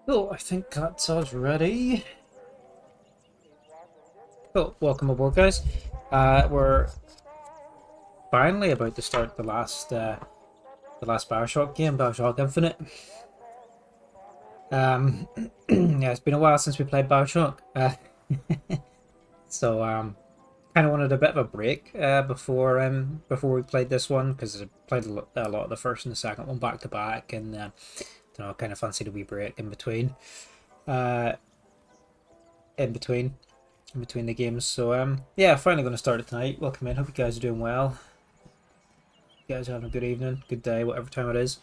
Cool, I think that's us ready. Cool, welcome aboard, guys. We're finally about to start the last BioShock game, BioShock Infinite. Um, yeah, it's been a while since we played BioShock. So kind of wanted a bit of a break before we played this one because I played a lot of the first and the second one back to back, and kind of fancied a wee break uh, in between. In between the games. So yeah, finally going to start it tonight. Welcome in. Hope you guys are doing well. You guys are having a good evening, good day, whatever time it is.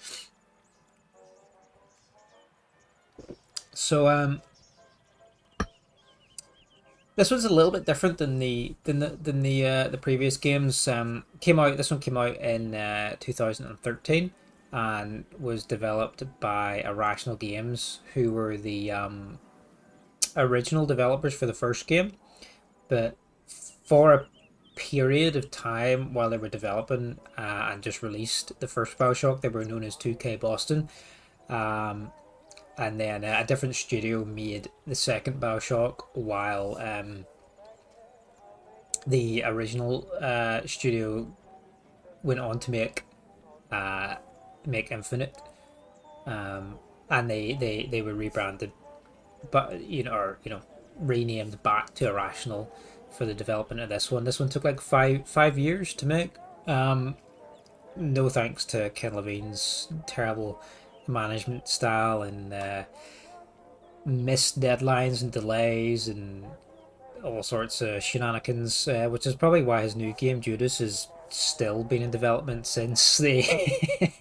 So this one's a little bit different than the previous games. This one came out in 2013 and was developed by Irrational Games, who were the original developers for the first game. But for a period of time while they were developing and just released the first BioShock, they were known as 2K Boston. Um, and then a different studio made the second BioShock while the original studio went on to make Infinite. Um, and they were rebranded, but renamed back to Irrational for the development of this one. This one took like five years to make. Um, no thanks to Ken Levine's terrible management style and missed deadlines and delays and all sorts of shenanigans, which is probably why his new game Judas has still been in development since the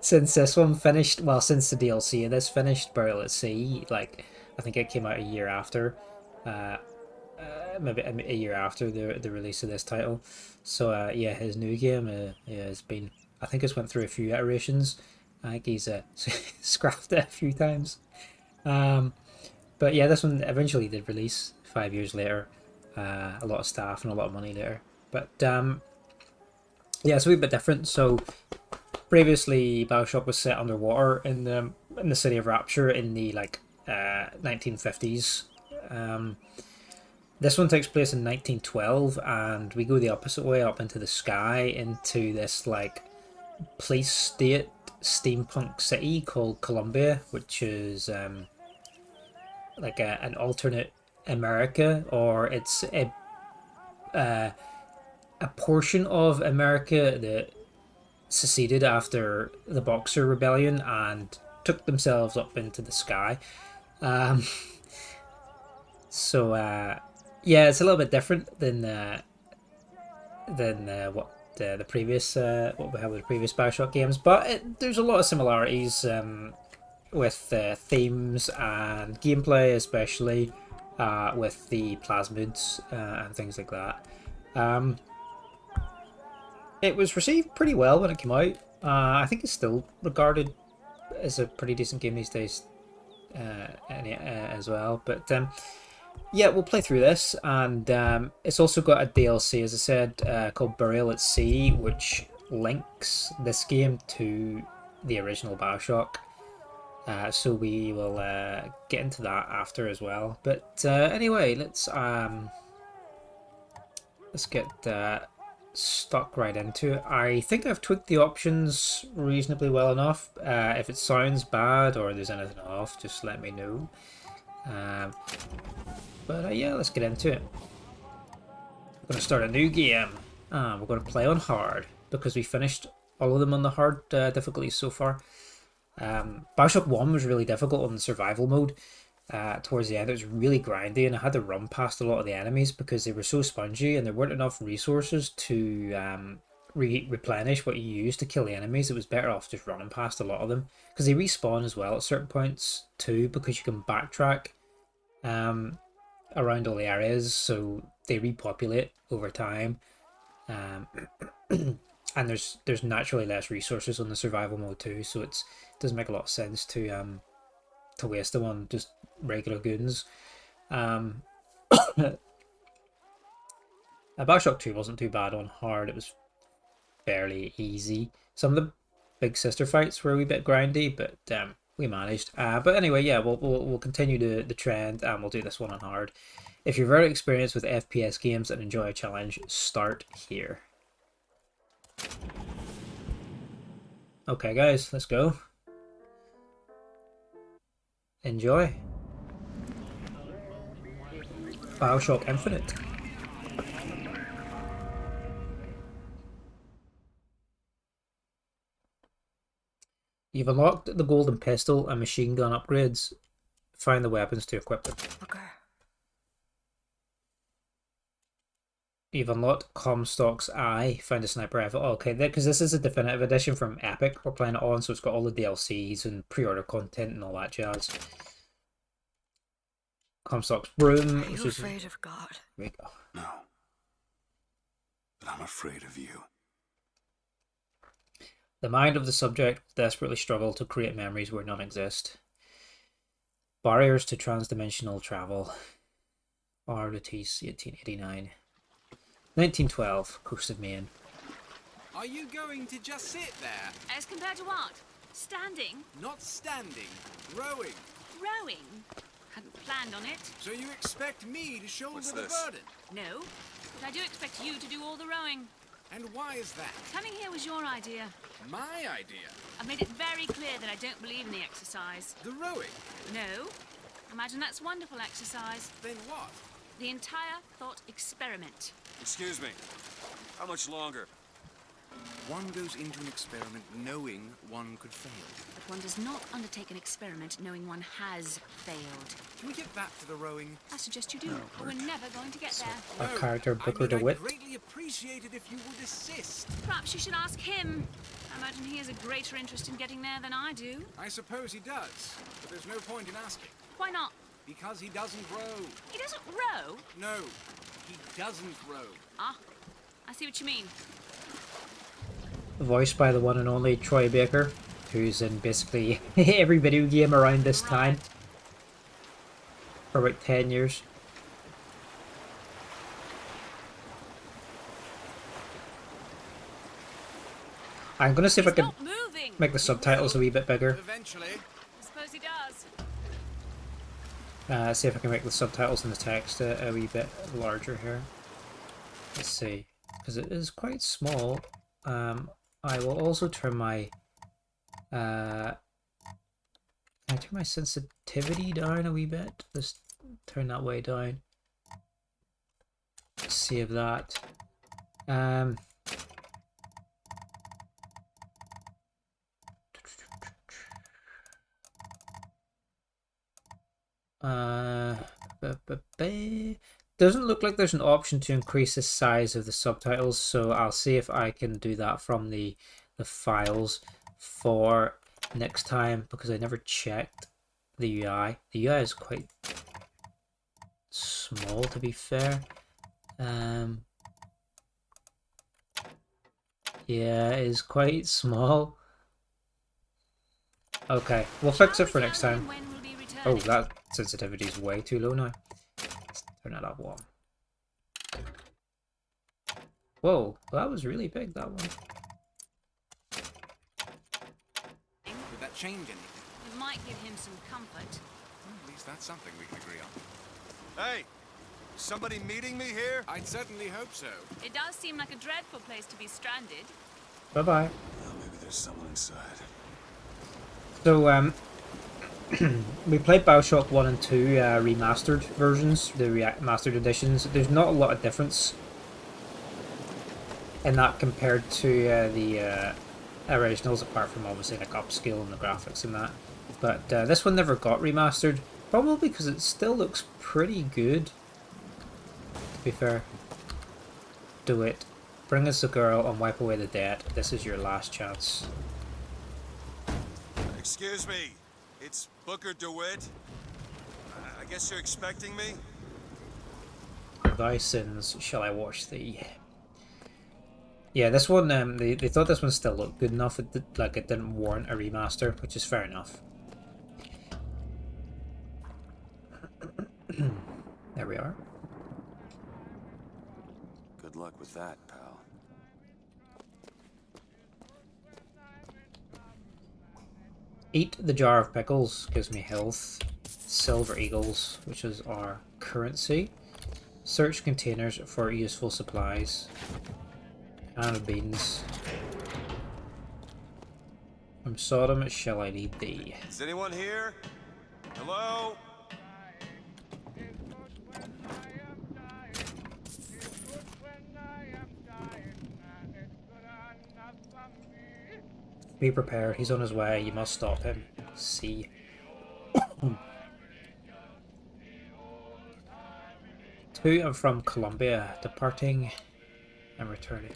since this one finished. Well, since the DLC of this finished, Burial at Sea. Like, I think it came out a year after, uh, maybe a year after the release of this title. So yeah, his new game yeah, has been. I think it's went through a few iterations. I think he's scrapped it a few times. Um, but yeah, this one eventually did release 5 years later. A lot of staff and a lot of money later. But yeah, it's a wee bit different. So previously, BioShock was set underwater in the city of Rapture in the 1950s. Um, this one takes place in 1912, and we go the opposite way up into the sky into this police state steampunk city called Columbia, which is an alternate America, or it's a portion of America that seceded after the Boxer Rebellion and took themselves up into the sky. Um, so yeah, it's a little bit different than the previous what we have with the previous Bioshock games, but there's a lot of similarities with themes and gameplay, especially with the plasmids and things like that. Um, it was received pretty well when it came out. I think it's still regarded as a pretty decent game these days as well. But yeah, we'll play through this, and it's also got a DLC, as I said, called Burial at Sea, which links this game to the original Bioshock. So we will get into that after as well. But anyway, let's get stuck right into it. I think I've tweaked the options reasonably well enough. If it sounds bad or there's anything off, just let me know. Um, but yeah, let's get into it. We're going to start a new game. We're going to play on hard because we finished all of them on the hard difficulty so far. Bioshock 1 was really difficult on the survival mode. Towards the end, it was really grindy, and I had to run past a lot of the enemies because they were so spongy and there weren't enough resources to replenish what you use to kill the enemies. It was better off just running past a lot of them because they respawn as well at certain points too, because you can backtrack um, around all the areas, so they repopulate over time. Um, and there's naturally less resources on the survival mode too, so it doesn't make a lot of sense to waste them on just regular goons. Um, Bioshock 2 wasn't too bad on hard, it was fairly easy. Some of the big sister fights were a wee bit grindy, but we managed. But anyway, yeah, we'll continue the trend, and we'll do this one on hard. If you're very experienced with FPS games and enjoy a challenge, start here. Okay, guys, let's go. Enjoy. BioShock Infinite. You've unlocked the golden pistol and machine gun upgrades. Find the weapons to equip them. Okay. You've unlocked Comstock's Eye. Find a sniper rifle. Okay, because this is a definitive edition from Epic we're playing it on, so it's got all the DLCs and pre-order content and all that jazz. Comstock's Broom. Are you afraid of God? There we go. No. But I'm afraid of you. The mind of the subject desperately struggle to create memories where none exist. Barriers to transdimensional travel. Armistice, 1889. 1912, coast of Maine. Are you going to just sit there? As compared to what? Standing? Not standing, rowing. Rowing? Hadn't planned on it. So you expect me to shoulder What's the this? burden? No, but I do expect you to do all the rowing. And why is that? Coming here was your idea. My idea. I've made it very clear that I don't believe in the exercise. The rowing. No. Imagine that's wonderful exercise. Then what? The entire thought experiment. Excuse me. How much longer? One goes into an experiment knowing one could fail. But one does not undertake an experiment knowing one has failed. Can we get back to the rowing? I suggest you do, or we're never going to get there. Our character, Booker I'd DeWitt. greatly appreciate it if you would assist. Perhaps you should ask him. I imagine he has a greater interest in getting there than I do. I suppose he does, but there's no point in asking. Why not? Because he doesn't row. He doesn't row. No, he doesn't row. Ah, I see what you mean. Voiced by the one and only Troy Baker, who's in basically every video game around this time. For about 10 years. I'm gonna see if I can make the subtitles a wee bit bigger. Eventually. I suppose he does. See if I can make the subtitles and the text a wee bit larger here. Let's see, because it is quite small. I will also turn my can I turn my sensitivity down a wee bit? Just turn that way down. Save that. Doesn't look like there's an option to increase the size of the subtitles, so I'll see if I can do that from the files for next time, because I never checked the UI. The UI is quite small, to be fair. Yeah, it is quite small. Okay, we'll fix it for next time. Oh, that sensitivity is way too low now. Let's turn that up one. Whoa, that was really big, that one. Would that change anything? It might give him some comfort. Well, at least that's something we can agree on. Hey! Somebody meeting me here? I'd certainly hope so. It does seem like a dreadful place to be stranded. Bye-bye. Well, maybe there's someone inside. So, we played BioShock 1 and 2 remastered versions, the remastered editions. There's not a lot of difference in that compared to the originals, apart from obviously like upscale and the graphics and that. But this one never got remastered, probably because it still looks pretty good, to be fair. DeWitt, bring us the girl and wipe away the debt. This is your last chance. Excuse me. It's Booker DeWitt. I guess you're expecting me? For thy sins shall I wash thee. Yeah, this one, they thought this one still looked good enough. It didn't warrant a remaster, which is fair enough. There we are. Good luck with that, pal. Eat the jar of pickles, gives me health. Silver eagles, which is our currency. Search containers for useful supplies. Can of beans. From Sodom shall I lead thee? Is anyone here? Hello? Be prepared, he's on his way, you must stop him. See. To and from Colombia, departing and returning.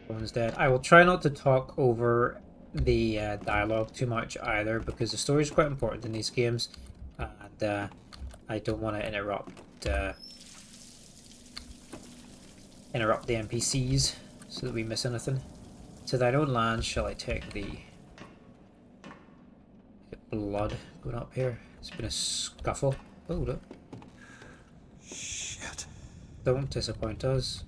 One's dead. I will try not to talk over the dialogue too much either, because the story is quite important in these games, and I don't want to interrupt the NPCs so that we miss anything. To thine own land shall I take thee. Blood going up here. It's been a scuffle. Oh, look. Shit. Don't disappoint us.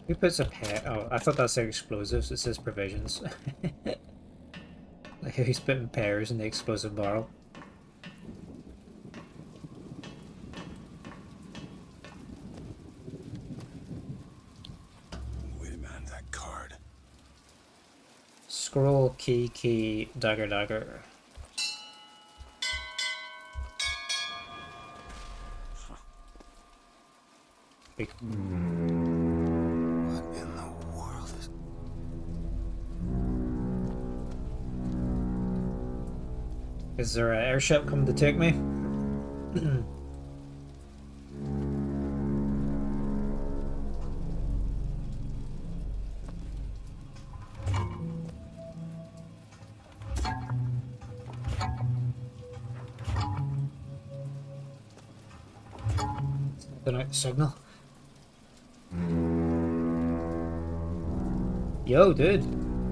Who puts a pear? Oh, I thought that said explosives. It says provisions. Like who's putting pears in the explosive barrel? Wait a minute, that card. Scroll, key, dagger. Big. What in the world is... Is there an airship coming to take me? Sending out the signal. Yo, dude.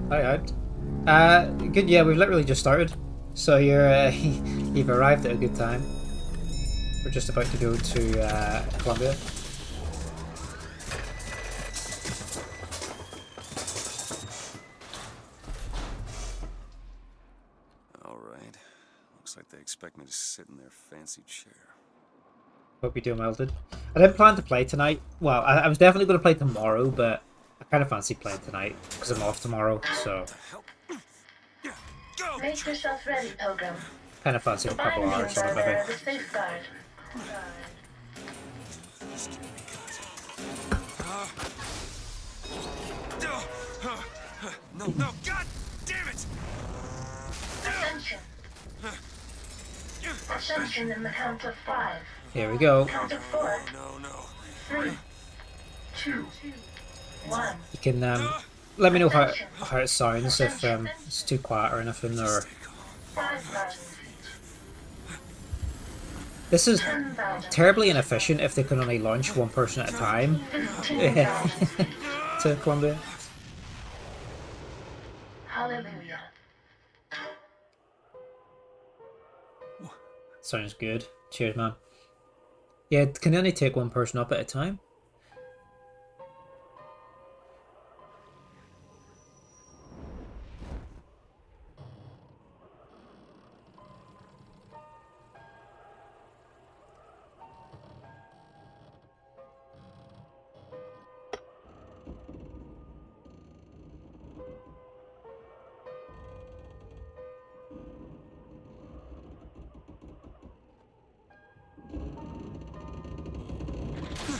Hi, out. Good. Yeah, we've literally just started, so you're you've arrived at a good time. We're just about to go to Colombia. All right. Looks like they expect me to sit in their fancy chair. Hope you're doing well, dude. I didn't plan to play tonight. Well, I was definitely going to play tomorrow, but I kind of fancy playing tonight because I'm off tomorrow, so Go! Make yourself ready, Pilgrim. kind of fancy a couple hours on it, maybe. The safeguard. No, God damn it! Ascension. Ascension in the count of 5. Here we go. Count of 4. No. 3, 2, 1. You can let me know how it sounds, if it's too quiet or anything, or 5,000 feet. this is 10,000. terribly inefficient if they can only launch one person at a time 15,000 feet. to Colombia. Hallelujah. Sounds good. Cheers, man. Yeah, it can only take one person up at a time.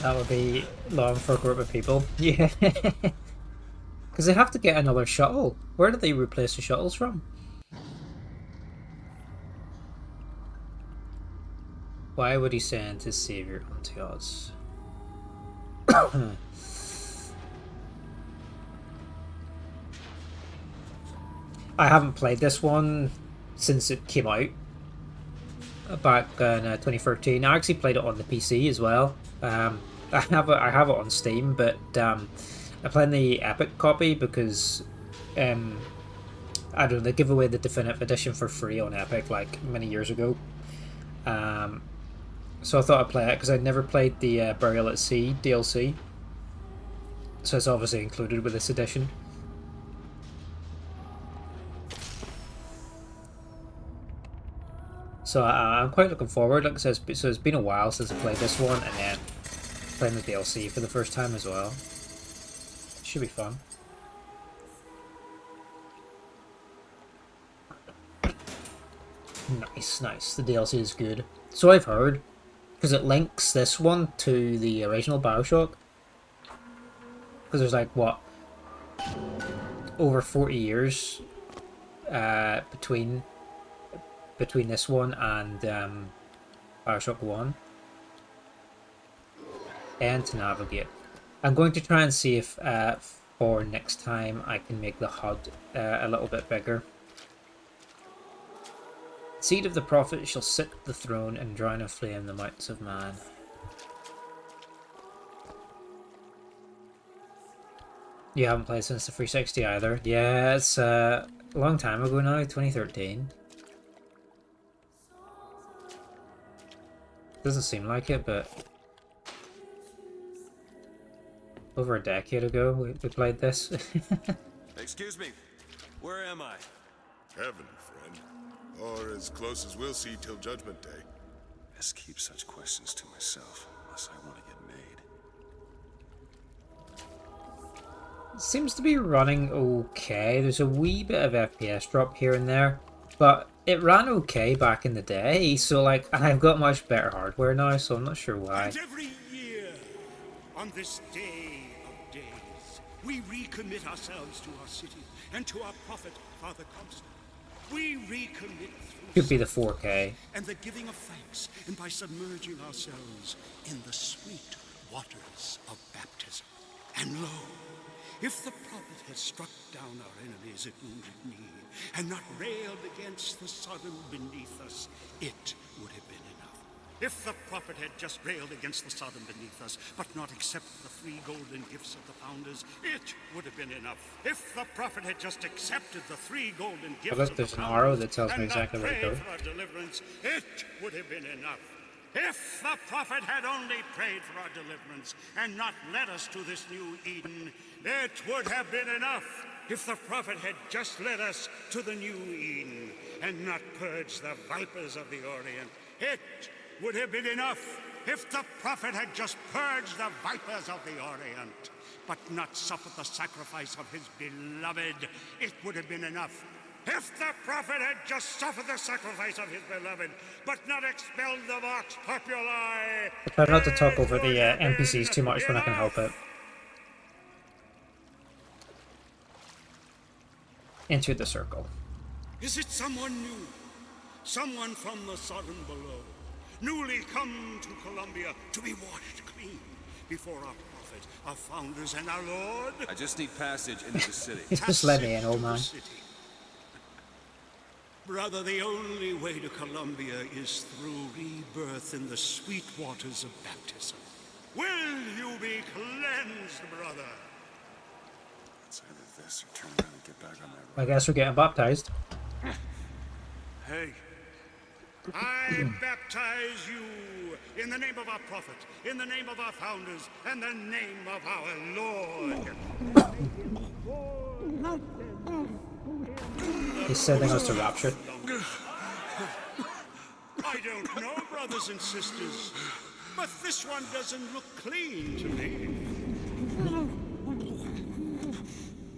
That would be long for a group of people. Yeah. Because they have to get another shuttle. Where did they replace the shuttles from? Why would he send his savior unto us? I haven't played this one since it came out. back in 2013. I actually played it on the PC as well. I have it on Steam, but I played the Epic copy because I don't know, they give away the definitive edition for free on Epic like many years ago. So I thought I'd play it because I'd never played the Burial at Sea DLC. So it's obviously included with this edition. So I'm quite looking forward. Like I said, so it's been a while since I played this one, and then playing the DLC for the first time as well. Should be fun. Nice, nice. The DLC is good. So I've heard, because it links this one to the original BioShock. Because there's like, what, over 40 years between this one and BioShock 1. And to navigate. I'm going to try and see if for next time I can make the HUD a little bit bigger. Seed of the Prophet shall sit the throne and drown in flame the mountains of man. You haven't played since the 360 either? Yeah, it's a long time ago now, 2013. Doesn't seem like it, but over a decade ago we played this. Excuse me, where am I? Heaven, friend. Or as close as we'll see till Judgment Day. Best keep such questions to myself, unless I want to get made. Seems to be running okay. There's a wee bit of FPS drop here and there, but it ran okay back in the day, so like, and I've got much better hardware now, so I'm not sure why. And every year, on this day of days, we recommit ourselves to our city and to our prophet, Father Constant. We recommit through Could be the 4K. and the giving of thanks, and by submerging ourselves in the sweet waters of baptism. And lo, if the prophet had struck down our enemies at wounded knee, and not railed against the Sodom beneath us, it would have been enough. If the prophet had just railed against the Sodom beneath us, but not accepted the 3 golden gifts of the founders, it would have been enough. If the prophet had just accepted the 3 golden gifts look, of there's the an founders, arrow that tells me and exactly not where to go. prayed for our deliverance, it would have been enough. If the prophet had only prayed for our deliverance and not led us to this new Eden, it would have been enough. If the prophet had just led us to the new Eden and not purged the vipers of the Orient, it would have been enough. If the prophet had just purged the vipers of the Orient, but not suffered the sacrifice of his beloved, it would have been enough. If the prophet had just suffered the sacrifice of his beloved, but not expelled the vox populi, I try not to talk over the NPCs too much when I can help it. Into the circle. is it someone new? Someone from the Sodom below, newly come to Columbia to be washed clean before our prophet, our founders, and our Lord? I just need passage into the city. Just let me in, old man. Brother, the only way to Columbia is through rebirth in the sweet waters of baptism. Will you be cleansed, brother? It's either this or turn around and get back on that road. I guess we're getting baptized. Hey, I baptize you in the name of our prophet, in the name of our founders, and the name of our Lord. He's sending us to Rapture. I don't know, brothers and sisters, but this one doesn't look clean to me.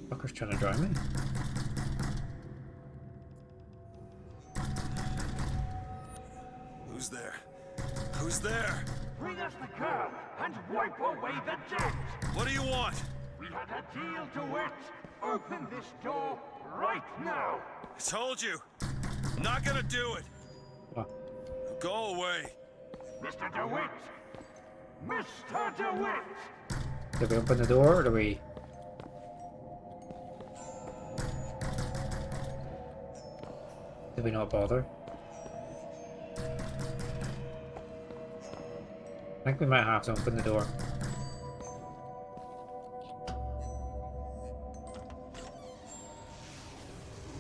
Fucker's trying to drive me. who's there? Who's there? Bring us the girl and wipe away the debt. What do you want? We had a deal, DeWitt. Open this door right now. I told you. I'm not gonna do it. What? Go away. Mr. DeWitt! Mr. DeWitt! Did we open the door or do we... Did we not bother? think we might have to open the door.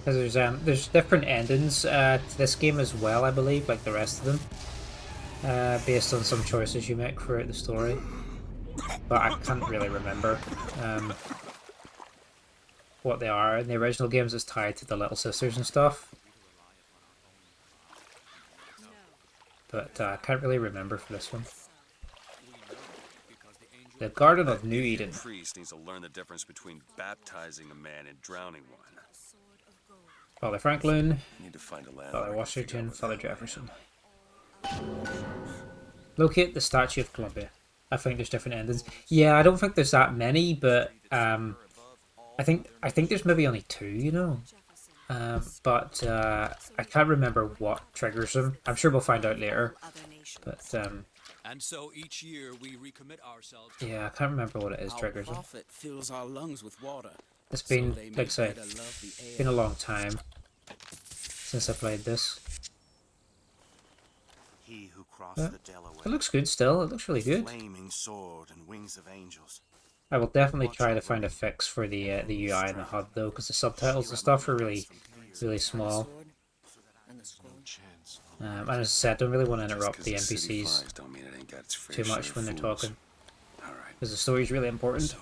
Because there's different endings to this game as well, I believe, like the rest of them, based on some choices you make throughout the story. But I can't really remember what they are. In the original games, it's tied to the little sisters and stuff. But I can't really remember for this one. The Garden of New Eden. A priest needs to learn the difference between baptizing a man and drowning one. Father Franklin, Need to find a landmark Father and Washington, figure out Father what that Jefferson. Locate the Statue of Columbia. I think there's different endings. Yeah, I don't think there's that many, but I think there's maybe only 2, you know. But I can't remember what triggers them. I'm sure we'll find out later. But and so each year we recommit ourselves. Yeah, I can't remember what it is triggers them. prophet fills our lungs with water. It's been, So they like I say, better love the air. been a long time since I played this. He who crossed Yeah. the Delaware. It looks good still. It looks really good. Flaming sword and wings of angels. I will definitely try to find a fix for the UI and the HUD though, because the subtitles and stuff are really small. And as I said, don't really want to interrupt the NPCs too much when they're talking, because the story is really important.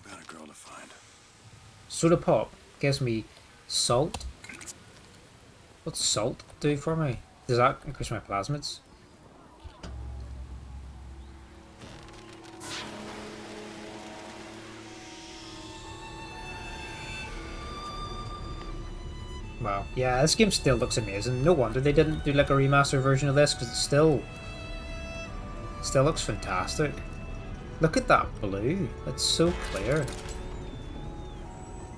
Soda pop gives me salt. What's salt do for me? Does that increase my plasmids? Wow, yeah, this game still looks amazing. No wonder they didn't do like a remaster version of this, because it still looks fantastic. Look at that blue, it's so clear.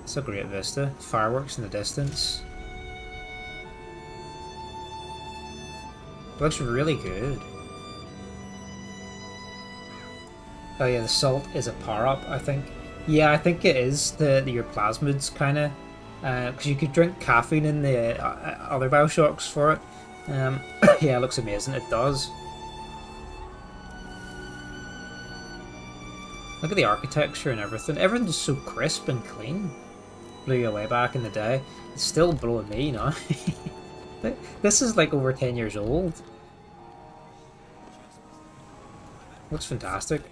It's a great vista. Fireworks in the distance. It looks really good. Oh yeah, the salt is a power-up, I think. Yeah, I think it is your plasmids, kind of. Because you could drink caffeine in the other BioShocks for it. Yeah, it looks amazing. It does. Look at the architecture and everything. Everything's so crisp and clean. Blew you away back in the day. It's still blowing me now. This is like over 10 years old. Looks fantastic.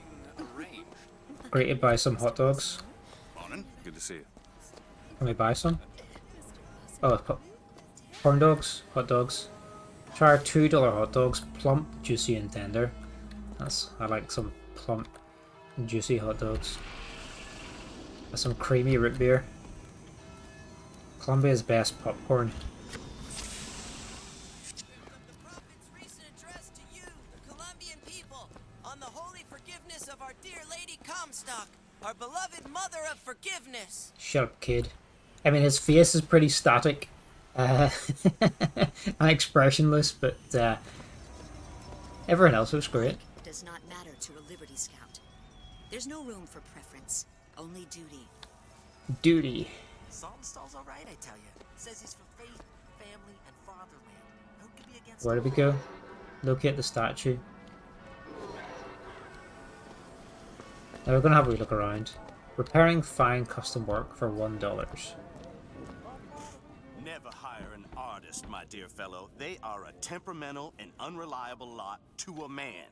Greeted by some hot dogs. Morning. Good to see you. Can we buy some? Oh, corn dogs, hot dogs. Try our $2 hot dogs, plump, juicy, and tender. I like some plump, and juicy hot dogs. With some creamy root beer. Columbia's best popcorn. Our beloved mother of forgiveness. Shut up, kid. I mean, his face is pretty static and expressionless, but everyone else looks great. It does not matter to a Liberty Scout. There's no room for preference, only duty. Duty. Saltonstall's all right, I tell you. Says he's for faith, family, and fatherland. Who could be against Where do we go? Locate the statue. Now we're going to have a wee look around. Repairing fine custom work for $1. Never hire an artist, my dear fellow. They are a temperamental and unreliable lot to a man.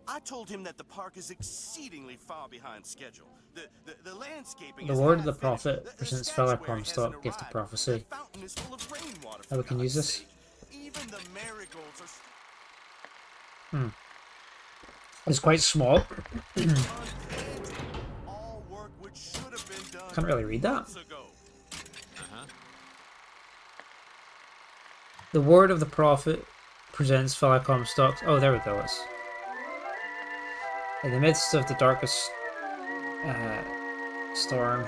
I told him that the park is exceedingly far behind schedule. The landscaping. The word of the prophet presents fellow Comstock gift of prophecy. Now we can use this. Even the marigolds are. It's quite small. Can't really read that. The word of the prophet presents fellow Comstocks. Oh, there we go. In the midst of the darkest storm,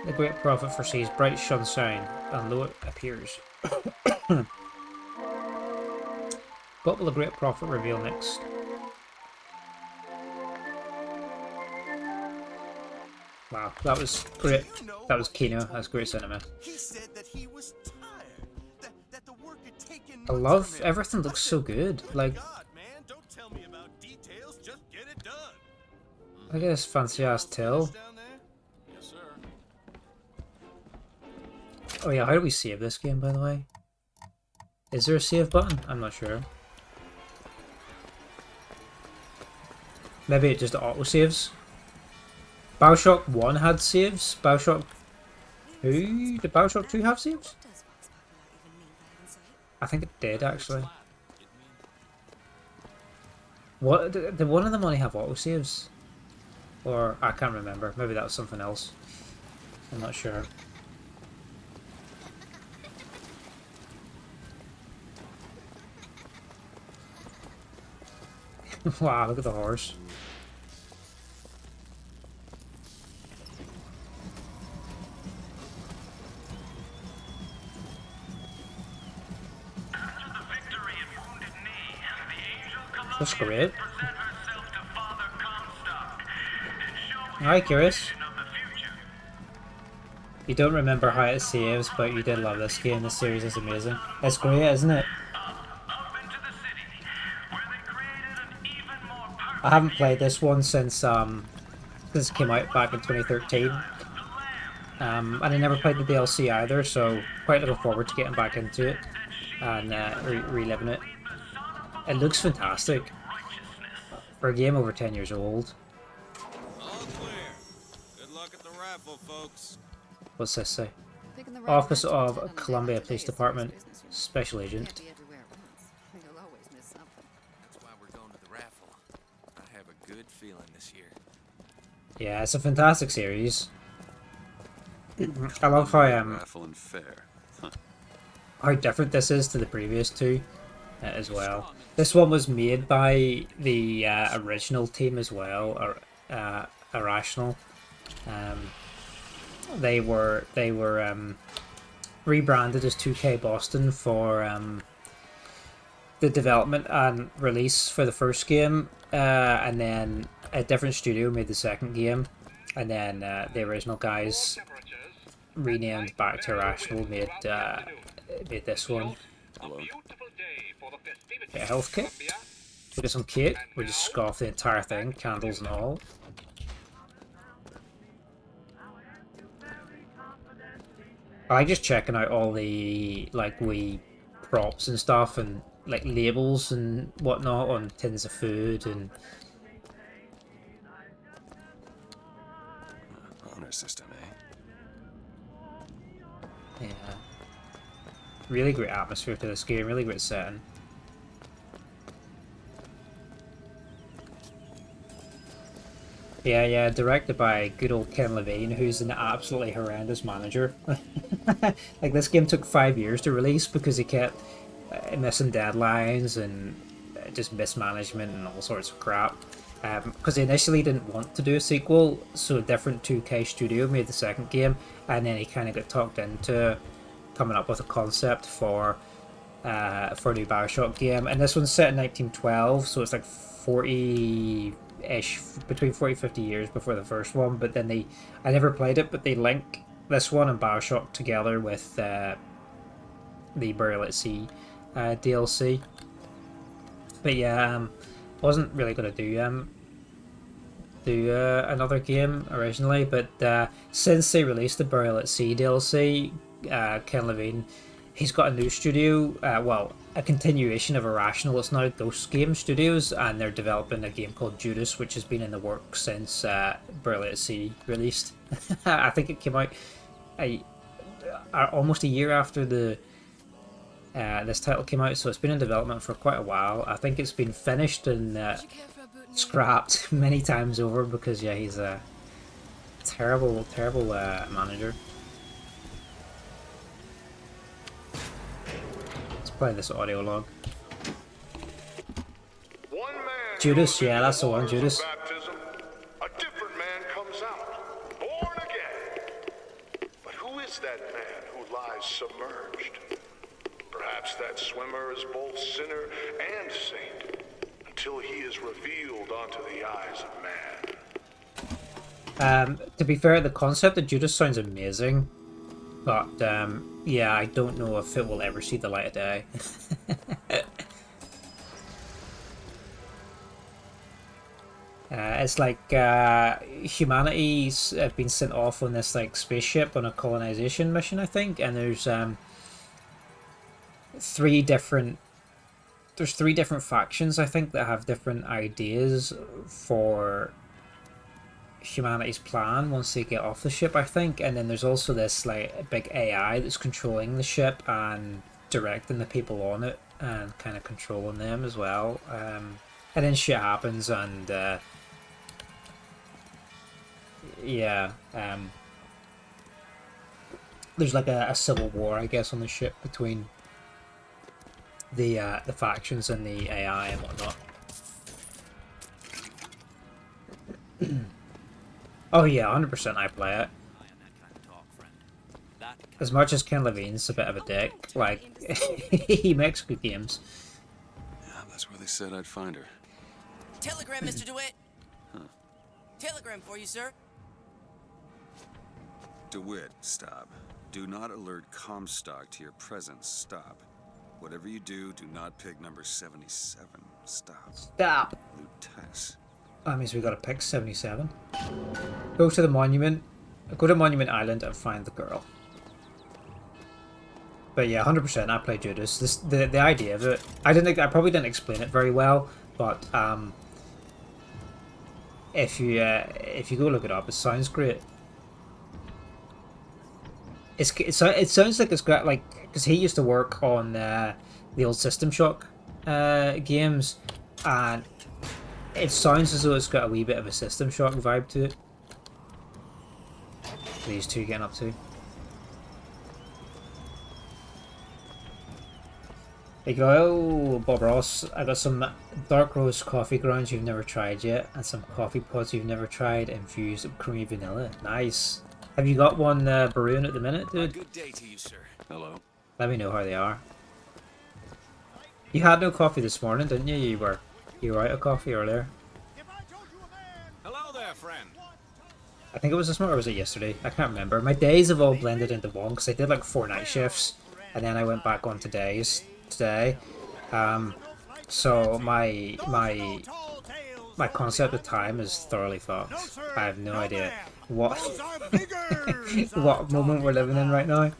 the great prophet foresees bright sunshine, and lo, it appears. What will the great prophet reveal next? Wow, that was great. That was Kino. That's great cinema. He said that he was tired. That the work had taken. I love everything. Looks so good. Like, God, man, don't tell me about details. Look at this fancy ass till. Yes, sir. Oh yeah, how do we save this game, by the way? Is there a save button? I'm not sure. Maybe it just auto-saves. BioShock 1 had saves. BioShock 2... Did BioShock 2 have saves? I think it did, actually. What did one of them only have autosaves? Or I can't remember. Maybe that was something else. I'm not sure. Wow, look at the horse. That's great. Hi, Curious. You don't remember how it saves, but you did love this game. This series is amazing. It's great, isn't it? I haven't played this one since it came out back in 2013. And I never played the DLC either, so quite looking forward to getting back into it and reliving it. It looks fantastic for a game over 10 years old. All clear. Good luck at the raffle, folks. What's this say? Office of Columbia Police Department, Special Agent. That's why we're going to the raffle. I have a good feeling this year. Yeah, it's a fantastic series. I love how Raffle and fair. how different this is to the previous two as well. This one was made by the original team as well, or Irrational. They were rebranded as 2K Boston for the development and release for the first game, and then a different studio made the second game, and then the original guys renamed back to Irrational made this one. Hello. Get a health kit. We get some cake. We just scoff the entire thing, candles and all. I like just checking out all the like wee props and stuff and like labels and whatnot on tins of food and Honor system, eh? yeah. Really great atmosphere to this game, really great setting. Yeah, directed by good old Ken Levine, who's an absolutely horrendous manager. Like, this game took 5 years to release because he kept missing deadlines and just mismanagement and all sorts of crap. Because they initially didn't want to do a sequel, so a different 2K studio made the second game, and then he kind of got talked into coming up with a concept for a new BioShock game. And this one's set in 1912, so it's like 40-ish, between 40-50 years before the first one. But then I never played it, but they link this one and BioShock together with the Burial at Sea DLC. But yeah, wasn't really going to do another game originally, but since they released the Burial at Sea DLC, Ken Levine, he's got a new studio, well, a continuation of Irrational. It's now Ghost Game Studios, and they're developing a game called Judas, which has been in the works since Burial at Sea released. I think it came out almost a year after this title came out, so it's been in development for quite a while. I think it's been finished and scrapped many times over because, yeah, he's a terrible manager. Let's play this audio log. Judas, yeah, that's the one, Judas. Baptism, a different man comes out, born again. But who is that man who lies submerged? Perhaps that swimmer is both sinner and saint, until he is revealed onto the eyes of man. To be fair, the concept of Judas sounds amazing, but yeah, I don't know if it will ever see the light of day. It's like humanity's been sent off on this like spaceship on a colonization mission, I think, and there's three different factions, I think, that have different ideas for humanity's plan once they get off the ship, I think. And then there's also this like big AI that's controlling the ship and directing the people on it and kind of controlling them as well. And then shit happens, and yeah, there's like a civil war, I guess, on the ship between the factions and the AI and whatnot. Oh yeah, 100% I play it. As much as Ken Levine's a bit of a dick, like, he makes good games. Yeah, that's where they said I'd find her. Telegram, Mr. DeWitt. Huh. Telegram for you, sir. DeWitt, stop. Do not alert Comstock to your presence. Stop. Whatever you do, do not pick number 77. Stop. Stop. Lutess. That means we gotta pick 77. Go to the monument. Go to Monument Island and find the girl. But yeah, 100% I play Judas. The idea of it, I probably didn't explain it very well, but if you go look it up, it sounds great. It sounds like it's got like, because he used to work on the old System Shock games, and it sounds as though it's got a wee bit of a System Shock vibe to it. These two getting up to. They go, oh, Bob Ross, I got some dark roast coffee grounds you've never tried yet, and some coffee pods you've never tried infused with creamy vanilla. Nice. Have you got one brewing at the minute, dude? Good day to you, sir. Hello. Let me know how they are. You had no coffee this morning, didn't you? You were out of coffee earlier. Hello there, friend. I think it was this morning, or was it yesterday? I can't remember. My days have all blended into one because I did like 4 night shifts, and then I went back on to days today. So my concept of time is thoroughly fucked. I have no idea what what moment we're living in right now.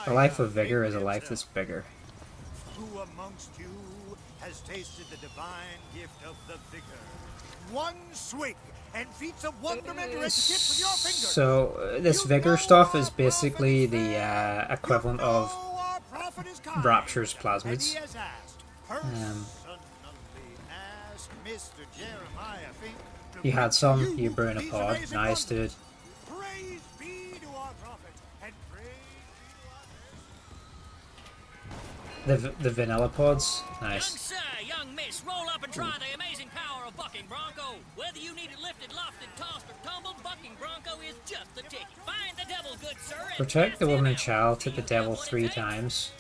A life of vigor is a life that's bigger. Who amongst you has tasted the divine gift of the vigor? One swig and feats of wonderment to skip with your fingers. So this vigor stuff is basically the equivalent of Rapture's plasmids. You had some, you burn a pod. Nice, dude. The vanilla pods, nice. Young sir, young miss, roll up and try the amazing power of Bucking Bronco. Whether you need it lifted, lofted, tossed, or tumbled, Bucking Bronco is just the ticket. Find the devil, good sir. Protect the woman and child, hit the devil 3 times.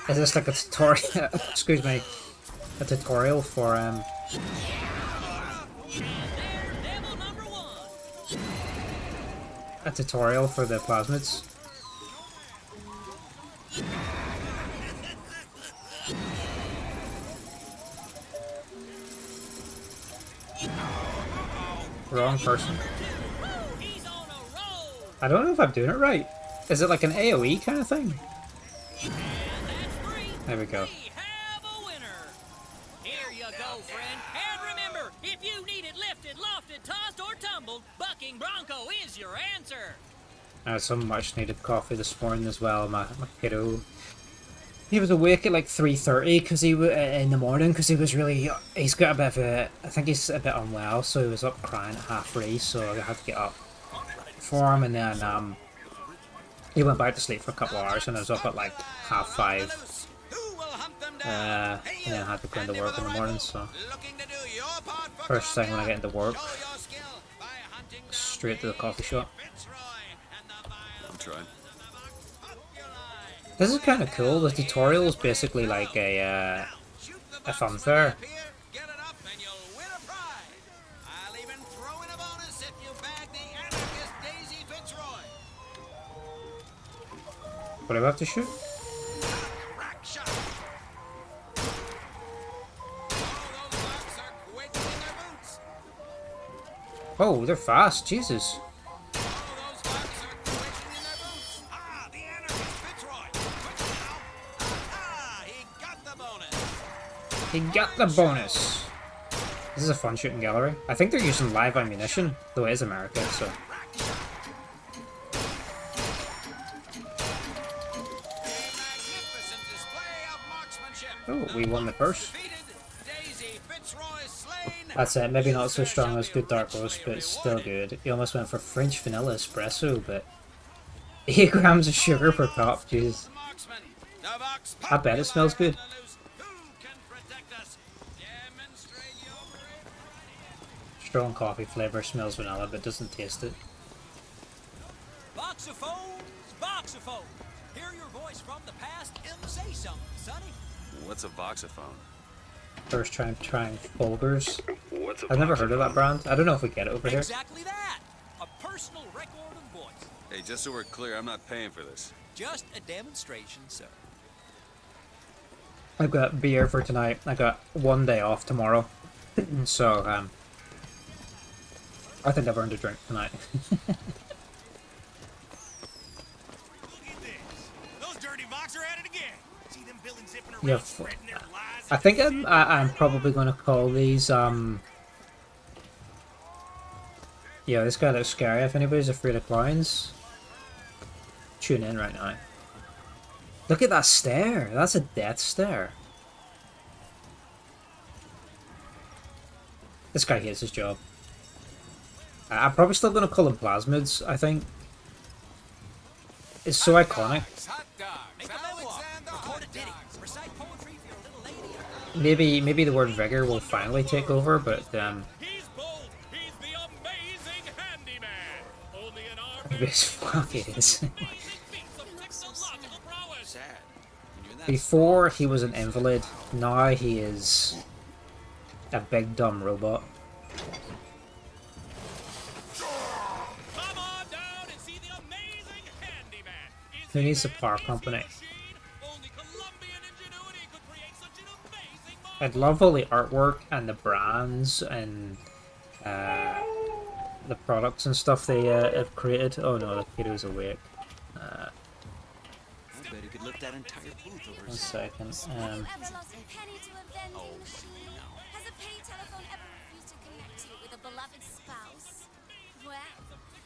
Is this like a tutorial? Excuse me, a tutorial for a tutorial for the plasmids. Wrong person. I don't know if I'm doing it right. Is it like an AoE kind of thing? There we go. Here you go, friend. And remember, if you need it lifted, lofted, tossed, or tumbled, Bucking Bronco is your answer. I had some much needed coffee this morning as well. My kiddo, he was awake at like 3:30 because in the morning because he's got a bit of a, I think he's a bit unwell, so he was up crying at 3:30, so I had to get up for him, and then he went back to sleep for a couple of hours, and I was up at like 5:30. And then I had to go into work in the morning, so first thing when I get into work, straight to the coffee shop. I'm trying. This is kind of cool. The tutorial is basically like a funfair. What do I have to shoot? Oh, they're fast. Jesus. He got the bonus. This is a fun shooting gallery. I think they're using live ammunition, though it is America, so. Oh, we won the purse. That's it. Maybe not so strong as Good Dark Roast, but it's still good. He almost went for French vanilla espresso, but 8 grams of sugar per cup. Jeez. I bet it smells good. Strong coffee flavor, smells vanilla, but doesn't taste it. Voxophones, voxophones. Hear your voice from the past and say something, sonny. What's a voxophone? First time trying Folgers. I've never heard of that brand. I don't know if we get it over here. Exactly that. A personal record of voice. Hey, just so we're clear, I'm not paying for this. Just a demonstration, sir. I've got beer for tonight. I got 1 day off tomorrow. So, I think I've earned a drink tonight. Yeah, I think I'm probably going to call these, yeah, this guy looks scary. If anybody's afraid of clowns, tune in right now. Look at that stare. That's a death stare. This guy hates his job. I'm probably still going to call them plasmids, I think. It's so iconic. Maybe the word vigor will finally take over, but fuck it is. Before he was an invalid, now he is a big dumb robot. Who needs a power company? I'd love all the artwork and the brands and the products and stuff they have created. Oh no, the kiddo's awake. I bet he could lift that entire booth over 1 second. Has a pay telephone ever refused to connect you with a beloved spouse? Well,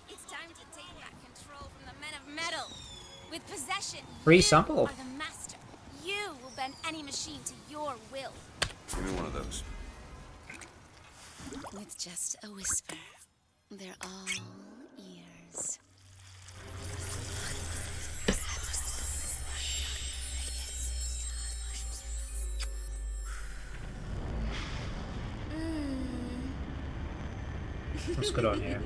it's time to take back control from the men of metal. With possession, Free you sample. are the master. You will bend any machine to your will. Give me one of those. With just a whisper, they're all ears. What's good on here?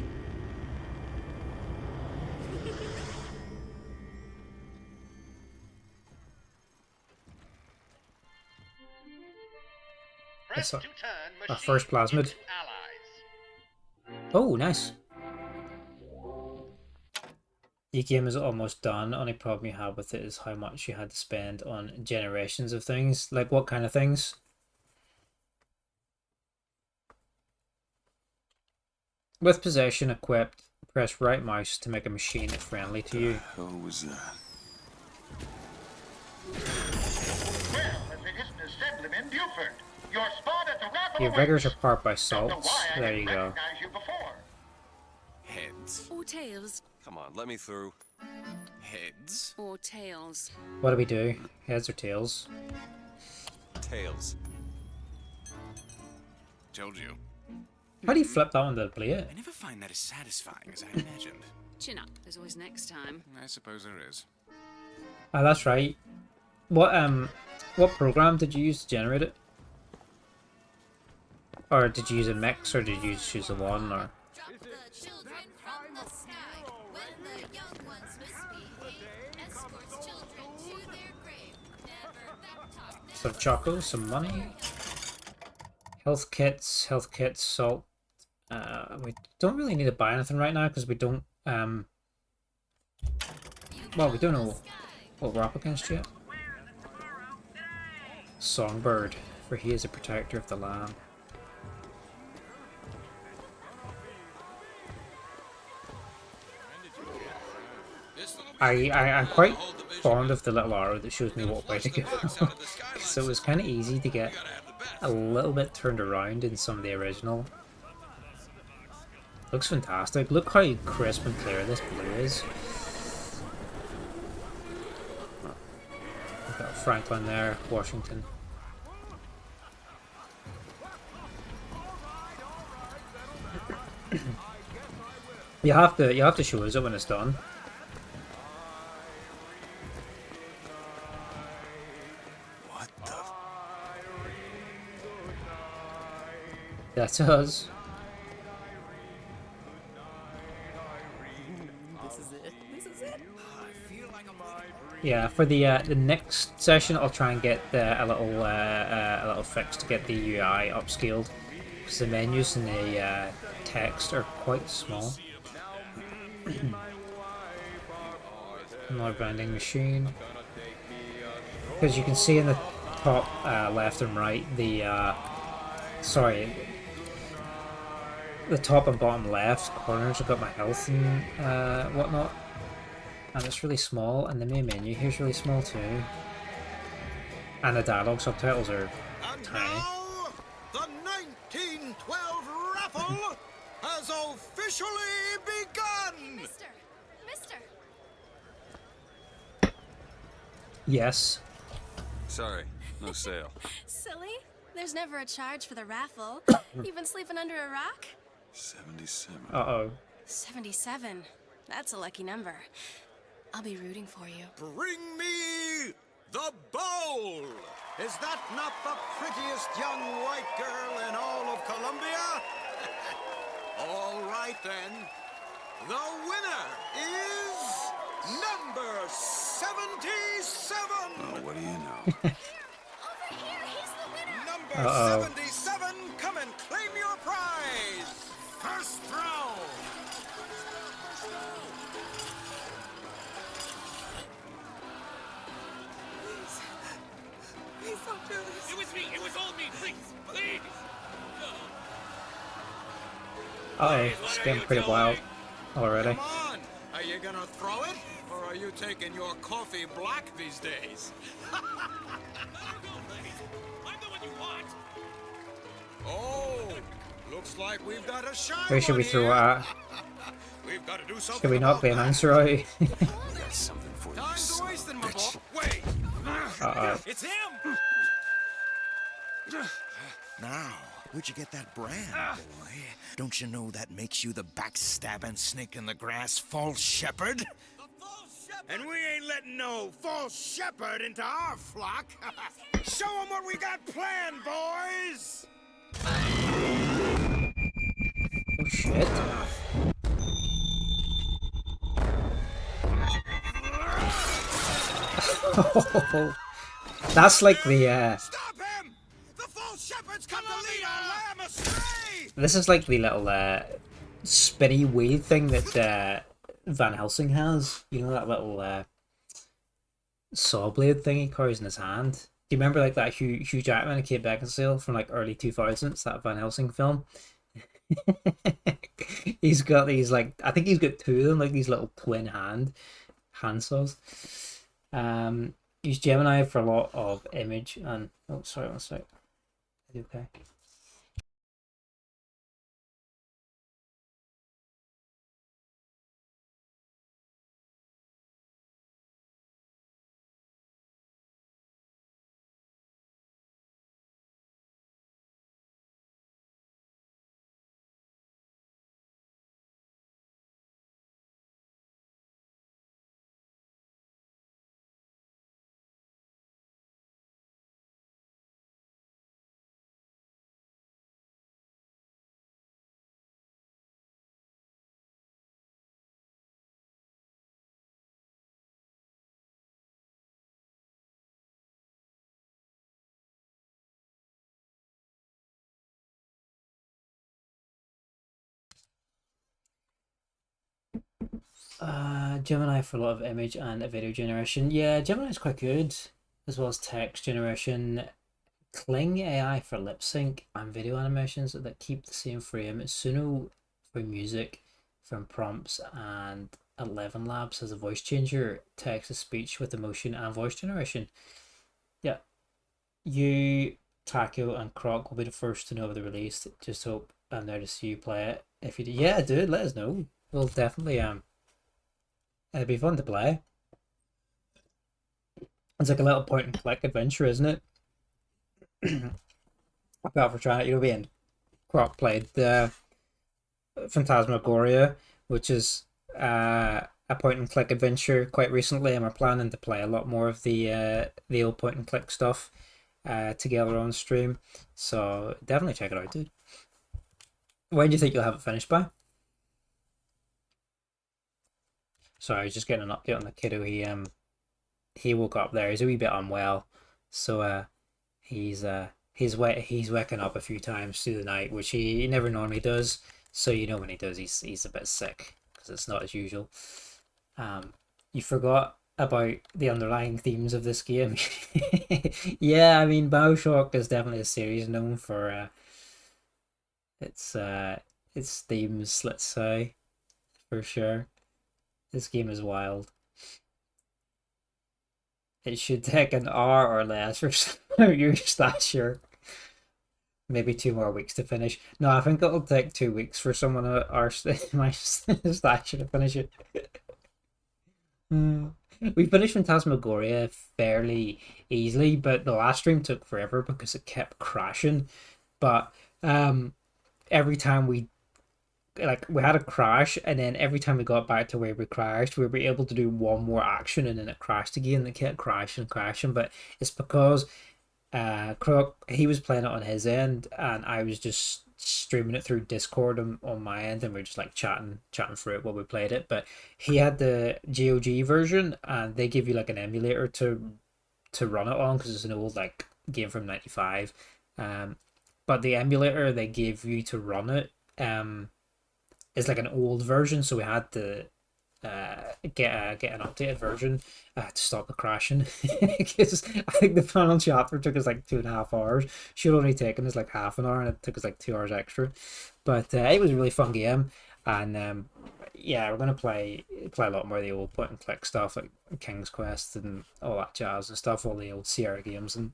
That's our first plasmid. Oh, nice. The game is almost done. Only problem you have with it is how much you had to spend on generations of things. Like what kind of things? With possession equipped, press right mouse to make a machine friendly to you. What was that? Well, if it isn't Assemblyman Buford, your spot at the raffle. Your vigors are powered by salts. There you go. You before. Heads. Or tails. Come on, let me through. Heads? Or tails. What do we do? Heads or tails? Tails. Told you. How do you flip that one to play it? I never find that as satisfying as I imagined. Chin up. There's always next time. I suppose there is. Oh, that's right. What program did you use to generate it? Or did you use a mix, or did you just use the one, or? Some choco, some money. Health kits, salt. We don't really need to buy anything right now because we don't. Well, we don't know what we're up against yet. Songbird, for he is a protector of the lamb. I'm quite fond of the little arrow that shows me what way to go. So it was kind of easy to get a little bit turned around in some of the original. Looks fantastic. Look how crisp and clear this blue is. We've got Franklin there, Washington. You have to show us it when it's done. What the? That's us. This is it. This is it. Yeah, for the next session, I'll try and get a little fix to get the UI upscaled, because the menus and the text are quite small. Another vending machine. Because you can see in the top left and right the the top and bottom left corners have got my health and whatnot, and it's really small, and the main menu here's really small too, and the dialogue subtitles are tiny. The 1912 raffle has officially begun! Mister! Yes. Sorry, no sale. Silly? There's never a charge for the raffle. You've been sleeping under a rock? 77. Uh-oh. 77. That's a lucky number. I'll be rooting for you. Bring me the bowl! Is that not the prettiest young white girl in all of Columbia? All right then. The winner is number 77! Oh, what do you know? Over here, he's the winner! Number Uh-oh. 77, come and claim your prize! First throw! Please don't do this. It was me. It was all me. Please. Please. Uh-oh, it's getting pretty wild already. Come on! Are you gonna throw it? Or are you taking your coffee black these days? I'm the one you want. Oh, looks like we've got a shy Where should we one throw it here. at? We've got to do something. Should we not about be an that. answer out? Got something for you, Time's son of a wasting, my bitch. boy. Wait. Uh-oh. It's him. Now, where'd you get that brand, boy? Don't you know that makes you the backstabbing snake in the grass false shepherd? And we ain't letting no false shepherd into our flock. Show them what we got planned, boys. Oh shit. That's like the Stop him! The false shepherd's come to lead our lamb astray. this is like the little spinny wheel thing that Van Helsing has. You know, that little saw blade thing he carries in his hand. Do you remember like that Hugh Jackman and Kate Beckinsale from like early 2000s, that Van Helsing film? He's got these, like, I think he's got two of them, like these little twin hand saws. Use Gemini for a lot of image and oh sorry, one sec. Okay. Gemini for a lot of image and video generation. Yeah, Gemini is quite good, as well as text generation. Kling AI for lip sync and video animations that keep the same frame. Suno for music from prompts and 11 Labs has a voice changer, text to speech with emotion and voice generation. Yeah, you, Taco, and Croc will be the first to know of the release. Just hope I'm there to see you play it. If you do, yeah, dude, let us know. We'll definitely it'd be fun to play. It's like a little point and click adventure, isn't it? Apart from trying it, me and Croc played the Phantasmagoria, which is a point and click adventure quite recently, and we're planning to play a lot more of the old point and click stuff together on stream. So definitely check it out, dude. When do you think you'll have it finished by? Sorry, I was just getting an update on the kiddo. He woke up there. He's a wee bit unwell, so he's waking up a few times through the night, which he never normally does. So when he does, he's a bit sick because it's not as usual. You forgot about the underlying themes of this game. Yeah, I mean, BioShock is definitely a series known for its themes, let's say, for sure. This game is wild. It should take an hour or less for your stature. Maybe 2 more weeks to finish. No, I think it'll take 2 weeks for someone my stature to finish it. We finished Phantasmagoria fairly easily, but the last stream took forever because it kept crashing. But every time we had a crash, and then every time we got back to where we crashed, we were able to do one more action, and then it crashed again. And it kept crashing. But it's because Croc, he was playing it on his end, and I was just streaming it through Discord on my end, and we are just like chatting through it while we played it. But he had the GOG version, and they give you like an emulator to run it on because it's an old like game from '95. But the emulator they gave you to run it is like an old version, so we had to get an updated version to stop the crashing. Because I think the final chapter took us like 2.5 hours. Should only taken us like half an hour, and it took us like 2 hours extra. But it was a really fun game, and yeah, we're gonna play a lot more of the old point and click stuff like King's Quest and all that jazz and stuff, all the old Sierra games, and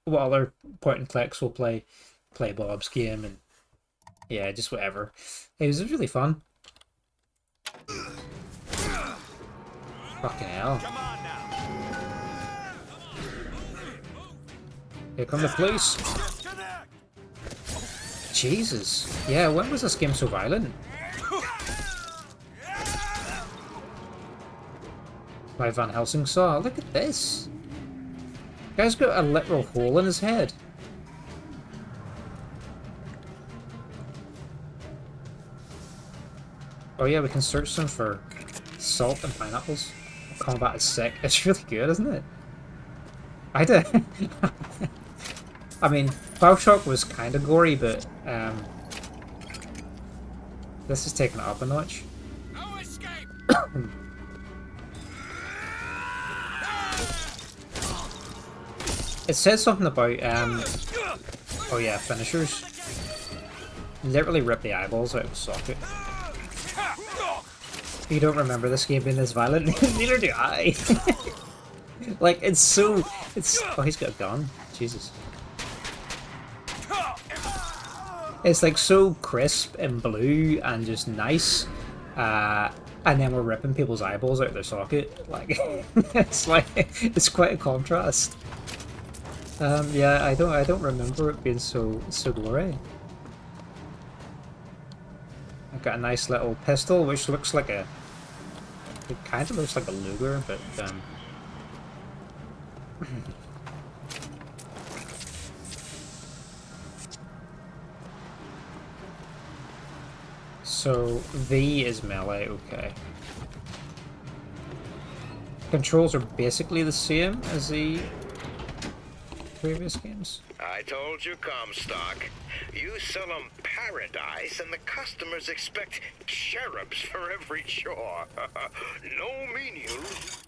what other point and clicks we'll play Bob's game, and yeah, just whatever. It was really fun. Fucking hell. Here come the police. Jesus. Yeah, when was this game so violent? My Van Helsing saw. Look at this. Guy's got a literal hole in his head. Oh yeah, we can search them for salt and pineapples. Combat is sick. It's really good, isn't it? I did. I mean, BioShock was kind of gory, but this is taking it up a notch. No escape. It says something about oh yeah, finishers. Literally rip the eyeballs out of the socket. You don't remember this game being this violent? Neither do I. Like, it's oh, he's got a gun. Jesus. It's like so crisp and blue and just nice. And then we're ripping people's eyeballs out of their socket. Like, it's quite a contrast. Yeah, I don't remember it being so gory. I've got a nice little pistol, which looks like it kind of looks like a Luger, but so V is melee, okay. Controls are basically the same as the previous games. I told you, Comstock. You sell them paradise, and the customers expect cherubs for every chore. No menus.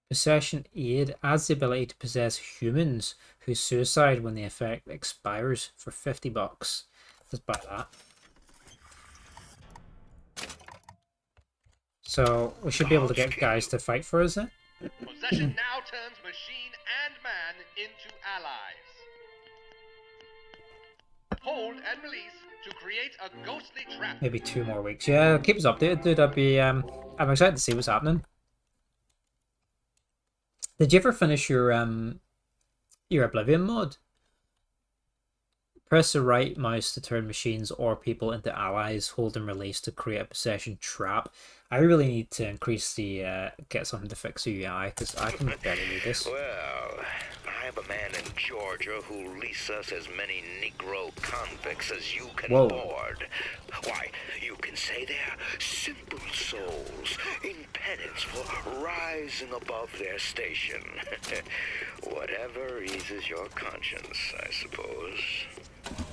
Possession Aid adds the ability to possess humans whose suicide when the effect expires for $50. Let's buy that. So we should be able to get guys to fight for us then. Possession now turns machine and man into allies. Hold and release to create a ghostly trap. Maybe 2 more weeks. Yeah, keep us updated, dude. I'm excited to see what's happening. Did you ever finish your Oblivion mod? Press the right mouse to turn machines or people into allies. Hold and release to create a possession trap. I really need to increase the get something to fix the UI because I can barely do this. Well, I have a man in Georgia who'll lease us as many Negro convicts as you can board. Why, you can say they're simple souls in penance for rising above their station. Whatever eases your conscience, I suppose.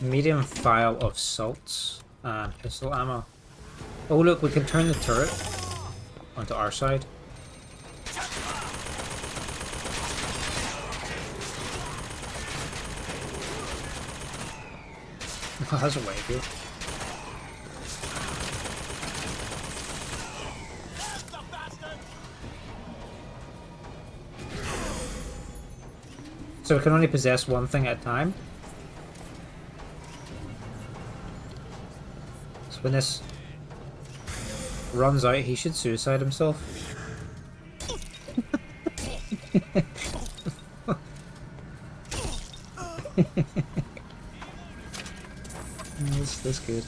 Medium file of salts and pistol ammo. Oh look, we can turn the turret onto our side. Oh, that's a way good. So we can only possess one thing at a time. So when this runs out, he should suicide himself. That's good.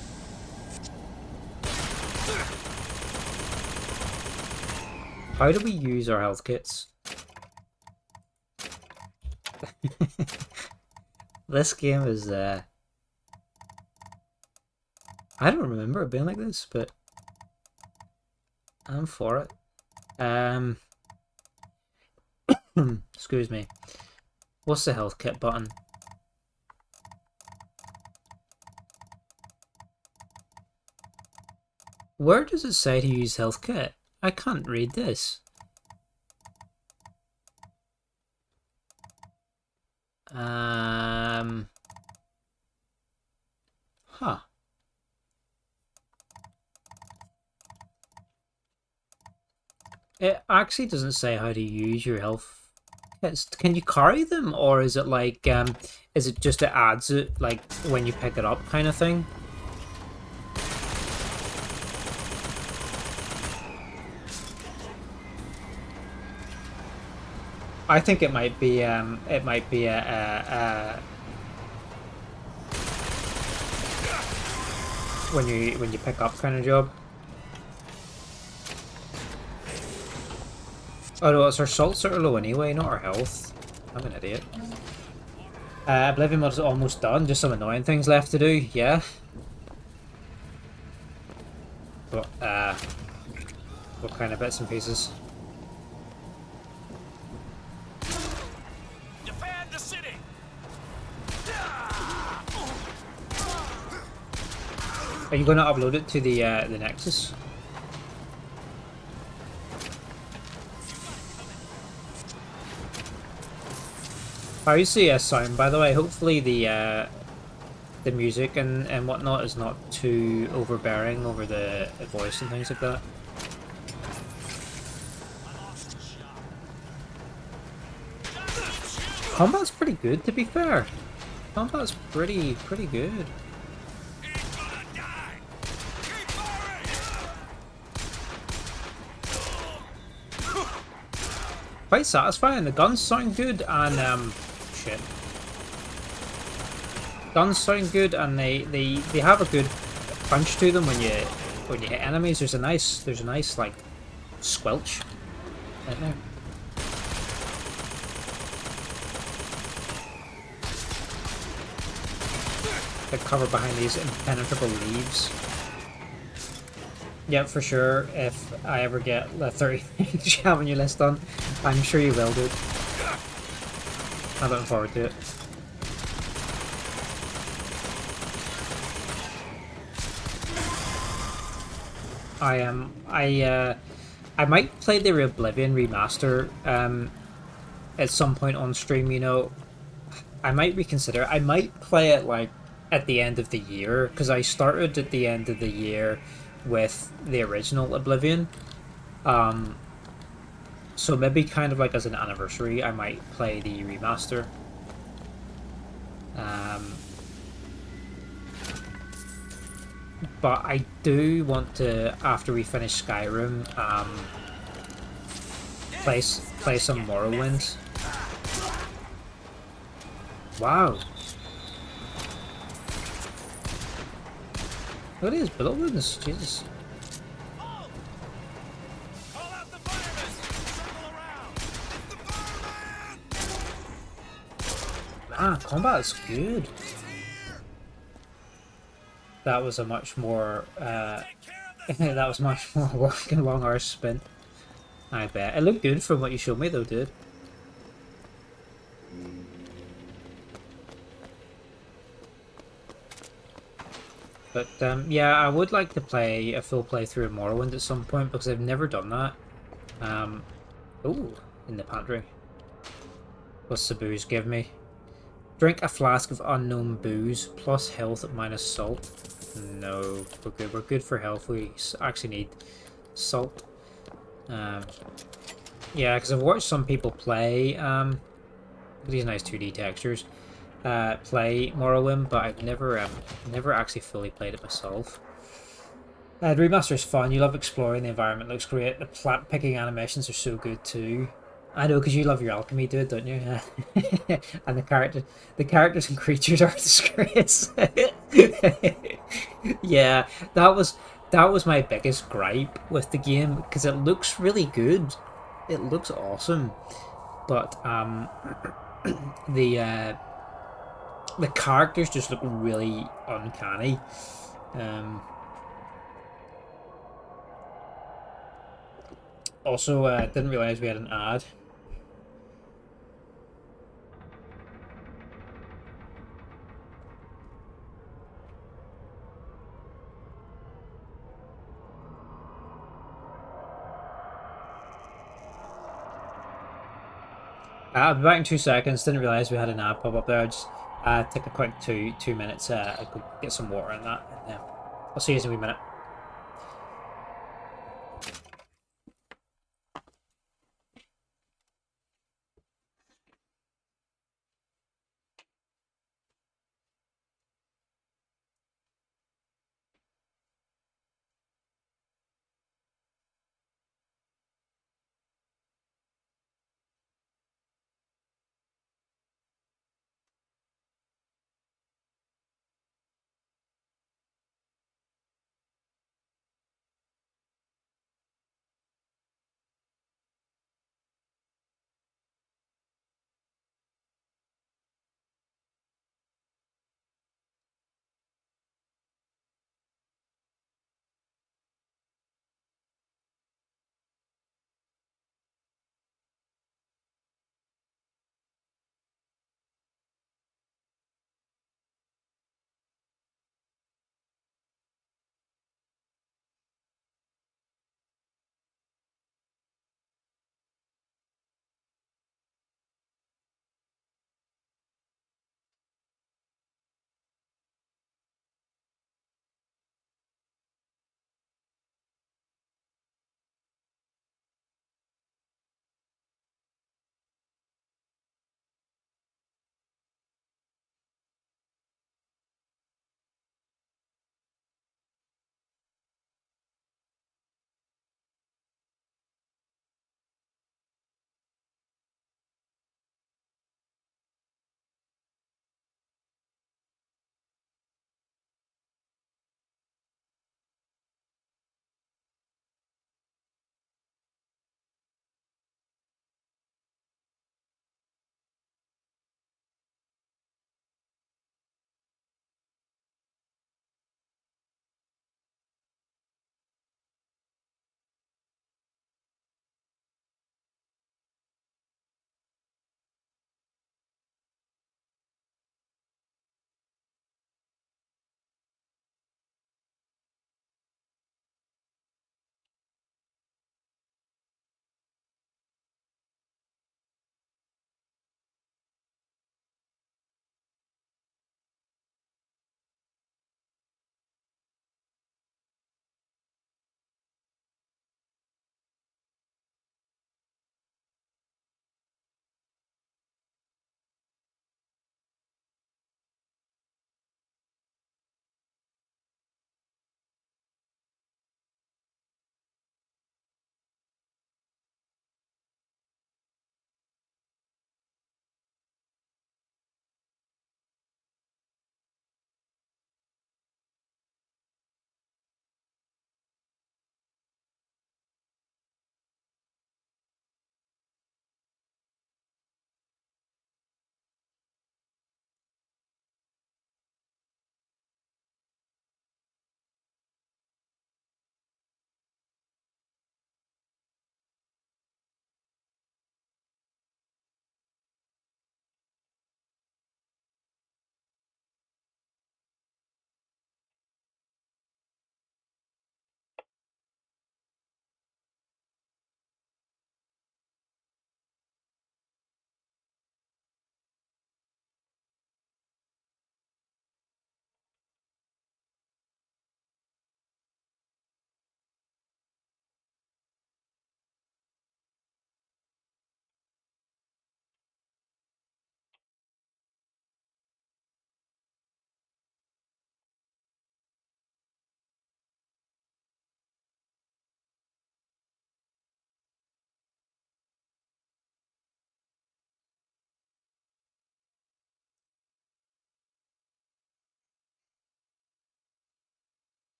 How do we use our health kits? This game is I don't remember it being like this, but I'm for it. Excuse me. What's the health kit button? Where does it say to use health kit? I can't read this. Huh. It actually doesn't say how to use your health kits. Can you carry them, or is it like is it just it adds it like when you pick it up kind of thing? I think it might be a when you pick up kind of job. Oh no, it's our salts that are low anyway, not our health. I'm an idiot. Oblivion mod is almost done, just some annoying things left to do, yeah. But what kind of bits and pieces? Defend the city. Are you going to upload it to the Nexus? How's the sound, by the way? Hopefully the music and whatnot is not too overbearing over the voice and things like that. Combat's pretty good, to be fair. Combat's pretty good. Quite satisfying. The guns sound good, and shit. Guns sound good, and they have a good punch to them when you hit enemies. There's a nice like squelch right there. Get cover behind these impenetrable leaves. Yeah, for sure. If I ever get the 30 Avenue list done, I'm sure you will, dude. I'm looking forward to it. I might play the Oblivion remaster at some point on stream. You know, I might reconsider. I might play it like at the end of the year, because I started at the end of the year with the original Oblivion, So maybe kind of like as an anniversary, I might play the remaster. But I do want to, after we finish Skyrim, play some Morrowind. Wow. Look at these bullet wounds, Jesus. Ah, combat's good. That was a much more, that was much more work and long hours spent. I bet. It looked good from what you showed me though, dude. But yeah, I would like to play a full playthrough of Morrowind at some point because I've never done that. Ooh, in the pantry. What's the booze give me? Drink a flask of unknown booze, plus health minus salt. No, we're good. We're good for health. We actually need salt. Yeah, because I've watched some people play these nice 2D textures. Play Morrowind, but I've never actually fully played it myself. The remaster's fun. You love exploring. The environment looks great. The plant picking animations are so good too. I know, because you love your alchemy, dude, don't you? And the characters and creatures are a disgrace. Yeah, that was my biggest gripe with the game because it looks really good. It looks awesome, but the the characters just look really uncanny. Also, didn't realize we had an ad. I'll be back in 2 seconds. Didn't realize we had an ad pop up there. I'll just take a quick 2 minutes. I could get some water and that. And, I'll see you in a wee minute.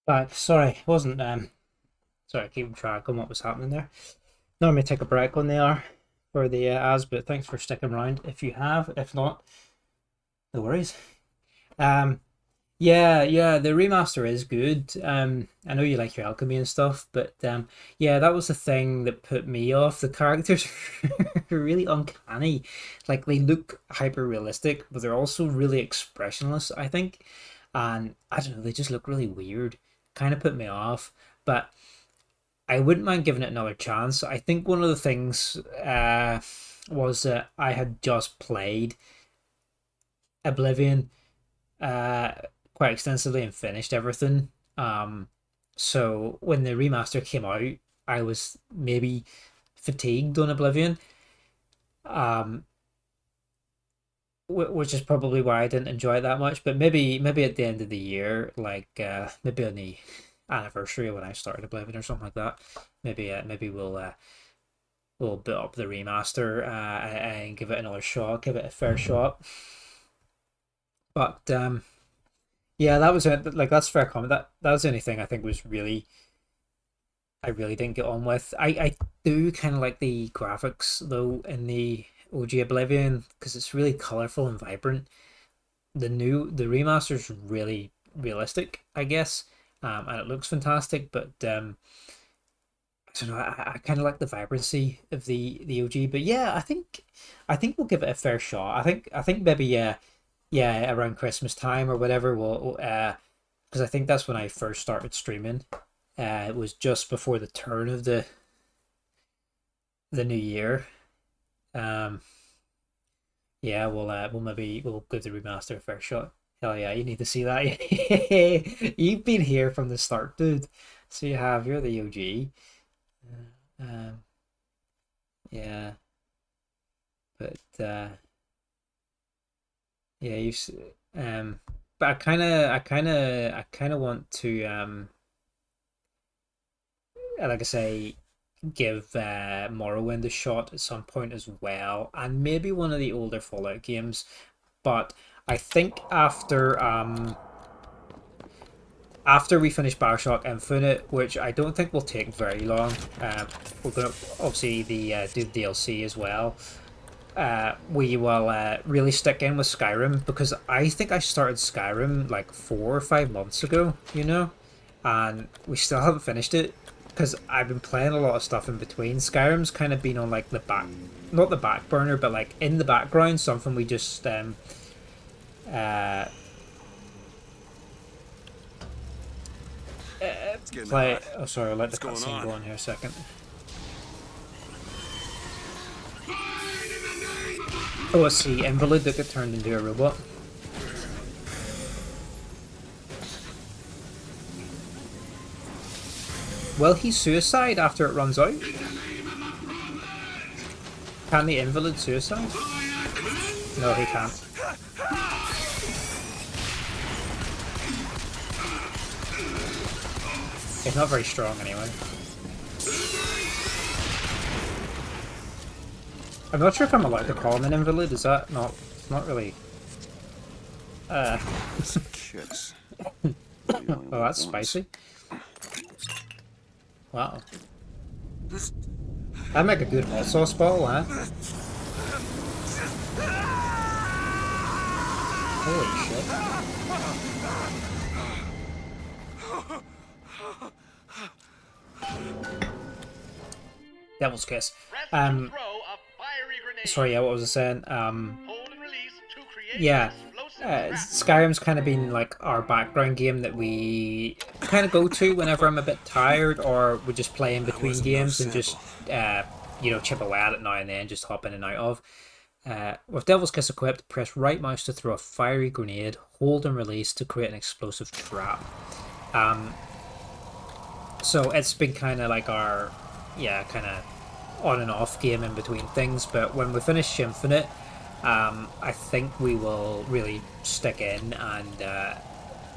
Back. Sorry, wasn't sorry, keeping track on what was happening there. Normally take a break when they are for the ads, but thanks for sticking around if you have. If not, no worries. Yeah, the remaster is good. I know you like your alchemy and stuff, but yeah, that was the thing that put me off. The characters are really uncanny. Like they look hyper realistic, but they're also really expressionless, I think. And I don't know, they just look really weird. Kind of put me off, but I wouldn't mind giving it another chance. I think one of the things was that I had just played Oblivion uh, quite extensively and finished everything. So when the remaster came out, I was maybe fatigued on Oblivion, um, which is probably why I didn't enjoy it that much. But maybe at the end of the year, like maybe on the anniversary when I started Oblivion or something like that, maybe we'll boot up the remaster and give it another shot, give it a fair shot. But yeah, that was it. Like that's fair comment. That was the only thing I think was really I really didn't get on with. I do kind of like the graphics though in the OG Oblivion because it's really colorful and vibrant. The remaster's really realistic, I guess, and it looks fantastic. But I don't know. I kind of like the vibrancy of the OG. But yeah, I think we'll give it a fair shot. I think maybe yeah around Christmas time or whatever we'll because I think that's when I first started streaming. It was just before the turn of the new year. Um, yeah, we'll give the remaster a fair shot. Hell yeah, you need to see that. You've been here from the start, dude. So you have. You're the OG. Um, yeah, but yeah, but I kind of want to like I say, give Morrowind a shot at some point as well, and maybe one of the older Fallout games. But I think after we finish BioShock Infinite, which I don't think will take very long, we're gonna obviously do the DLC as well. We will really stick in with Skyrim because I think I started Skyrim like 4 or 5 months ago, and we still haven't finished it because I've been playing a lot of stuff in between. Skyrim's kind of been on like the back, not the back burner, but like in the background, something we just play. Oh, sorry, I'll let the cutscene go on here a second. Oh, let's see, Invalid that got turned into a robot. Will he suicide after it runs out? Can the Invalid suicide? No, he can't. He's not very strong anyway. I'm not sure if I'm allowed to call him an invalid. Is that not? It's not really. Shits. Oh, that's spicy. Wow. That'd make a good hot sauce bottle, huh? Holy shit. Devil's Kiss. Sorry, yeah, what was I saying? Yeah, Skyrim's kind of been like our background game that we kind of go to whenever I'm a bit tired, or we just play in between games and just chip away at it now and then, just hop in and out of. With Devil's Kiss equipped, press right mouse to throw a fiery grenade, hold and release to create an explosive trap. So it's been kind of like our kind of on and off game in between things, but when we finish Infinite, I think we will really stick in and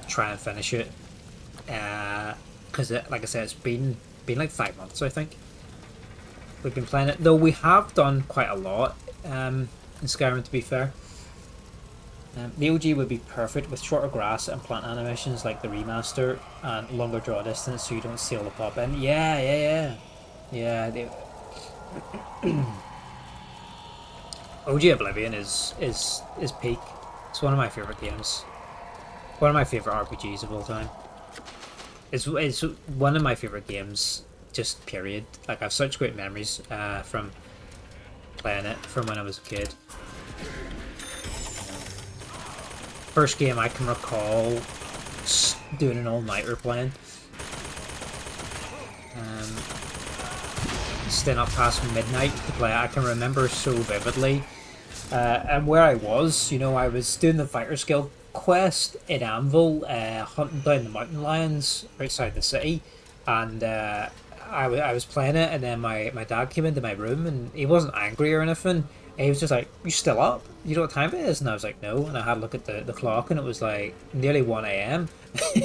try and finish it, because like I said, it's been like 5 months, I think we've been playing it, though we have done quite a lot in Skyrim, to be fair. The OG would be perfect with shorter grass and plant animations like the remaster and longer draw distance so you don't see all the pop in. Yeah. OG Oblivion is peak. It's one of my favorite games. One of my favorite RPGs of all time. It's one of my favorite games, just period. Like, I have such great memories from playing it from when I was a kid. First game I can recall doing an all-nighter playing. Staying up past midnight to play it. I can remember so vividly. And where I was, you know, I was doing the Fighters Guild quest in Anvil, hunting down the mountain lions outside the city, and I was playing it, and then my dad came into my room, and he wasn't angry or anything. He was just like, "You still up? You know what time it is?" And I was like, "No." And I had a look at the clock, and it was like nearly 1 a.m.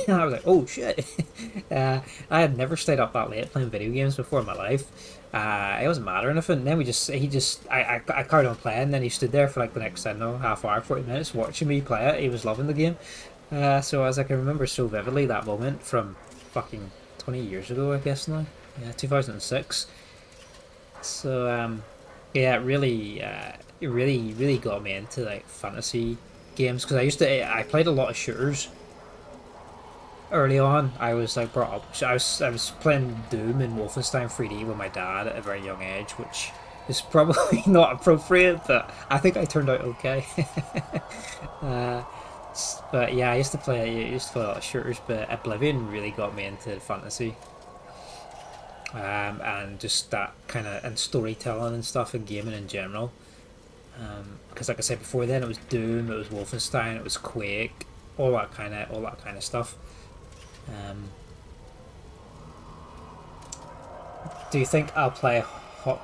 And I was like, "Oh shit!" I had never stayed up that late playing video games before in my life. It wasn't mad or anything. And then I carried on playing. Then he stood there for like the next, I don't know, half hour, 40 minutes watching me play it. He was loving the game. So I was like, I remember so vividly that moment from fucking 20 years ago, I guess now. Yeah, 2006. So yeah, it really got me into like fantasy games because I played a lot of shooters. Early on, I was like brought up. I was playing Doom and Wolfenstein 3D with my dad at a very young age, which is probably not appropriate, but I think I turned out okay. But yeah, I used to play a lot of shooters, but Oblivion really got me into fantasy. And just that kind of, and storytelling and stuff, and gaming in general. Because like I said before, then it was Doom, it was Wolfenstein, it was Quake, all that kind of stuff. Do you think I'll play more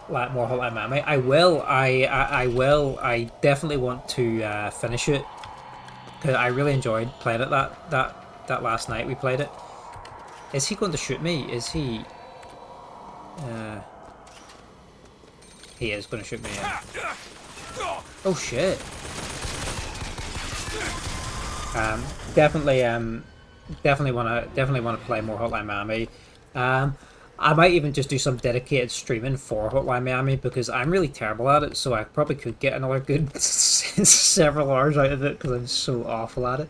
Hotline Miami? I will. I will. I definitely want to finish it because I really enjoyed playing it that last night we played it. Is he going to shoot me? Is he? He is going to shoot me. Yeah. Oh shit. Definitely want to play more Hotline Miami. I might even just do some dedicated streaming for Hotline Miami because I'm really terrible at it, so I probably could get another good several hours out of it because I'm so awful at it.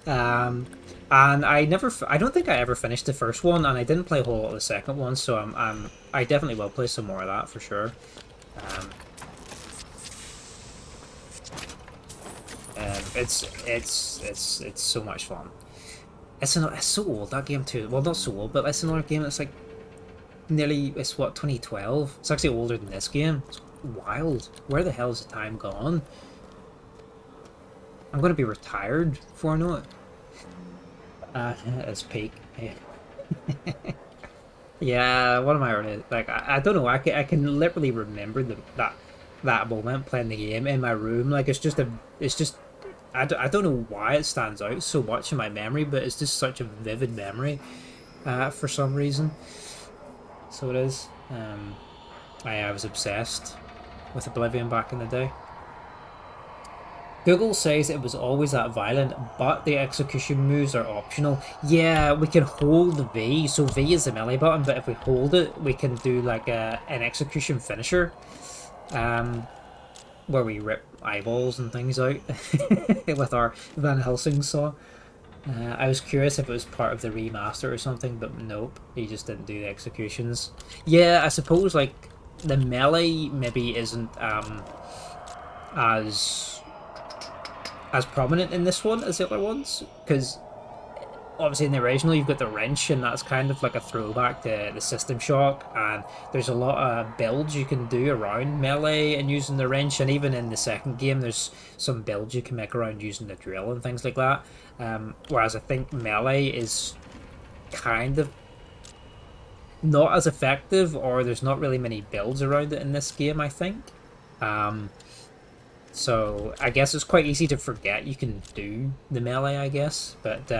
And I don't think I ever finished the first one, and I didn't play a whole lot of the second one, so I definitely will play some more of that for sure. It's so much fun. It's so old, that game too. Well, not so old, but it's another game that's like it's what, 2012? It's actually older than this game. It's wild. Where the hell is the time gone? I'm gonna be retired before I know it. It's peak. Yeah. Yeah, what am I really like? I don't know. I can literally remember that moment playing the game in my room. Like it's just I don't know why it stands out so much in my memory, but it's just such a vivid memory for some reason. So it is. I was obsessed with Oblivion back in the day. Google says it was always that violent, but the execution moves are optional. Yeah, we can hold V, so V is the melee button, but if we hold it, we can do like an execution finisher. Where we rip eyeballs and things out with our Van Helsing saw. I was curious if it was part of the remaster or something, but nope, he just didn't do the executions. Yeah, I suppose like the melee maybe isn't as prominent in this one as the other ones, because obviously in the original you've got the wrench, and that's kind of like a throwback to the System Shock, and there's a lot of builds you can do around melee and using the wrench, and even in the second game there's some builds you can make around using the drill and things like that. Whereas I think melee is kind of not as effective, or there's not really many builds around it in this game, I think. So I guess it's quite easy to forget you can do the melee, I guess, but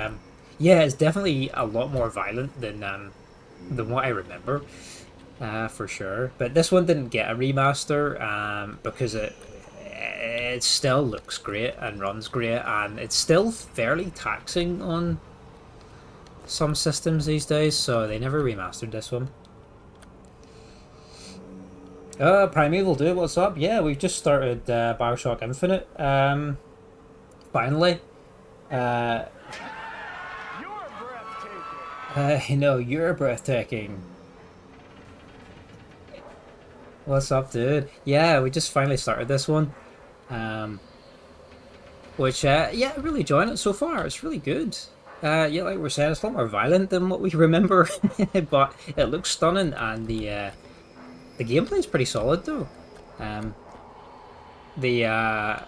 yeah, it's definitely a lot more violent than what I remember, for sure. But this one didn't get a remaster because it still looks great and runs great, and it's still fairly taxing on some systems these days, so they never remastered this one. Primeval Dude, what's up? Yeah, we've just started BioShock Infinite. Finally. No, you're breathtaking. What's up, dude? Yeah, we just finally started this one. Which, yeah, really enjoying it so far. It's really good. Yeah, like we're saying, it's a lot more violent than what we remember, but it looks stunning, and the gameplay is pretty solid though. The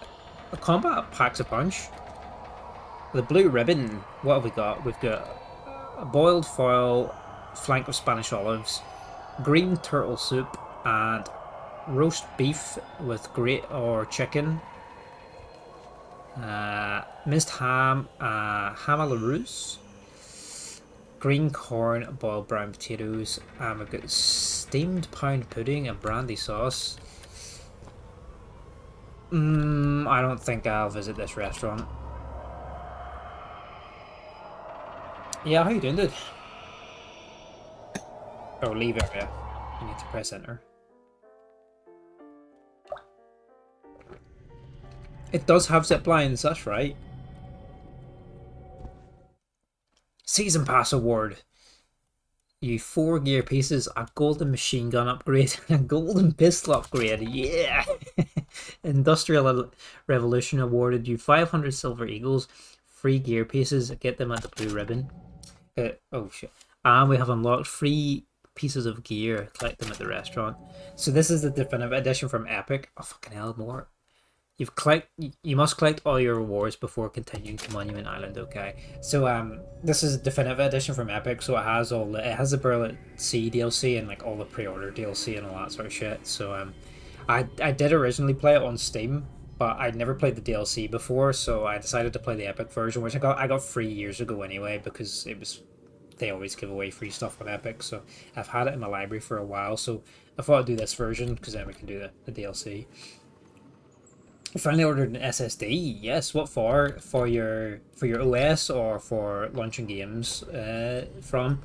combat packs a punch. The blue ribbon. What have we got? We've got a boiled foil, flank of Spanish olives, green turtle soup, and roast beef with grate or chicken. Minced ham, ham a la Russe, green corn, boiled brown potatoes, and we've got steamed pound pudding and brandy sauce. I don't think I'll visit this restaurant. Yeah, how you doing, dude? Oh, leave area. You need to press enter. It does have zip lines, that's right. Season Pass Award. You 4 gear pieces, a golden machine gun upgrade, and a golden pistol upgrade. Yeah! Industrial Revolution awarded you 500 silver eagles, 3 gear pieces. Get them at the blue ribbon. Oh shit. And we have unlocked 3 pieces of gear. Collect them at the restaurant. So this is the definitive edition from Epic. Oh fucking hell, more. You must collect all your rewards before continuing to Monument Island. Okay, so this is a definitive edition from Epic, so it has the Burlet C DLC and like all the pre-order DLC and all that sort of shit. So I did originally play it on Steam, but I'd never played the DLC before, so I decided to play the Epic version, which I got 3 years ago anyway, because they always give away free stuff on Epic. So I've had it in my library for a while, so I thought I'd do this version because then we can do the DLC. You finally ordered an SSD. Yes, what for? For your OS or for launching games from?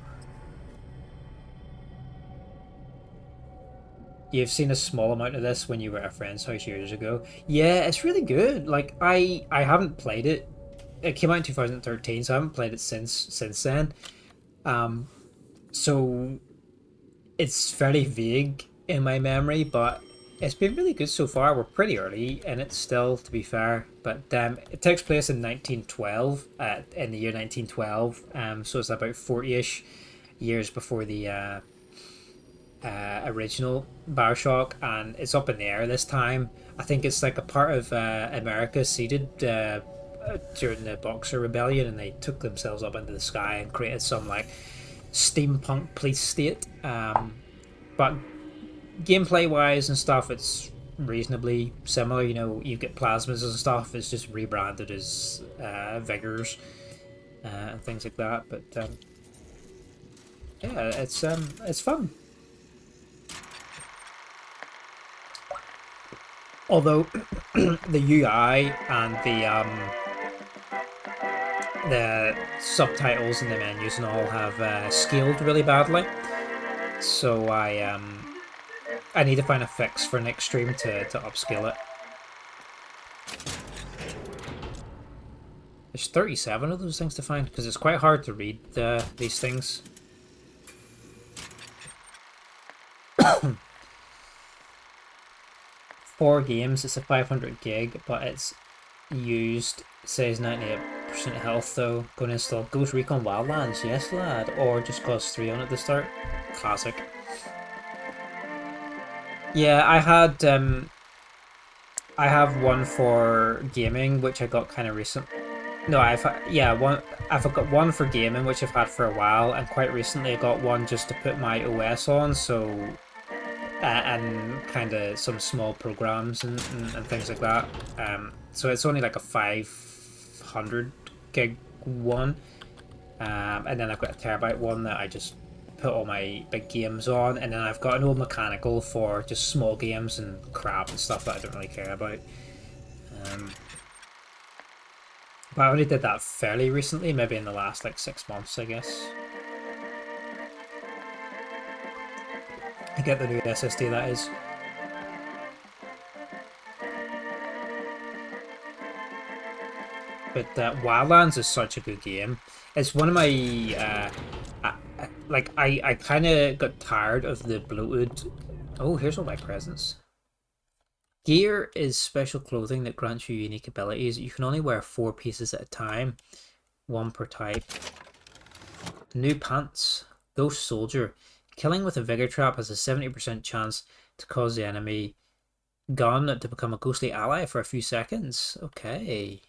You've seen a small amount of this when you were at a friend's house years ago. Yeah, it's really good. Like I haven't played it. It came out in 2013, so I haven't played it since then. So it's very vague in my memory, but it's been really good so far. We're pretty early in it still, to be fair, but it takes place in 1912, in the year 1912, so it's about 40-ish years before the original BioShock, and it's up in the air this time. I think it's like a part of America ceded during the Boxer Rebellion, and they took themselves up into the sky and created some like steampunk police state, but gameplay wise and stuff, it's reasonably similar. You know, you get plasmas and stuff. It's just rebranded as vigors and things like that. But yeah, it's fun. Although the UI and the subtitles and the menus and all have scaled really badly, so I need to find a fix for next stream to upscale it. There's 37 of those things to find, because it's quite hard to read these things. 4 games, it's a 500 gig, but it's used, says 98% health though. Going to install Ghost Recon Wildlands, yes lad, or just cost 3 on it to start. Classic. Yeah, I have one for gaming, which I got kind of recent. No, I've got one for gaming, which I've had for a while, and quite recently I got one just to put my OS on, so and kind of some small programs and things like that. So it's only like a 500 gig one, and then I've got a terabyte one that I just put all my big games on, and then I've got an old mechanical for just small games and crap and stuff that I don't really care about. But I only did that fairly recently, maybe in the last like 6 months, I guess. I get the new SSD, that is. But Wildlands is such a good game. It's one of my I kind of got tired of the bloated. Oh, here's all my presents. Gear is special clothing that grants you unique abilities. You can only wear 4 pieces at a time, 1 per type. New pants. Ghost Soldier. Killing with a Vigor Trap has a 70% chance to cause the enemy gun to become a ghostly ally for a few seconds. Okay.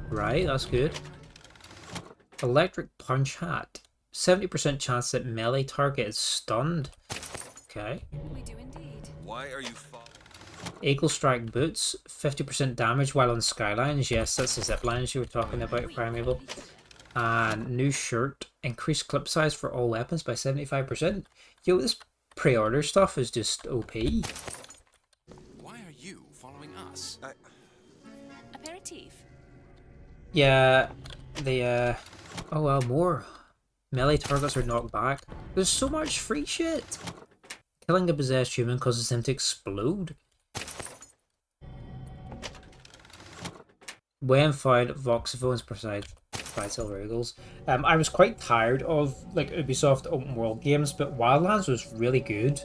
Right, that's good. Electric Punch Hat. 70% chance that melee target is stunned. Okay. We do indeed. Why are you Eagle Strike Boots. 50% damage while on skylines. Yes, that's the zip lines you were talking about, Primeval. And new shirt. Increased clip size for all weapons by 75%. Yo, this pre-order stuff is just OP. Why are you following us? Aperitif. Yeah, the oh well, more. Melee targets are knocked back. There's so much free shit. Killing a possessed human causes him to explode. When found, Vox phones provide silver eagles. I was quite tired of like Ubisoft open world games, but Wildlands was really good.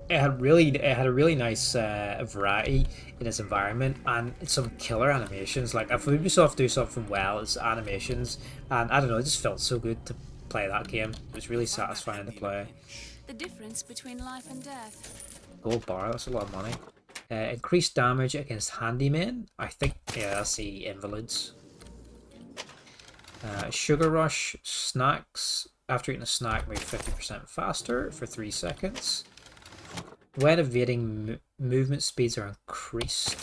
It had a really nice variety in its environment and some killer animations. Like if Ubisoft do something well, it's animations, and I don't know, it just felt so good to play that game. It was really satisfying to play. The difference between life and death. Gold bar, that's a lot of money. Increased damage against handymen. I think, yeah, that's the invalids. Sugar Rush snacks. After eating a snack, move 50% faster for 3 seconds. When evading, movement speeds are increased.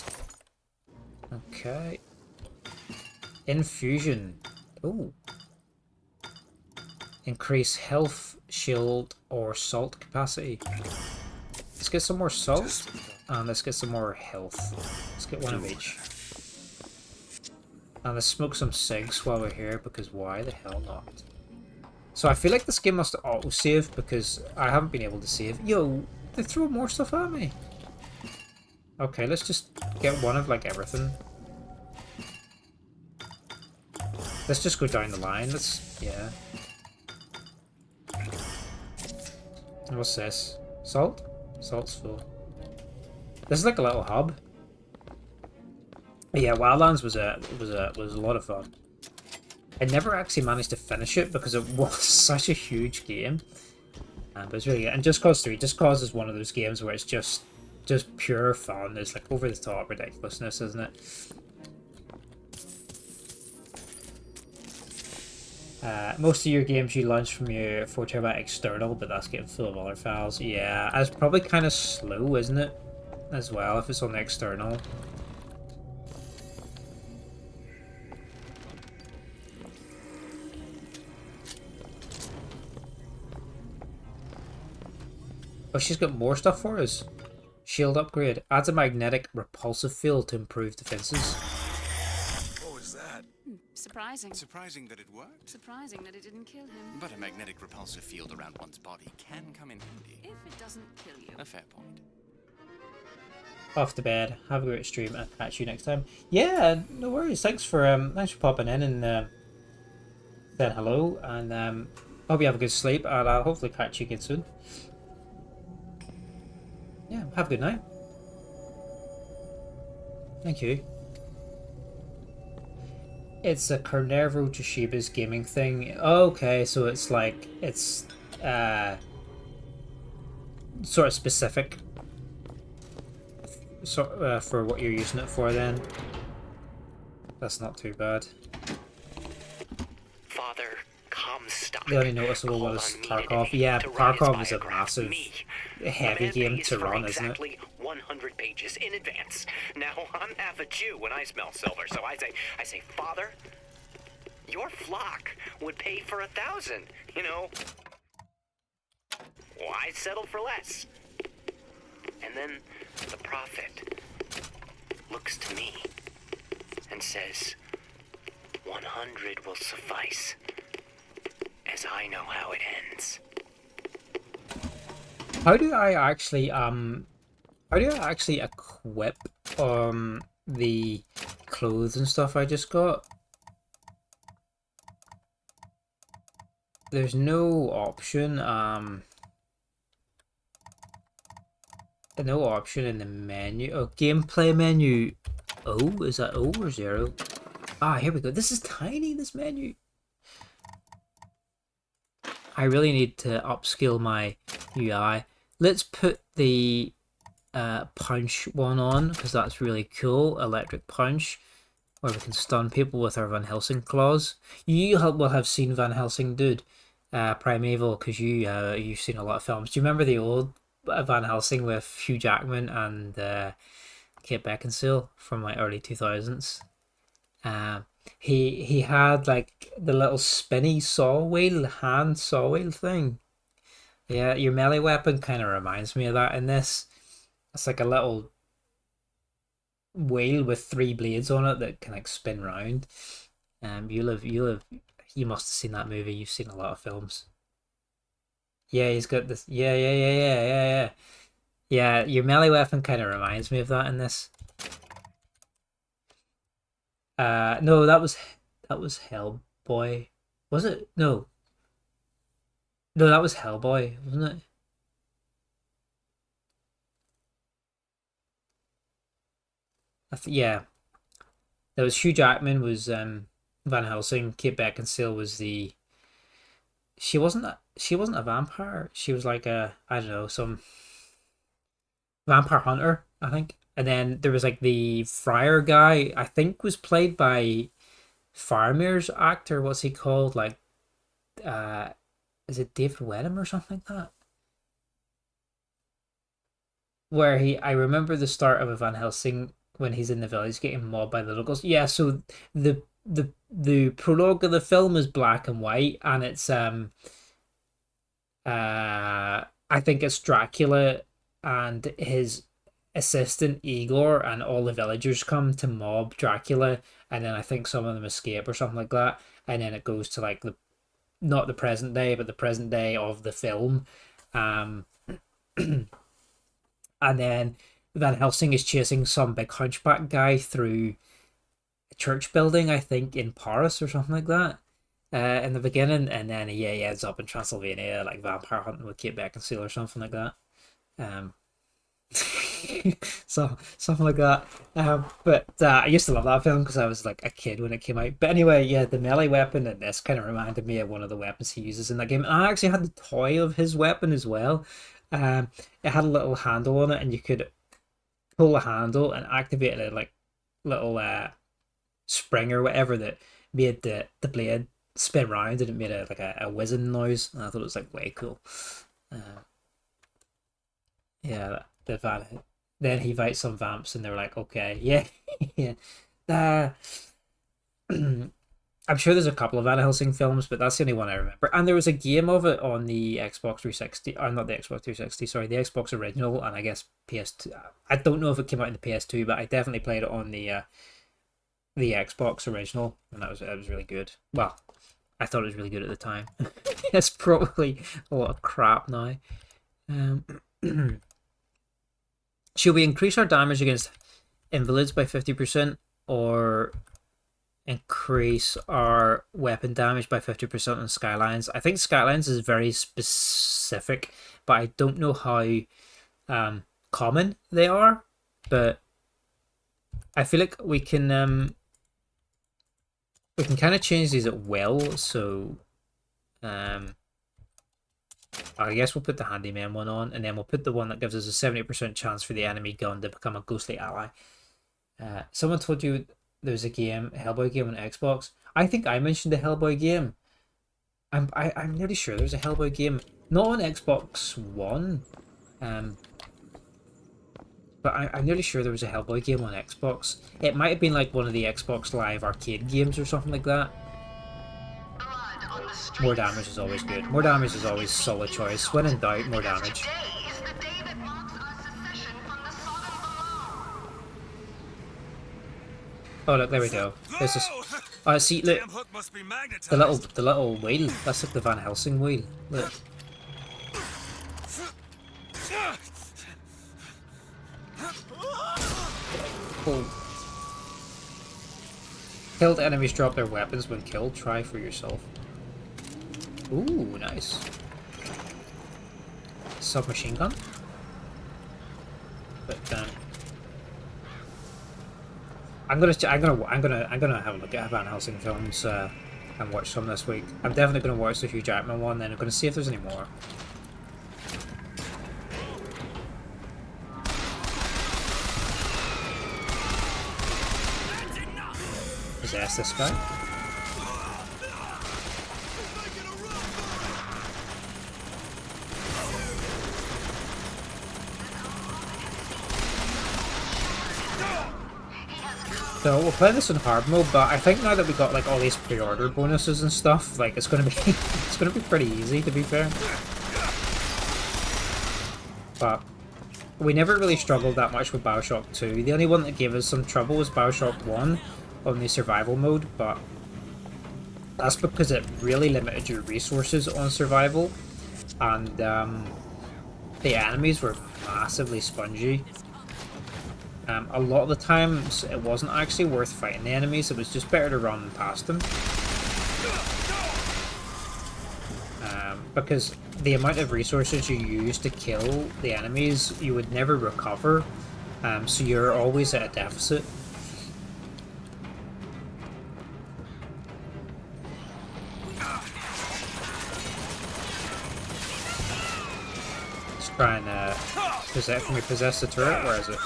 Okay. Infusion. Ooh. Increase health, shield, or salt capacity. Let's get some more salt, and let's get some more health. Let's get one of each. And let's smoke some cigs while we're here, because why the hell not? So I feel like this game must auto-save, because I haven't been able to save. Yo, they throw more stuff at me. Okay, let's just get one of, like, everything. Let's just go down the line. Yeah. What's this? Salt? Salt's full. This is like a little hub. Yeah, Wildlands was a lot of fun. I never actually managed to finish it because it was such a huge game. But it's really good. And Just Cause 3, Just Cause is one of those games where it's just pure fun. It's like over the top ridiculousness, isn't it? Most of your games you launch from your 4TB external, but that's getting full of other files. Yeah, it's probably kind of slow, isn't it? As well, if it's on the external. Oh, she's got more stuff for us. Shield upgrade. Adds a magnetic repulsive field to improve defenses. What was that? Surprising. Surprising that it worked? Surprising that it didn't kill him. But a magnetic repulsive field around one's body can come in handy. If it doesn't kill you. A fair point. Off to bed. Have a great stream and catch you next time. Yeah, no worries. Thanks for popping in and saying hello. And hope you have a good sleep. And I'll hopefully catch you again soon. Yeah, have a good night. Thank you. It's a Carnervo Toshiba's gaming thing. Okay, so it's like it's sort of specific for what you're using it for then. That's not too bad. Father, Comstock. The only noticeable one is Tarkov. Yeah, Tarkov is a massive, heavy game to run, isn't it? Exactly 100 pages in advance. Now, I'm half a Jew when I smell silver, so I say, Father, your flock would pay for 1,000, you know? Why settle for less? And then The Prophet looks to me and says, 100 will suffice, as I know how it ends. How do I actually equip the clothes and stuff I just got? There's no option no option in the menu. Oh, gameplay menu. O, is that O or 0? Ah, here we go. This is tiny, this menu. I really need to upskill my UI. Let's put the punch one on, because that's really cool. Electric punch, where we can stun people with our Van Helsing claws. You will have seen Van Helsing, dude. Primeval, because you've seen a lot of films. Do you remember the old Van Helsing with Hugh Jackman and Kate Beckinsale from like early 2000s? He had like the little spinny hand saw wheel thing. Yeah, your melee weapon kind of reminds me of that in this. It's like a little wheel with 3 blades on it that can like spin round. You must have seen that movie. You've seen a lot of films. Yeah, he's got this. Yeah. Yeah, your melee weapon kind of reminds me of that in this. No, that was Hellboy. Was it? No. No, that was Hellboy, wasn't it? Yeah. There was Hugh Jackman was Van Helsing. Kate Beckinsale was the. She wasn't a vampire. She was like a, I don't know, some vampire hunter, I think. And then there was like the friar guy, I think was played by Faramir's actor. What's he called? Like, is it David Wenham or something like that? Where I remember the start of a Van Helsing when he's in the village getting mobbed by the locals. Yeah, so the prologue of the film is black and white, and it's I think it's Dracula and his assistant Igor, and all the villagers come to mob Dracula, and then I think some of them escape or something like that, and then it goes to like not the present day, but the present day of the film. And then Van Helsing is chasing some big hunchback guy through a church building, I think in Paris or something like that, in the beginning, and then he ends up in Transylvania, like vampire hunting with Kate Beckinsale or something like that. So something like that. But I used to love that film because I was like a kid when it came out. But anyway, yeah, the melee weapon in this kind of reminded me of one of the weapons he uses in that game. And I actually had the toy of his weapon as well. It had a little handle on it, and you could pull the handle and activate a like little spring or whatever that made the blade spin round, and it made a whizzing noise. And I thought it was like way cool. Yeah, then he fights some vamps, and they're like, okay, yeah, yeah. I'm sure there's a couple of Van Helsing films, but that's the only one I remember. And there was a game of it on the Xbox 360, or not the Xbox 360, sorry, the Xbox original, and I guess PS2. I don't know if it came out in the PS2, but I definitely played it on the Xbox original, and it was really good. Well, I thought it was really good at the time. It's probably a lot of crap now. Should we increase our damage against invalids by 50%, or increase our weapon damage by 50% on Skylines? I think Skylines is very specific, but I don't know how common they are. But I feel like we can kind of change these at will. So I guess we'll put the handyman one on, and then we'll put the one that gives us a 70% chance for the enemy gun to become a ghostly ally. Someone told you there's a Hellboy game on Xbox. I think I mentioned the Hellboy game. I'm nearly sure there's a Hellboy game, not on Xbox One, but I'm nearly sure there was a Hellboy game on Xbox. It might have been like one of the Xbox Live arcade games or something like that. More damage is always good. More damage is always solid choice. When in doubt, more damage. Oh look, there we go. There's this. Oh, see, look, the little wheel. That's like the Van Helsing wheel. Look. Oh. Killed enemies drop their weapons when killed. Try for yourself. Ooh, nice. Submachine gun. But I'm gonna have a look at Van Helsing films and watch some this week. I'm definitely gonna watch the Hugh Jackman one. Then I'm gonna see if there's any more. Possess this guy. So we'll play this in hard mode, but I think now that we got like all these pre-order bonuses and stuff, like it's gonna be it's gonna be pretty easy, to be fair. But we never really struggled that much with BioShock 2. The only one that gave us some trouble was BioShock 1 on the survival mode, but that's because it really limited your resources on survival, and the enemies were massively spongy. A lot of the times it wasn't actually worth fighting the enemies, it was just better to run past them. Because the amount of resources you use to kill the enemies, you would never recover, so you're always at a deficit. Let's try and can we possess the turret? Where is it?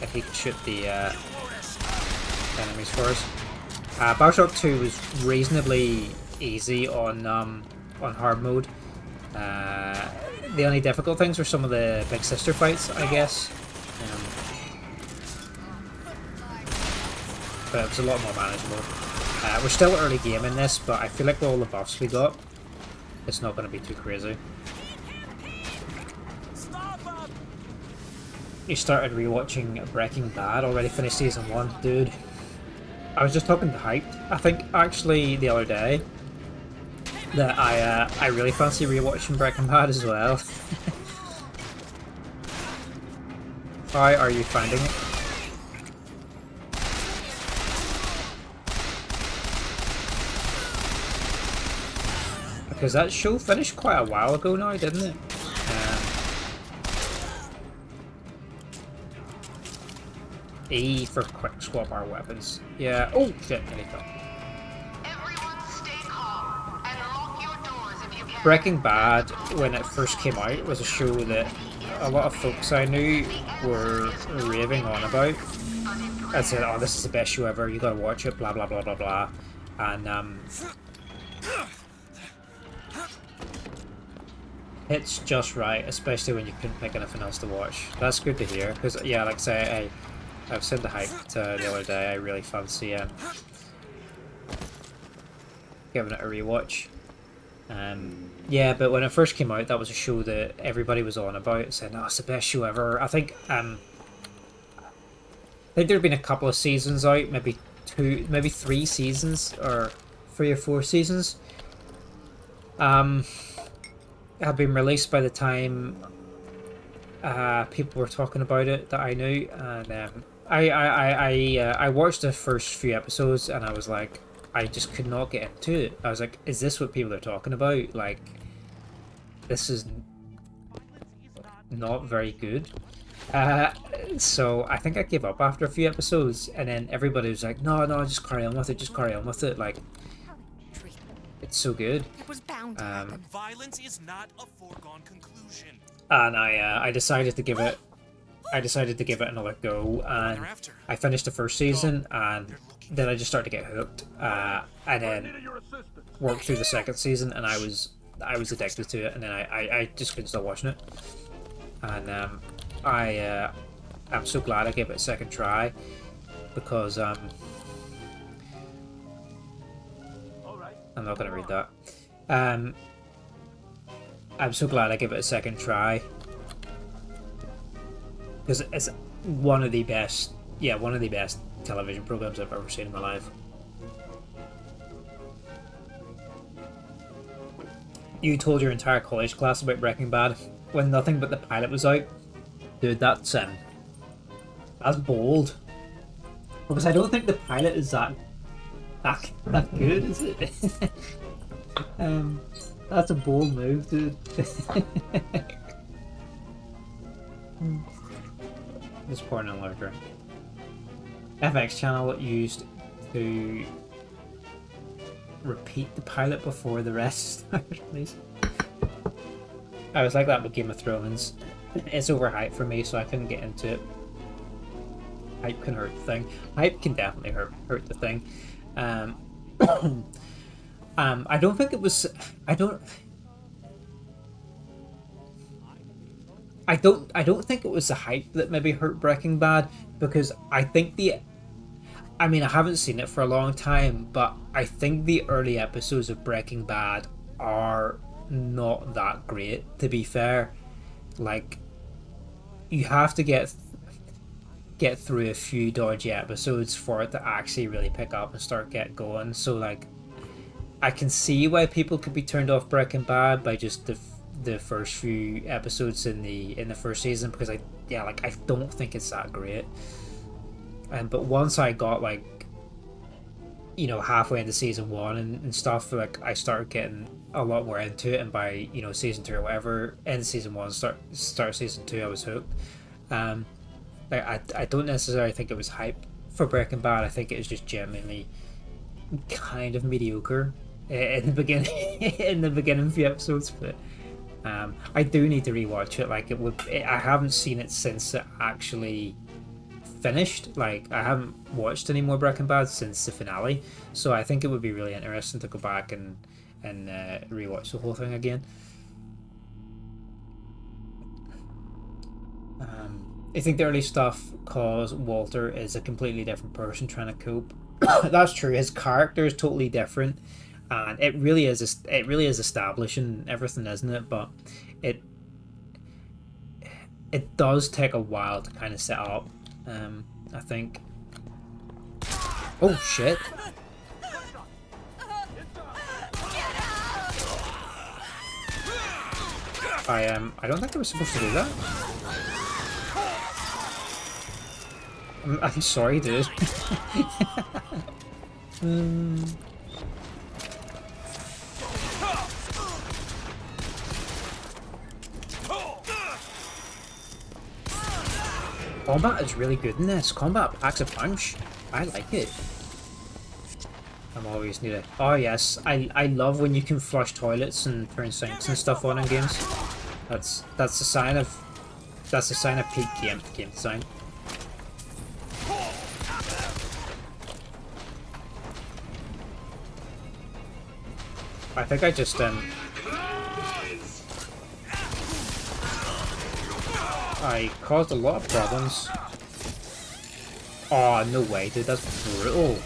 If he could shoot the enemies for us. BioShock 2 was reasonably easy on hard mode. The only difficult things were some of the big sister fights, I guess. But it was a lot more manageable. We're still early game in this, but I feel like with all the buffs we got, it's not going to be too crazy. You started rewatching Breaking Bad, already finished season 1, dude. I was just talking to Hyped, I think, actually, the other day, that I really fancy rewatching Breaking Bad as well. How are you finding it? Because that show finished quite a while ago now, didn't it? E for quick swap our weapons. Yeah. Oh shit! Nearly fell. Breaking Bad, when it first came out, was a show that a lot of folks I knew were raving on about. I said, "Oh, this is the best show ever. You gotta watch it." Blah blah blah blah blah. And it's just right, especially when you couldn't pick anything else to watch. That's good to hear, because yeah, like I say, I've said the hype the other day. I really fancy giving it a rewatch. Yeah, but when it first came out, that was a show that everybody was on about, saying, "Oh, it's the best show ever." I think there'd been a couple of seasons out, maybe 2, maybe 3 seasons, or 3 or 4 seasons. Had been released by the time people were talking about it that I knew, and I watched the first few episodes and I was like, I just could not get into it. I was like, is this what people are talking about? Like, this is not very good. So I think I gave up after a few episodes, and then everybody was like, no, just carry on with it, just carry on with it. Like, it's so good. It was bound to happen. Violence is not a foregone conclusion. And I decided to give it another go, and I finished the first season, and then I just started to get hooked, and then worked through the second season, and I was addicted to it, and then I just couldn't stop watching it. And I'm so glad I gave it a second try, because I'm not going to read that. I'm so glad I gave it a second try, because one of the best, yeah, one of the best television programs I've ever seen in my life. You told your entire college class about Breaking Bad when nothing but the pilot was out. Dude, that's bold. Because I don't think the pilot is that good, is it? That's a bold move, dude. Just pouring another drink. FX channel used to repeat the pilot before the rest started, please. I was like that with Game of Thrones. It's overhyped for me, so I couldn't get into it. Hype can hurt the thing. Hype can definitely hurt the thing. I don't think it was. I don't think it was the hype that maybe hurt Breaking Bad, because I think I mean, I haven't seen it for a long time, but I think the early episodes of Breaking Bad are not that great, to be fair. Like, you have to get through a few dodgy episodes for it to actually really pick up and start get going. So, like, I can see why people could be turned off Breaking Bad by just the first few episodes in the first season, because I don't think it's that great. But once I got, like, you know, halfway into season 1 and stuff, like, I started getting a lot more into it, and by, you know, season 2 or whatever, end season 1, start season 2, I was hooked. I don't necessarily think it was hype for Breaking Bad. I think it was just genuinely kind of mediocre in the beginning few episodes, but I do need to rewatch it. Like, I haven't seen it since it actually finished. Like, I haven't watched any more Breaking Bad since the finale, so I think it would be really interesting to go back and rewatch the whole thing again. I think the early stuff cause Walter is a completely different person trying to cope. That's true. His character is totally different, and it really is establishing everything, isn't it? But it does take a while to kind of set up. I think. Oh shit! I don't think I was supposed to do that. I'm sorry, dude. Combat is really good in this. Combat packs a punch. I like it. I'm always need it. Oh yes, I love when you can flush toilets and turn sinks and stuff on in games. That's a sign of peak game design. I think I just I caused a lot of problems. Oh, no way, dude, that's brutal.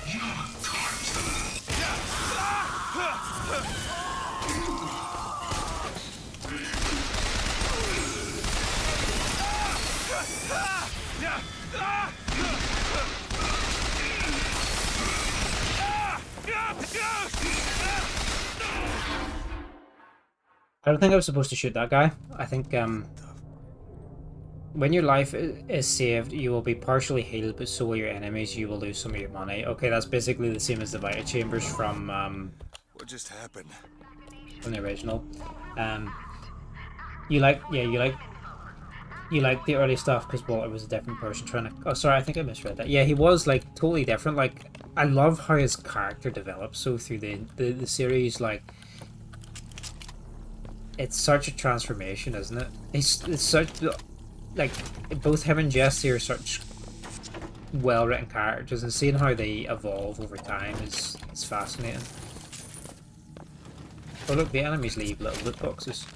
I don't think I was supposed to shoot that guy. I think when your life is saved, you will be partially healed, but so will your enemies. You will lose some of your money. Okay, that's basically the same as the Vita Chambers from what just happened? From the original. You like the early stuff because Walter was a different person trying to. Oh, sorry, I think I misread that. Yeah, he was like totally different. Like, I love how his character develops so through the series. Like, it's such a transformation, isn't it? It's such, like, both him and Jesse are such well-written characters, and seeing how they evolve over time is fascinating. Oh look, the enemies leave little loot boxes.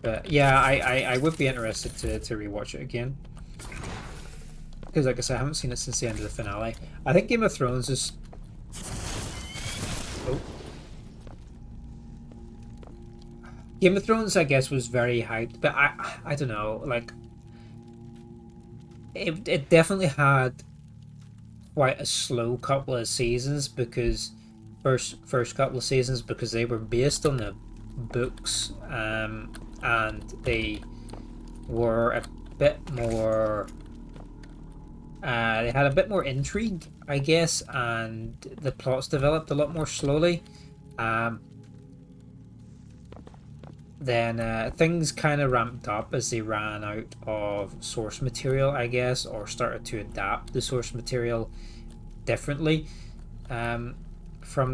But yeah, I would be interested to rewatch it again. Because like I said, I haven't seen it since the end of the finale. I think Game of Thrones is... Oh. Game of Thrones, I guess, was very hyped, but I don't know, like, it definitely had quite a slow couple of seasons because first couple of seasons because they were based on the books, and they were a bit more. They had a bit more intrigue, I guess, and the plots developed a lot more slowly. Then things kind of ramped up as they ran out of source material, I guess, or started to adapt the source material differently, from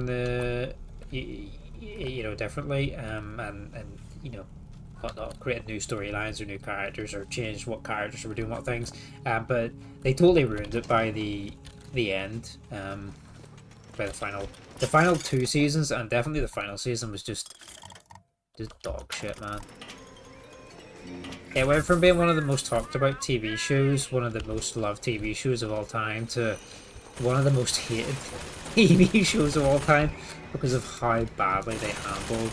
the differently, and whatnot, create new storylines or new characters or change what characters were doing what things, but they totally ruined it by the end, by the final 2 seasons, and definitely the final season was just dog shit, man. It went from being one of the most talked about TV shows, one of the most loved TV shows of all time, to one of the most hated TV shows of all time because of how badly they handled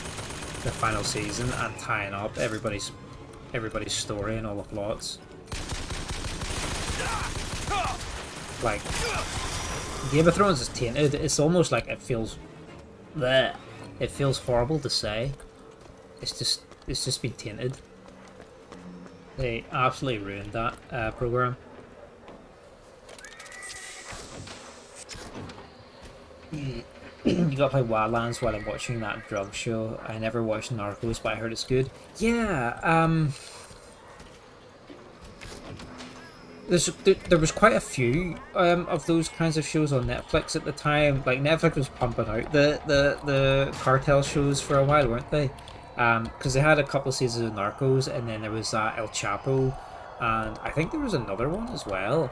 the final season and tying up everybody's story and all the plots. Like, Game of Thrones is tainted. It's almost like it feels bleh. It feels horrible to say. It's just been tainted. They absolutely ruined that program. You gotta play Wildlands while I'm watching that drug show. I never watched Narcos, but I heard it's good. Yeah, there was quite a few of those kinds of shows on Netflix at the time. Like, Netflix was pumping out the cartel shows for a while, weren't they? Because they had a couple of seasons of Narcos, and then there was El Chapo, and I think there was another one as well.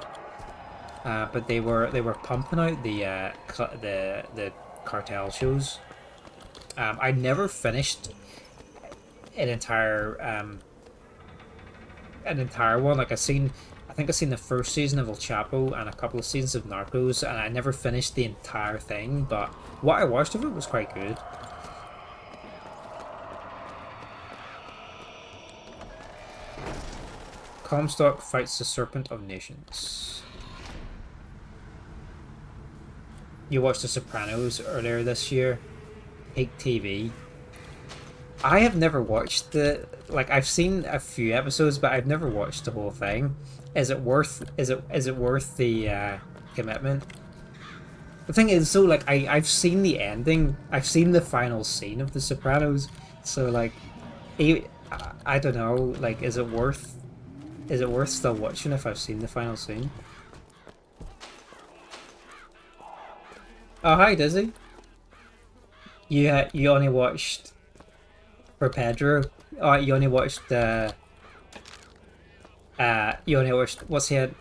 But they were pumping out the cartel shows. I never finished an entire one. Like, I think I've seen the first season of El Chapo and a couple of seasons of Narcos, and I never finished the entire thing. But what I watched of it was quite good. Comstock fights the Serpent of Nations. You watched The Sopranos earlier this year. Peak TV. I have never watched I've seen a few episodes, but I've never watched the whole thing. Is it worth the commitment? The thing is, so like I've seen the ending. I've seen the final scene of The Sopranos. So like, I don't know. Like, is it worth still watching if I've seen the final scene? Oh, hi, Dizzy. You only watched for Pedro. Oh, you only watched what's he in?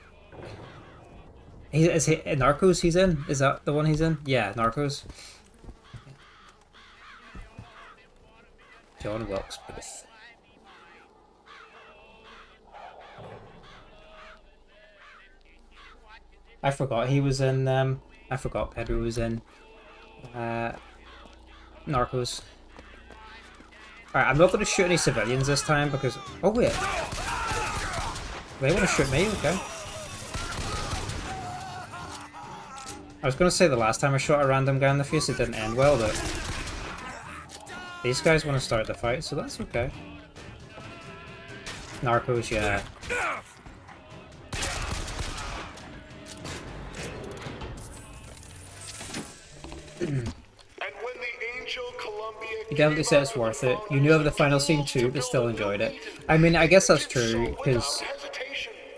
Is he Narcos? He's in. Is that the one he's in? Yeah, Narcos. John Wilkes Booth. I forgot he was in. I forgot Pedro was in Narcos. Alright, I'm not going to shoot any civilians this time because... Oh, wait. They want to shoot me? Okay. I was going to say the last time I shot a random guy in the face it didn't end well, but... These guys want to start the fight, so that's okay. Narcos, yeah. You definitely said it's worth it. You knew of the final scene too, but still enjoyed it. I mean, I guess that's true, because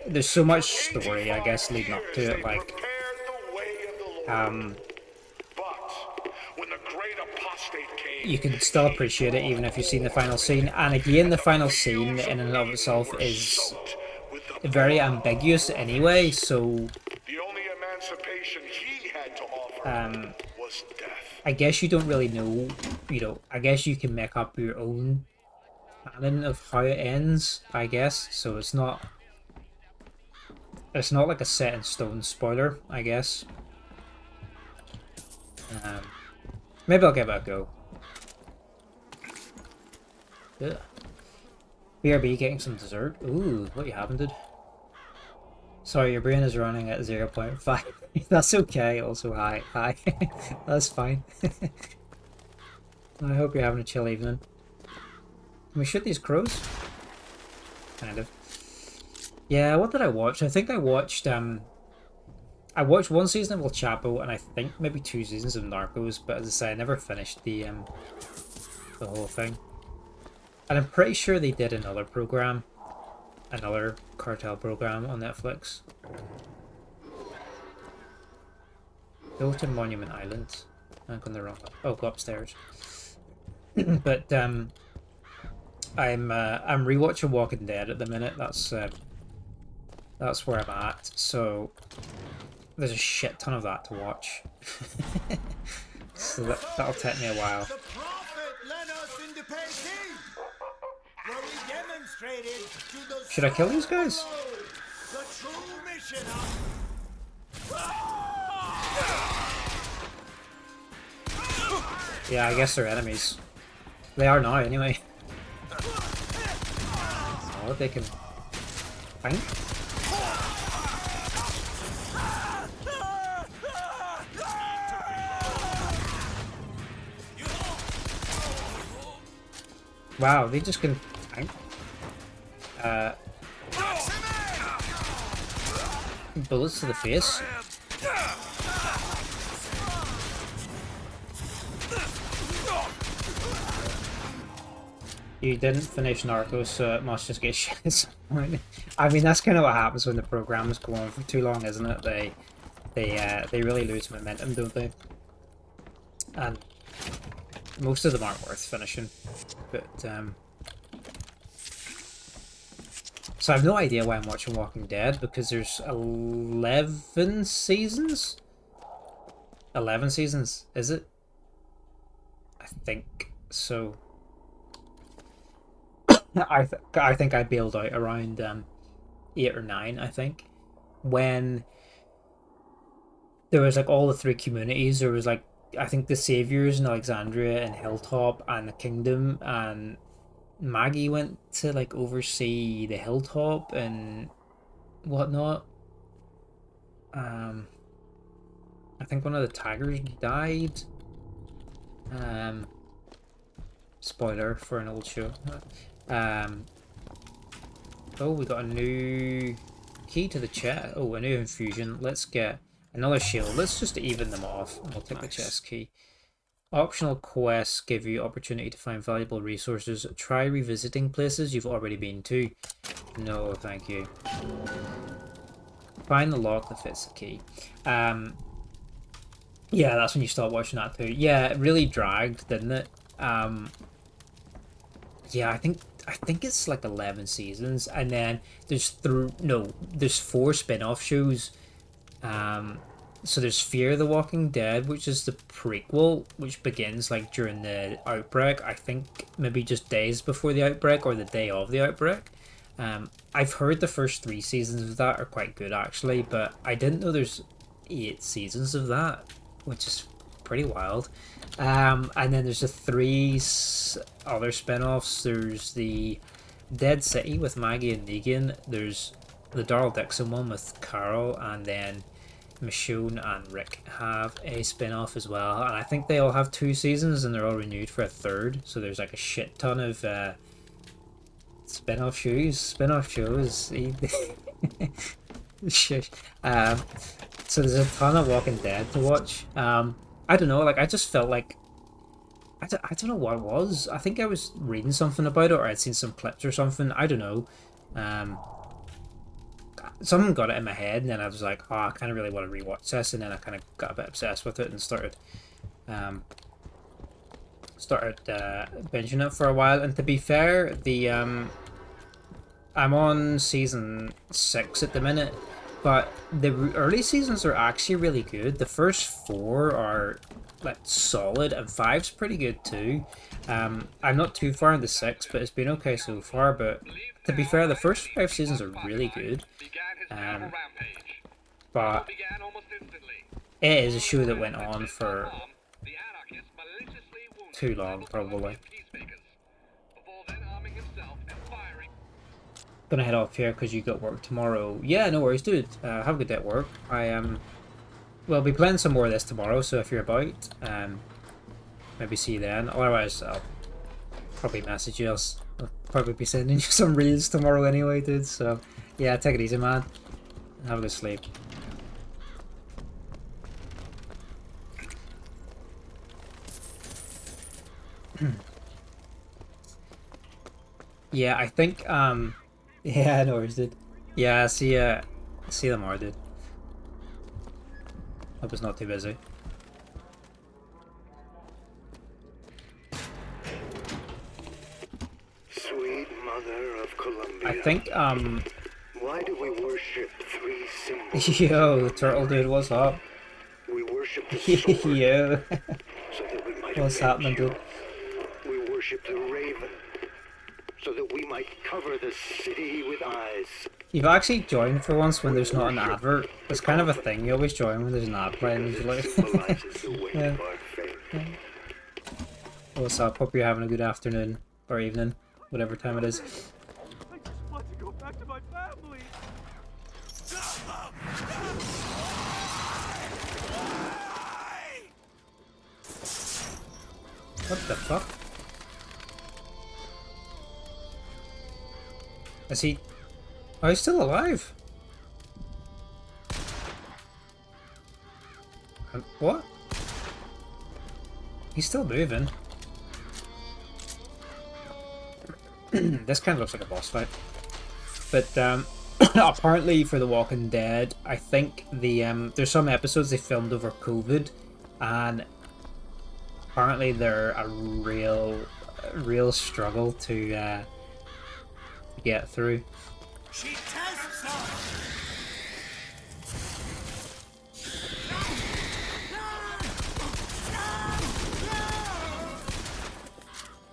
there's so much story, I guess, leading up to it, like... You can still appreciate it even if you've seen the final scene. And again, the final scene in and of itself is very ambiguous anyway, so... I guess you don't really know, I guess you can make up your own canon of how it ends, I guess, so it's not like a set in stone spoiler, I guess. Maybe I'll give it a go. Ugh. BRB getting some dessert. Ooh, what you having, dude? Sorry, your brain is running at 0.5. That's okay. Also, hi. That's fine. I hope you're having a chill evening. Can we shoot these crows? Kind of. Yeah, what did I watch? I think I watched one season of El Chapo and I think maybe 2 seasons of Narcos, but as I say, I never finished the whole thing. And I'm pretty sure they did another program, another cartel program on Netflix. Go to Monument Island. I'm going the wrong way. Oh, go upstairs. But I'm rewatching Walking Dead at the minute. That's where I'm at. So there's a shit ton of that to watch. So that'll take me a while. The prophet led us into Peking, where we demonstrated to the Should I kill these guys? the true mission of Yeah, I guess they're enemies. They are now, anyway. Oh, they can fight. Wow, they just can tank. Bullets to the face. You didn't finish Narcos, so it must just get shit at some point. I mean, that's kind of what happens when the programs go on for too long, isn't it? They really lose momentum, don't they? And most of them aren't worth finishing. But so I have no idea why I'm watching Walking Dead, because there's 11 seasons. 11 seasons, is it? I think so. I think I bailed out around 8 or 9, I think, when there was like all the 3 communities. There was like, I think the Saviors in Alexandria and Hilltop and the Kingdom, and Maggie went to like oversee the Hilltop and whatnot. I think one of the Tigers died. Spoiler for an old show. Oh, we got a new key to the chest. Oh, a new infusion. Let's get another shield. Let's just even them off. And we'll take the chest key. Optional quests give you opportunity to find valuable resources. Try revisiting places you've already been to. No, thank you. Find the lock that fits the key. Yeah, that's when you start watching that too. Yeah, it really dragged, didn't it? Yeah, I think it's like 11 seasons, and then there's 4 spin-off shows. So there's Fear the Walking Dead, which is the prequel, which begins like during the outbreak. I think maybe just days before the outbreak or the day of the outbreak. I've heard the first 3 seasons of that are quite good actually, but I didn't know there's 8 seasons of that, which is pretty wild. And then there's the 3 other spin-offs. There's the Dead City with Maggie and Negan. There's the Darryl Dixon one with Carol, and then Michonne and Rick have a spin-off as well. And I think they all have 2 seasons, and they're all renewed for a 3rd. So there's like a shit ton of spin-off shows. Shit. So there's a ton of Walking Dead to watch. I don't know, like I just felt like I don't know what it was. I think I was reading something about it, or I'd seen some clips or something. I don't know. Someone got it in my head, and then I was like, oh, I kind of really want to rewatch this, and then I kind of got a bit obsessed with it and started binging it for a while. And to be fair, the I'm on season 6 at the minute, but the early seasons are actually really good. The first 4 are like solid, and 5's pretty good too. I'm not too far into 6, but it's been okay so far. But to be fair, the first 5 seasons are really good. But it is a show that went on for too long, probably. gonna head off here because you got work tomorrow. Yeah, no worries, dude. Have a good day at work. We'll be playing some more of this tomorrow, so if you're about, maybe see you then. Otherwise, I'll probably message you. I'll probably be sending you some reels tomorrow anyway, dude. So, yeah, take it easy, man. Have a good sleep. Yeah, I think, yeah, no worries, dude. Yeah, see you tomorrow, dude. Hope it's not too busy. Sweet mother of Columbia. I think, Why do we worship three symbols? yo, turtle dude, what's up? We worship the sword, Yo. so that we might What's avenge happening, you. dude? We worship the raven, so that we might cover the city with eyes. You've actually joined for once when there's not an advert. It's kind of a thing. You always join when there's an ad playing usually. Yeah. Yeah. What's up? Hope you're having a good afternoon or evening, whatever time it is. I just want to go back to my family. What the fuck? Is he... Oh, he's still alive? What? He's still moving. This kind of looks like a boss fight. But, apparently for The Walking Dead, I think there's some episodes they filmed over COVID, and apparently they're a real struggle to get through. She tests us!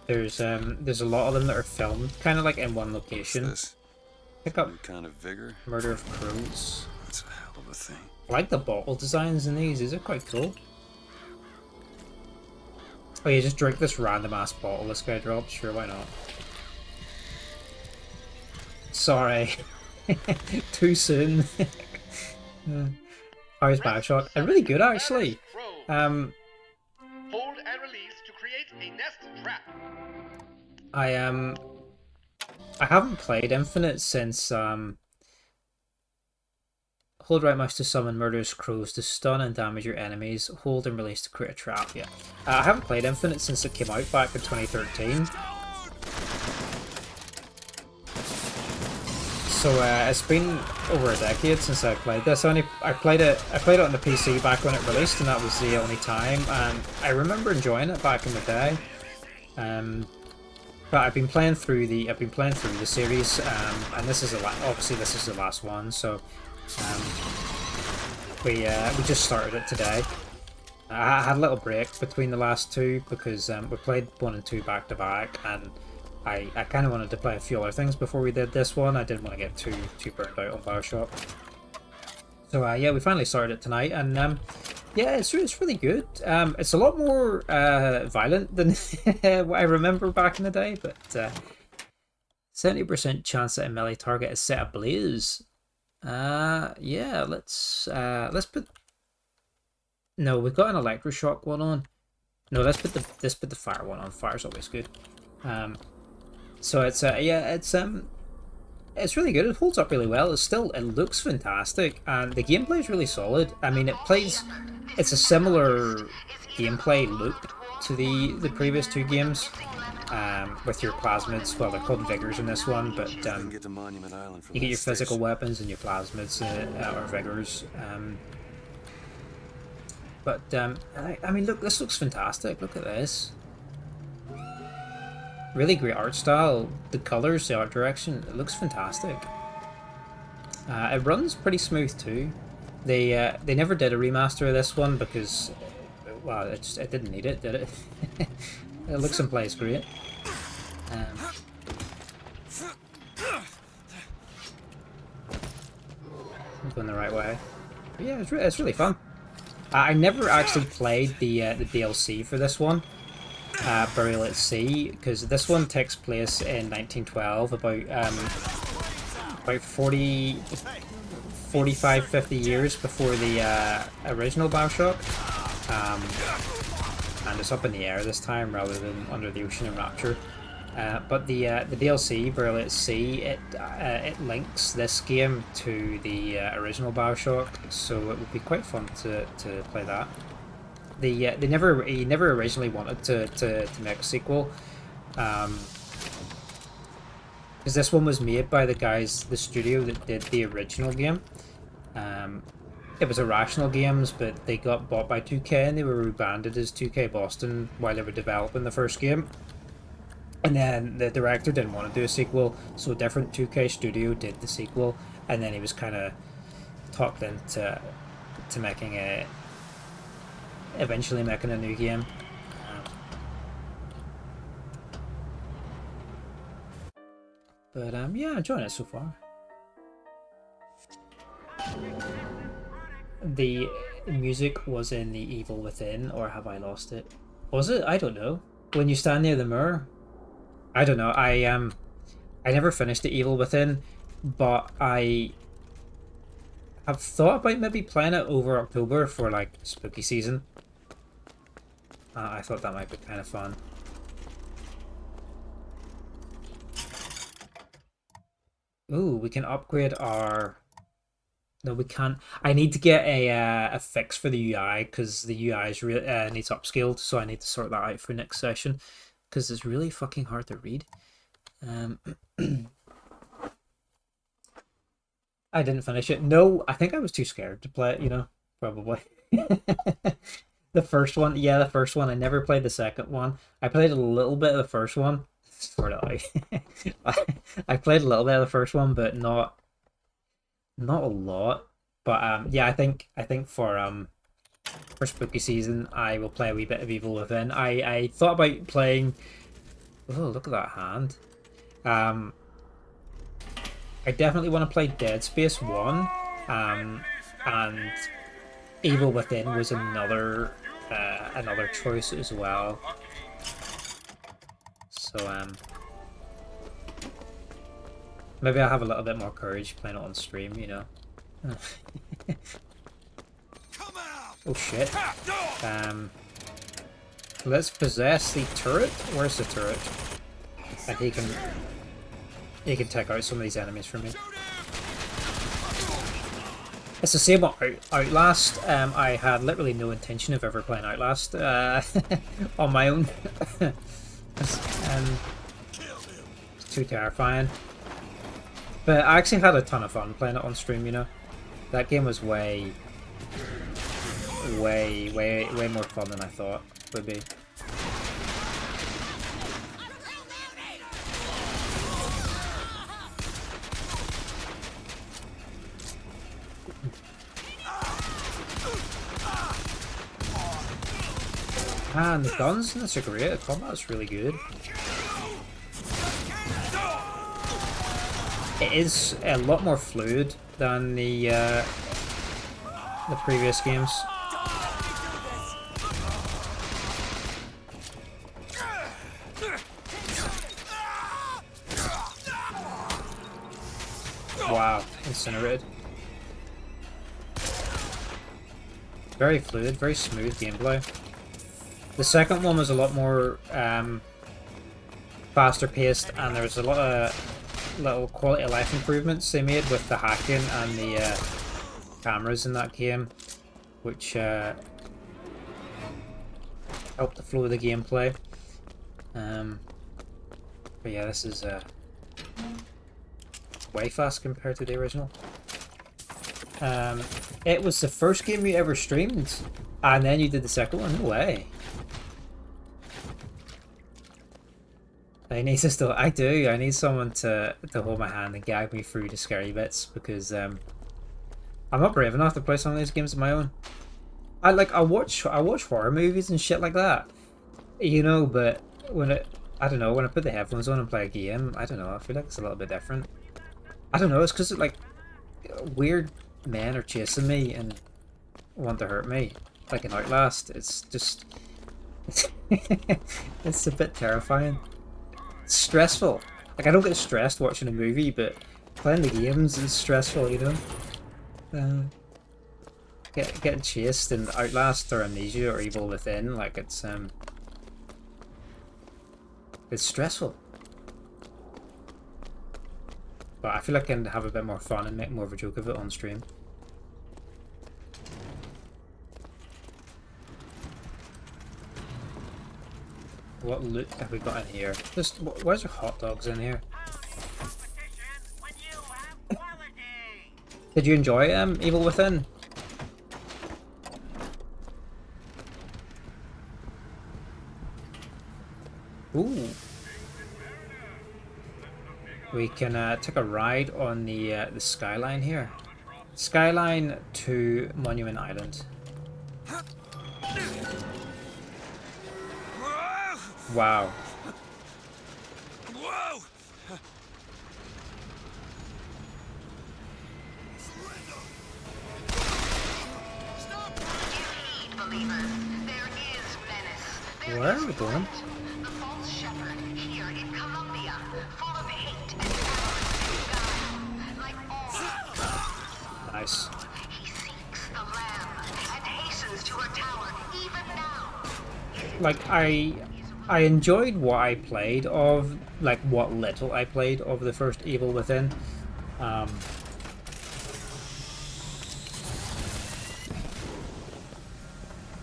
There's a lot of them that are filmed kind of like in one location. Pick up kind of vigor. Murder of Crows. That's a hell of a thing. I like the bottle designs in these. These are quite cool. Oh yeah, just drink this random ass bottle this guy dropped. Sure, why not? Sorry. Too soon. How's BioShock? Really good actually. Hold and release to create a nest trap. I haven't played Infinite since hold right mouse to summon murderous crows to stun and damage your enemies. Hold and release to create a trap. Yeah, I haven't played Infinite since it came out back in 2013. So it's been over a decade since I played this. I played it on the PC back when it released, and that was the only time. And I remember enjoying it back in the day. But I've been playing through the series, and this is obviously this is the last one. So we just started it today. I had a little break between the last two because we played 1 and 2 back to back, and I kind of wanted to play a few other things before we did this one. I didn't want to get too burnt out on BioShock. So yeah, we finally started it tonight, and yeah, it's really good. It's a lot more violent than what I remember back in the day, but 70% chance that a melee target is set ablaze. Yeah, let's put. No, we've got an electroshock one on. No, let's put the fire one on. Fire's always good. So it's yeah, it's really good. It holds up really well. It looks fantastic, and the gameplay is really solid. I mean, it's a similar gameplay loop to the previous 2 games, with your plasmids. Well, they're called vigors in this one, but you get your physical weapons and your plasmids or vigors. But I mean, look, this looks fantastic. Look at this. Really great art style, the colors, the art direction, it looks fantastic. It runs pretty smooth too. They never did a remaster of this one because, well, it didn't need it, did it? It looks and plays great. I'm going the right way. But yeah, it's really fun. I never actually played the DLC for this one. Burial at Sea, because this one takes place in 1912 about about 40, 45, 50 years before the original BioShock. And it's up in the air this time rather than under the ocean in Rapture. But the DLC, Burial at Sea, it links this game to the original BioShock, so it would be quite fun to play that. He never originally wanted to make a sequel, because this one was made by the studio that did the original game. It was Irrational Games, but they got bought by 2K and they were rebranded as 2K Boston while they were developing the first game. And then the director didn't want to do a sequel, so a different 2K studio did the sequel, and then he was kind of talked into making eventually making a new game. But yeah, enjoying it so far. The music was in The Evil Within, or have I lost it? Was it? I don't know. When you stand near the mirror? I don't know. I never finished The Evil Within, but I have thought about maybe playing it over October for like spooky season. I thought that might be kind of fun. Ooh, we can upgrade our... No, we can't. I need to get a fix for the UI, because the UI is needs upscaled, so I need to sort that out for next session, because it's really fucking hard to read. I didn't finish it. No, I think I was too scared to play it, you know, probably. The first one, yeah, the first one. I never played the second one. I played a little bit of the first one. Sort of like I played a little bit of the first one, but not a lot. But yeah, I think for spooky season I will play a wee bit of Evil Within. I thought about playing... Oh, look at that hand. I definitely want to play Dead Space 1, and Evil Within was another choice as well. So maybe I'll have a little bit more courage playing it on stream, you know. Oh shit. Let's possess the turret. Where's the turret? And he can take out some of these enemies for me. It's the same with Outlast. I had literally no intention of ever playing Outlast on my own. It's too terrifying. But I actually had a ton of fun playing it on stream, you know. That game was way more fun than I thought it would be. And the guns in this are great. The combat's really good. It is a lot more fluid than the previous games. Wow, incinerated. Very fluid, very smooth gameplay. The second one was a lot more faster paced, and there was a lot of little quality of life improvements they made with the hacking and the cameras in that game, which helped the flow of the gameplay. But yeah, this is way fast compared to the original. It was the first game you ever streamed, and then you did the second one? No way. I need to still... I do. I need someone to hold my hand and guide me through the scary bits, because I'm not brave enough to play some of these games on my own. I watch horror movies and shit like that, you know. But when I don't know, when I put the headphones on and play a game, I don't know. I feel like it's a little bit different. I don't know. It's because like weird men are chasing me and want to hurt me, like in Outlast. It's just it's a bit terrifying. It's stressful. Like, I don't get stressed watching a movie, but Playing the games is stressful, you know. Getting chased in Outlast or Amnesia or Evil Within, like it's stressful. But I feel like I can have a bit more fun and make more of a joke of it on stream. What loot have we got in here? Just where's your hot dogs in here? Did you enjoy Evil Within? Ooh. We can take a ride on the skyline here. Skyline to Monument Island. Wow. Whoa! Where are we going? The false shepherd here in Colombia, full of hate and avarice, like all. Nice. He seeks the lamb and hastens to her tower even now. Like I enjoyed what I played of, like what little I played of the first Evil Within.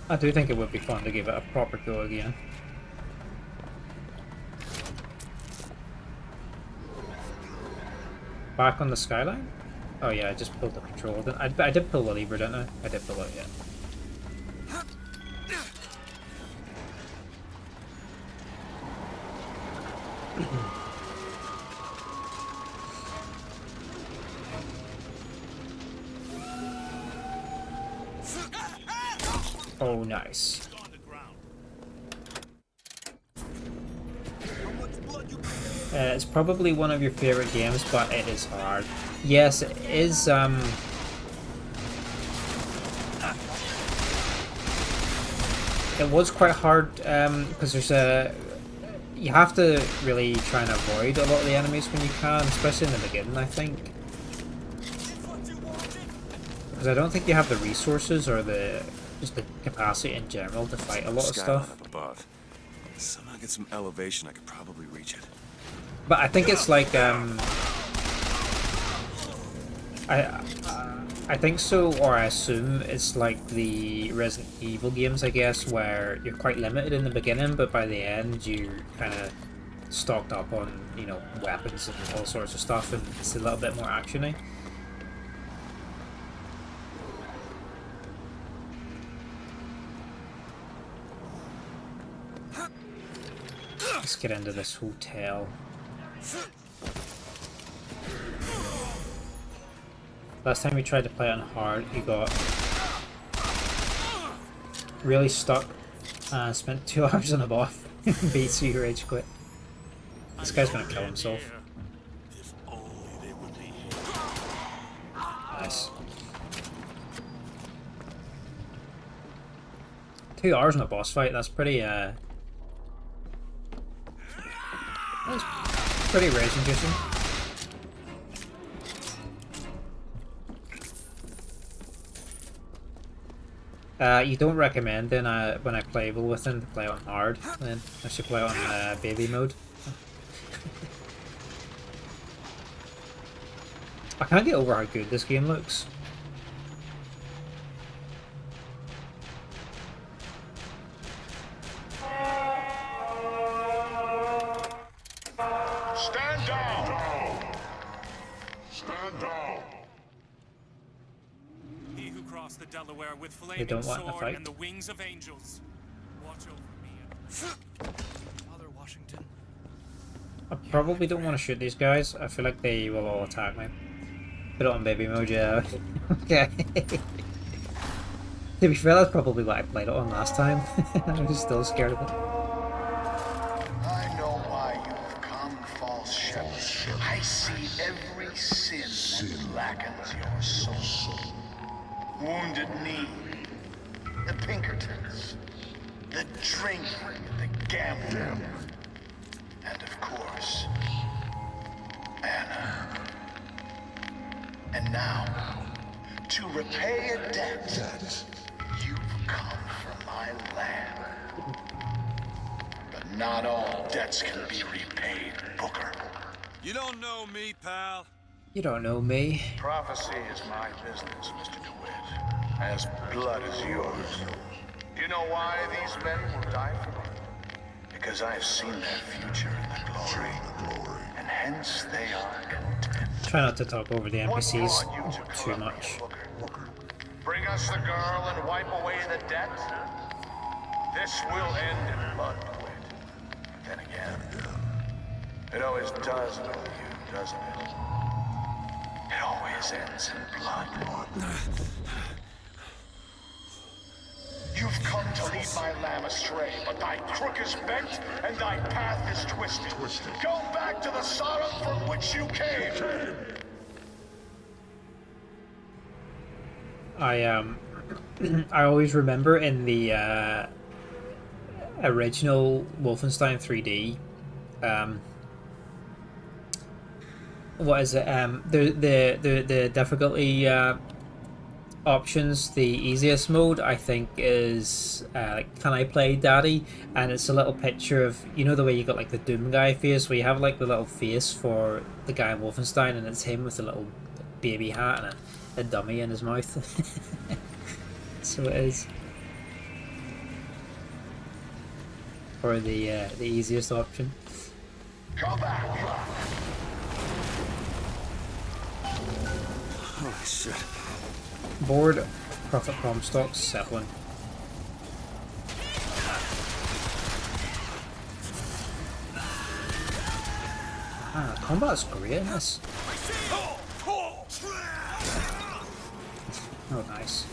I do think it would be fun to give it a proper go again. Back on the skyline? Oh yeah, I just pulled the control. I did pull the lever, didn't I? I did pull it, yeah. Oh, nice. It's probably one of your favorite games, but it is hard. Yes, it is. It was quite hard because there's you have to really try and avoid a lot of the enemies when you can, especially in the beginning, I think. Because I don't think you have the resources or just the capacity in general to fight a lot of stuff. Up above. Somehow get some elevation, I could probably reach it. But I think it's like I think so, or I assume it's like the Resident Evil games, I guess, where you're quite limited in the beginning, but by the end you kind of stocked up on, you know, weapons and all sorts of stuff, and it's a little bit more actiony. Let's get into this hotel. Last time we tried to play on hard, you got really stuck and spent 2 hours on a boss. BC rage quit. This guy's gonna kill himself. Nice. 2 hours in a boss fight, that's pretty that's pretty rage inducing. You don't recommend then when I play Evil Within to play on hard, then I should play on baby mode. I can't get over how good this game looks. Stand down! Stand down! He who crossed the Delaware with They flaming don't want to sword fight. and the wings of angels. Watch over me. Father Washington. I probably don't want to shoot these guys. I feel like they will all attack me. Put it on baby mode, yeah. Okay. To be fair, that's probably what I played it on last time. I'm just still scared of it. I know why you've come, false shepherd. I see every sin that blackens your soul. Wounded Knee, the Pinkertons, the drinking, the gambling, and of course, Anna. And now, to repay a debt, you've come from my land. But not all debts can be repaid, Booker. You don't know me, pal. You don't know me. Prophecy is my business, Mr. DeWitt. As blood is yours. Do you know why these men will die for me? Because I have seen their future in the glory. And hence they are content. Try not to talk over the NPCs too much. Bring us the girl and wipe away the debt? This will end in blood, DeWitt. Then again, it always does with you, doesn't it? It always ends in blood. You've come to lead my lamb astray, but thy crook is bent and thy path is twisted. Go back to the sorrow from which you came. I always remember in the original Wolfenstein 3D, what is it? The difficulty options. The easiest mode, I think, is like, can I play Daddy? And it's a little picture of, you know, the way you got like the Doom guy face, where you have like the little face for the guy in Wolfenstein, and it's him with a little baby hat and a dummy in his mouth. So it is. Or the easiest option. Go back. Holy shit. Board, Profit Comstock, settling. Ah, combat's great in this. Oh, nice.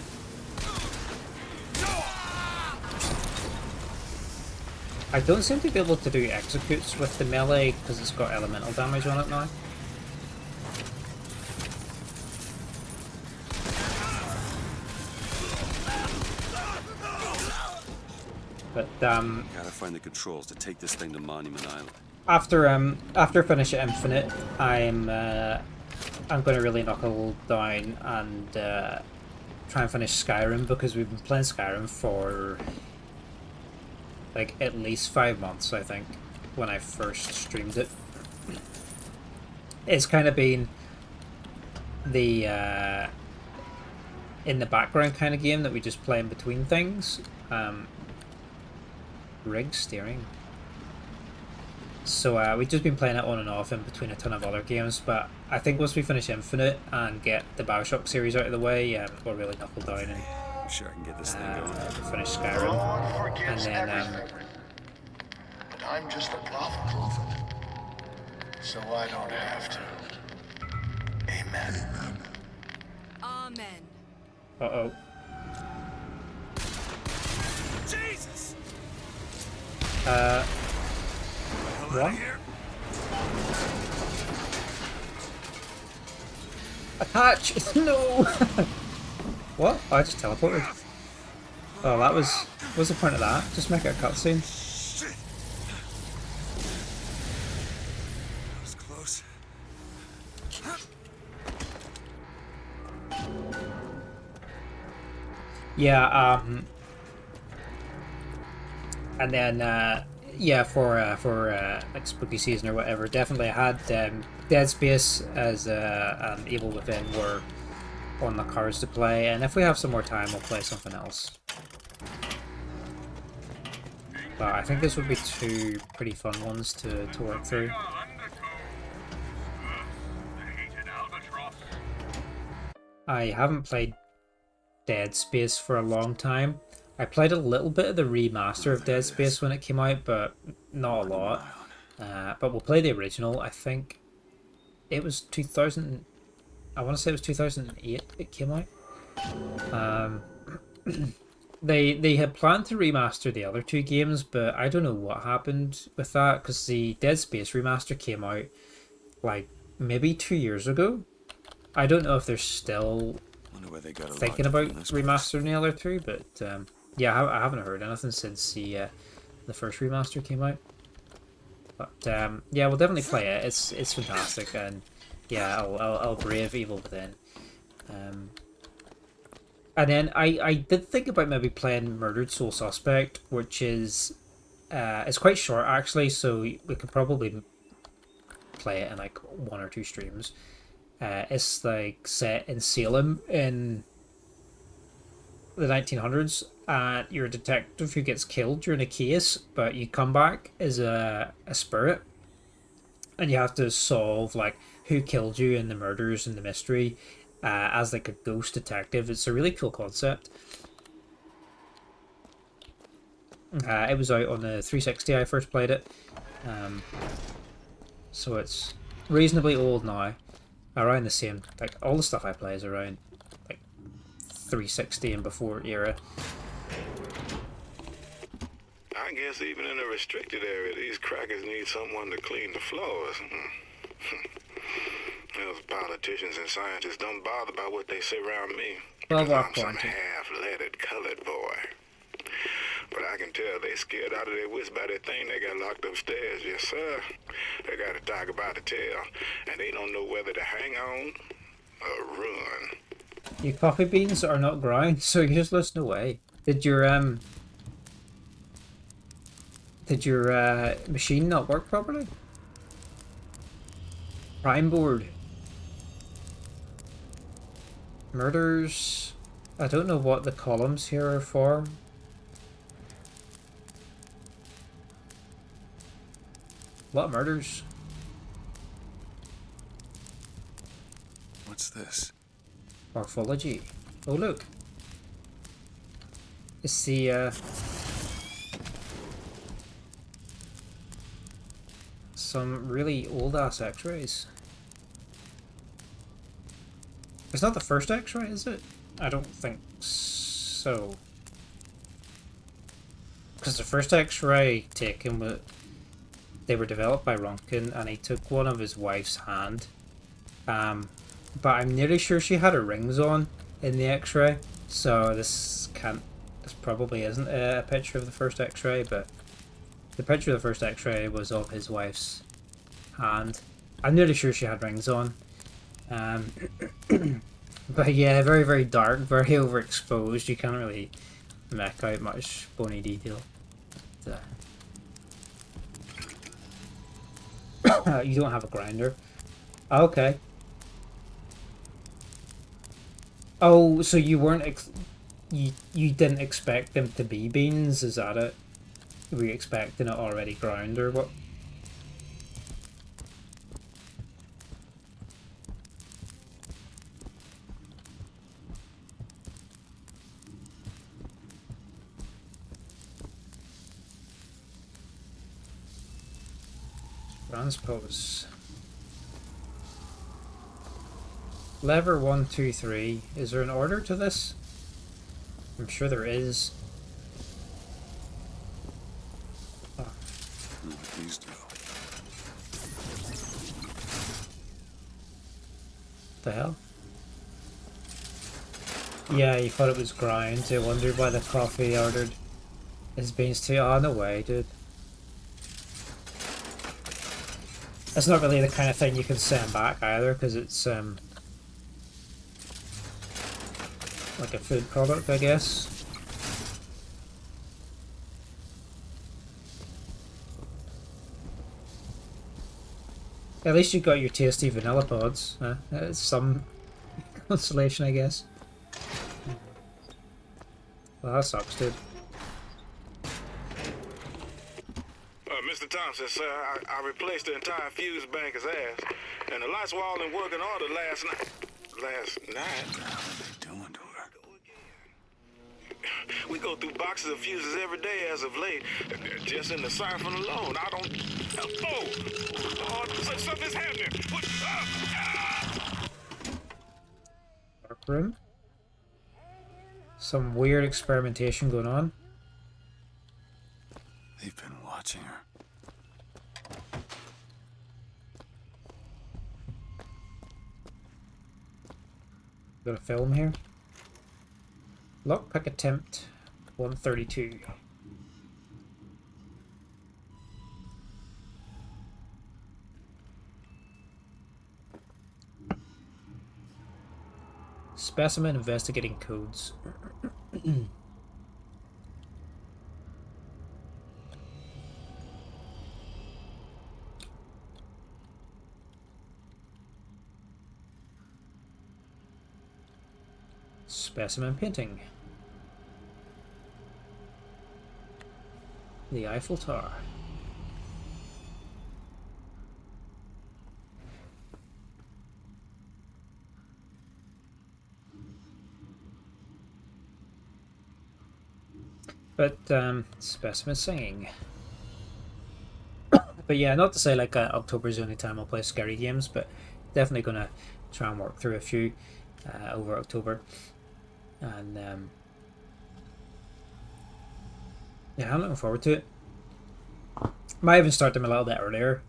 I don't seem to be able to do executes with the melee because it's got elemental damage on it now. But gotta find the controls to take this thing to Monument Island. after finish Infinite, I'm going to really knuckle down and try and finish Skyrim, because we've been playing Skyrim for like at least 5 months, I think, when I first streamed it. It's kind of been the in the background kind of game that we just play in between things. Rig steering. So we've just been playing it on and off in between a ton of other games, but I think once we finish Infinite and get the BioShock series out of the way, we'll really knuckle down and I'm sure I can get this thing going. Finish Skyrim. And then but I'm just a prophet. So I don't have to. Amen. Amen. Uh-oh. Jesus! What? Attach! No! What? Oh, I just teleported. Oh, that was... What's the point of that? Just make it a cutscene. That was close. Yeah, and then, yeah, for like Spooky Season or whatever, definitely I had Dead Space as and Evil Within were on the cards to play, and if we have some more time, we'll play something else. But I think this would be two pretty fun ones to work through. I haven't played Dead Space for a long time. I played a little bit of the remaster of Dead Space when it came out, but not a lot. But we'll play the original. I think it was 2000. I want to say it was 2008 it came out. They had planned to remaster the other two games, but I don't know what happened with that, because the Dead Space remaster came out like maybe 2 years ago. I don't know if they're still thinking about remastering the other two, but yeah, I haven't heard anything since the first remaster came out. But yeah, we'll definitely play it. It's fantastic, and yeah, I'll brave Evil Within. And then I did think about maybe playing Murdered Soul Suspect, which is it's quite short actually, so we could probably play it in like 1 or 2 streams. It's like set in Salem in the 1900s, and you're a detective who gets killed during a case, but you come back as a spirit, and you have to solve like who killed you and the murders and the mystery as like a ghost detective. It's a really cool concept. It was out on the 360 I first played it, so it's reasonably old now, around the same, like all the stuff I play is around like 360 and before era. I guess even in a restricted area, these crackers need someone to clean the floors. Those politicians and scientists don't bother about what they say around me. Well, I'm some half-leaded colored boy. But I can tell they scared out of their wits by that thing they got locked upstairs. Yes, sir. They got a tiger by the tail, and they don't know whether to hang on or run. Your coffee beans are not ground, so you just listen away. Did your machine not work properly? Prime board. Murders. I don't know what the columns here are for. What murders? What's this? Morphology. Oh look. It's the some really old ass x-rays. It's not the first x-ray, is it? I don't think so. Because the first x-ray taken was, they were developed by Ronkin, and he took one of his wife's hand. But I'm nearly sure she had her rings on in the x-ray, so this probably isn't a picture of the first x-ray, but the picture of the first x-ray was of his wife's hand. I'm nearly sure she had rings on. But yeah, very, very dark, very overexposed. You can't really make out much bony detail. You don't have a grinder. Okay. Oh, so you weren't you didn't expect them to be beans? Is that it? Were you expecting it already ground or what? Transpose. Lever 1, 2, 3. Is there an order to this? I'm sure there is. Oh. These do. The hell? Yeah, you thought it was ground. I wondered why the coffee ordered his beans too. Oh, no way, dude. That's not really the kind of thing you can send back either, because it's like a food product, I guess. At least you got your tasty vanilla pods. It's some consolation, I guess. Well, that sucks, dude. Mr. Thompson, sir, I replaced the entire fuse banker's ass, and the lights were all in working order last night. What are they doing to her? We go through boxes of fuses every day as of late. Just in the siphon alone, I don't... Oh, something's happening. What? Dark room. Some weird experimentation going on. They've been watching her. Got a film here. Lockpick attempt 132. Specimen investigating codes. Specimen painting. The Eiffel Tower. But specimen singing. But yeah, not to say like October's the only time I'll play scary games, but definitely gonna try and work through a few over October. And yeah, I'm looking forward to it. Might even start them a little bit earlier.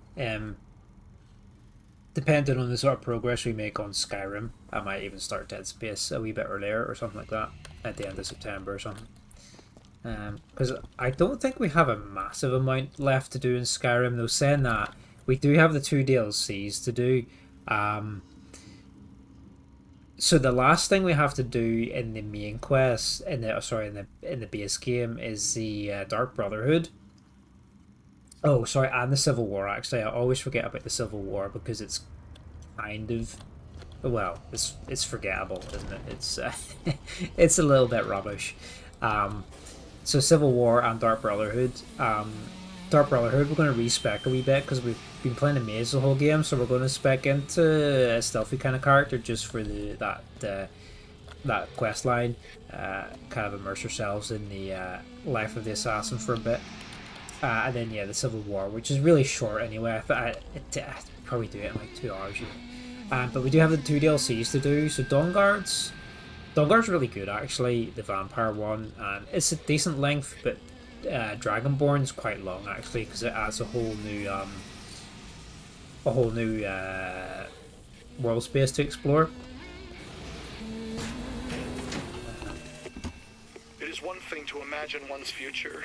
Depending on the sort of progress we make on Skyrim, I might even start Dead Space a wee bit earlier or something like that at the end of September or something. Because I don't think we have a massive amount left to do in Skyrim, though. Saying that, we do have the 2 DLCs to do. So the last thing we have to do in the main quest, in the base game, is the Dark Brotherhood. Oh, sorry, and the Civil War. Actually, I always forget about the Civil War because it's kind of, well, it's forgettable, isn't it? It's it's a little bit rubbish. So Civil War and Dark Brotherhood. Dark Brotherhood, we're going to respec a wee bit because we've been playing a maze the whole game, so we're going to spec into a stealthy kind of character just for that quest line. Kind of immerse ourselves in the life of the assassin for a bit. And then yeah, the Civil War, which is really short anyway. I'd probably do it in like 2 hours. But we do have the 2 DLCs to do. So Dawnguard's really good actually, the vampire one, and it's a decent length, but Dragonborn's quite long actually because it adds a whole new world space to explore. It is one thing to imagine one's future,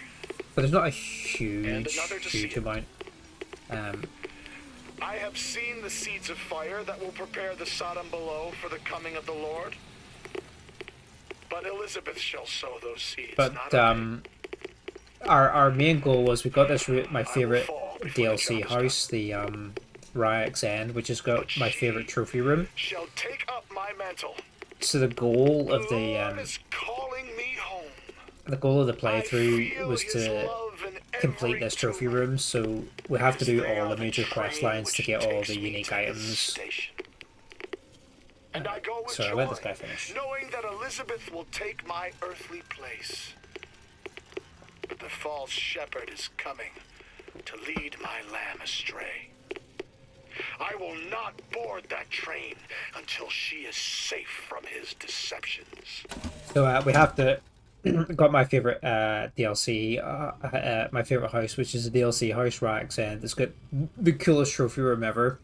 but there's not a huge amount. I have seen the seeds of fire that will prepare the Sodom below for the coming of the Lord. But Elizabeth shall sow those seeds. But our main goal was we got this my favorite DLC house, the Ryak's End, which has got my favorite trophy room. Shall take up my mantle. So the goal of the playthrough was to complete this trophy room. So we have to do all the major quest lines to get all the unique items. And I go with Sorry, joy, let this guy finish. knowing that Elizabeth will take my earthly place. But the false shepherd is coming to lead my lamb astray. I will not board that train until she is safe from his deceptions. So we have to got my favorite DLC, my favorite house, which is a DLC house, Ryak's End. It's got the coolest trophy room ever.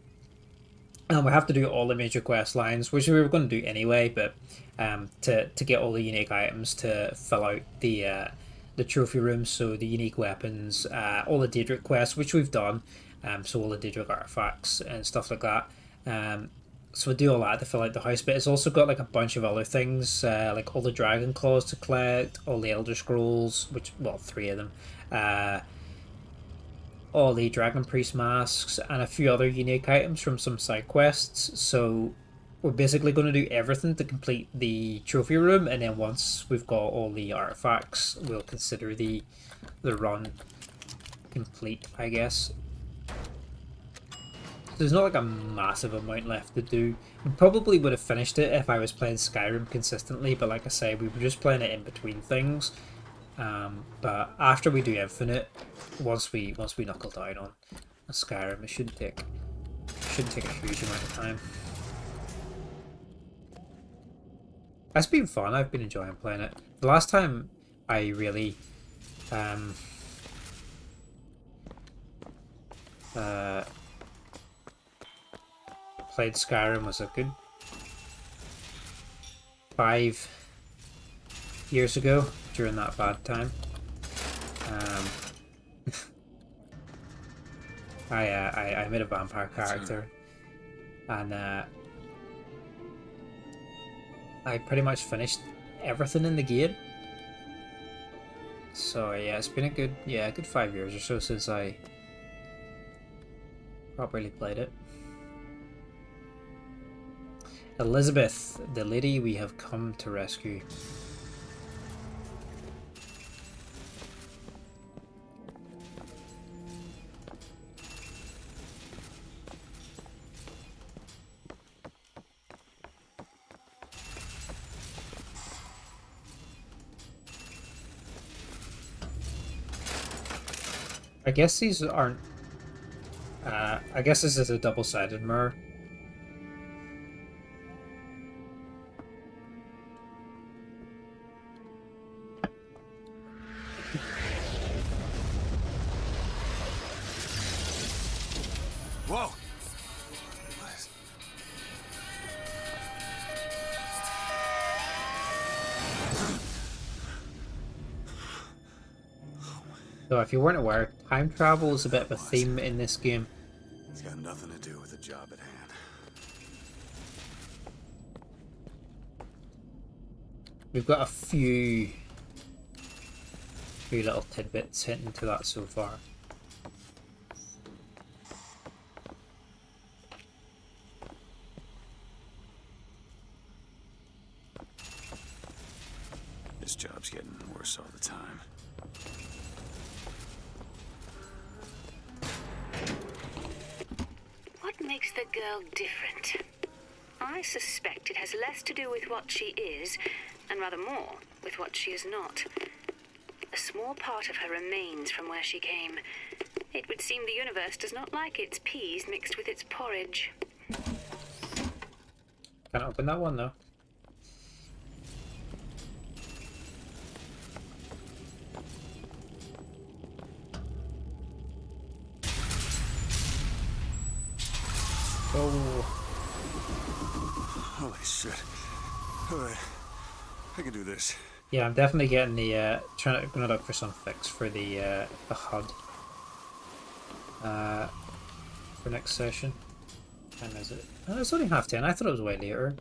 And we have to do all the major quest lines, which we were going to do anyway, but to get all the unique items to fill out the trophy room, so the unique weapons, all the Daedric quests, which we've done, so all the Daedric artifacts and stuff like that. So we do all that to fill out the house, but it's also got like a bunch of other things, like all the Dragon Claws to collect, all the Elder Scrolls, which, well, 3 of them, all the Dragon Priest masks, and a few other unique items from some side quests. So we're basically going to do everything to complete the trophy room, and then once we've got all the artifacts, we'll consider the run complete, I guess. There's not like a massive amount left to do. We probably would have finished it if I was playing Skyrim consistently, but like I say, we were just playing it in between things. But after we do Infinite, once we knuckle down on Skyrim, it shouldn't take a huge amount of time. It's been fun. I've been enjoying playing it. The last time I really played Skyrim was a good 5 years ago during that bad time. I made a vampire character, and I pretty much finished everything in the game. So yeah, it's been a good 5 years or so since I properly played it. Elizabeth, the lady we have come to rescue. I guess these aren't... I guess this is a double-sided mirror. Whoa! So if you weren't aware, time travel is a bit of a theme in this game. It's got nothing to do with the job at hand. We've got a few little tidbits hinting to that so far. This job's getting worse all the time. What makes the girl different? I suspect it has less to do with what she is, and rather more with what she is not. A small part of her remains from where she came. It would seem the universe does not like its peas mixed with its porridge. Can't open that one though. Oh. Holy shit. Alright. I can do this. Yeah, I'm definitely getting the gonna look for some fix for the HUD. For next session. What time is it? Oh, it's only 10:30. I thought it was way later.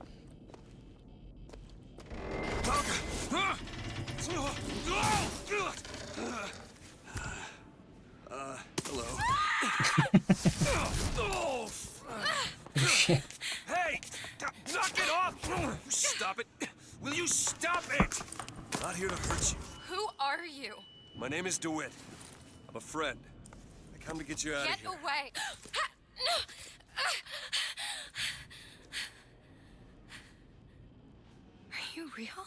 Hello. Oh shit. Hey! Knock it off! Stop it! Will you stop it? Not here to hurt you. Who are you? My name is DeWitt. I'm a friend. I come to get you out of here. Get away! Are you real?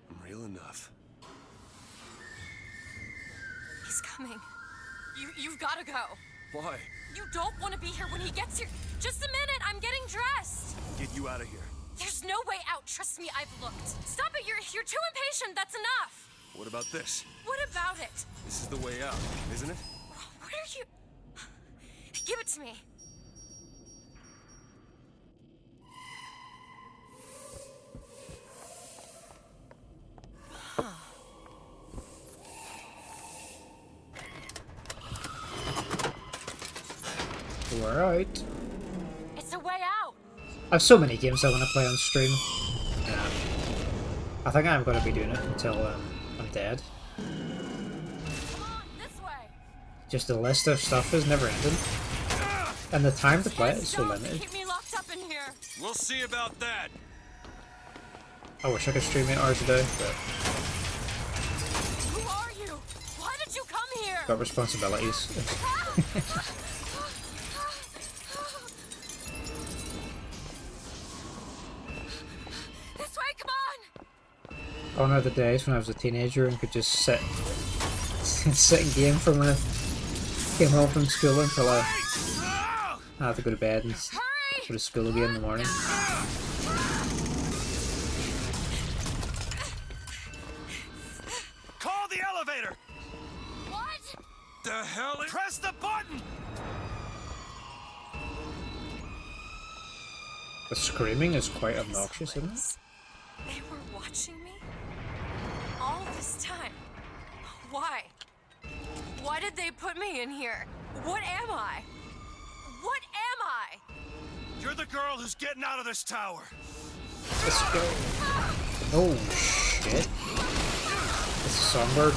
I'm real enough. He's coming. You've got to go. Why? You don't want to be here when he gets here. Just a minute, I'm getting dressed. Get you out of here. There's no way out. Trust me, I've looked. Stop it, you're too impatient. That's enough. What about this? What about it? This is the way out, isn't it? What are you... Give it to me. Alright. It's a way out. I have so many games I want to play on stream. I think I'm going to be doing it until I'm dead. Come on, this way. Just the list of stuff is never ending. And the time to play it is so limited. Keep me locked up in here. We'll see about that. I wish I could stream 8 hours a day, but Who are you? Why did you come here? got responsibilities. This way, come on! Gone are the days when I was a teenager and could just sit in game from when I came home from school until I had to go to bed and go to school again in the morning. Call the elevator! What? The hell? Press the button! The screaming is quite obnoxious, isn't it? They were watching me? All this time? Why? Why did they put me in here? What am I? What am I? You're the girl who's getting out of this tower. Let's go. Oh shit. It's a songbird.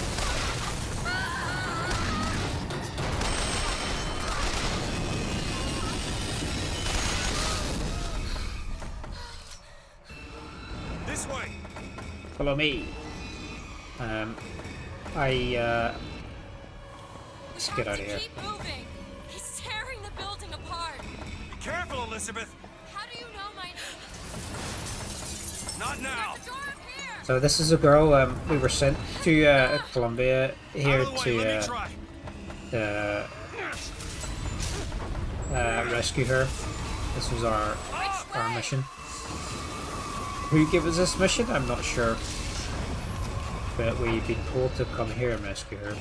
This way. Follow me. Let's get out of here. Keep moving. He's tearing the building apart. Be careful, Elizabeth. How do you know my name? Not now. So this is a girl we were sent to Columbia here to rescue her. This was our mission. Who gave us this mission? I'm not sure. But we've been told to come here and rescue her.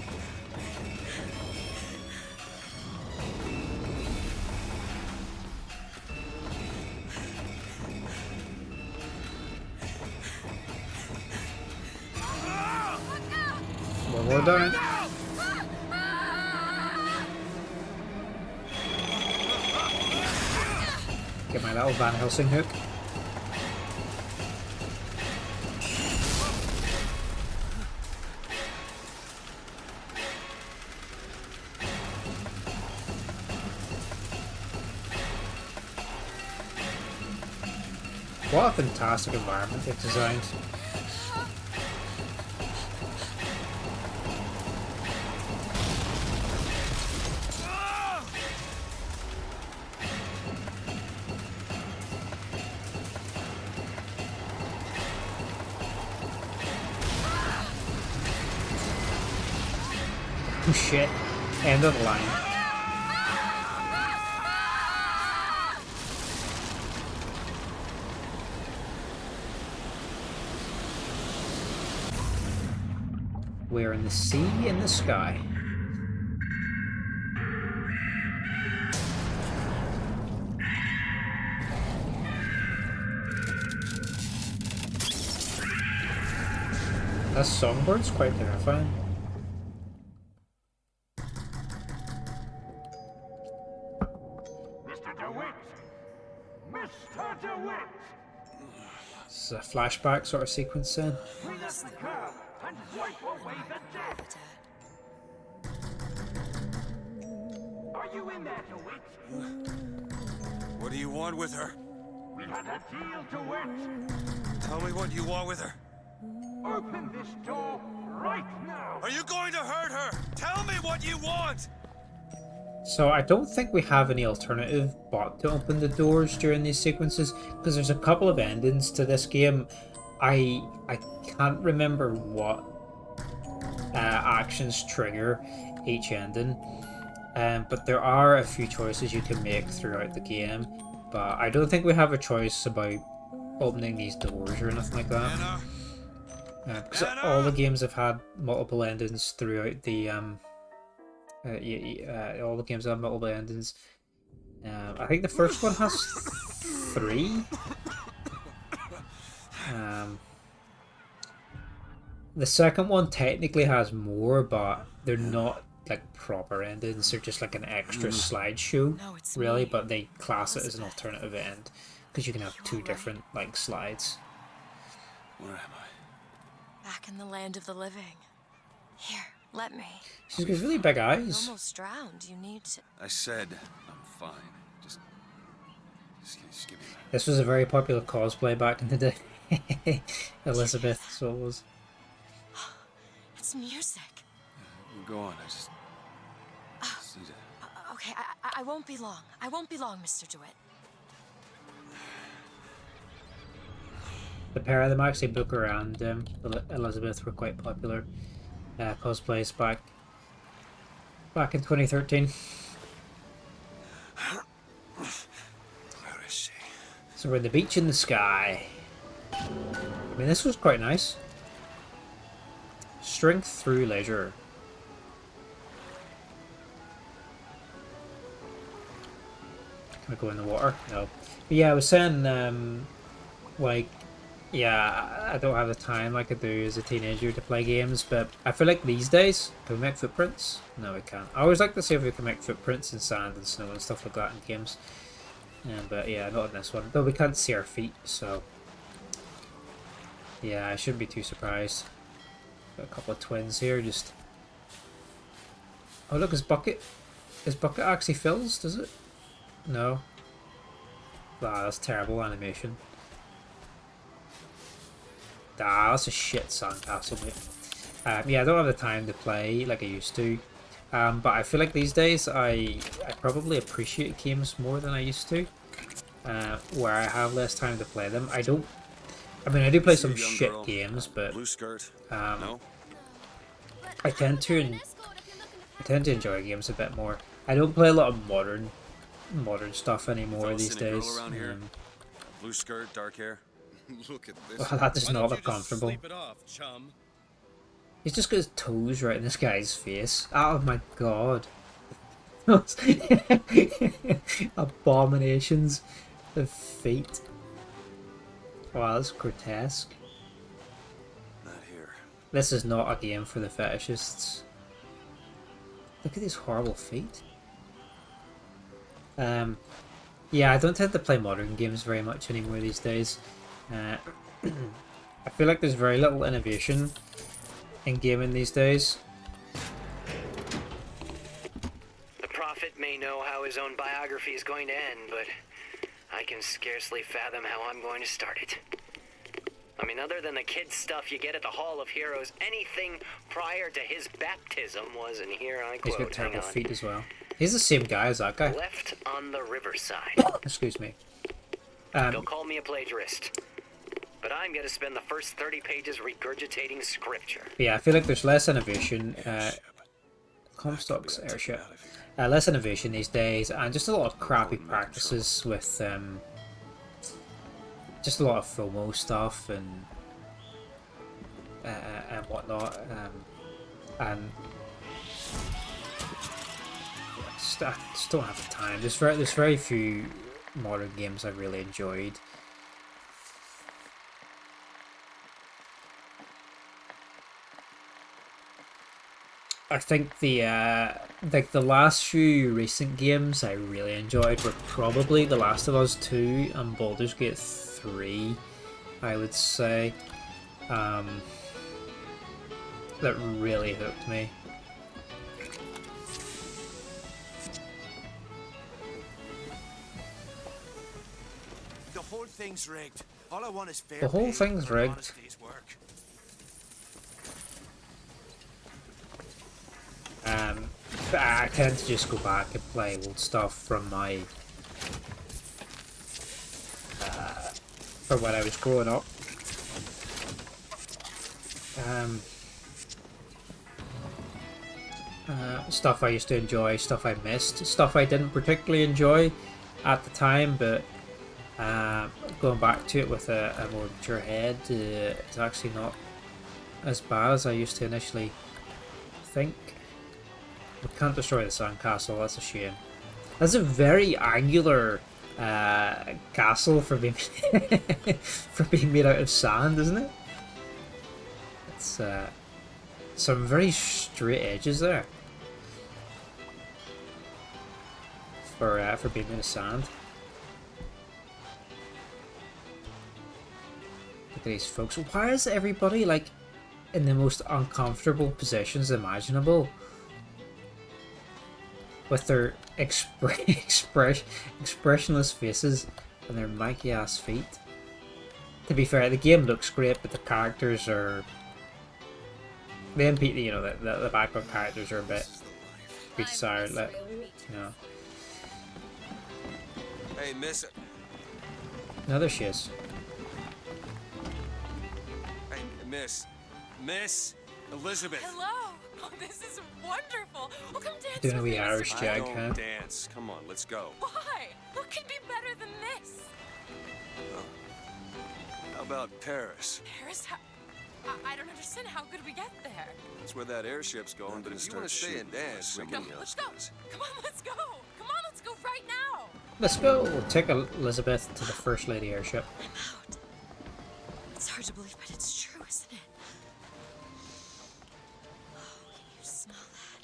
One more down. Get my little Van Helsing hook. What a fantastic environment they've designed. Oh shit. End of the line. We're in the sea in the sky. That songbird's quite terrifying. Mr. DeWitt! Mr. DeWitt! This is a flashback sort of sequence then. Clean up the curb and wipe away the debt! Are you in there, DeWitt? What do you want with her? We had a deal, DeWitt! Tell me what you want with her. Open this door right now! Are you going to hurt her? Tell me what you want! So I don't think we have any alternative but to open the doors during these sequences, because there's a couple of endings to this game. I can't remember what actions trigger each ending, but there are a few choices you can make throughout the game, but I don't think we have a choice about opening these doors or anything like that. Because all the games have had multiple endings throughout the all the games have multiple endings. I think the first one has 3. The second one technically has more, but they're not like proper endings. They're just like an extra slideshow, really. But they class it as an alternative end because you can have 2 different like slides. Where am I? Back in the land of the living. Here, let me. She's got really big eyes. You almost drowned. You need to. I said I'm fine. Just give me that. This was a very popular cosplay back in the day. Elizabeth, so it was. It's music. Go on. I just need to... Okay, I won't be long. I won't be long, Mr. DeWitt. The pair of them actually book around Elizabeth were quite popular cosplays back in 2013. Where is she? So we're at the beach in the sky. I mean, this was quite nice. Strength through leisure. Can I go in the water? No. But yeah, I was saying, like, yeah, I don't have the time like I do as a teenager to play games, but I feel like these days, can we make footprints? No, we can't. I always like to see if we can make footprints in sand and snow and stuff like that in games. But yeah, not in this one. Though we can't see our feet, so... Yeah, I shouldn't be too surprised. Got a couple of twins here, just... Oh look, his bucket actually fills, does it? No. Ah, that's terrible animation. Ah, that's a shit sandcastle, mate. Yeah, I don't have the time to play like I used to. But I feel like these days I probably appreciate games more than I used to. Where I have less time to play them. I do play some shit games, but blue skirt. no? I tend to enjoy games a bit more. I don't play a lot of modern stuff anymore these days. Blue skirt, dark hair. Look at this. Well, that does not look comfortable. Sleep it off, chum. He's just got his toes right in this guy's face. Oh my god. Abominations of feet. Wow, that's grotesque. Not here. This is not a game for the fetishists. Look at these horrible feet. Yeah, I don't tend to play modern games very much anymore these days. I feel like there's very little innovation in gaming these days. The prophet may know how his own biography is going to end, but I can scarcely fathom how I'm going to start it. I mean, other than the kid stuff you get at the Hall of Heroes, anything prior to his baptism was, and here I quote, He's got terrible feet as well. He's the same guy as that guy. left on the riverside. Excuse me. They'll call me a plagiarist, but I'm going to spend the first 30 pages regurgitating scripture. Yeah, I feel like there's less innovation. Comstock's airship. Less innovation these days, and just a lot of crappy practices with just a lot of FOMO stuff and whatnot, and I just don't have the time. There's very few modern games I've really enjoyed. I think the last few recent games I really enjoyed were probably The Last of Us 2 and Baldur's Gate 3, I would say. That really hooked me. The whole thing's rigged. All I want is fair The whole pay thing's for an rigged. honest day's work. But I tend to just go back and play old stuff from my from when I was growing up. Stuff I used to enjoy, stuff I missed, stuff I didn't particularly enjoy at the time, but going back to it with a more mature head, it's actually not as bad as I used to initially think. We can't destroy the sandcastle, that's a shame. That's a very angular castle for being for being made out of sand, isn't it? It's some very straight edges there for being made of sand. Look at these folks. Why is everybody like in the most uncomfortable positions imaginable? With their expressionless faces and their manky ass feet. To be fair, the game looks great, but the characters are the NPC, you know, the background characters are a bit desired. Like, you know. Hey, miss. No, there she is. Hey, Miss Elizabeth. Hello. Oh, this is wonderful. Well, come dance Doing a with wee me, Irish Mr. jag, Don't huh? dance. Come on, let's go. Why? What could be better than this? How about Paris? Paris? I don't understand. How could we get there? That's where that airship's going, but if you want to stay and dance, Let's go. Let's go. Come on, let's go. Come on, let's go right now. Let's go. We'll take Elizabeth to the First Lady airship. I'm out. It's hard to believe, but it's true, isn't it? Oh, can you smell that?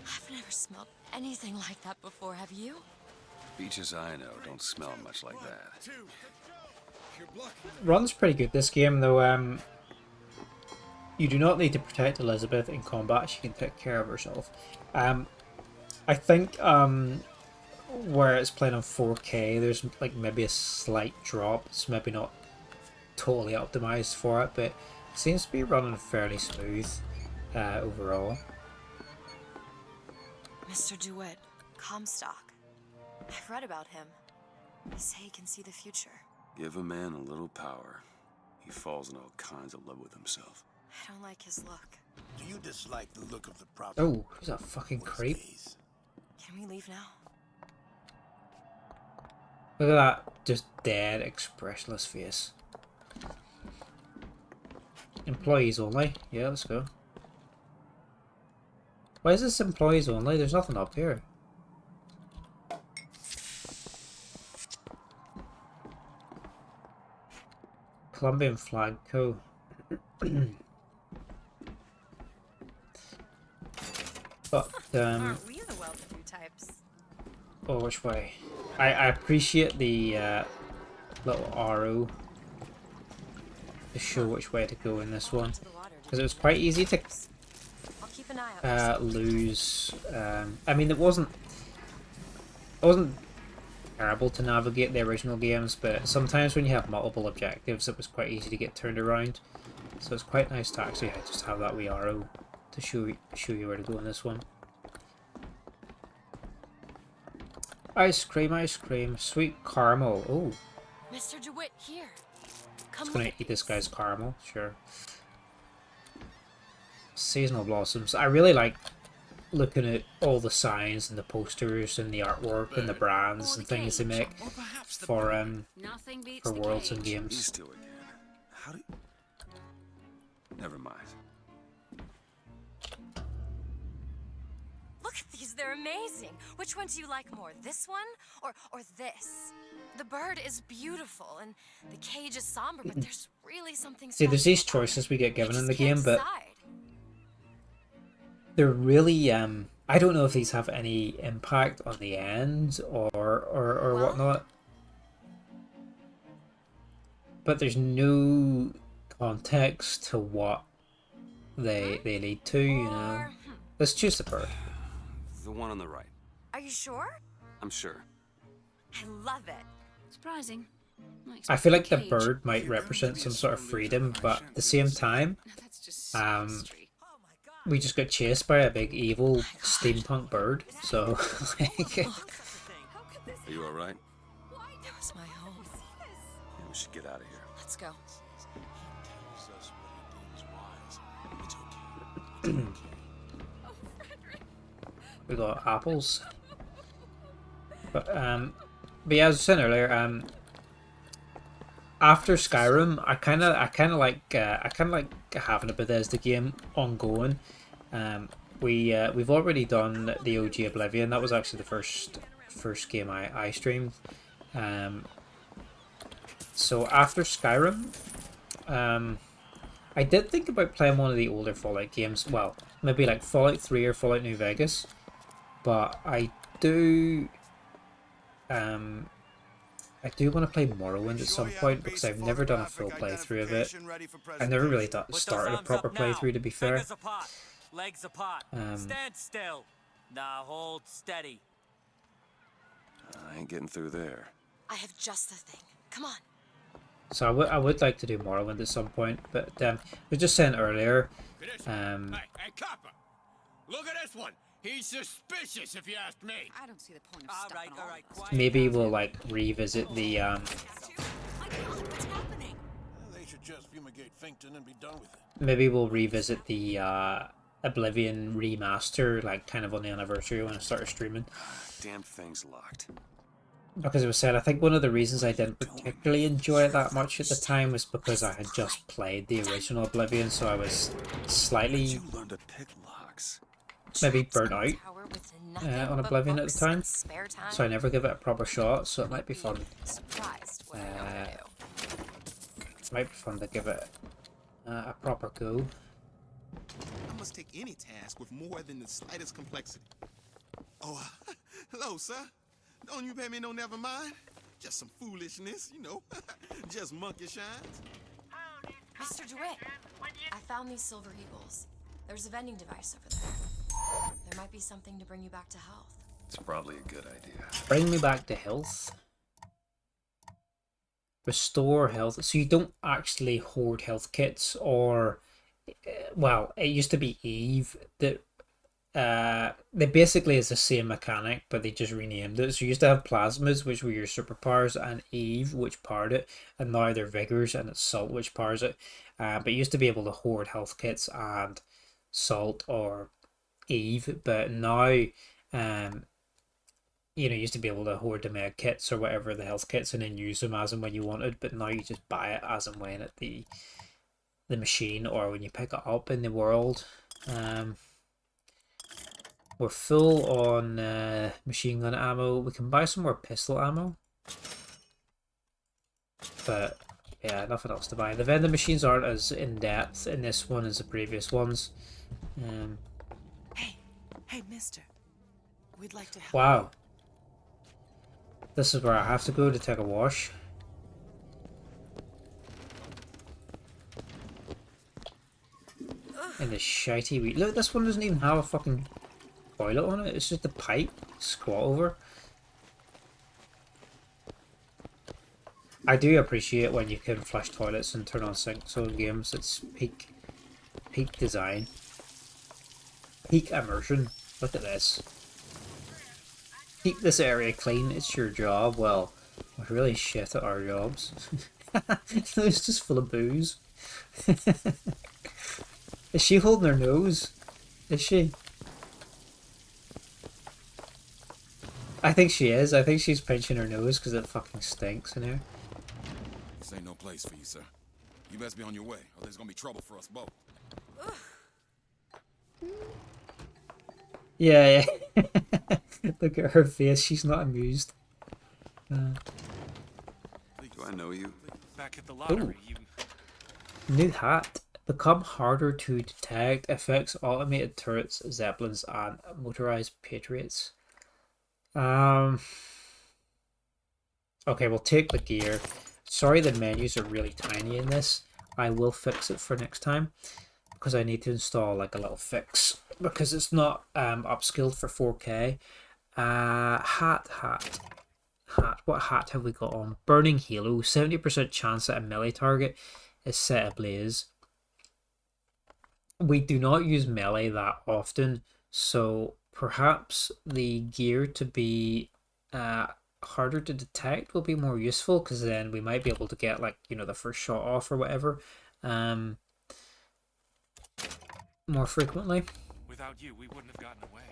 I've never smelled anything like that before, have you? Beaches I know don't smell much like that. Runs pretty good this game, though. You do not need to protect Elizabeth in combat. She can take care of herself. I think where it's playing on 4K, there's like maybe a slight drop. It's maybe not totally optimized for it, but it seems to be running fairly smooth overall. Mr. DeWitt, Comstock. I've read about him. They say he can see the future. Give a man a little power, he falls in all kinds of love with himself. I don't like his look. Do you dislike the look of the prophet? Oh, who's that fucking creep? Can we leave now? Look at that just dead, expressionless face. Employees only. Yeah, let's go. Why is this employees only? There's nothing up here. Colombian Flag Co. But Aren't we the well-to-do types? oh, which way? I appreciate the little arrow to show which way to go in this one, because it was quite easy to lose. I mean, it wasn't terrible to navigate the original games, but sometimes when you have multiple objectives, it was quite easy to get turned around. So it's quite nice to actually just have that wee arrow to show you where to go in this one. Ice cream, sweet caramel. Oh, Mr. DeWitt, here. I'm gonna eat this guy's caramel, sure. Seasonal blossoms. I really like looking at all the signs and the posters and the artwork and the brands and things they make for worlds and games. These two again. How do? Never mind. Look at these, they're amazing. Which one do you like more, this one or this? The bird is beautiful and the cage is somber, but there's really something See, there's these choices we get given in the game, but they're really I don't know if these have any impact on the end or whatnot. But there's no context to what they lead to, you know. Let's choose the bird. The one on the right. Are you sure? I'm sure. I love it. Surprising. I feel like the bird might represent some sort of freedom, but at the same time, we just got chased by a big evil steampunk bird, so like... Are you alright? That was my home. Yeah, we should get out of here. Let's go. We got apples. But yeah, as I was saying earlier, after Skyrim, I kind of like having a Bethesda game ongoing. We've already done the OG Oblivion. That was actually the first game I streamed. So after Skyrim, I did think about playing one of the older Fallout games. Well, maybe like Fallout 3 or Fallout New Vegas. But I do want to play Morrowind at some point, because I've never done a full playthrough of it. I've never really started a proper playthrough, to be fair. Legs apart. Stand still. Now hold steady. I ain't getting through there. I have just the thing. Come on. So I would like to do Morrowind at some point, but I was just saying earlier. Hey, Copper! Look at this one. He's suspicious, if you ask me. I don't see the point of stopping all of us. Maybe we'll like revisit the They should just fumigate Finkton and be done with it. maybe we'll revisit the Oblivion remaster, like kind of on the anniversary when I started streaming. Damn thing's locked. Because it was said, I think one of the reasons I didn't particularly enjoy it that much at the time was because I had just played the original Oblivion, so I was slightly maybe burnt out on Oblivion at the time, so I never give it a proper shot. So it might be fun. Might be fun to give it a proper go. I must take any task with more than the slightest complexity. Oh, hello, sir. Don't you pay me no never mind? Just some foolishness, you know. Just monkey shines. Mr. DeWitt, I found these silver eagles. There's a vending device over there. There might be something to bring you back to health. It's probably a good idea. Bring me back to health. Restore health. So you don't actually hoard health kits, or well, it used to be Eve that they basically is the same mechanic, but they just renamed it. So you used to have plasmas, which were your superpowers, and Eve, which powered it, and now they're vigors and it's salt, which powers it. But you used to be able to hoard health kits and salt or Eve, but now you know, you used to be able to hoard the med kits or whatever, the health kits, and then use them as and when you wanted, but now you just buy it as and when at the machine or when you pick it up in the world. We're full on machine gun ammo. We can buy some more pistol ammo, but yeah, nothing else to buy. The vending machines aren't as in depth in this one as the previous ones. Hey, mister. We'd like to help. Wow. This is where I have to go to take a wash. In this shitey wee... Look, this one doesn't even have a fucking toilet on it. It's just a pipe. Squat over. I do appreciate when you can flush toilets and turn on sinks on games. It's peak design. Peak immersion. Look at this. Keep this area clean, it's your job. Well, we're really shit at our jobs. It's just full of booze. Is she holding her nose? Is she? I think she is. I think she's pinching her nose because it fucking stinks in here. This ain't no place for you, sir. You best be on your way, or there's gonna be trouble for us both. Yeah. Look at her face. She's not amused. Do I know you? Back at the lottery, you... New hat. Become harder to detect. Affects automated turrets, zeppelins, and motorized patriots. Okay, we'll take the gear. Sorry, the menus are really tiny in this. I will fix it for next time, because I need to install like a little fix because it's not upskilled for 4K. Hat. What hat have we got on? Burning Halo. 70% chance that a melee target is set ablaze. We do not use melee that often, so perhaps the gear to be harder to detect will be more useful, because then we might be able to get, like, you know, the first shot off or whatever more frequently. Without you, we wouldn't have gotten away.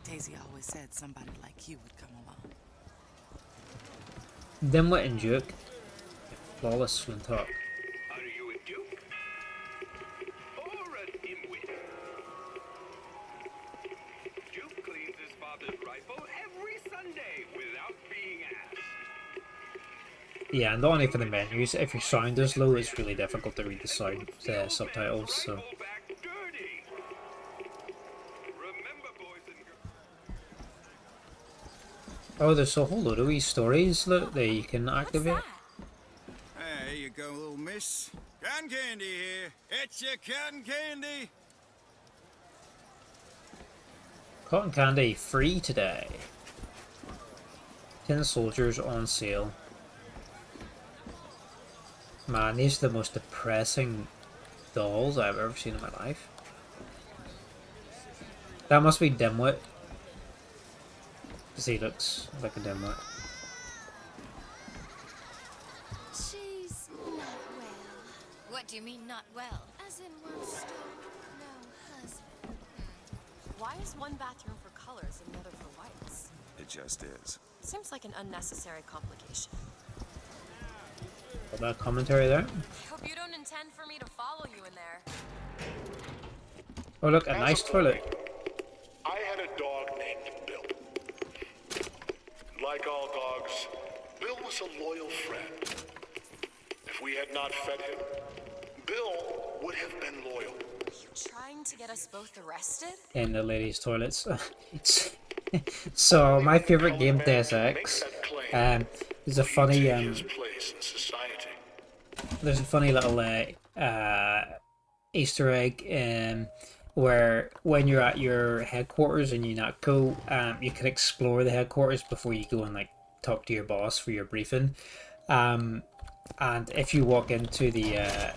Daisy always said somebody like you would come along. DeWitt and Duke. Flawless Flintlock. Are you a Duke? Or a dimwit? Duke cleans his father's rifle every Sunday without being asked. Yeah, and not only for the menus, if your sound is low, it's really difficult to read the sound subtitles, so... Oh, there's a whole load of wee stories, look, that you can activate. There you go, little miss. Cotton candy here. It's your cotton candy. Cotton candy free today. 10 soldiers on sale. Man, these are the most depressing dolls I've ever seen in my life. That must be DeWitt. Because he looks like a DeWitt. She's not well. What do you mean, not well? As in one stroke, no husband. Why is one bathroom for colors and the other for whites? It just is. Seems like an unnecessary complication. Got that commentary there? I hope you don't intend for me to follow you in there. Oh look, a nice toilet. I had a dog named Bill. Like all dogs, Bill was a loyal friend. If we had not fed him, Bill would have been loyal. Are you trying to get us both arrested? In the ladies' toilets. So my favorite game, Deus Ex. there's a funny His place in society. there's a funny little Easter egg where when you're at your headquarters in UNATCO, you can explore the headquarters before you go and like talk to your boss for your briefing. And if you walk into the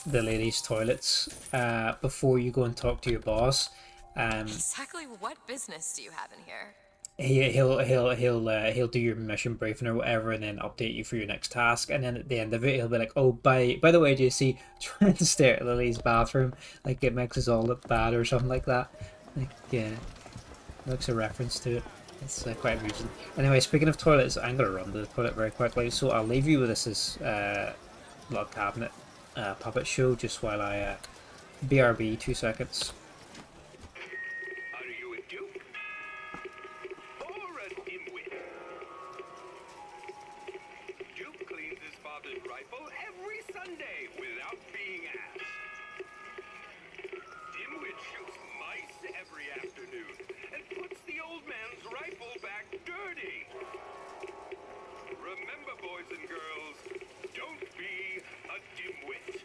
ladies' toilets before you go and talk to your boss, Exactly what business do you have in here? he'll do your mission briefing or whatever, and then update you for your next task. And then at the end of it, he'll be like, "Oh, by the way, JC, try and stay at Lily's bathroom. Like it makes us all look bad or something like that." Like yeah, looks a reference to it. It's quite amusing. Anyway, speaking of toilets, I'm gonna run to the toilet very quickly, so I'll leave you with this as log cabinet puppet show just while I BRB 2 seconds. Are you a duke? Or a dimwit? Duke cleans his father's rifle every Sunday without being asked. Dimwit shoots mice every afternoon and puts the old man's rifle back dirty. Remember, boys and girls, don't be a dimwit.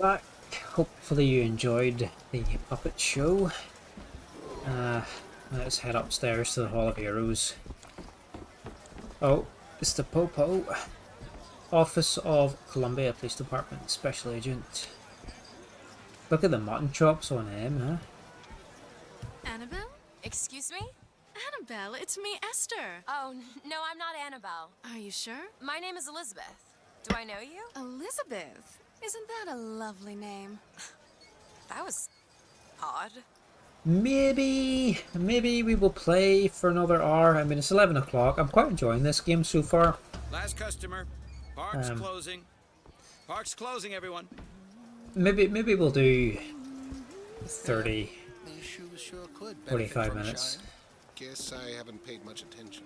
Back. Hopefully you enjoyed the puppet show. Let's head upstairs to the Hall of Heroes. Oh, it's the Popo. Office of Columbia Police Department Special Agent. Look at the mutton chops on him, huh? Annabelle? Excuse me? Annabelle, it's me, Esther. Oh, no, I'm not Annabelle. Are you sure? My name is Elizabeth. Do I know you? Elizabeth? Isn't that a lovely name? That was odd. Maybe we will play for another hour. I mean, it's 11 o'clock. I'm quite enjoying this game so far. Last customer. Park's closing. Park's closing, everyone. Maybe we'll do 30, These shoes sure could 45 minutes. Guess I haven't paid much attention.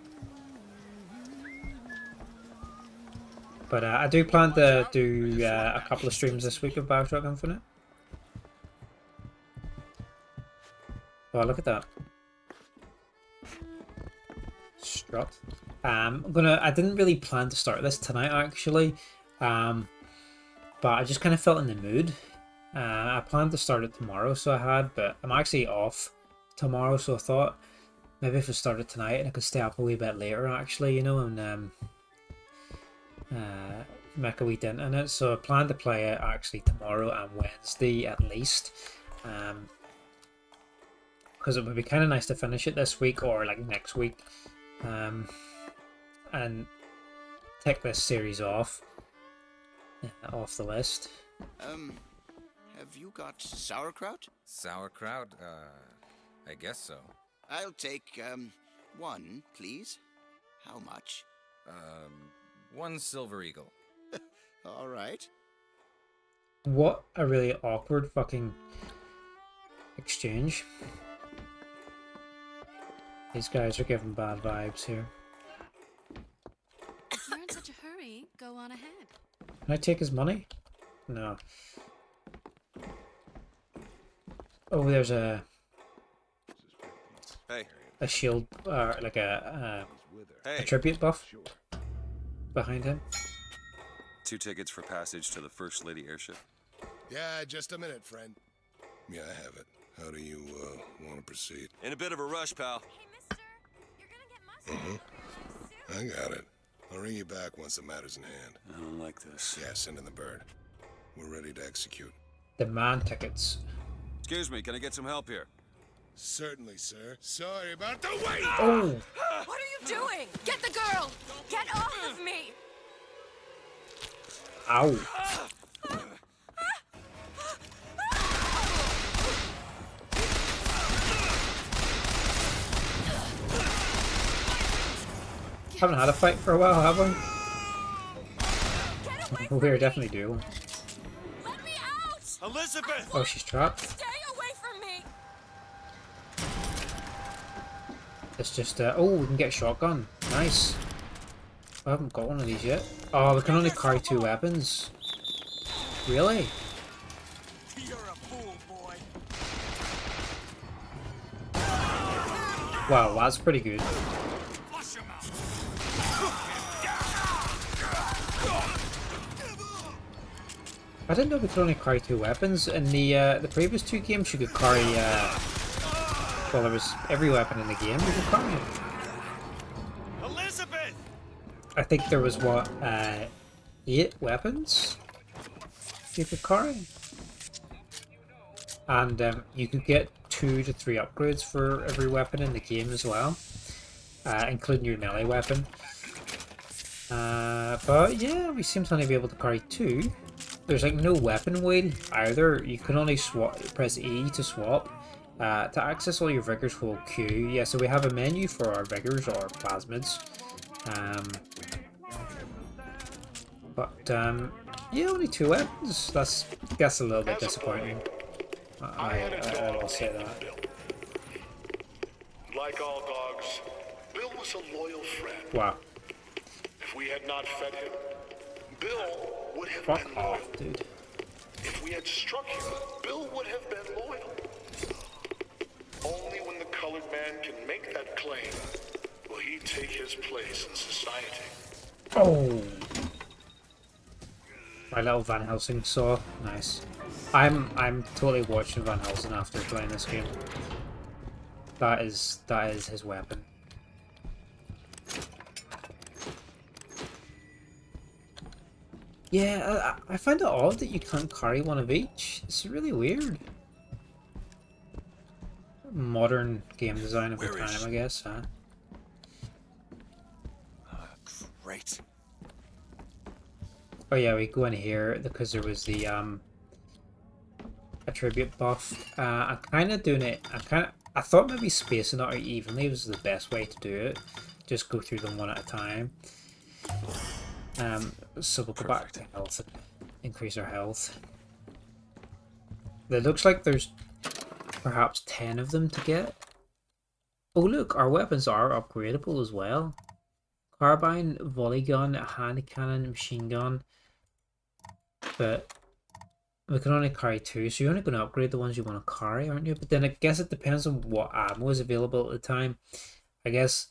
But I do plan to do a couple of streams this week of BioShock Infinite. Oh, look at that. Strut. I didn't really plan to start this tonight actually. But I just kind of felt in the mood. I planned to start it tomorrow, so I had, but I'm actually off tomorrow, so I thought maybe if I started tonight and I could stay up a wee bit later actually, you know, and make a wee dent in it. So I plan to play it actually tomorrow and Wednesday at least. Because it would be kind of nice to finish it this week or like next week. And take this series off the list. Have you got sauerkraut? Sauerkraut? I guess so. I'll take, one, please. How much? 1 silver eagle. All right. What a really awkward fucking exchange. These guys are giving bad vibes here. If you're in such a hurry, go on ahead. Can I take his money? No. Oh, there's a shield, like a tribute buff behind him. 2 tickets for passage to the First Lady airship. Yeah, just a minute, friend. Yeah, I have it. How do you, want to proceed? In a bit of a rush, pal. I got it. I'll ring you back once the matter's in hand. I don't like this. Yeah, send in the bird. We're ready to execute. Demand tickets. Excuse me, can I get some help here? Certainly, sir. Sorry about the wait! Oh! What are you doing? Get the girl! Get off of me! Ow. Haven't had a fight for a while, have we? We're definitely due. Let me out! Elizabeth! Oh, she's trapped. Stay away from me! It's just, oh, we can get a shotgun. Nice. I haven't got one of these yet. Oh, we can only carry 2 weapons. Really? You're a fool, boy. Wow, that's pretty good. I didn't know we could only carry 2 weapons. In the previous 2 games, you could carry, well, there was every weapon in the game you could carry. Elizabeth! I think there was, what, 8 weapons you could carry? And you could get 2 to 3 upgrades for every weapon in the game as well, including your melee weapon. But yeah, we seem to only be able to carry 2. There's like no weapon wheel either. You can only press E to swap. To access all your vigors, hold Q. Yeah, so we have a menu for our vigors or plasmids. Yeah, only 2 weapons. That's, I guess, a little bit disappointing. I will say that. Like all dogs, Bill was a loyal friend. Wow. If we had not fed him, Bill would have Fuck been loyal. off, dude. If we had struck him, Bill would have been loyal. Only when the colored man can make that claim will he take his place in society. Oh! My little Van Helsing saw. Nice. I'm totally watching Van Helsing after playing this game. That is his weapon. Yeah, I find it odd that you can't carry one of each. It's really weird. Modern game design of the time, I guess, huh? Great. Oh yeah, we go in here because there was the attribute buff. I'm kind of doing it. I thought maybe spacing it out evenly was the best way to do it. Just go through them one at a time. So we'll go back to health and increase our health. It looks like there's perhaps 10 of them to get. Oh look, our weapons are upgradable as well. carbine, volley gun, a hand cannon, machine gun. But we can only carry 2, so you're only going to upgrade the ones you want to carry, aren't you? But then I guess it depends on what ammo is available at the time. I guess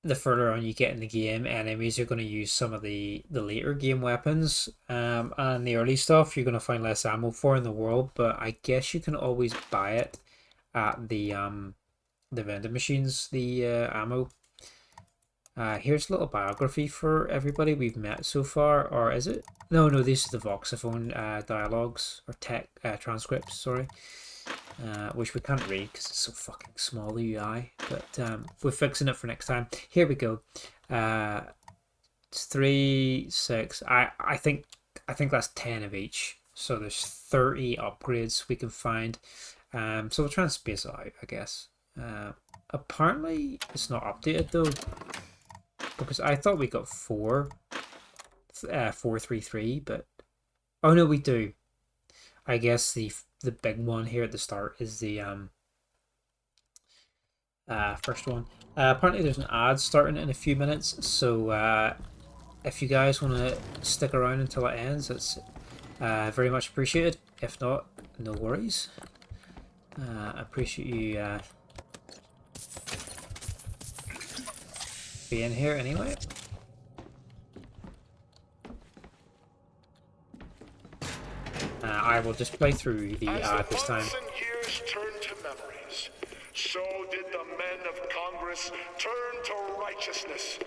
the further on you get in the game, enemies are going to use some of the later game weapons, and the early stuff you're going to find less ammo for in the world. But I guess you can always buy it at the vending machines, the ammo. Here's a little biography for everybody we've met so far, or is it? No, these are the Voxophone dialogues or transcripts. Sorry. Which we can't read because it's so fucking small, the UI, but we're fixing it for next time. Here we go. It's 3, 6. I think that's 10 of each. So there's 30 upgrades we can find. So we'll try and space it out, I guess. Apparently it's not updated though, because I thought we got 433, but oh no, we do. I guess the big one here at the start is the first one. Apparently there's an ad starting in a few minutes, so if you guys want to stick around until it ends, it's very much appreciated. If not, no worries. I appreciate you being here anyway. I will just play through the ad this time. As the months and years turn to memories, so did the men of Congress turn to righteousness.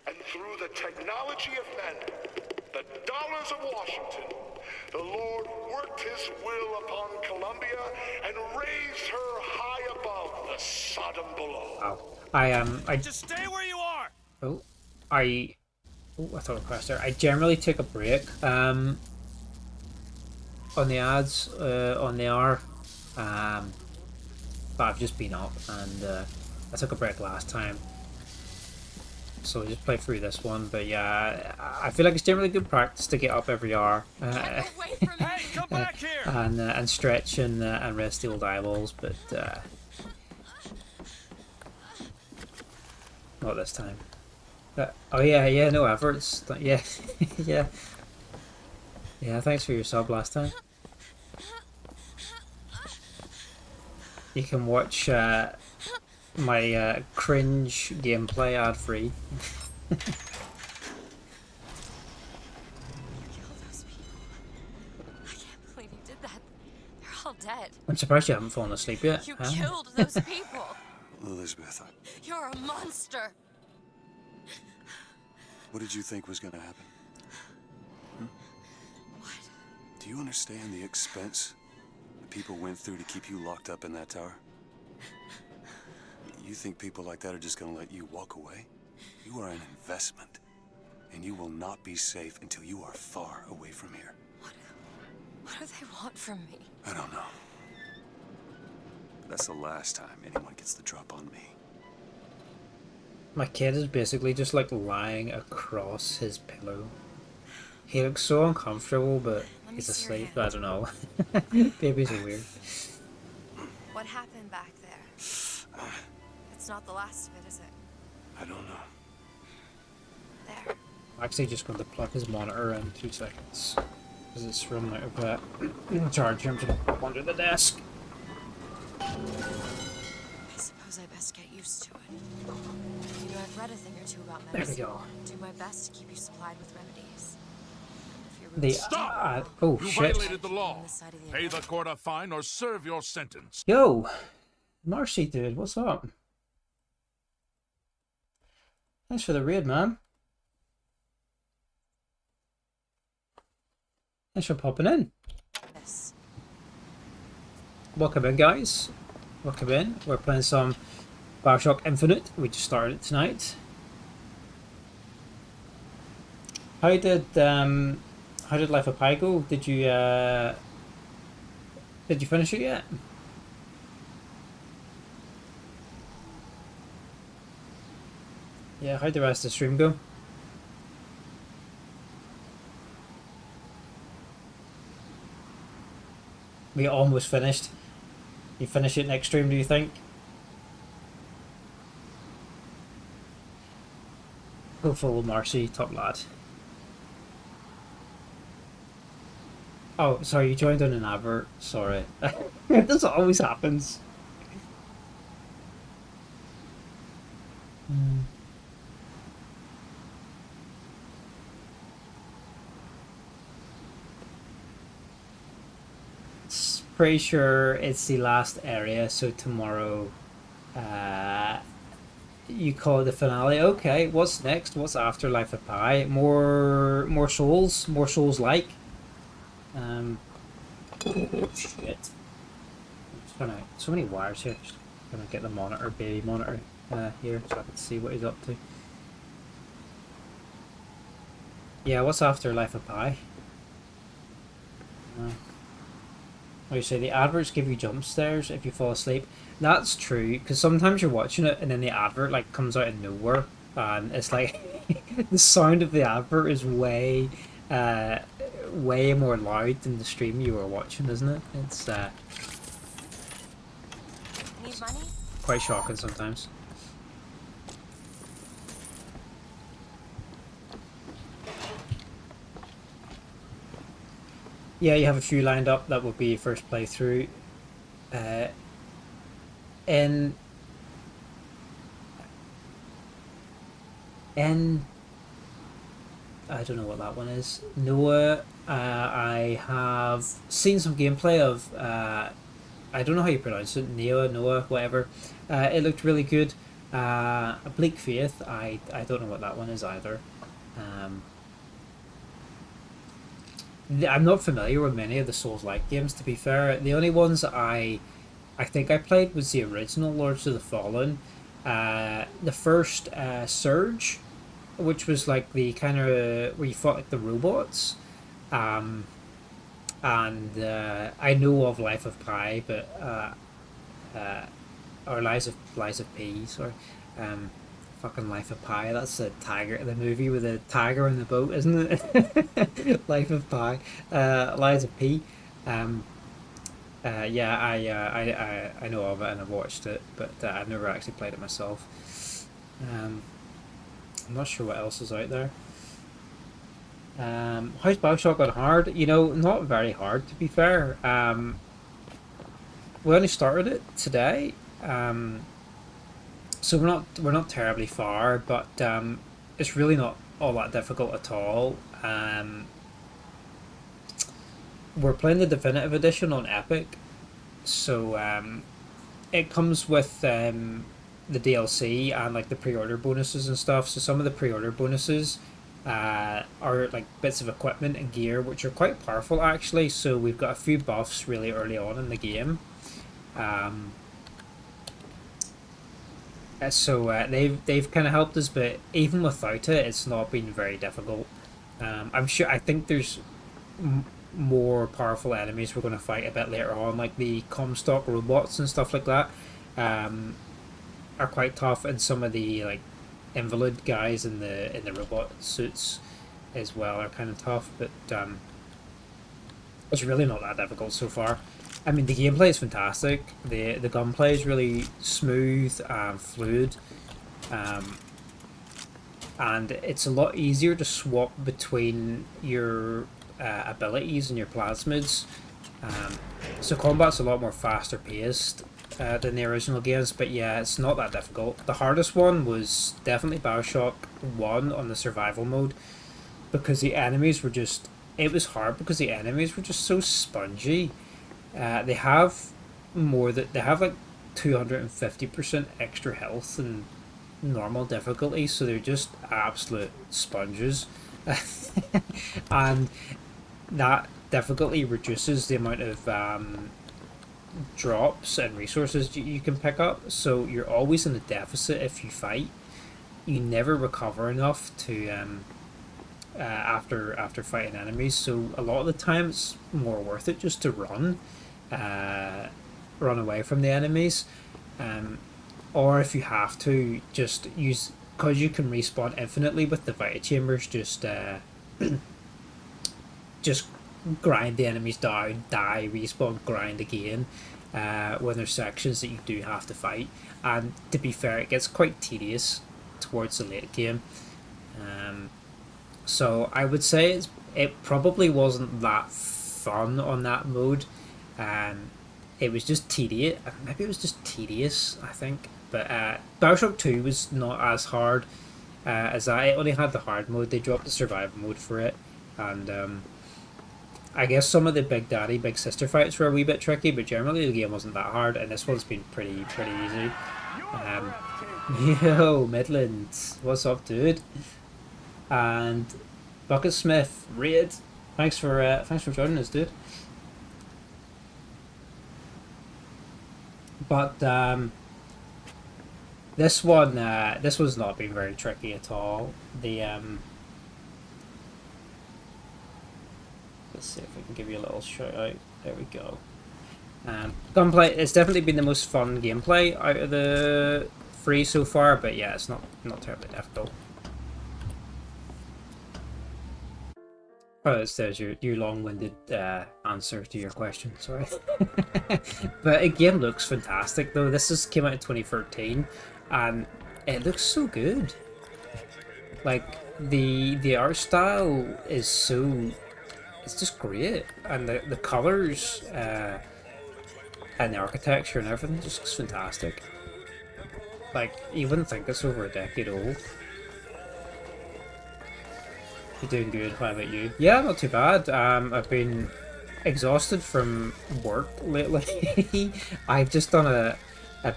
And through the technology of men, the dollars of Washington, the Lord worked his will upon Columbia and raised her high above the Sodom below. Wow. I just stay where you are. I thought it crashed there. I generally take a break on the ads on the hour, but I've just been up and I took a break last time, so I just play through this one. But yeah, I feel like it's generally good practice to get up every hour Hey, come back here. and stretch and rest the old eyeballs, but not this time. Oh yeah, no efforts. Yeah, yeah. Thanks for your sub last time. You can watch my cringe gameplay ad free. Kill those people. I can't believe you did that. They're all dead. I'm surprised you haven't fallen asleep yet. You killed those people. Elizabeth, You're a monster. what did you think was going to happen? What? Do you understand the expense the people went through to keep you locked up in that tower? You think people like that are just going to let you walk away? You are an investment, and you will not be safe until you are far away from here. What do they want from me? I don't know. But that's the last time anyone gets the drop on me. My kid is basically just like lying across his pillow. He looks so uncomfortable, but he's asleep. I don't know. Babies are weird. What happened back there? It's not the last of it, is it? I don't know. There. I'm actually just going to plug his monitor in 2 seconds because it's running out of charge. I'm just going to pop under the desk. I suppose I best get used to it. You know, I've read a thing or two about medicine. There we go. Do my best to keep you supplied with remedies. The oh You shit! violated the law. Pay the court a fine or serve your sentence. Yo, Marcy, dude, what's up? Thanks for the raid, man. Thanks for popping in. Yes. Welcome in, guys. Welcome in. We're playing some BioShock Infinite. We just started it tonight. How did Life of Pi go? Did you finish it yet? Yeah, how'd the rest of the stream go? We almost finished. You finish it next stream, do you think? Go follow Marcy, top lad. Oh, sorry, you joined on an advert. Sorry. This always happens. Pretty sure it's the last area, so tomorrow you call it the finale. Okay, what's next? What's after Life of Pi? More souls? More souls like? Shit. I'm just gonna, so many wires here. Just gonna get the monitor, baby monitor, here so I can see what he's up to. Yeah, what's after Life of Pi? Oh, you say the adverts give you jump scares if you fall asleep. That's true, because sometimes you're watching it and then the advert like comes out of nowhere, and it's like the sound of the advert is way more loud than the stream you were watching, isn't it? It's Need money? quite shocking sometimes. Yeah, you have a few lined up. That will be your first playthrough. In I don't know what that one is. Noah, I have seen some gameplay of I don't know how you pronounce it. Noah, whatever. It looked really good. A Bleak Faith, I don't know what that one is either. I'm not familiar with many of the Souls-like games, to be fair. The only ones that I think I played was the original Lords of the Fallen. The first Surge, which was like the kind of where you fought like the robots. And I know of Life of Pi, but or Lies of P, sorry. Fucking Life of Pi. That's the tiger, the movie with the tiger in the boat, isn't it? Life of Pi. Lies of P. Yeah, I know of it and I've watched it, but I've never actually played it myself. I'm not sure what else is out there. How's BioShock got hard? You know, not very hard, to be fair. We only started it today. So we're not terribly far, but it's really not all that difficult at all. We're playing the definitive edition on Epic, so it comes with the DLC and like the pre-order bonuses and stuff. So some of the pre-order bonuses are like bits of equipment and gear which are quite powerful actually. So we've got a few buffs really early on in the game. So they've kind of helped us, but even without it, it's not been very difficult. I think there's more powerful enemies we're going to fight a bit later on, like the Comstock robots and stuff like that, are quite tough, and some of the like invalid guys in the robot suits as well are kind of tough. But it's really not that difficult so far. I mean, the gameplay is fantastic. The gunplay is really smooth and fluid, and it's a lot easier to swap between your abilities and your plasmids. So combat's a lot more faster paced than the original games, but yeah, it's not that difficult. The hardest one was definitely BioShock 1 on the survival mode, because the enemies were just... It was hard because the enemies were just so spongy. They have like 250% extra health than normal difficulty, so they're just absolute sponges. And that difficulty reduces the amount of drops and resources you can pick up, so you're always in a deficit if you fight. You never recover enough to after fighting enemies, so a lot of the time it's more worth it just to run away from the enemies, or if you have to, just use, because you can respawn infinitely with the Vita Chambers, just grind the enemies down, die, respawn, grind again, when there's sections that you do have to fight. And to be fair, it gets quite tedious towards the late game. So I would say it probably wasn't that fun on that mode. It was just tedious. Maybe it was just tedious, I think. But BioShock 2 was not as hard as that. It only had the hard mode. They dropped the survival mode for it. And I guess some of the Big Daddy, Big Sister fights were a wee bit tricky, but generally the game wasn't that hard, and this one's been pretty easy. Yo, Midland, what's up, dude? And Bucketsmith, Raid, thanks for joining us, dude. But this one's not been very tricky at all. Let's see if we can give you a little shout out. There we go. Gunplay, it's definitely been the most fun gameplay out of the three so far, but yeah, it's not terribly difficult. Oh, there's your long-winded answer to your question, sorry. But the game looks fantastic though. This came out in 2013 and it looks so good. Like the art style is so, it's just great, and the colours and the architecture and everything just looks fantastic. Like, you wouldn't think it's over a decade old. You're doing good, how about you? Yeah, not too bad. I've been exhausted from work lately. I've just done a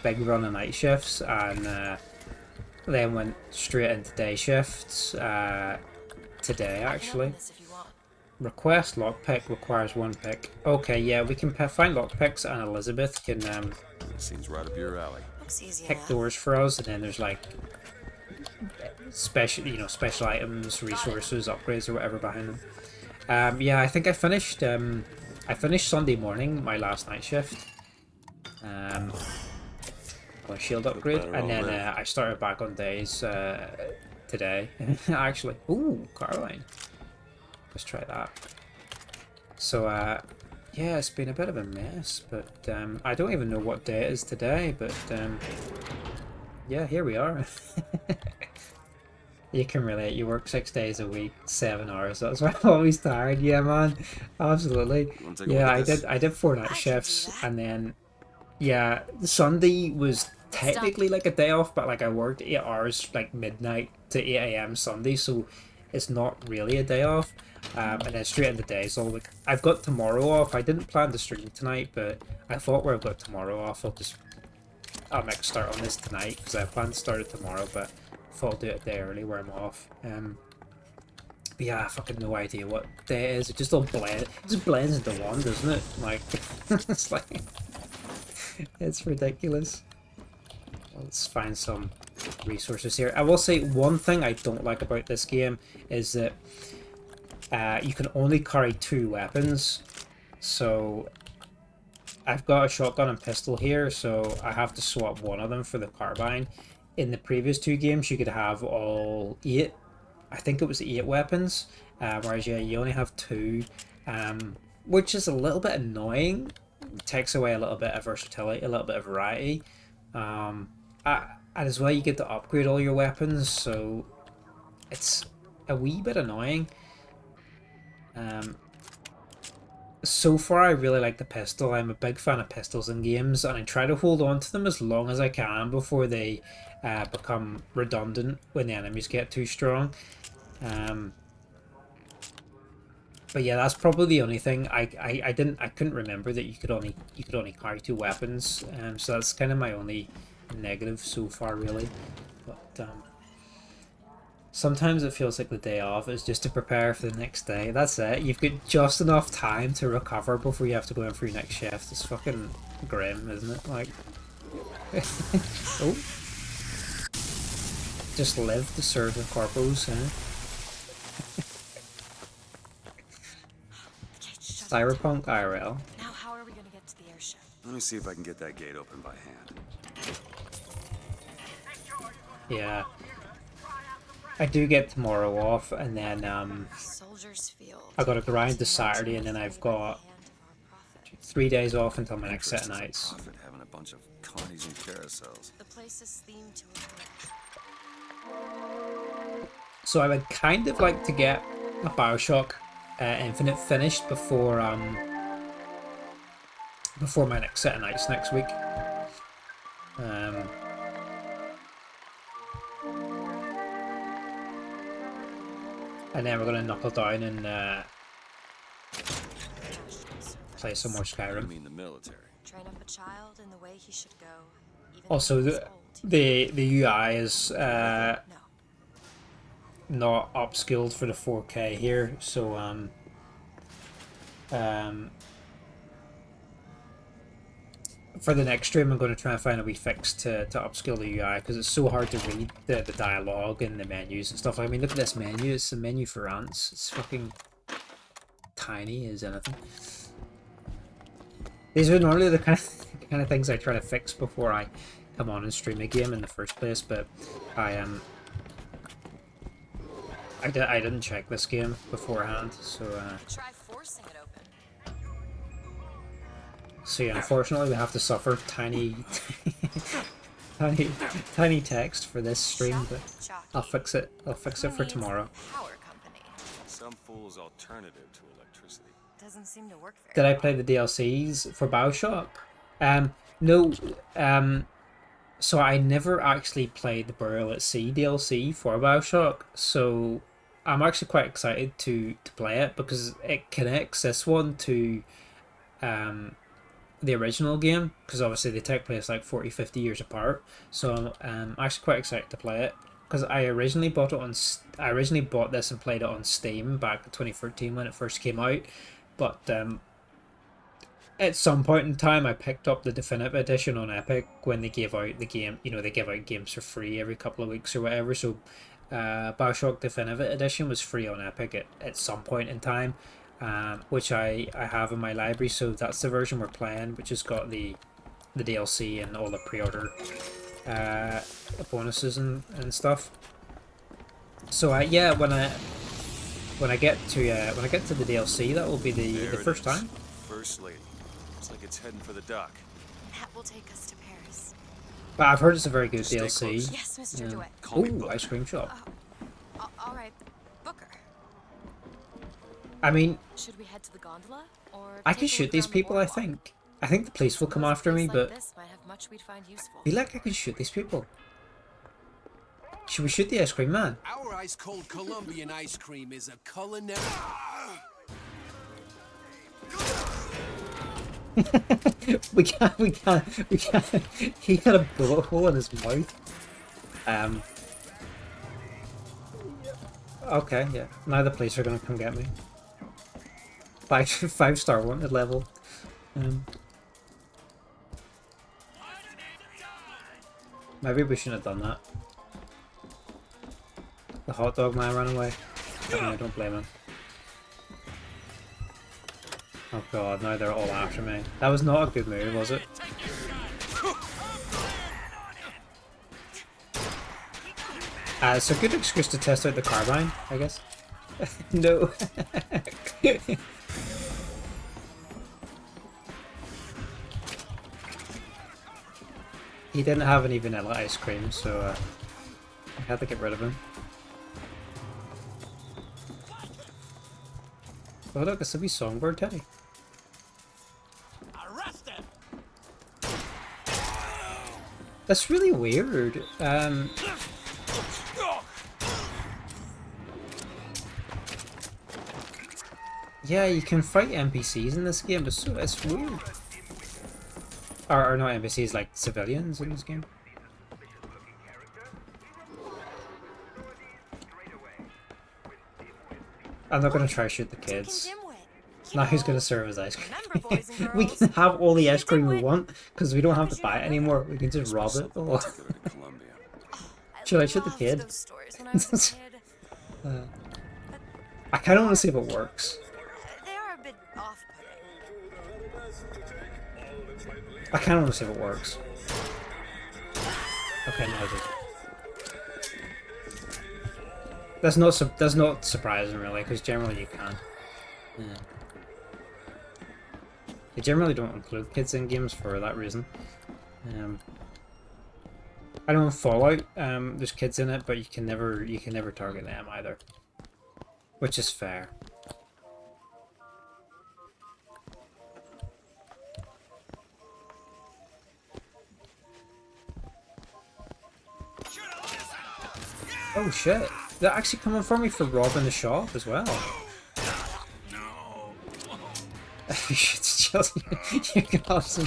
big run of night shifts and then went straight into day shifts today actually. Request lockpick requires one pick. Okay, yeah, we can find lockpicks, and Elizabeth can seems right up your alley. pick doors for us, and then there's like special items, resources, upgrades, or whatever behind them. Yeah, I think I finished Sunday morning, my last night shift. My shield upgrade, and then I started back on days today. Actually, ooh, Caroline. Let's try that. So yeah, it's been a bit of a mess, but I don't even know what day it is today, but yeah, here we are. You can relate, you work 6 days a week, 7 hours, that's why I'm always tired. Yeah, man, absolutely. Yeah, I did 4 night shifts, and then yeah, Sunday was technically like a day off, but like I worked 8 hours, like midnight to 8 AM Sunday, so it's not really a day off. And then straight into days. So like, I've got tomorrow off. I didn't plan to stream tonight, but I thought where I've got tomorrow off, I'll make a start on this tonight, because I plan to start it tomorrow, but I thought I'll do it a day early where I'm off. But yeah, I fucking no idea what day it is. It just all blends into one, doesn't it? Like it's like it's ridiculous. Let's find some resources here. I will say one thing I don't like about this game is that you can only carry 2 weapons. So I've got a shotgun and pistol here, so I have to swap one of them for the carbine. In the previous 2 games you could have all 8. I think it was 8 weapons, whereas yeah, you only have 2, which is a little bit annoying. It takes away a little bit of versatility, a little bit of variety. And as well, you get to upgrade all your weapons, so it's a wee bit annoying. So far I really like the pistol. I'm a big fan of pistols in games, and I try to hold on to them as long as I can before they become redundant when the enemies get too strong. But yeah, that's probably the only thing. I couldn't remember that you could only carry 2 weapons, so that's kind of my only negative so far, really. But sometimes it feels like the day off is just to prepare for the next day. That's it. You've got just enough time to recover before you have to go in for your next shift. It's fucking grim, isn't it? Like, oh, just live to serve the corpos, eh? Cyberpunk IRL. Now how are we gonna get to the airship? Let me see if I can get that gate open by hand. Yeah. I do get tomorrow off, and then I got to grind to Saturday, and then I've got 3 days off until my next set of nights. Having a bunch of carnies and carousels. The place is themed to So I would kind of like to get a BioShock Infinite finished before my next set of nights next week. And then we're gonna knuckle down and play some more Skyrim. You mean the military? Train up a child in the way he should go. Also, the UI is not upskilled for the 4K here, so for the next stream I'm going to try and find a wee fix to upskill the UI, because it's so hard to read the dialogue and the menus and stuff. I mean, look at this menu. It's a menu for ants. It's fucking tiny as anything. These are normally the kind of things I try to fix before I come on and stream a game in the first place, but I didn't check this game beforehand, so Try forcing it open. so yeah, unfortunately we have to suffer tiny tiny text for this stream, but I'll fix it. I'll fix it for tomorrow. Some fool's alternative to electricity. Doesn't seem to work very Did I play the DLCs for BioShock? No. So I never actually played the Burial at Sea DLC for BioShock, so I'm actually quite excited to play it, because it connects this one to the original game, because obviously they take place like 40-50 years apart. So I'm actually quite excited to play it, because I originally bought this and played it on Steam back in 2013 when it first came out, but at some point in time I picked up the definitive edition on Epic when they gave out the game. You know, they give out games for free every couple of weeks or whatever, so BioShock Definitive Edition was free on Epic at some point in time, which I have in my library. So that's the version we're playing, which has got the DLC and all the pre-order bonuses and stuff. So yeah, when I get to the DLC, that will be the first time. First lady. Looks like it's heading for the dock. That will take us to Paris. But I've heard it's a very good DLC. Yes, Mr. DeWitt. Ooh, ice cream shop. All right, Booker. I mean, Should we head to the gondola, or I can shoot these people. I think the police will come after me, but this might have much we'd find useful. I feel like I can shoot these people. Should we shoot the ice cream man? Our ice-cold Colombian ice cream is a culinary... we can't. He had a bullet hole in his mouth. Okay, yeah. Now the police are gonna come get me. 5-star wanted level. Maybe we shouldn't have done that. The hot dog man ran away. I don't blame him. Oh god, now they're all after me. That was not a good move, was it? It's a good excuse to test out the carbine, I guess. No. He didn't have any vanilla ice cream, so I had to get rid of him. Oh look, it's a wee songbird teddy. That's really weird. Yeah, you can fight NPCs in this game, but it's weird. Or not NPCs, like civilians in this game. I'm not gonna try to shoot the kids. Now who's gonna serve as ice cream? We can have all the ice cream we want, because we don't have to buy it anymore. We can just rob it. Oh. Should I shoot the kid? I kind of want to see if it works. They are a bit off-putting. I kind of want to see if it works. Okay, no, I did. That's not surprising really, because generally you can. Yeah. They generally don't include kids in games for that reason. I know in Fallout, there's kids in it, but you can never target them either, which is fair. Oh shit! They're actually coming for me for robbing the shop as well. It's just you can also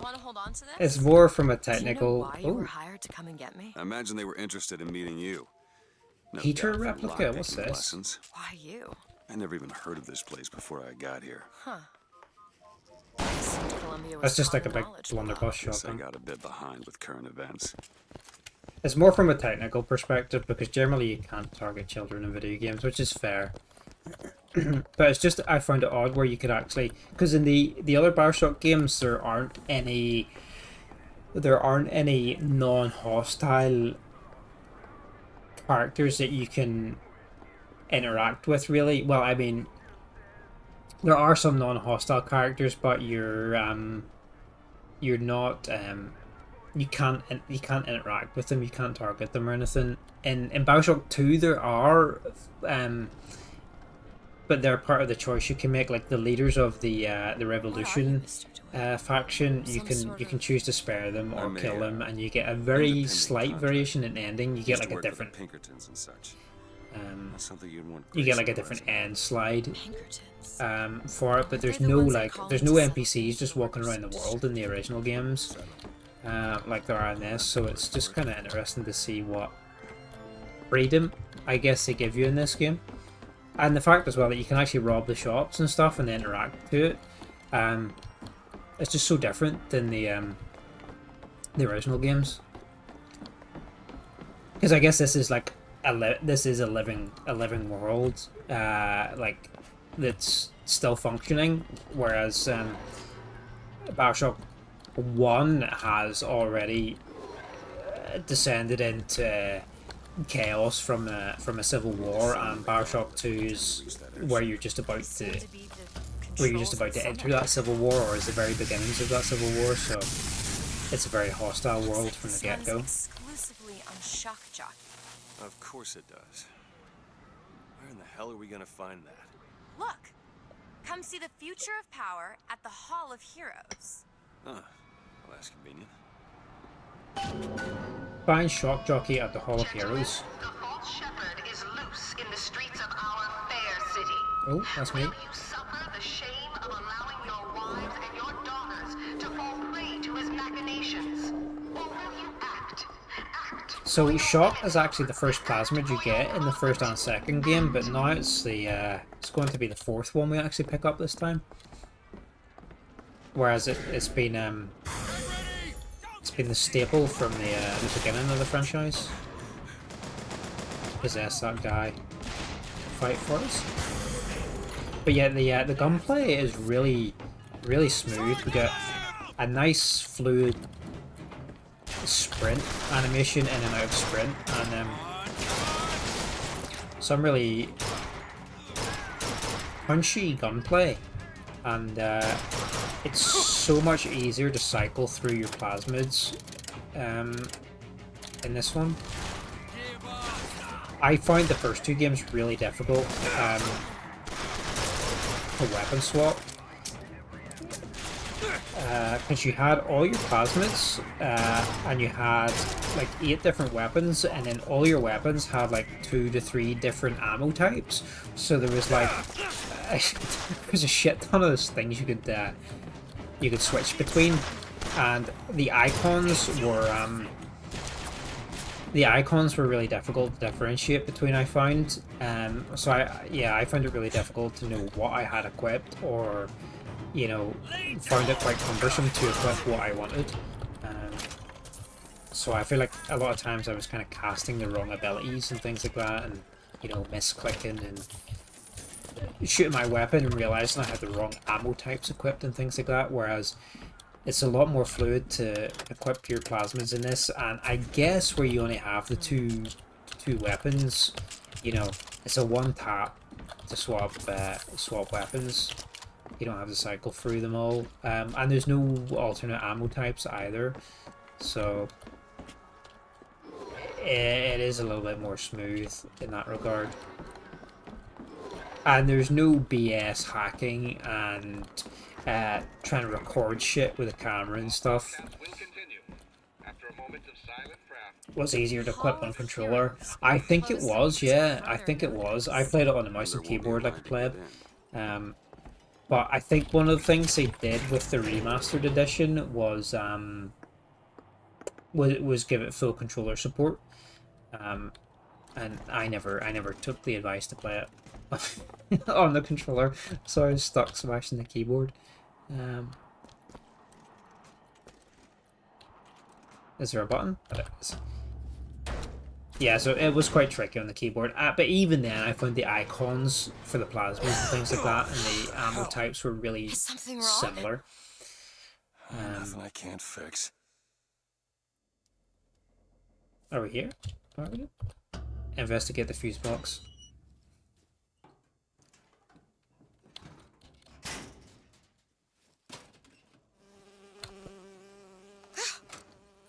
Want to hold on to this? It's more from a technical. Do you know why you were hired to come and get me? I imagine they were interested in meeting you. No Heater doubt for replica? What's lockpicking this? lessons. Why you? I never even heard of this place before I got here. Huh. That's just like a big blunderbuss Guess I shotgun. got a bit behind with current events. It's more from a technical perspective because generally you can't target children in video games, which is fair. But it's just I found it odd where you could actually, because in the other BioShock games there aren't any non-hostile characters that you can interact with really. Well, I mean, there are some non-hostile characters, but you're not you can't interact with them, you can't target them or anything. In BioShock 2 there are but they're part of the choice you can make, like the leaders of the Revolution faction. You can choose to spare them or kill them, and you get a very slight variation in ending. You get like a different Pinkertons and such. That's something you'd want. you get like a different end slide for it, but there's no NPCs just walking around the world in the original games like there are in this, so it's just kind of interesting to see what freedom I guess they give you in this game. And the fact as well that you can actually rob the shops and stuff and then interact to it, it's just so different than the original games. Because I guess this is like a living world, like that's still functioning, whereas BioShock 1 has already descended into chaos from a civil war, and BioShock 2 is where you're just about to enter that civil war, or is the very beginnings of that civil war. So it's a very hostile world from the get-go. Exclusively on Shock Jockey. Of course it does. Where in the hell are we gonna find that? Look, come see the future of power at the Hall of Heroes. Huh. Well, that's convenient. Find Shock Jockey at the Hall of Heroes. The false shepherd is loose in the streets of our fair city. Oh, that's me. Will you suffer the shame of allowing your wives and your daughters to fall prey to his machinations? Or will you act? So Shock is actually the first plasmid you get in the first and second game, but now it's going to be the fourth one we actually pick up this time. Whereas it's been the staple from the beginning of the franchise. Possess that guy, fight for us. But yeah, the gunplay is really smooth. We get a nice fluid sprint animation in and out of sprint, and some really punchy gunplay, and it's so much easier to cycle through your plasmids in this one. I found the first two games really difficult. A weapon swap, because you had all your plasmids and you had like 8 different weapons, and then all your weapons had like 2 to 3 different ammo types. So there was like there's a shit ton of those things you could switch between, and the icons were really difficult to differentiate between, I found. So I found it really difficult to know what I had equipped, or found it quite cumbersome to equip what I wanted. So I feel like a lot of times I was kind of casting the wrong abilities and things like that, and misclicking and shooting my weapon and realizing I had the wrong ammo types equipped and things like that, whereas it's a lot more fluid to equip your plasmids in this. And I guess where you only have the two weapons, it's a one tap to swap weapons. You don't have to cycle through them all, and there's no alternate ammo types either. so it is a little bit more smooth in that regard. And there's no BS hacking and trying to record shit with a camera and stuff. Was easier to equip on a controller. I think it was, yeah. I think it was. I played it on a mouse and keyboard like a pleb. But I think one of the things they did with the remastered edition was give it full controller support. And I never took the advice to play it on the controller, so I was stuck smashing the keyboard. Is there a button? There is. Yeah, so it was quite tricky on the keyboard. But even then, I found the icons for the plasmas and things like that, and the ammo types were really similar. Nothing I can't fix. Are we here? Are we? Investigate the fuse box.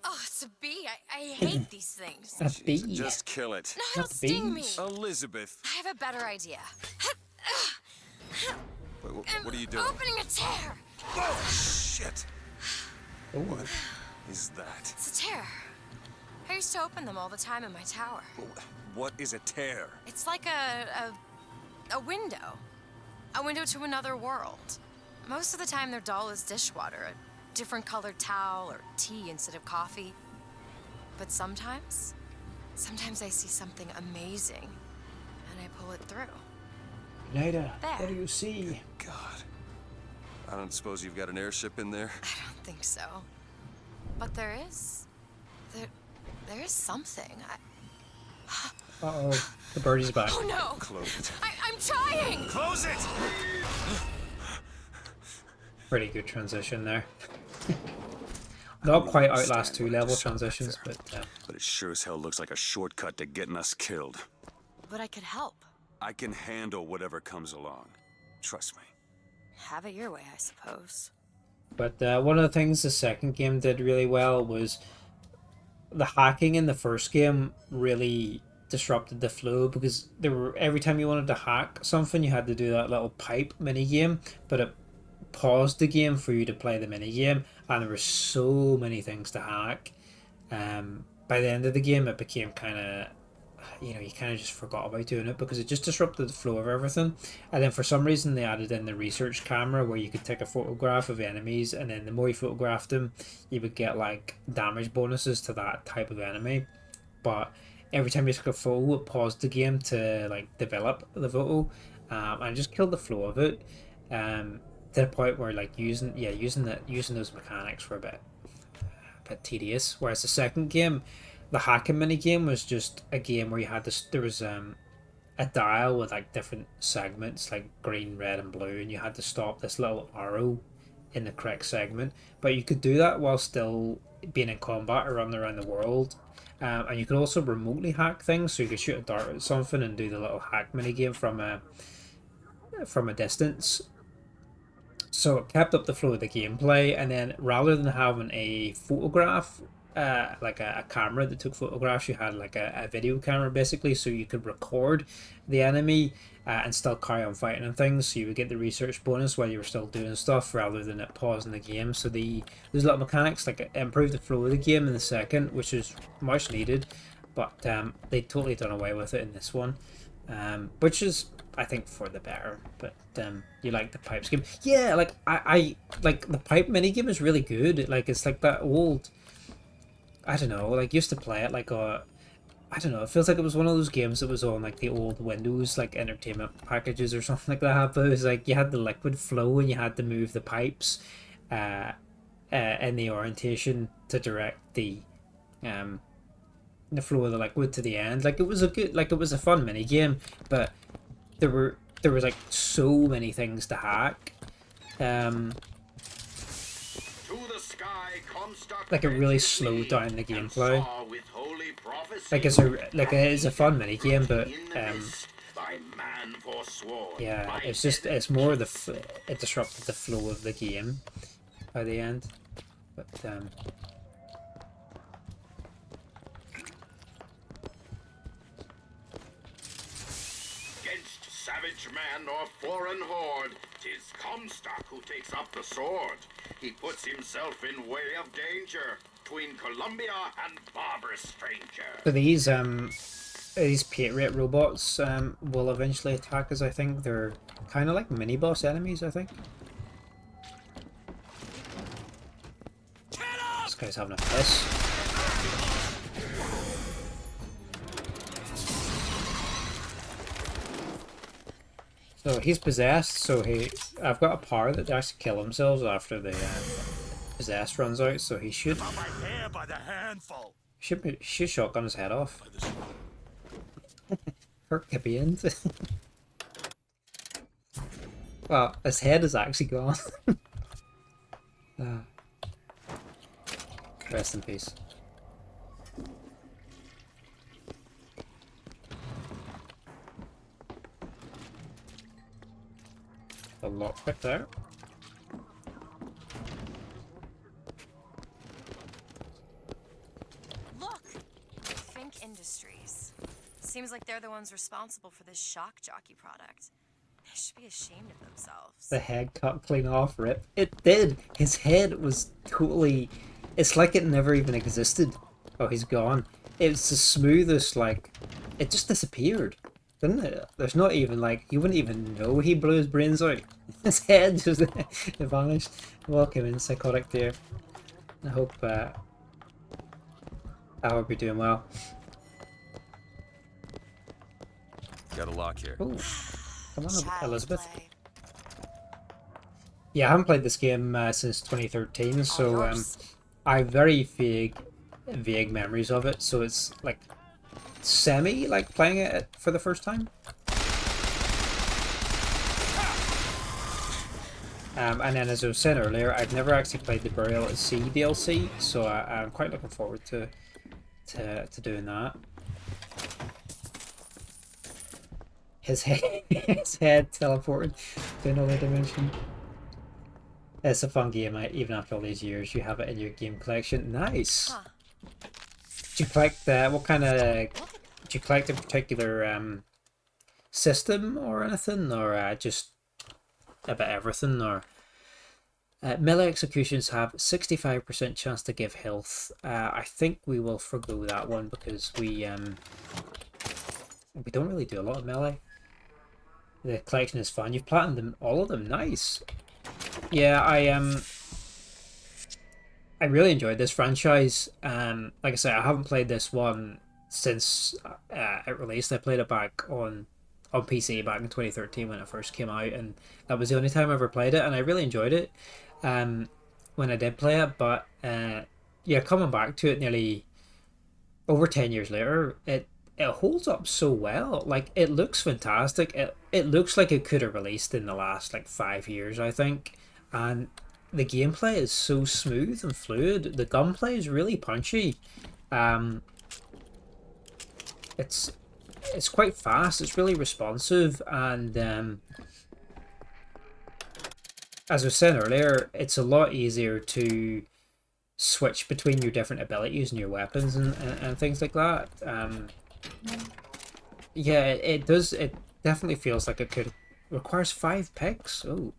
Oh, it's a bee. I hate these things. A bee? Just kill it. No, it'll sting me. Elizabeth. I have a better idea. Wait, what are you doing? Opening a tear. Oh, shit. Ooh. What is that? It's a tear. I used to open them all the time in my tower. What is a tear? It's like a window. A window to another world. Most of the time they're dull as dishwater, a different colored towel or tea instead of coffee. But sometimes I see something amazing and I pull it through. Nada, There. what do you see? God. I don't suppose you've got an airship in there? I don't think so. But there is. There is something. Uh-oh, the birdie's back. Oh no! Close it. I'm trying! Close it! Pretty good transition there. Not quite Outlast 2 level transitions, but it sure as hell looks like a shortcut to getting us killed. But I could help. I can handle whatever comes along. Trust me. Have it your way, I suppose. But one of the things the second game did really well was the hacking in the first game really disrupted the flow, because every time you wanted to hack something you had to do that little pipe mini game, but it paused the game for you to play the mini game, and there were so many things to hack. By the end of the game it became kind of, you kind of just forgot about doing it because it just disrupted the flow of everything. And then for some reason they added in the research camera where you could take a photograph of enemies, and then the more you photographed them you would get like damage bonuses to that type of enemy. But every time you took a photo it paused the game to like develop the photo, and just killed the flow of it, to the point where like using those mechanics were a bit tedious. Whereas the second game, the hacking mini game, was just a game where you had this. There was a dial with like different segments, like green, red, and blue, and you had to stop this little arrow in the correct segment. But you could do that while still being in combat or running around the world. And you could also remotely hack things, so you could shoot a dart at something and do the little hack mini game from a distance. So it kept up the flow of the gameplay, and then rather than having a photograph, like a camera that took photographs, you had like a video camera basically, so you could record the enemy and still carry on fighting and things, so you would get the research bonus while you were still doing stuff rather than it pausing the game. So those little mechanics like improved the flow of the game in the second, which is much needed, but they totally done away with it in this one, which is I think for the better. But you like the pipes game? Yeah, like I like the pipe mini game is really good. Like it's like that old, I don't know, like used to play it like I don't know, it feels like it was one of those games that was on like the old Windows like entertainment packages or something like that, but it was like you had the liquid flow and you had to move the pipes in the orientation to direct the flow of the liquid to the end. Like it was a fun mini game, but there was like so many things to hack. Like it really slowed down the gameplay. Like it is a fun mini game, but yeah, it's more it disrupted the flow of the game by the end. But Dutch man nor foreign horde. 'Tis Comstock who takes up the sword. He puts himself in way of danger between Columbia and barbarous stranger. So these Patriot robots will eventually attack us, I think. They're kind of like mini-boss enemies, I think. This guy's having a piss. So he's possessed, so I've got a power that they actually kill themselves after the possessed runs out, so he should shotgun his head off. Hurt Gibeons. Well, his head is actually gone. Rest in peace. A lockpick there. Look! Fink Industries. Seems like they're the ones responsible for this shock jockey product. They should be ashamed of themselves. The head cut clean off, rip. It did! His head was totally... It's like it never even existed. Oh, he's gone. It's the smoothest, like... It just disappeared, didn't it? There's not even, like... You wouldn't even know he blew his brains out. His head just vanished. Welcome in, Psychotic dear. I hope I hope you're doing well. Got a lock here. Ooh. Come on, Elizabeth. Yeah, I haven't played this game since 2013, so I have very vague memories of it. So it's like semi like playing it for the first time. And then, as I was saying earlier, I've never actually played the Burial at Sea DLC, so I'm quite looking forward to doing that. His head teleported to another dimension. It's a fun game, even after all these years. You have it in your game collection. Nice. Huh. Do you collect what kind of? Do you collect a particular system or anything, or just about everything? Or melee executions have 65% chance to give health. I think we will forgo that one because we don't really do a lot of melee. The collection is fun. You've platinumed them, all of them. Nice. Yeah, I really enjoyed this franchise. Like I said, I haven't played this one since it released. I played it back on PC back in 2013 when it first came out, and that was the only time I ever played it, and I really enjoyed it when I did play it. But yeah, coming back to it nearly over 10 years later, it holds up so well. Like, it looks fantastic. It looks like it could have released in the last like 5 years, I think. And the gameplay is so smooth and fluid. The gunplay is really punchy. It's quite fast. It's really responsive, and as I was saying earlier, it's a lot easier to switch between your different abilities and your weapons and things like that. Yeah, it does. It definitely feels like it could requires 5 picks. Oh,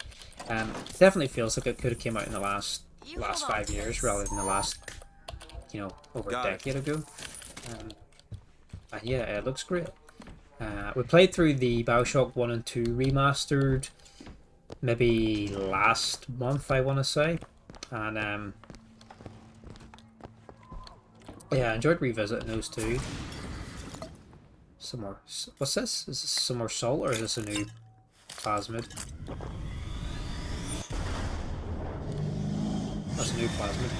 definitely feels like it could have came out in the last 5 years rather than the last, over a decade ago. Yeah, it looks great. We played through the BioShock 1 and 2 remastered maybe last month, I want to say, and yeah, I enjoyed revisiting those two. Some more. What's this? Is this some more salt, or is this a new plasmid? That's a new plasmid.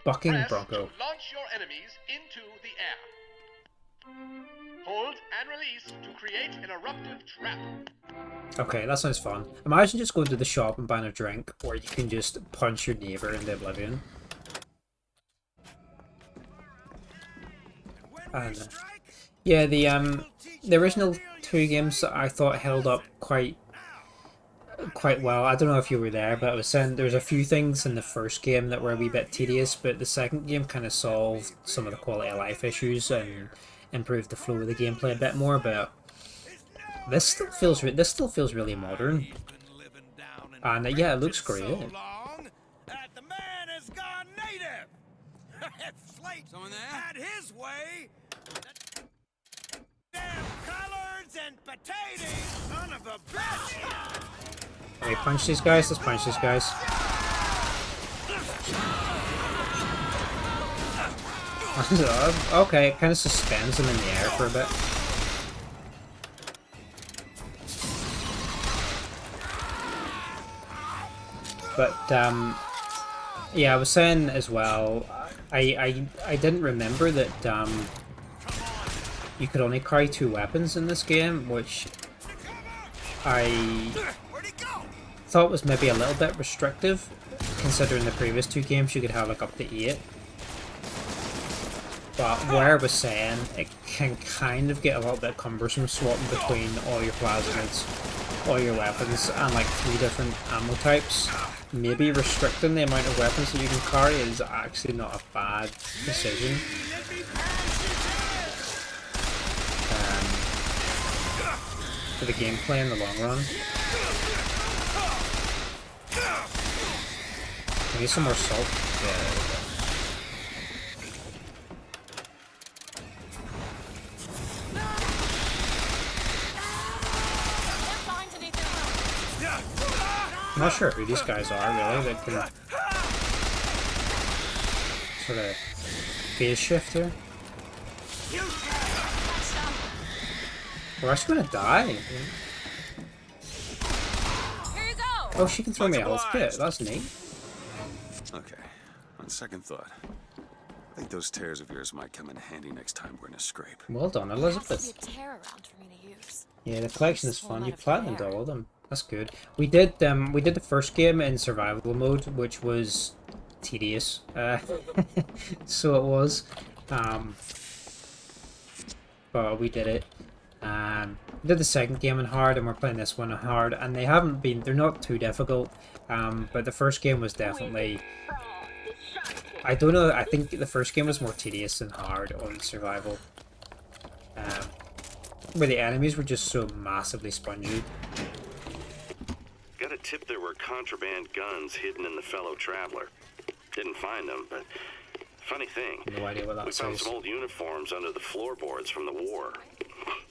Bucking Bronco. Launch your enemies into the air. Hold and release to create an eruptive trap. Okay, that sounds fun. Imagine just going to the shop and buying a drink, or you can just punch your neighbor into oblivion. And yeah, the original 2 games I thought held up quite quite well. I don't know if you were there, but I was saying there was a few things in the first game that were a wee bit tedious, but the second game kind of solved some of the quality of life issues and improved the flow of the gameplay a bit more. But this still feels really modern, and yeah, it looks great. The man has gone native. If Slate had his way, damn collards and potatoes, son of a bitch. Okay, punch these guys. Let's punch these guys. Okay, it kind of suspends them in the air for a bit. But yeah, I was saying as well, I didn't remember that you could only carry 2 weapons in this game, which I thought was maybe a little bit restrictive, considering the previous 2 games you could have like up to 8. But where I was saying, it can kind of get a little bit cumbersome swapping between all your plasmids, all your weapons, and like 3 different ammo types. Maybe restricting the amount of weapons that you can carry is actually not a bad decision. For the gameplay in the long run. I need some more salt. Yeah. I'm not sure who these guys are, really, that can sort of phase shift here. We're actually gonna die. Here you go. Oh, she can throw me a health kit. That's neat. Okay, on second thought, I think those tears of yours might come in handy next time we're in a scrape. Well done, Elizabeth. Yeah, the collection is fun. You platinumed all of them. That's good. We did the first game in survival mode, which was tedious. So it was. But we did it. We did the second game in hard, and we're playing this one in hard, and they're not too difficult. But the first game was definitely, I don't know, I think the first game was more tedious than hard on survival. Where the enemies were just so massively spongy. Got a tip there were contraband guns hidden in the fellow traveler. Didn't find them, but funny thing. No idea what that we found says. some old uniforms under the floorboards from the war.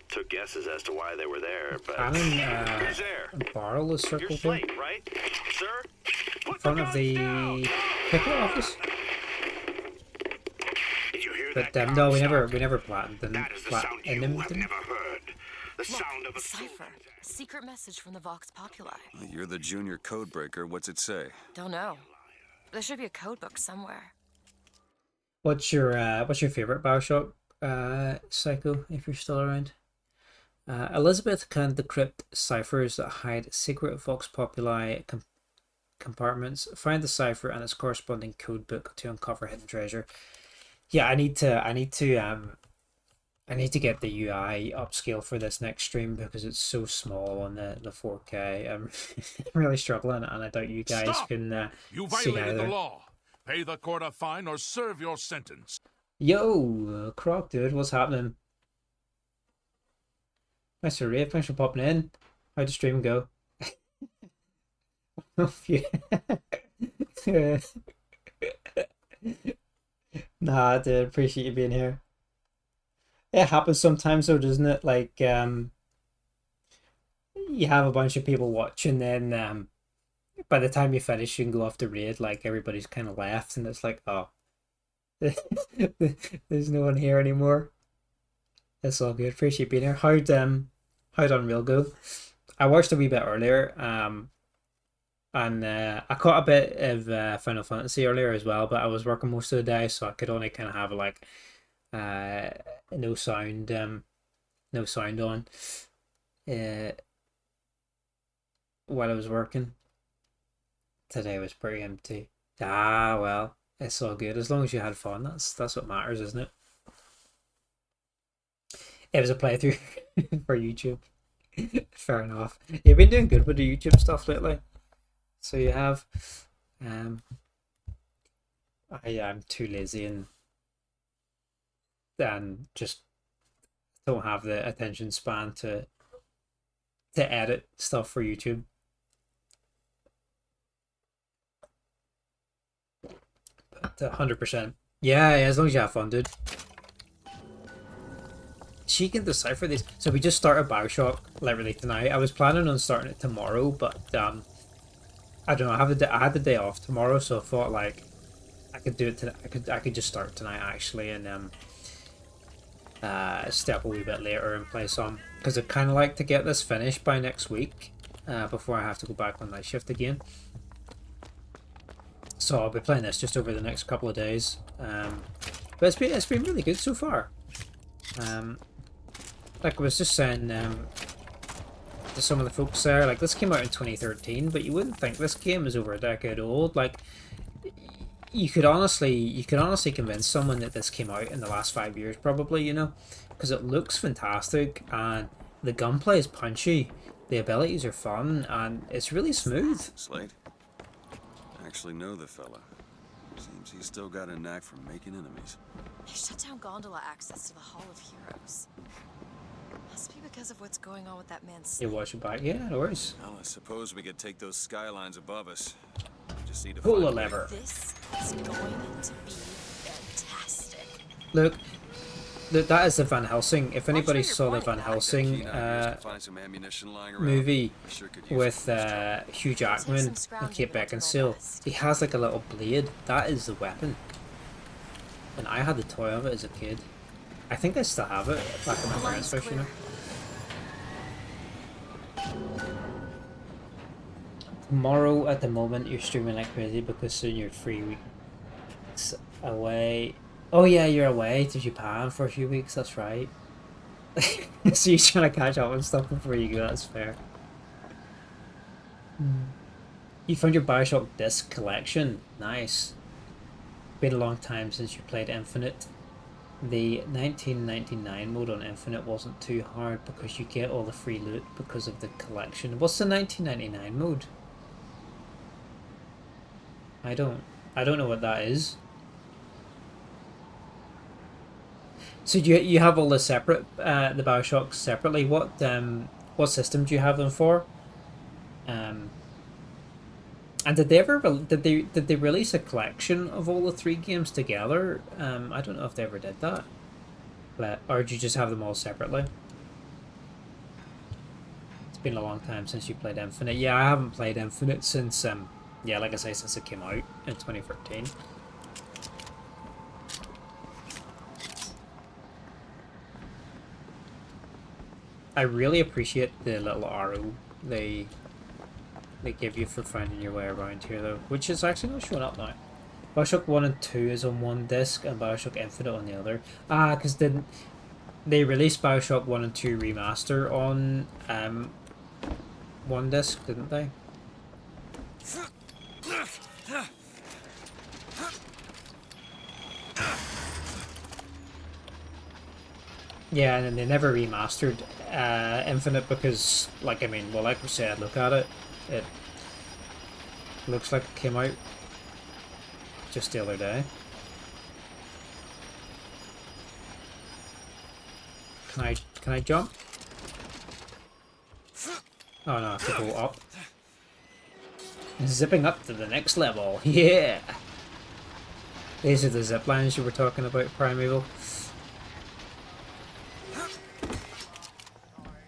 Took guesses as to why they were there, but who's there? A barrel is circled You're here. Slate, right, sir? In front of the ticket office. Did you hear But that? no, we never platinumed them. That is the sound you have never heard. The sound of a cipher. Secret message from the Vox Populi. You're the junior codebreaker. What's it say? Don't know. There should be a code book somewhere. What's your favorite BioShock Psycho, if you're still around? Elizabeth can decrypt ciphers that hide secret Vox Populi compartments. Find the cipher and its corresponding code book to uncover hidden treasure. Yeah, I need to get the UI upscale for this next stream because it's so small on the 4K. I'm really struggling, and I doubt you guys can You see violated the either. law. Pay the court a fine or serve your sentence. Yo, Croc, dude, what's happening? Mr. Rafe, thanks for popping in. How'd the stream go? Nah, dude, appreciate you being here. It happens sometimes though, doesn't it? Like, you have a bunch of people watching, then by the time you finish, you can go off the raid, like everybody's kind of left, and it's like, oh, there's no one here anymore. It's all good. Appreciate being here. How'd Unreal go? I watched a wee bit earlier, and I caught a bit of Final Fantasy earlier as well, but I was working most of the day, so I could only kind of have like no sound on while I was working. Today was pretty empty. Ah, well, it's all good as long as you had fun. That's what matters, isn't it? It was a playthrough for YouTube. Fair enough. You've been doing good with the YouTube stuff lately. So you have. I'm too lazy and just don't have the attention span to edit stuff for YouTube. But 100%. Yeah, as long as you have fun, dude. She can decipher these. So we just started BioShock literally tonight. I was planning on starting it tomorrow, but I don't know. I had the day off tomorrow, so I thought like I could do it today. I could just start tonight actually, and stay up a wee bit later and play some, because I'd kind of like to get this finished by next week, before I have to go back on night shift again. So I'll be playing this just over the next couple of days. But it's been really good so far. Like I was just saying to some of the folks there, like this came out in 2013, but you wouldn't think this game is over a decade old. Like you could honestly convince someone that this came out in the last 5 years, probably, you know, because it looks fantastic and the gunplay is punchy, the abilities are fun, and it's really smooth. Slade? I actually know the fella. Seems he's still got a knack for making enemies. They shut down gondola access to the Hall of Heroes. Must be because of what's going on with that man's. You watch it back, yeah, no worries. Well, I suppose we could take those skylines above us. We just need to pull find a lever. This is going to be fantastic. Look, that is the Van Helsing. If anybody saw the Van Helsing movie with Hugh Jackman and Kate Beckinsale, he has like a little blade. That is the weapon. And I had the toy of it as a kid. I think I still have it back in my parents' house, you know. Tomorrow, at the moment, you're streaming like crazy because soon you're 3 weeks away. Oh yeah, you're away to Japan for a few weeks, that's right. So you're trying to catch up on stuff before you go, that's fair. You found your BioShock disc collection. Nice. Been a long time since you played Infinite. The 1999 mode on Infinite wasn't too hard because you get all the free loot because of the collection. What's the 1999 mode? I don't know what that is. So you have all the separate the BioShocks separately. What system do you have them for? And did they release a collection of all the 3 games together? I don't know if they ever did that. Or did you just have them all separately? It's been a long time since you played Infinite. Yeah, I haven't played Infinite since yeah, like I say, since it came out in 2013. I really appreciate the little arrow they give you for finding your way around here, though, which is actually not showing up now. BioShock 1 and 2 is on one disc and BioShock Infinite on the other. Ah, because they released BioShock 1 and 2 Remaster on one disc, didn't they? Yeah, and then they never remastered Infinite because, like, I mean, well, like we said, look at it. It looks like it came out just the other day. Can I jump? Oh no, I have to go up. Zipping up to the next level. Yeah! These are the zip lines you were talking about, Primeval.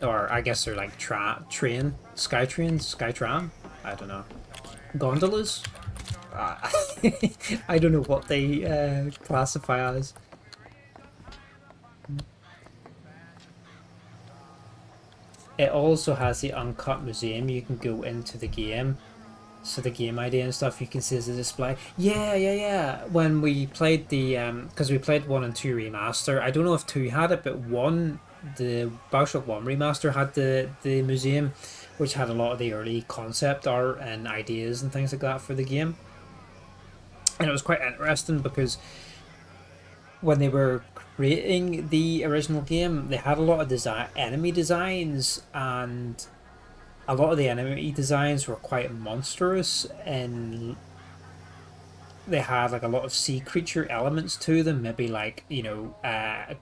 Or I guess they're like sky tram. I don't know. Gondolas. I don't know what they classify as. It also has the uncut museum. You can go into the game, so the game ID and stuff you can see as a display. Yeah. When we played the because we played 1 and 2 remaster. I don't know if 2 had it, but 1. The BioShock 1 remaster had the museum, which had a lot of the early concept art and ideas and things like that for the game. And it was quite interesting because when they were rating the original game, they had a lot of enemy designs, and a lot of the enemy designs were quite monstrous, and they had like a lot of sea creature elements to them, maybe like, you know,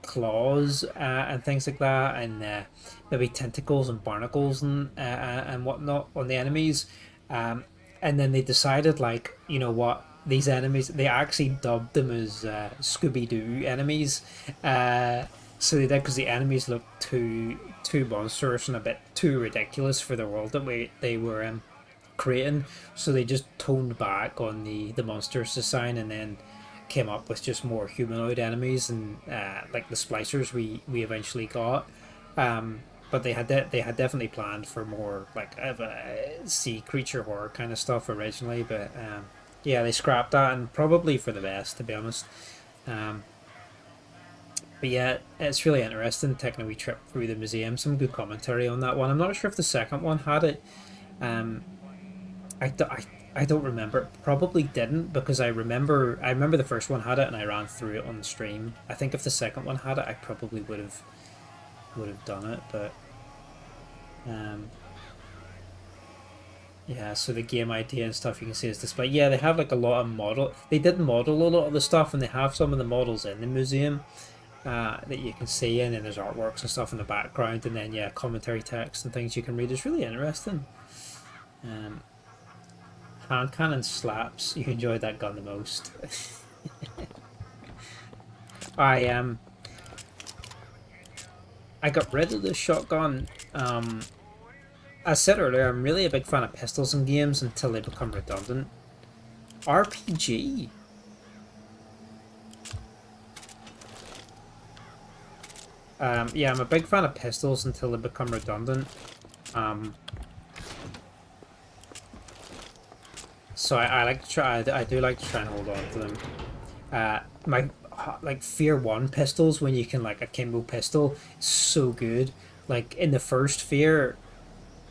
claws and things like that, and maybe tentacles and barnacles and whatnot on the enemies. And then they decided, like, you know what, these enemies, they actually dubbed them as Scooby-Doo enemies. So they did, because the enemies looked too monstrous and a bit too ridiculous for the world that they were creating. So they just toned back on the monstrous design, and then came up with just more humanoid enemies, and like the splicers we eventually got. But they had definitely planned for more like of a sea creature horror kind of stuff originally, but yeah, they scrapped that, and probably for the best, to be honest. But yeah, it's really interesting taking a wee trip through the museum. Some good commentary on that one. I'm not sure if the second one had it. I don't remember. Probably didn't, because I remember the first one had it and I ran through it on the stream. I think if the second one had it, I probably would have done it, but yeah, so the game idea and stuff you can see is display. Yeah, they have like a lot of they did model a lot of the stuff, and they have some of the models in the museum that you can see, and then there's artworks and stuff in the background, and then yeah, commentary text and things you can read. It's really interesting. Hand cannon slaps. You enjoyed that gun the most. I got rid of the shotgun. As I said earlier, I'm really a big fan of pistols in games until they become redundant. RPG. Yeah, I'm a big fan of pistols until they become redundant. So I like to try. I do like to try and hold on to them. My like Fear 1 pistols, when you can like akimbo pistol, is so good. Like in the first Fear,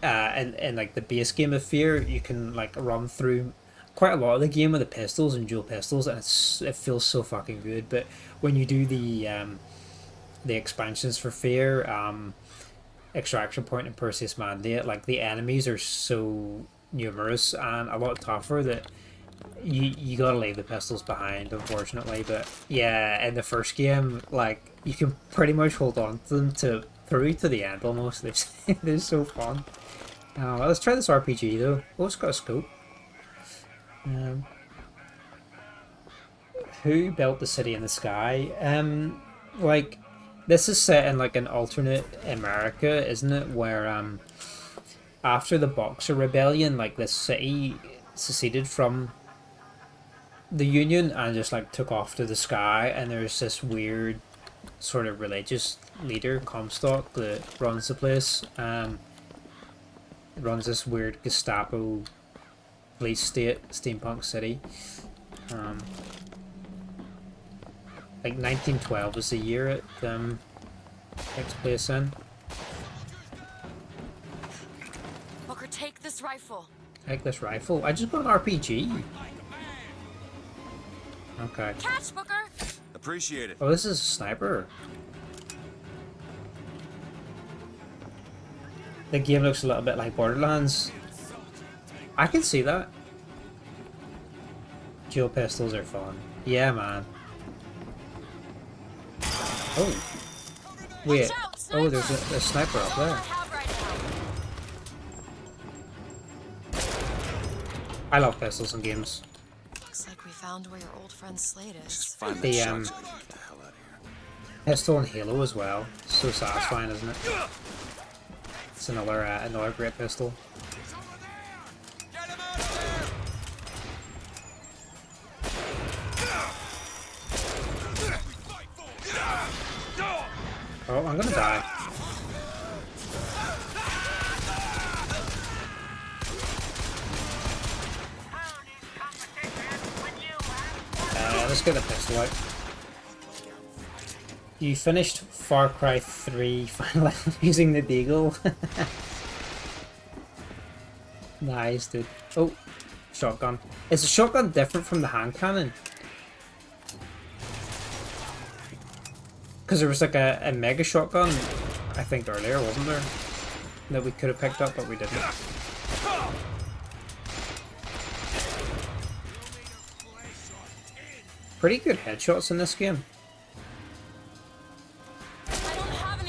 and like the base game of Fear, you can like run through quite a lot of the game with the pistols and dual pistols, and it feels so fucking good. But when you do the expansions for Fear, Extraction Point and Perseus Mandate, like the enemies are so numerous and a lot tougher that you gotta leave the pistols behind, unfortunately. But yeah, in the first game, like you can pretty much hold on to them through to the end almost. They're so fun. Let's try this RPG though. Oh, it's got a scope. Who built the city in the sky? Like this is set in like an alternate America, isn't it? Where after the Boxer Rebellion, like this city seceded from the Union and just like took off to the sky, and there's this weird sort of religious leader, Comstock, that runs the place. Runs this weird Gestapo police state, steampunk city. Like 1912 is the year it takes place in. Booker, take this rifle. Take this rifle? I just got an RPG. Okay. Catch, Booker. Appreciate it. Oh, this is a sniper. The game looks a little bit like Borderlands. I can see that. Dual pistols are fun. Yeah, man. Oh. Wait. Oh, there's a sniper up there. I love pistols in games. Looks like we found where your old friend Slade is. The pistol in Halo as well. So satisfying, isn't it? It's another great pistol. Oh, I'm gonna die. Let's get the pistol out. You finished Far Cry 3 finally using the deagle. Nice, dude. Oh, shotgun. Is the shotgun different from the hand cannon? Because there was like a mega shotgun, I think earlier, wasn't there? That we could have picked up, but we didn't. Pretty good headshots in this game. I don't have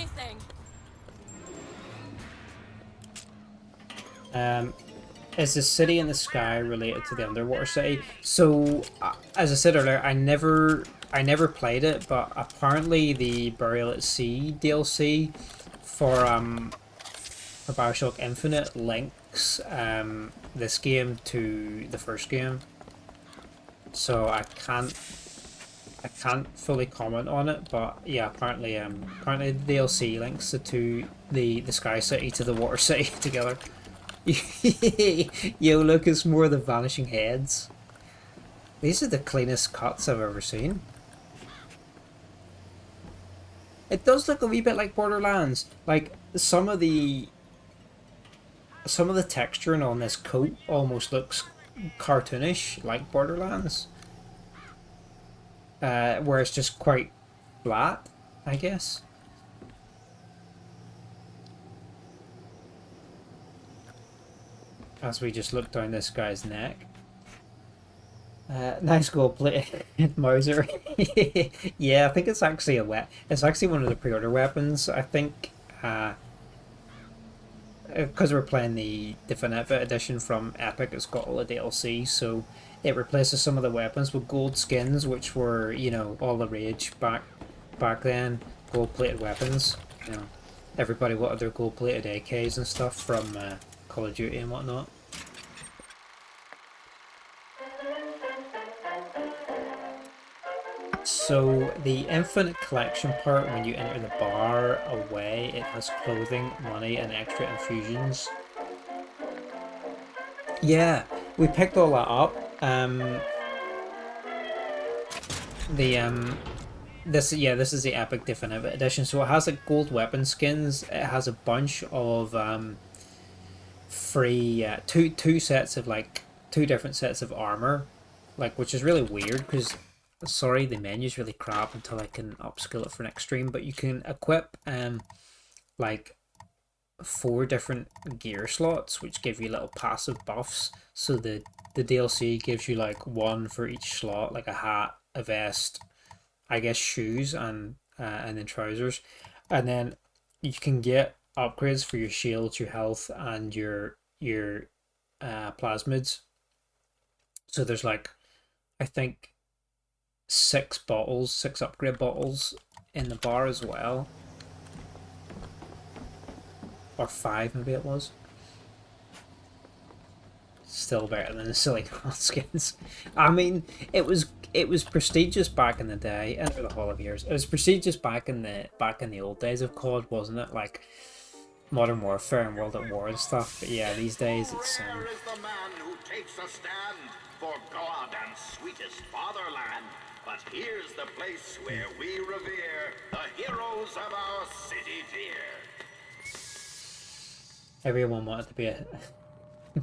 anything. Is the city in the sky related to the underwater city? So, as I said earlier, I never played it, but apparently the Burial at Sea DLC for BioShock Infinite links this game to the first game. So I can't fully comment on it, but yeah, apparently the DLC links the Sky City to the Water City together. Yo, look, it's more of the vanishing heads. These are the cleanest cuts I've ever seen. It does look a wee bit like Borderlands. Like some of the texturing on this coat almost looks cartoonish, like Borderlands. Where it's just quite flat, I guess. As we just look down this guy's neck. Nice gold plate, Mauser. Yeah, I think it's actually it's actually one of the pre-order weapons. I think because we're playing the Definitive Edition from Epic, it's got all the DLC, so it replaces some of the weapons with gold skins, which were, you know, all the rage back then. Gold-plated weapons. You know, everybody wanted their gold-plated AKs and stuff from Call of Duty and whatnot. So the Infinite Collection part, when you enter the bar away, it has clothing, money, and extra infusions. Yeah, we picked all that up. This is the Epic Definitive Edition. So it has like gold weapon skins. It has a bunch of free two sets of like two different sets of armor, like, which is really weird because. Sorry, the menu's really crap until I can upskill it for next stream, but you can equip like 4 different gear slots which give you little passive buffs. So the DLC gives you like 1 for each slot, like a hat, a vest, I guess shoes, and then trousers. And then you can get upgrades for your shields, your health, and your plasmids. So there's like, I think 6 upgrade bottles in the bar as well, or 5 maybe it was. Still better than the silicone skins. I mean, it was prestigious back in the day, and the Hall of Years. It was prestigious back in the old days of COD, wasn't it? Like Modern Warfare and World at War and stuff. But yeah, these days it's Rare is the man who takes a stand for God and sweetest fatherland. But here's the place where we revere the heroes of our city dear. Everyone wanted to be a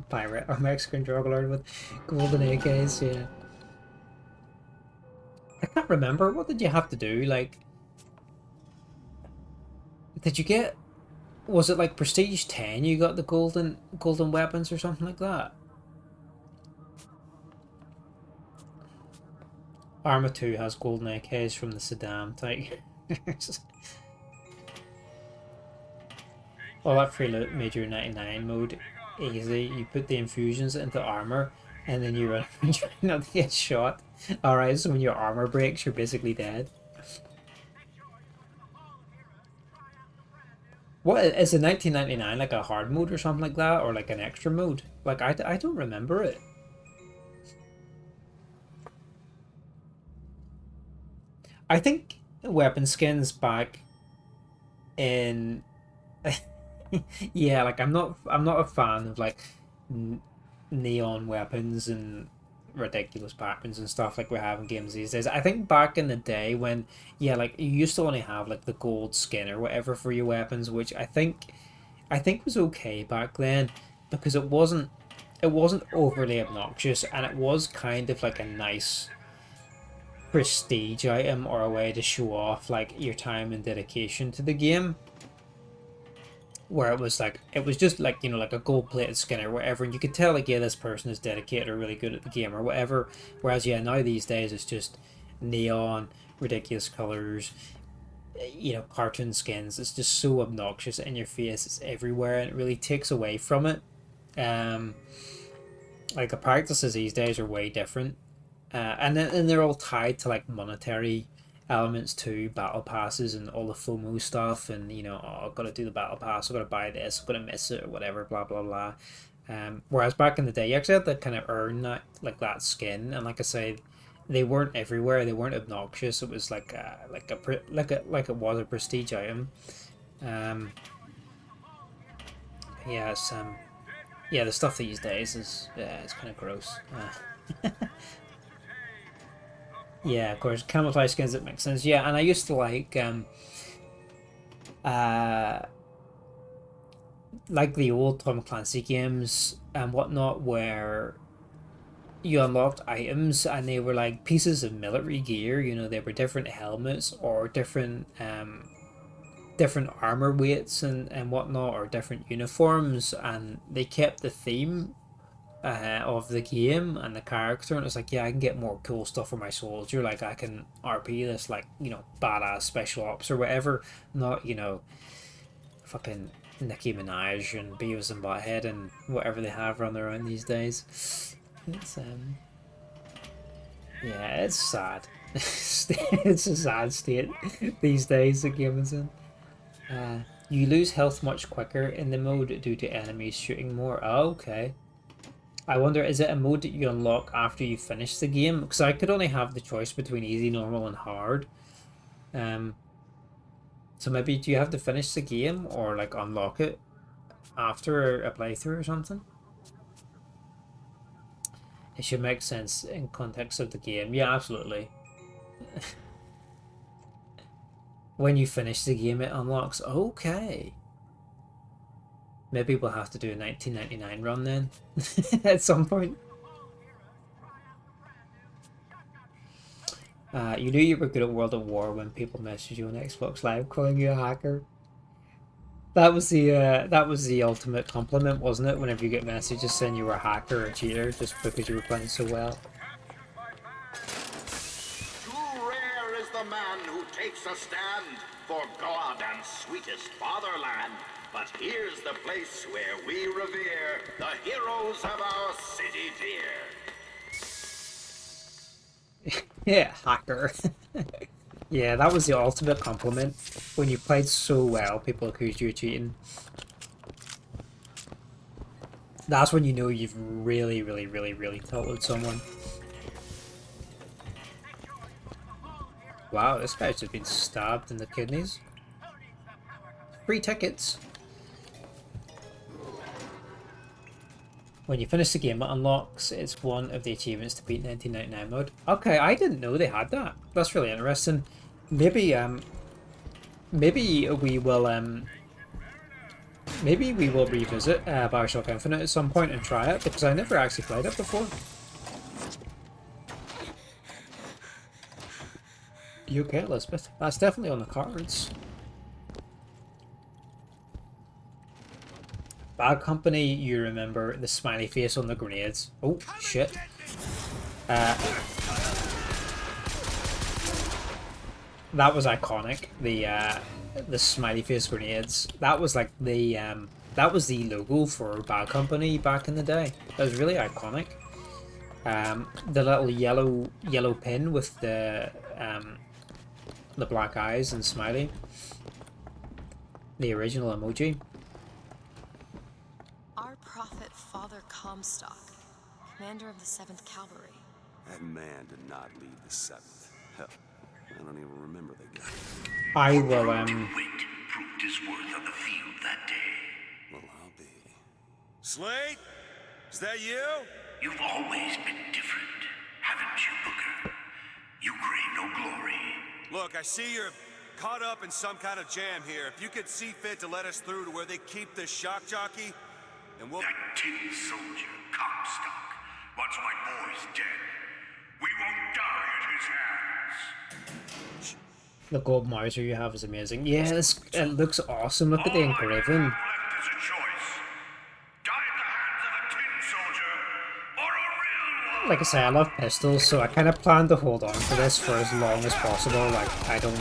pirate or Mexican drug lord with golden AKs, yeah. I can't remember, what did you have to do? Like, did you get, was it like Prestige 10 you got the golden weapons or something like that? Arma 2 has golden AKs from the Saddam type. All that free loot made your 99 mode easy. You put the infusions into armor and then you run trying not to get shot. Alright, so when your armor breaks, you're basically dead. What is it, 1999 like a hard mode or something like that, or like an extra mode? Like I don't remember it. I think weapon skins back in yeah, like I'm not a fan of like neon weapons and ridiculous patterns and stuff like we have in games these days. I think back in the day when, yeah, like you used to only have like the gold skin or whatever for your weapons, which I think was okay back then because it wasn't overly obnoxious, and it was kind of like a nice prestige item or a way to show off like your time and dedication to the game. Where it was just like, you know, like a gold-plated skin or whatever, and you could tell like, yeah, this person is dedicated or really good at the game or whatever. Whereas yeah, now these days it's just neon, ridiculous colors, you know, cartoon skins. It's just so obnoxious in your face. It's everywhere, and it really takes away from it. Like the practices these days are way different, and they're all tied to like monetary elements too, battle passes and all the FOMO stuff, and you know, oh, I've got to do the battle pass, I've got to buy this, I'm gonna miss it or whatever, blah blah blah. Whereas back in the day, you actually had to kind of earn that, like that skin, and like I say, they weren't everywhere, they weren't obnoxious. It was like it was a prestige item. Yes, yeah, the stuff these days is it's kind of gross. Yeah, of course, camouflage skins, that makes sense. Yeah, and I used to like the old Tom Clancy games and whatnot, where you unlocked items and they were like pieces of military gear. You know, they were different helmets or different armor weights and whatnot, or different uniforms, and they kept the theme of the game and the character, and it's like, yeah, I can get more cool stuff for my soldier, like I can RP this, like, you know, badass special ops or whatever, not, you know, fucking Nicki Minaj and Beavis and Butthead and whatever they have run around these days. It's yeah, it's sad. It's a sad state these days the game is in. You lose health much quicker in the mode due to enemies shooting more. Oh, okay. I wonder, is it a mode that you unlock after you finish the game? Because I could only have the choice between easy, normal, and hard. So maybe do you have to finish the game or like unlock it after a playthrough or something? It should make sense in context of the game. Yeah, absolutely. When you finish the game, it unlocks. Okay. Maybe we'll have to do a 1999 run then at some point. You knew you were good at World of War when people messaged you on Xbox Live calling you a hacker. That was the ultimate compliment, wasn't it? Whenever you get messages saying you were a hacker or a cheater just because you were playing so well. Too rare is the man who takes a stand for God and sweetest fatherland. But here's the place where we revere the heroes of our city dear. Yeah, hacker. Yeah, that was the ultimate compliment. When you played so well, people accused you of cheating. That's when you know you've really, really, really, really tilted someone. Wow, this guy's just been stabbed in the kidneys. Free tickets. When you finish the game, it unlocks. It's one of the achievements to beat 1999 mode. Okay, I didn't know they had that. That's really interesting. Maybe we will revisit BioShock Infinite at some point and try it, because I never actually played it before. You okay, Elizabeth? That's definitely on the cards. Bad Company, you remember the smiley face on the grenades. Oh, shit. That was iconic. The smiley face grenades. That was like the that was the logo for Bad Company back in the day. That was really iconic. The little yellow pin with the black eyes and smiley. The original emoji. Our prophet, Father Comstock, commander of the 7th Cavalry. That man did not lead the 7th. Hell, I don't even remember the guy. I will, DeWitt proved his worth on the field that day. Well, I'll be. Slate? Is that you? You've always been different, haven't you, Booker? You crave no glory. Look, I see you're caught up in some kind of jam here. If you could see fit to let us through to where they keep the shock jockey, then we'll... That tin soldier, Comstock, once my boy's dead. We won't die at his hands. The gold Mauser you have is amazing. Yeah, it looks awesome. Look at the engraving. Like I say, I love pistols, so I kind of plan to hold on to this for as long as possible. Like, I don't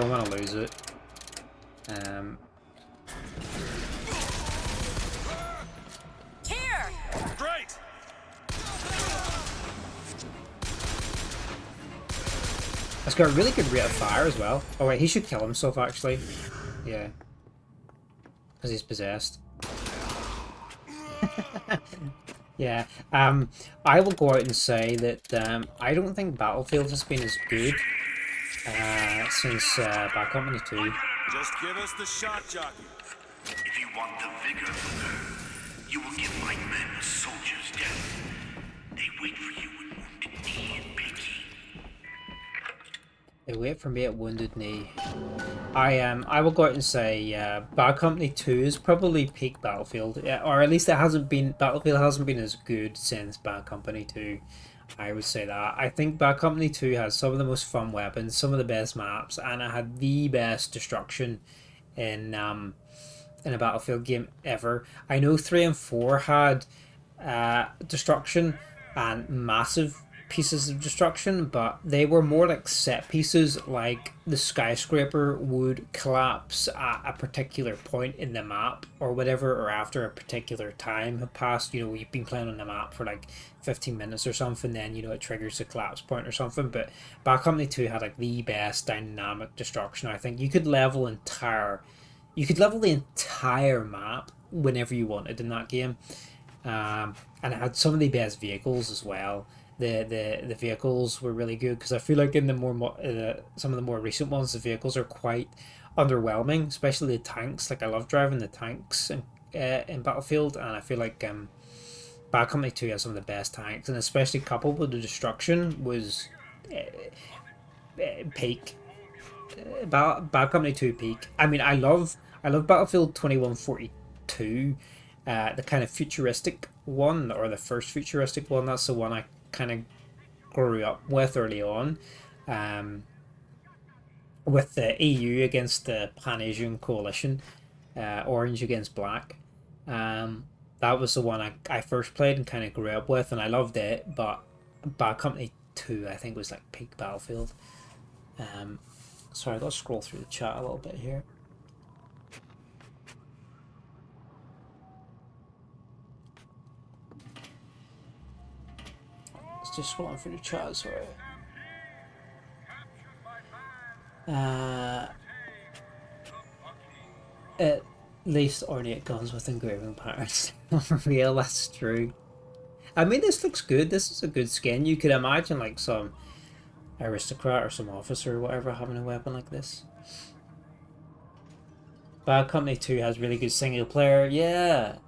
want to lose it. Here. Great. It's got a really good rate of fire as well. Oh wait, he should kill himself actually. Yeah. Because he's possessed. Yeah. I will go out and say that I don't think Battlefield has been as good since Bad Company 2. Just give us the shock jockey. If you want the vigor of the earth, you will give my men a soldier's death. They wait for you with wounded knee and pinky. They wait for me at Wounded Knee. I will go out and say Bad Company 2 is probably peak Battlefield, or at least Battlefield hasn't been as good since Bad Company 2. I would say that. I think Bad Company 2 has some of the most fun weapons, some of the best maps, and it had the best destruction in a Battlefield game ever. I know 3 and 4 had destruction and massive pieces of destruction, but they were more like set pieces, like the skyscraper would collapse at a particular point in the map or whatever, or after a particular time had passed. You know, you've been playing on the map for like 15 minutes or something, then, you know, it triggers a collapse point or something. But Bad Company 2 had like the best dynamic destruction. I think you could level the entire map whenever you wanted in that game. And it had some of the best vehicles as well. The vehicles were really good, because I feel like in the some of the more recent ones, the vehicles are quite underwhelming, especially the tanks. Like, I love driving the tanks in Battlefield, and I feel like Bad Company 2 has some of the best tanks, and especially coupled with the destruction was peak. Bad Company 2 peak. I mean, I love Battlefield 2142, the kind of futuristic one, or the first futuristic one. That's the one I kind of grew up with early on, with the EU against the Pan-Asian coalition, orange against black. That was the one I first played and kind of grew up with, and I loved it. But Bad Company 2, I think, was like peak Battlefield. Sorry, let's scroll through the chat a little bit here. Just scrolling through the chat, sorry. At least ornate guns with engraving patterns. Real, that's true. I mean, this looks good. This is a good skin. You could imagine like some aristocrat or some officer or whatever having a weapon like this. Bad Company 2 has really good single player. Yeah.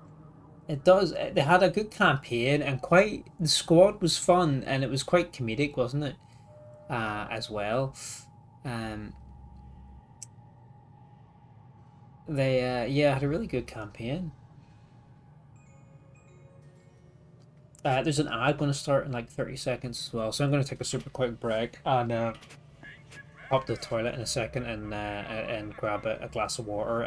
It does. They had a good campaign, and the squad was fun, and it was quite comedic, wasn't it? As well. They had a really good campaign. There's an ad going to start in like 30 seconds as well, so I'm going to take a super quick break and pop to the toilet in a second and grab a glass of water.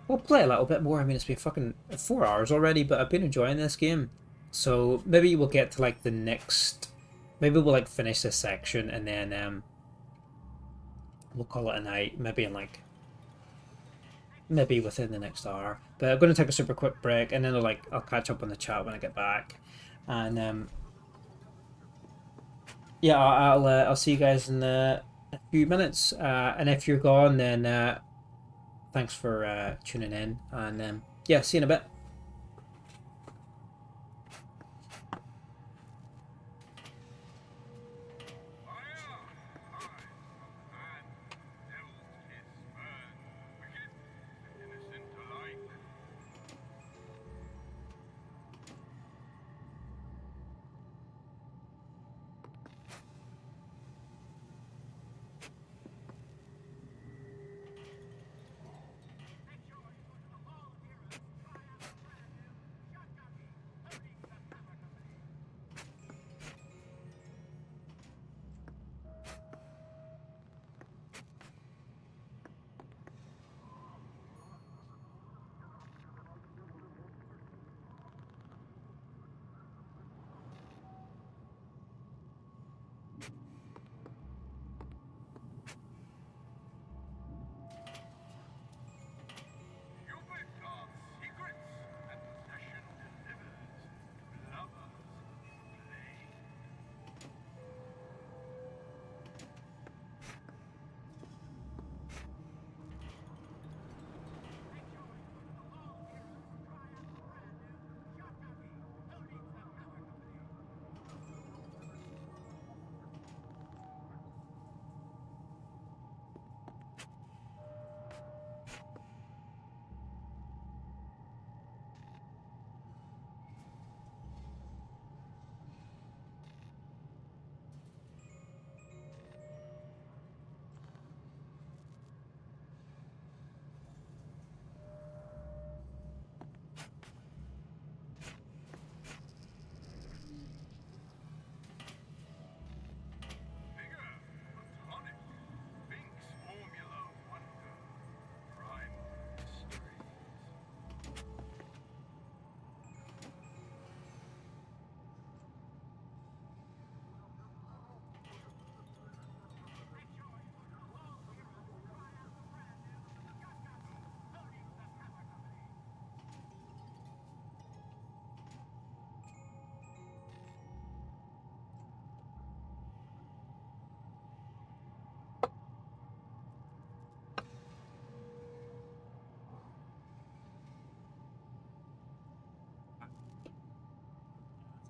We'll play a little bit more. I mean, it's been fucking 4 hours already, but I've been enjoying this game. So maybe we'll get to like the next... Maybe we'll like finish this section and then we'll call it a night. Maybe within the next hour. But I'm going to take a super quick break, and then I'll catch up on the chat when I get back. And yeah, I'll see you guys in a few minutes. And if you're gone, then... thanks for tuning in, and yeah, see you in a bit.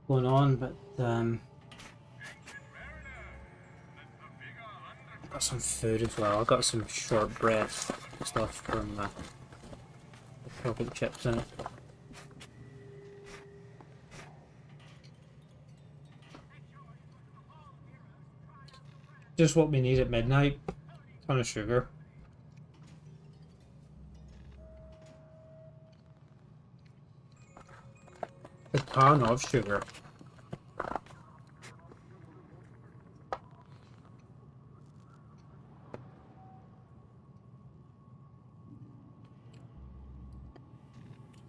going on, but got some food as well. I got some shortbread stuff from the chocolate chips in it. Just what we need at midnight. Ton of sugar. A ton of sugar.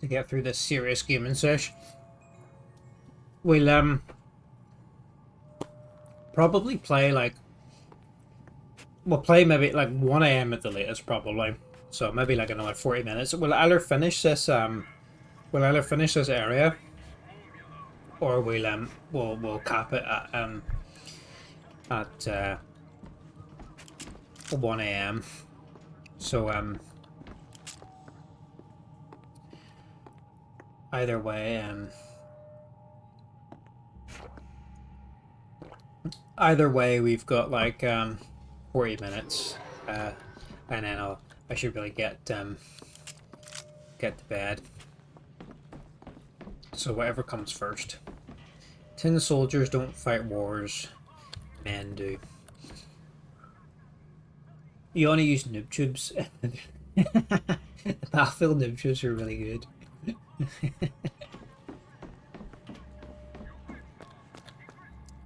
To get through this serious gaming sesh. We'll probably play like we'll play maybe like 1 AM at the latest probably. So maybe like another 40 minutes. We'll either finish this area or we'll cap it at 1 AM. So either way we've got like 40 minutes and then I should really get to bed. So whatever comes first. Tin soldiers don't fight wars, men do. You only use noob tubes. The Battlefield noob tubes are really good.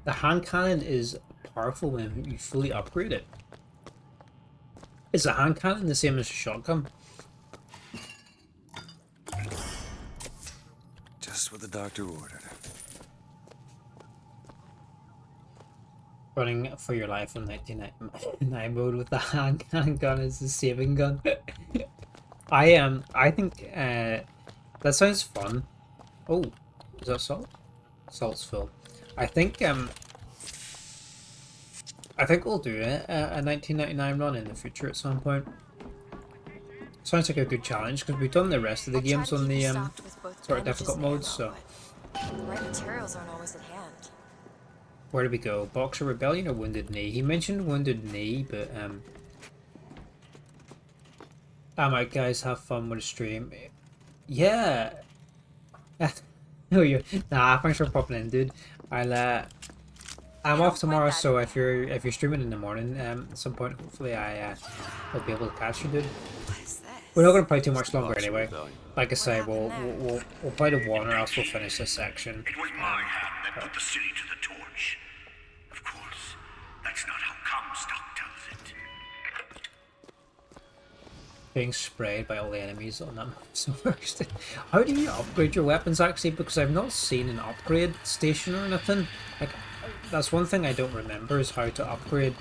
The hand cannon is powerful when you fully upgrade it. Is a hand cannon the same as a shotgun? Just what the doctor ordered. Running for your life in 1999 mode with the hand cannon gun is the saving gun. I think that sounds fun. Oh, is that salt? Salt's full. I think we'll do a 1999 run in the future at some point. Sounds like a good challenge because we've done the rest of the games on the sort of difficult modes. So the right materials aren't always at hand. Where do we go? Boxer Rebellion or Wounded Knee? He mentioned Wounded Knee, but alright guys, have fun with the stream. Yeah. No, you. Nah, thanks for popping in, dude. I'm off tomorrow, so if you're streaming in the morning, at some point, hopefully I'll be able to catch you, dude. We're not gonna play too much longer anyway. Like I say, we'll play the one, or else we'll finish this section. It was my hand that put the city to the torch. Of course, that's not how Comstock tells it. Being sprayed by all the enemies on that map's the worst. How do you upgrade your weapons actually? Because I've not seen an upgrade station or anything. Like, that's one thing I don't remember is how to upgrade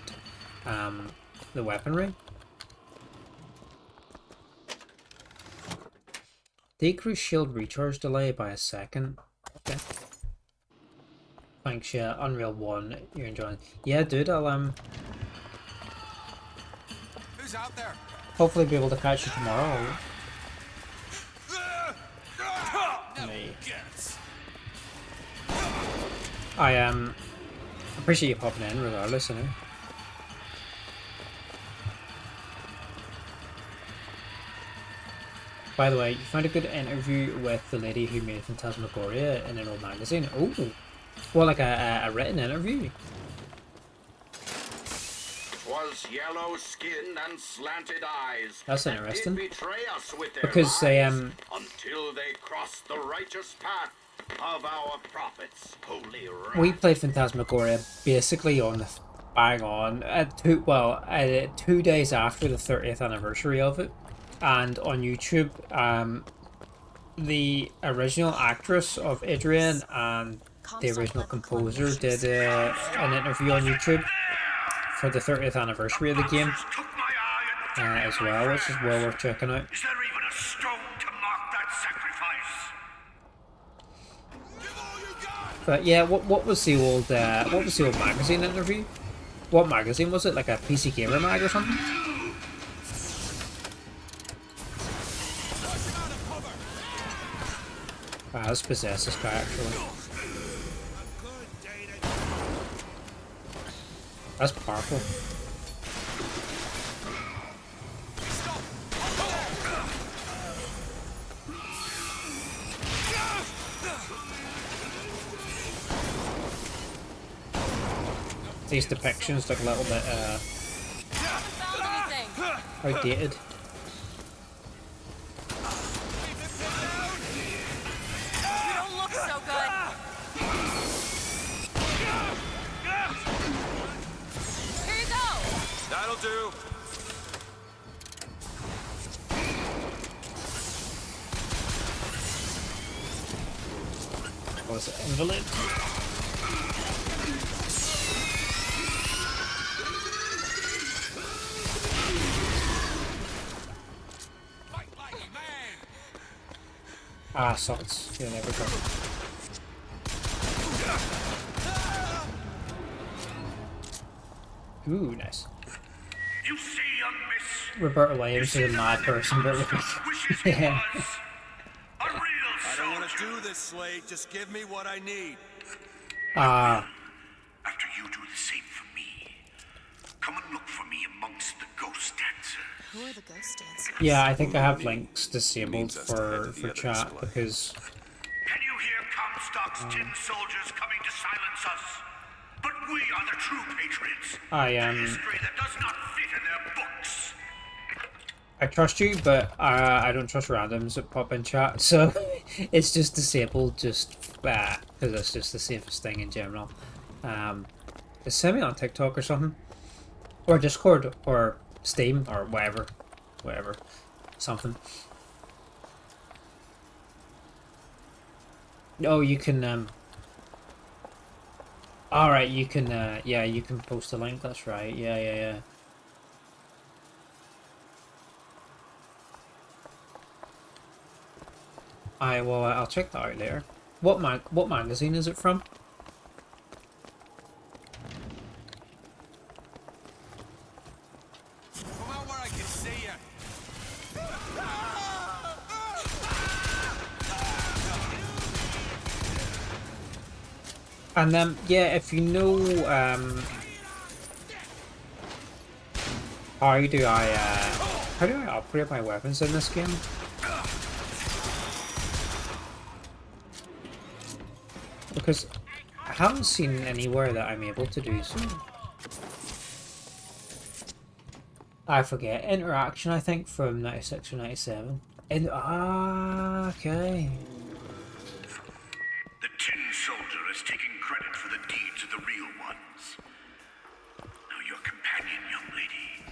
the weaponry. Decrease shield recharge delay by a second. Okay. Thanks, yeah. Unreal 1, you're enjoying. Yeah, dude, I'll Who's out there? hopefully be able to catch you tomorrow. Me. I appreciate you popping in regardless, anyway. By the way, you found a good interview with the lady who made Phantasmagoria in an old magazine. Oh, well, like a written interview. Was yellow skin and slanted eyes. That's interesting. Did betray us with their Because they until they crossed the righteous path of our prophets. Holy wrath. we played Phantasmagoria basically on the bang on 2 days after the 30th anniversary of it. And on YouTube, the original actress of Adrian and the original composer did an interview on YouTube for the 30th anniversary of the game as well, which is well worth checking out. Is there even a stone to mark that sacrifice? But yeah, what was the old magazine interview? What magazine was it? Like a PC Gamer mag or something? Let's possess this guy actually. That's powerful. These depictions look a little bit outdated. You don't look so good. Here you go. That'll do. Was it invalid? Ah, salts. Yeah, there we go. Ooh, nice. You see, young miss. Roberta Williams is a mad person, but yeah. I don't want to do this, Slade. Just give me what I need. Ah. After you do the same for me, come and look for me amongst the ghost dancers. Who are the ghost dancers? Yeah, I think I have links disabled for chat because. Can you hear Comstock's tin soldiers coming to silence us? But we are the true patriots. History that does not fit in their books. I trust you, but I don't trust randoms that pop in chat, so it's just disabled just because it's just the safest thing in general. Just send me on TikTok or something, or Discord, or Steam, or whatever, something. Oh, you can. All right, you can. Yeah, you can post a link. That's right. Yeah. Well, I'll check that out later. What magazine is it from? Come out where I can see you. And yeah, if you know how do I upgrade my weapons in this game? Because I haven't seen anywhere that I'm able to do so. I forget. Interaction, I think, from 96 or 97. Okay. The tin soldier is taking credit for the deeds of the real ones. Now your companion, young lady,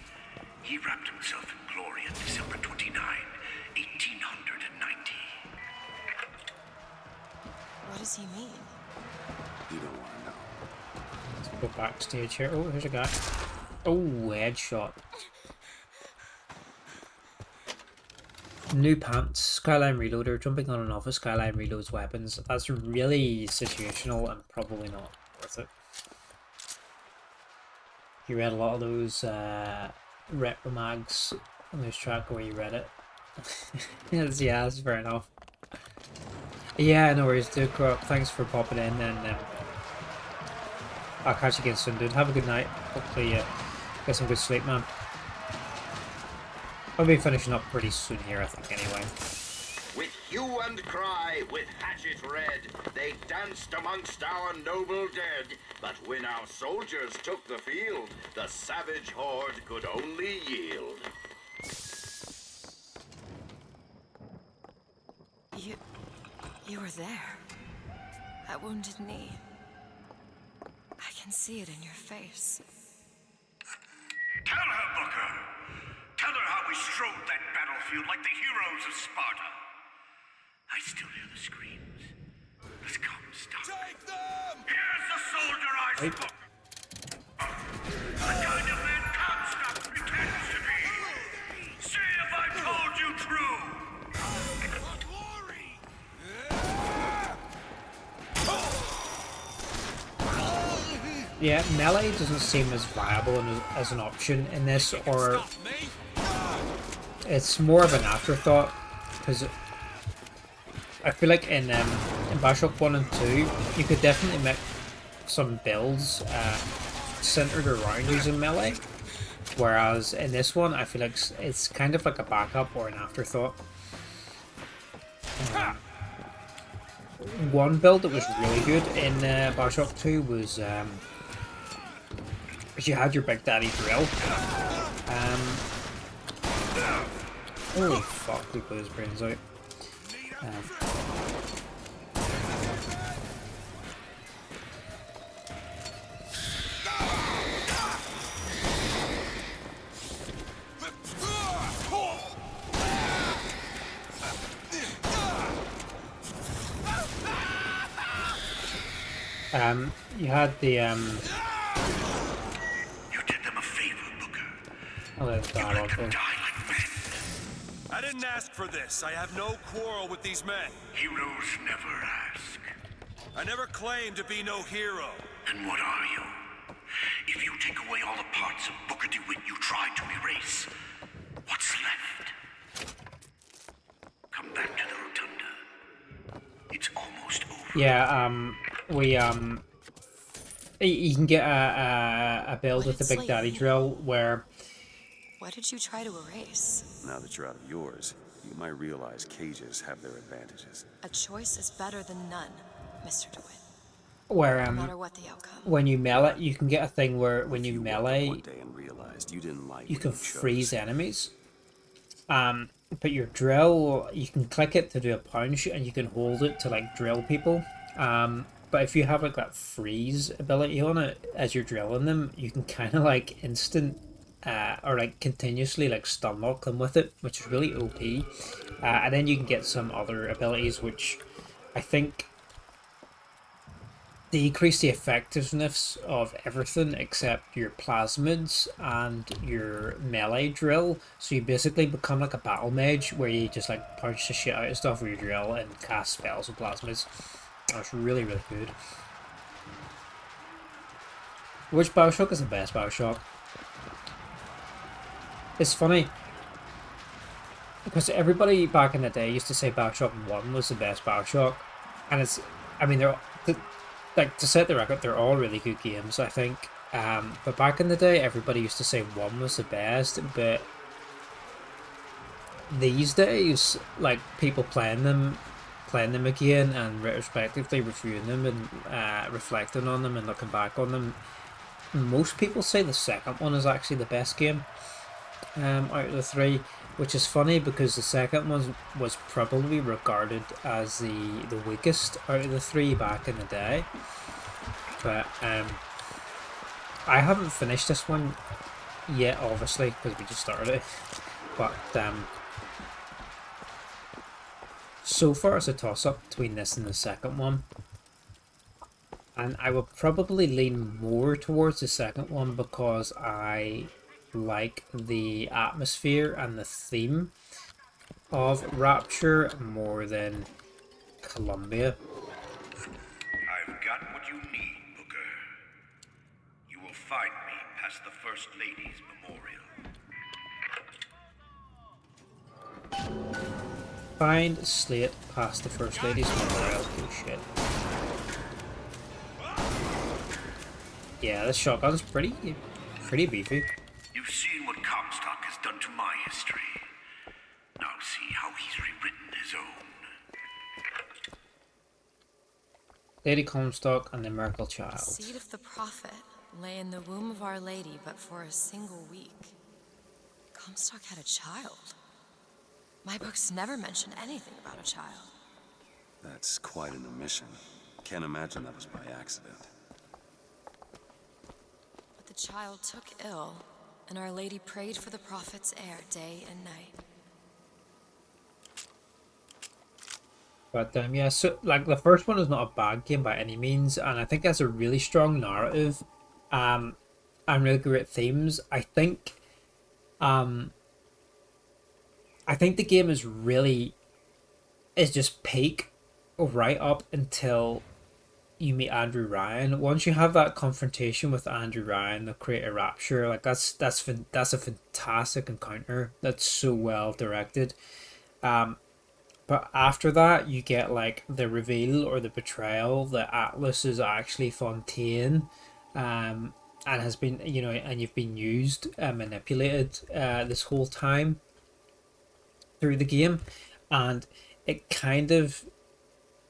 he wrapped himself in glory on December 29, 1890. What does he mean? You don't want to know. Let's go backstage here. Oh, here's a guy. Oh, headshot. New pants, Skyline Reloader, jumping on and off of Skyline Reloads weapons. That's really situational and probably not worth it. You read a lot of those retro mags on this track where you read it. Yeah, that's fair enough. Yeah, no worries, dude. Thanks for popping in, and I'll catch you again soon, dude. Have a good night. Hopefully get some good sleep, man. I'll be finishing up pretty soon here, I think, anyway. With hue and cry, with hatchet red, they danced amongst our noble dead. But when our soldiers took the field, the savage horde could only yield. You were there. That wounded knee. I can see it in your face. Tell her, Booker. Tell her how we strode that battlefield like the heroes of Sparta. I still hear the screams. Let's come, stop. Take them! Here's the soldier I spoke. The kind of man Comstock pretends to be. See if I told you true. Yeah, melee doesn't seem as viable as an option in this, or it's more of an afterthought, because I feel like in BioShock 1 and 2 you could definitely make some builds centered around using melee. Whereas in this one, I feel like it's kind of like a backup or an afterthought. One build that was really good in BioShock 2 was you had your Big Daddy drill. Holy fuck, we blew his brains out. You had the You did them a favor, Booker. Oh, that's dialogue. I didn't ask for this. I have no quarrel with these men. Heroes never ask. I never claimed to be no hero. Then what are you? If you take away all the parts of Booker DeWitt you tried to erase, what's left? Come back to the rotunda. It's almost over. Yeah, you can get a build with the Big Daddy drill where... What did you try to erase? Now that you're out of yours, you might realize cages have their advantages. A choice is better than none, Mr. DeWitt. Where no matter what the outcome. When you melee, you can get a thing where when you melee, One day and realized you didn't like you can what you freeze chose. enemies. But your drill, you can click it to do a punch, and you can hold it to like drill people. But if you have like that freeze ability on it as you're drilling them, you can kind of like instant or like continuously like stun lock them with it, which is really OP. And then you can get some other abilities which I think decrease the effectiveness of everything except your plasmids and your melee drill. So you basically become like a battle mage where you just like punch the shit out of stuff with your drill and cast spells with plasmids. That's really, really good. Which BioShock is the best BioShock? It's funny because everybody back in the day used to say BioShock 1 was the best BioShock, and it's, I mean, like, to set the record, they're all really good games, I think. But back in the day, everybody used to say 1 was the best, but these days, like, people playing them again and retrospectively reviewing them and reflecting on them and looking back on them, most people say the second one is actually the best game out of the three, which is funny because the second one was probably regarded as the weakest out of the three back in the day. But I haven't finished this one yet, obviously, because we just started it. But so far it's a toss-up between this and the second one. And I would probably lean more towards the second one because I like the atmosphere and the theme of Rapture more than Columbia. I've got what you need, Booker. You will find me past the First Lady's memorial. Find Slate past the First Lady's memorial. Oh shit. Yeah, this shotgun's pretty beefy. You've seen what Comstock has done to my history. Now see how he's rewritten his own. Lady Comstock and the Miracle Child. The seed of the prophet lay in the womb of Our Lady, but for a single week. Comstock had a child. My books never mention anything about a child. That's quite an omission. Can't imagine that was by accident. But the child took ill, and Our Lady prayed for the prophet's heir day and night. But yeah, so like the first one is not a bad game by any means, and I think it has a really strong narrative, and really great themes. I think the game is just peak right up until you meet Andrew Ryan. Once you have that confrontation with Andrew Ryan, the creator of Rapture, like that's a fantastic encounter. That's so well directed. But after that, you get like the reveal or the betrayal that Atlas is actually Fontaine, and and has been, you know, and you've been used and manipulated this whole time through the game, and it kind of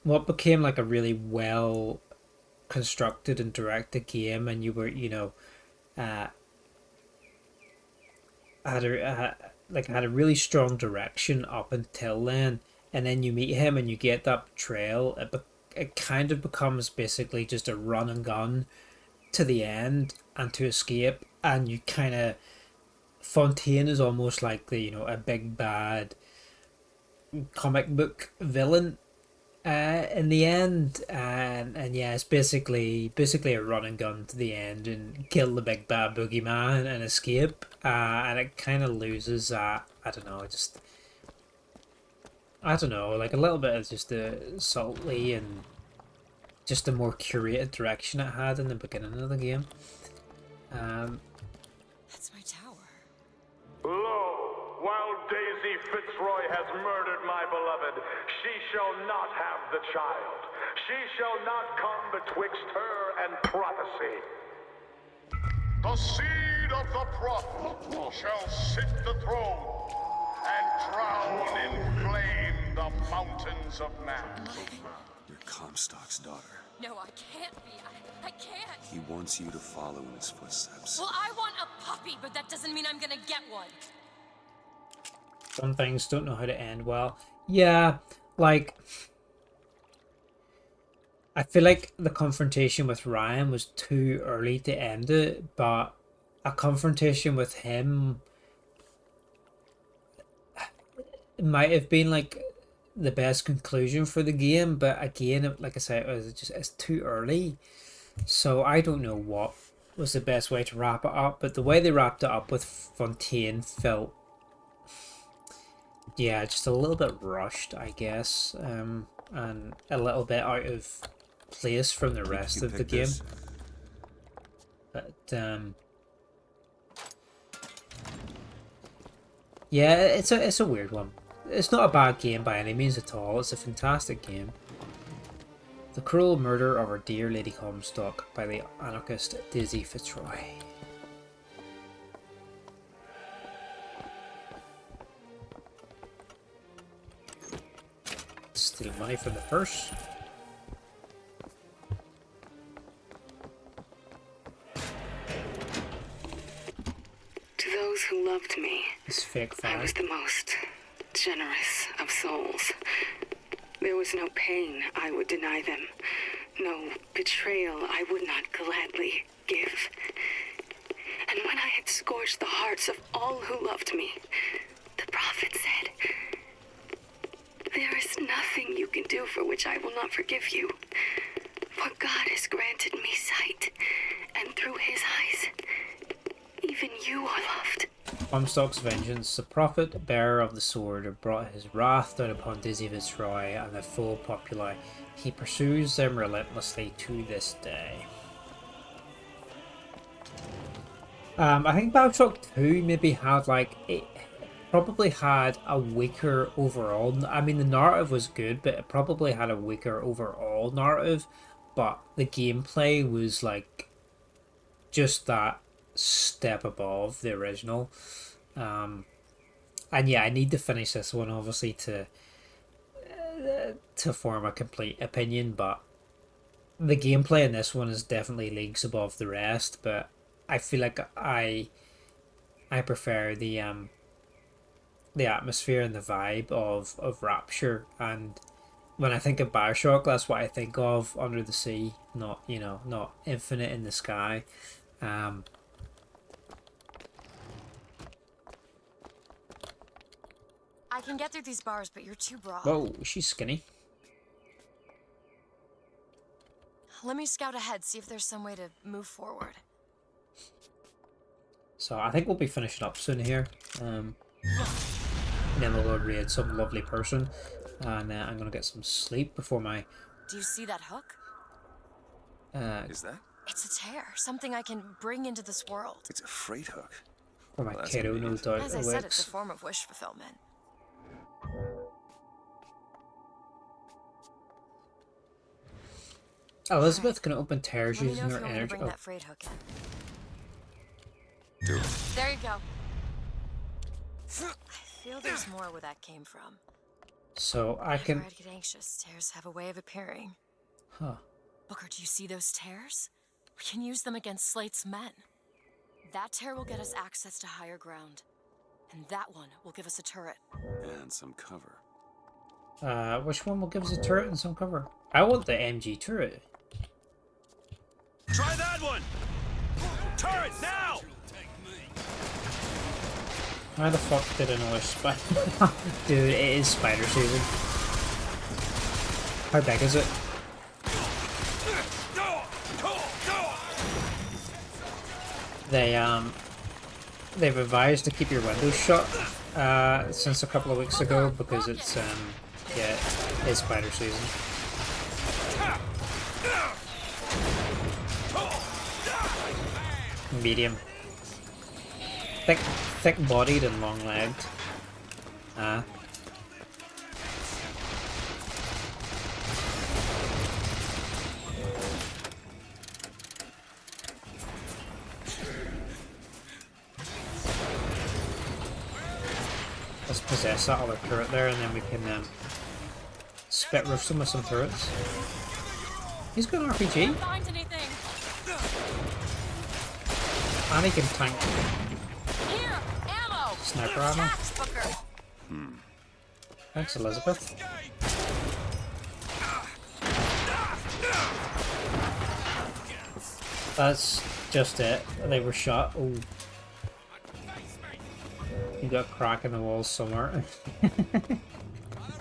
what became like a really well constructed and directed game, and you were, you know, had a really strong direction up until then, and then you meet him and you get that betrayal. It kind of becomes basically just a run and gun to the end and to escape, and you kind of Fontaine is almost like the, you know, a big bad comic book villain in the end, and yeah, it's basically a run and gun to the end and kill the big bad boogeyman and escape, and it kind of loses that, I don't know, like a little bit of just the subtlety and just a more curated direction it had in the beginning of the game. That's my tower. Lo, while Daisy Fitzroy has murdered my beloved, she shall not have the child. She shall not come betwixt her and prophecy. The seed of the prophet shall sit the throne and drown in flame the mountains of man. You're Comstock's daughter. No, I can't be. I can't. He wants you to follow in his footsteps. Well, I want a puppy, but that doesn't mean I'm gonna get one. Some things don't know how to end well. Yeah, like, I feel like the confrontation with Ryan was too early to end it, but a confrontation with him might have been like the best conclusion for the game, but again, like I said, it's too early. So I don't know what was the best way to wrap it up, but the way they wrapped it up with Fontaine felt, yeah, just a little bit rushed, I guess, and a little bit out of place from the rest of the game. But yeah, it's a weird one. It's not a bad game by any means at all. It's a fantastic game. The Cruel Murder of Our Dear Lady Comstock by the anarchist Daisy Fitzroy. Steal money from the purse. To those who loved me, it's fake I was the most generous of souls. There was no pain I would deny them, no betrayal I would not gladly give. And when I had scorched the hearts of all who loved me, the prophet said, "There is nothing you can do for which I will not forgive you. For God has granted me sight, and through his eyes, even you are loved." Comstock's vengeance, the prophet bearer of the sword, brought his wrath down upon Daisy Fitzroy and the full populi. He pursues them relentlessly to this day. I think BioShock 2 maybe had like, it probably had a weaker overall, I mean the narrative was good, but it probably had a weaker overall narrative, but the gameplay was like just that step above the original. And yeah, I need to finish this one obviously to form a complete opinion, but the gameplay in this one is definitely leagues above the rest, but I feel like I prefer the atmosphere and the vibe of Rapture, and when I think of BioShock, that's what I think of, under the sea, not, you know, not Infinite in the sky. I can get through these bars, but you're too broad. Whoa, she's skinny. Let me scout ahead, see if there's some way to move forward. So I think we'll be finishing up soon here. And then we'll go raid some lovely person. And I'm going to get some sleep before my... Do you see that hook? Is that? It's a tear, something I can bring into this world. It's a freight hook. For my kiddo, no doubt. As I said, it's a form of wish fulfillment. Elizabeth can open tears Let me using know her if you want me to energy. bring that freight hook in. Do it. There you go. I feel there's more where that came from. So I can... Whenever I'd get anxious, tears have a way of appearing. Huh. Booker, do you see those tears? We can use them against Slate's men. That tear will get us access to higher ground. And that one will give us a turret. And some cover. Which one will give us a turret and some cover? I want the MG turret. Try that one! Turret, now! Why the fuck did another spider? Dude, it is spider season. How big is it? They've advised to keep your windows shut since a couple of weeks ago because it's yeah, it's spider season. Medium. Thick-bodied and long-legged. Let's possess that other turret there, and then we can spit roof them with some turrets. He's got an RPG. And he can tank. Sniper ammo. Thanks, Elizabeth. That's just it. They were shot. Oh. You got a crack in the walls somewhere.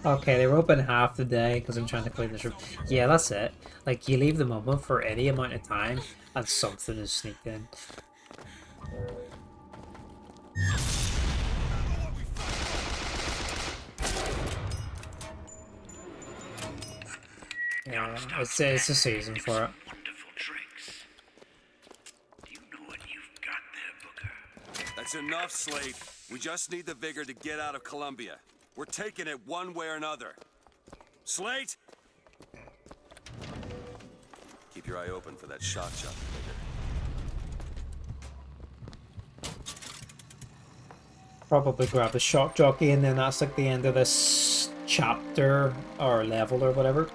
Okay, they were open half the day because I'm trying to clean this room. Yeah, that's it. Like, you leave them open for any amount of time and something is sneaked in. Yeah, it's a season for it. That's enough, Slate. We just need the vigor to get out of Columbia. We're taking it one way or another. Slate! Keep your eye open for that shock jockey, Vigor. Probably grab the shock jockey and then that's like the end of this chapter or level or whatever.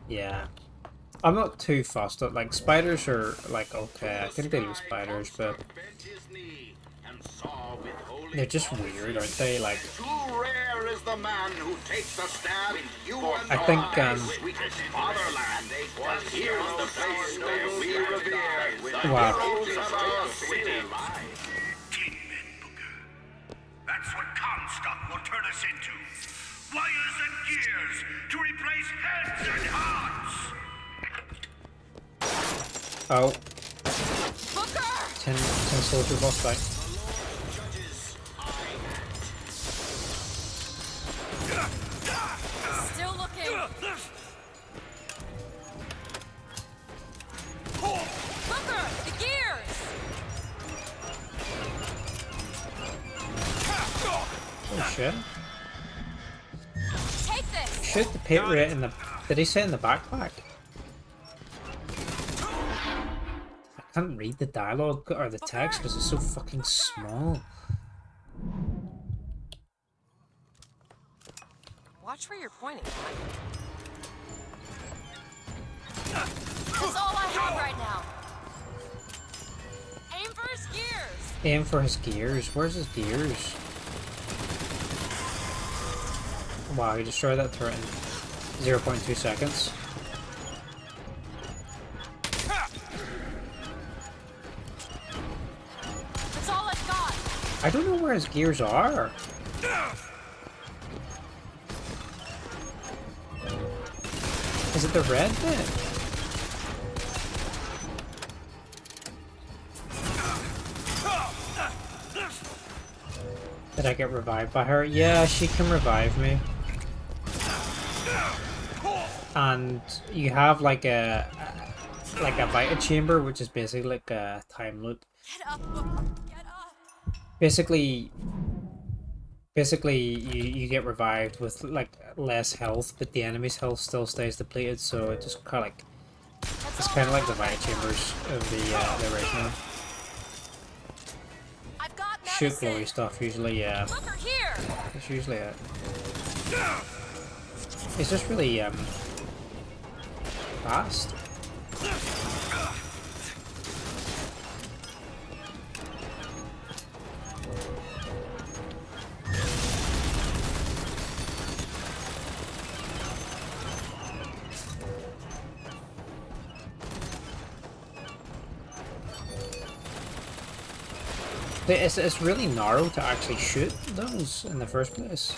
Yeah, I'm not too fussed. Like, spiders are like okay, I can deal with spiders, but they're just weird, aren't they? Like, Too rare is the man who takes a stab in you and I think sweetest fatherland. Here's the place where we revere the wow. heroes of our city. That's what Comstock will turn us into. Wires and gears to replace heads and hearts. Oh. Booker! 10 soldier boss fight. Still looking. Booker, the gears! Oh shit. Take this. Shoot the Patriot in the... Did he say in the backpack? I can't read the dialogue or the text because it's so fucking small. Watch where you're pointing. That's all I have right now. Aim for his gears. Aim for his gears. Where's his gears? Wow, he destroyed that turret in 0.2 seconds. That's all I've got. I don't know where his gears are. Is it the red bit? Did I get revived by her? Yeah, she can revive me. And you have like a Vita chamber, which is basically like a time loop. Get up, Booker. Get up. Basically, you get revived with like less health, but the enemy's health still stays depleted. So it just kind of like it's kind of like the Vita Chambers of the original. Shoot glowy stuff usually. It's usually it. It's just really fast. It's really narrow to actually shoot those in the first place.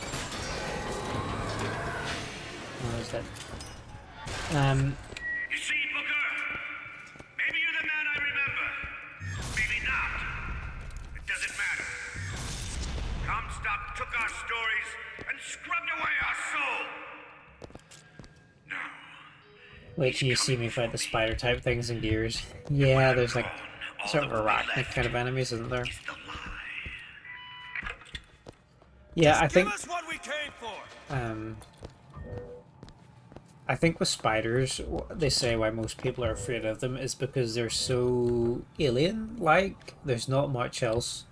What is that? You see, Booker? Maybe you're the man I remember. Maybe not. It doesn't matter. Comstock took our stories and scrubbed away our soul. Now. Wait till you see me fight the spider type things in Gears. Yeah, there's like sort of arachnid kind of enemies, isn't there? Yeah, I think. I think with spiders, they say why most people are afraid of them is because they're so alien-like. There's not much else.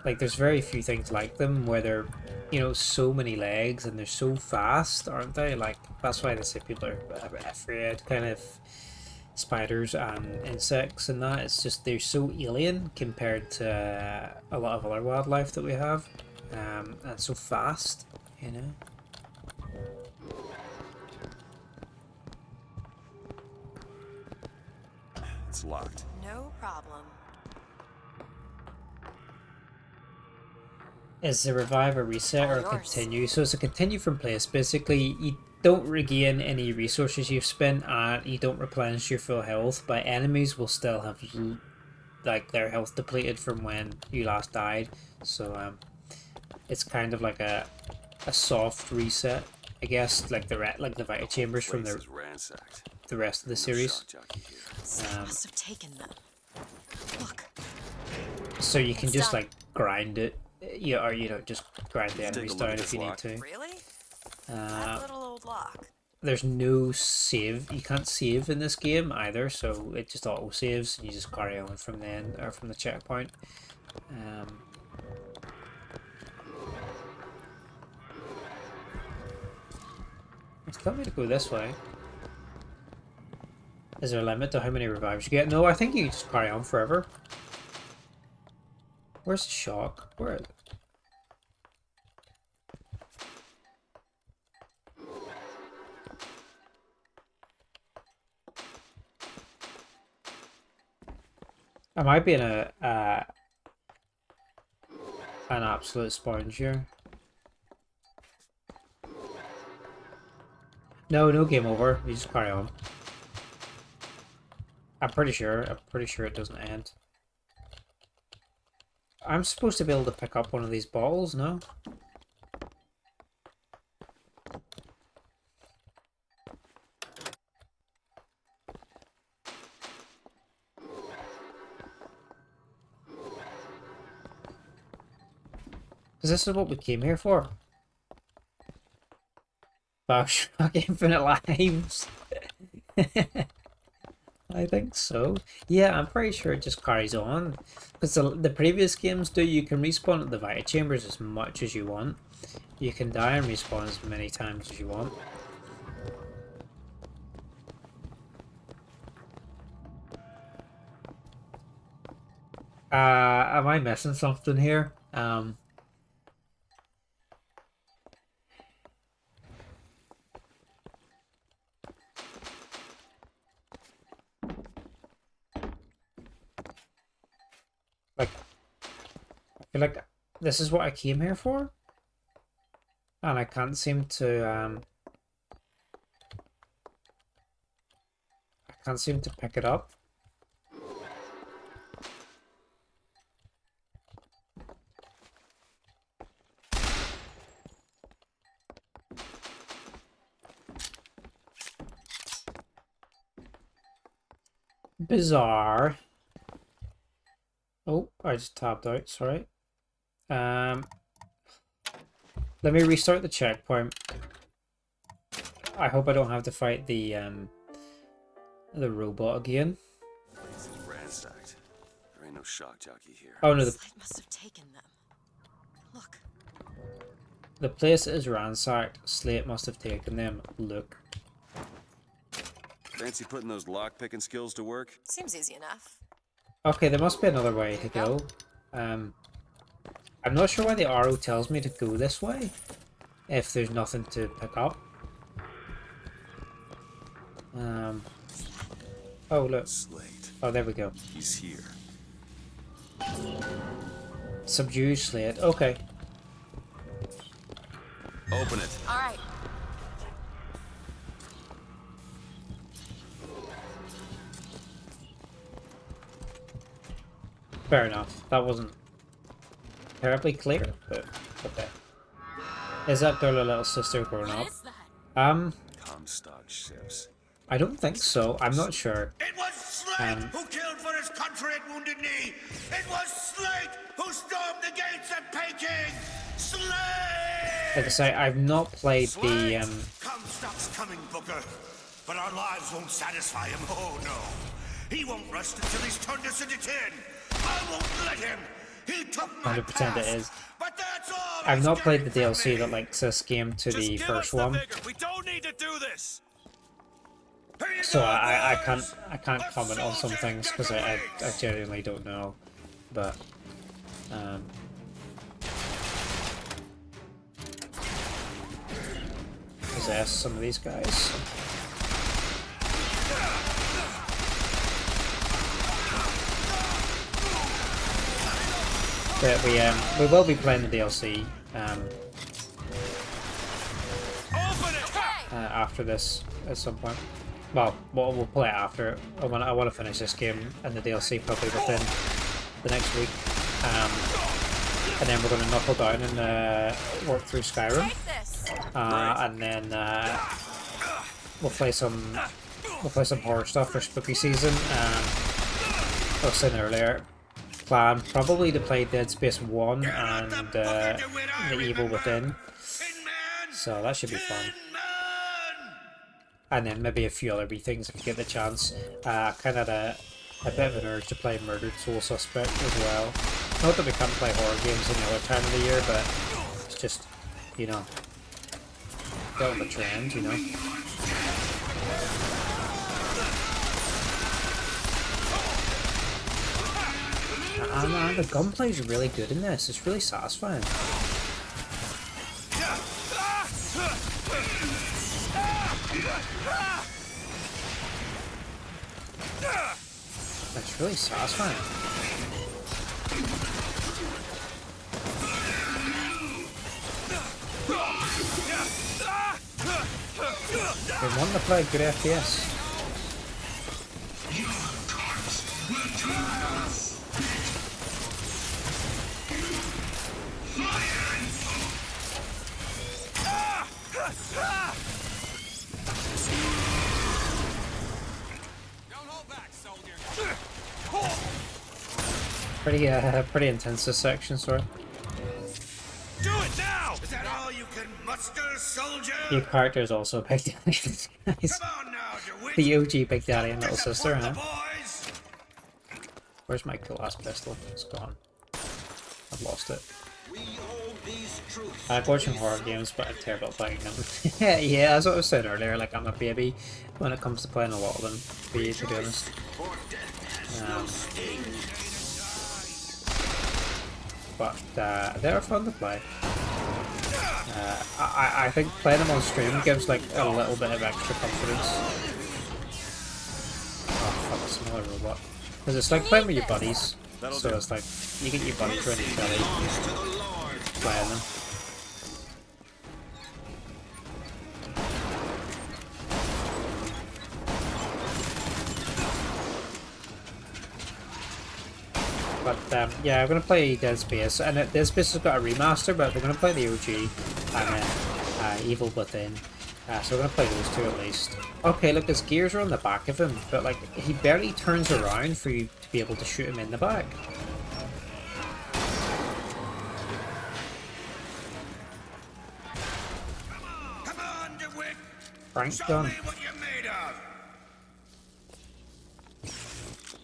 Like, there's very few things like them where they're, you know, so many legs and they're so fast, aren't they? Like, that's why they say people are afraid, kind of, spiders and insects and that. It's just they're so alien compared to a lot of other wildlife that we have, and so fast, you know. It's locked. No problem. Is the revive a reset or a continue? So it's a continue from place. Basically, you don't regain any resources you've spent and you don't replenish your full health, but enemies will still have like their health depleted from when you last died. So it's kind of like a soft reset, I guess, like the Vita Chambers from the rest of the series. Must have taken them. Look. So you can just like grind it. Yeah, or you know, just grind the enemies down if you need to. Really? That little old lock. There's no save. You can't save in this game either, so it just auto saves and you just carry on from the end or from the checkpoint. It's telling me to go this way. Is there a limit to how many revives you get? No, I think you can just carry on forever. Where's the shock? Where is it? I might be in an absolute sponge here. No game over. You just carry on. I'm pretty sure it doesn't end. I'm supposed to be able to pick up one of these balls, no? Because this is what we came here for. BioShock Infinite lives. I think so. Yeah, I'm pretty sure it just carries on. Because the previous games do, you can respawn at the Vita Chambers as much as you want. You can die and respawn as many times as you want. Am I missing something here? Like, I feel like this is what I came here for, and I can't seem to pick it up. Bizarre. I just tapped out, sorry. Let me restart the checkpoint. I hope I don't have to fight the robot again. Place is ransacked. There ain't no shock jockey here. Oh no, Slate must have taken them. Look. The place is ransacked. Slate must have taken them. Look. Fancy putting those lock-picking skills to work? Seems easy enough. Okay, there must be another way to go. I'm not sure why the arrow tells me to go this way if there's nothing to pick up. Oh look. Slate. Oh, there we go. He's here. Subdue Slate. Okay. Open it. All right. Fair enough. That wasn't terribly clear, but okay. Is that their little sister grown up? Comstock ships. I don't think so. I'm not sure. It was Slate who killed for his country at Wounded Knee. It was Slate who stormed the gates at Peking. Slate! Like I say, I've not played the Comstock's coming, Booker. But our lives won't satisfy him. Oh no. He won't rest until he's turned us into tin. I won't let him. He took my 100% it past, is. but that's all I've he's not played the getting from DLC me. that links this game to the Give first us the one, vigor. We don't need to do this. so I can't comment on some things because I genuinely don't know. But possess some of these guys. But we will be playing the DLC after this at some point. Well, we'll play it after. I want to finish this game and the DLC probably within the next week, and then we're going to knuckle down and work through Skyrim, and then we'll play some horror stuff for spooky season. I was saying earlier, plan probably to play Dead Space 1 and The Evil Within, so that should be fun. And then maybe a few other wee things if you get the chance. Kind of had a bit of an urge to play Murdered Soul Suspect as well. Not that we can't play horror games any other time of the year, but it's just, you know, get on the trend, you know. And the gunplay is really good in this. It's really satisfying. That's really satisfying. We want to play good FPS. Pretty intense this section, sorry. Do it now! Is that all you can muster, soldier? Your character is also Big Daddy, guys. Come on now, DeWitt. The OG Big Daddy and little sister, huh? Boys. Where's my cool ass pistol? It's gone. I've lost it. I like watching horror games, but I'm terrible at playing them. Yeah, as I was saying earlier, like I'm a baby when it comes to playing a lot of them, to be honest. But they're fun to play. I think playing them on stream gives like a little bit of extra confidence. Oh fuck, it's another robot. Because it's like playing with your buddies. So it's like, you get your buddies ready to playing them. But yeah, I'm going to play Dead Space, and Dead Space has got a remaster, but we're going to play the OG and then Evil Within. So we're going to play those two at least. Okay, look, his gears are on the back of him, but like he barely turns around for you to be able to shoot him in the back. crank Show gun. me what you're made of.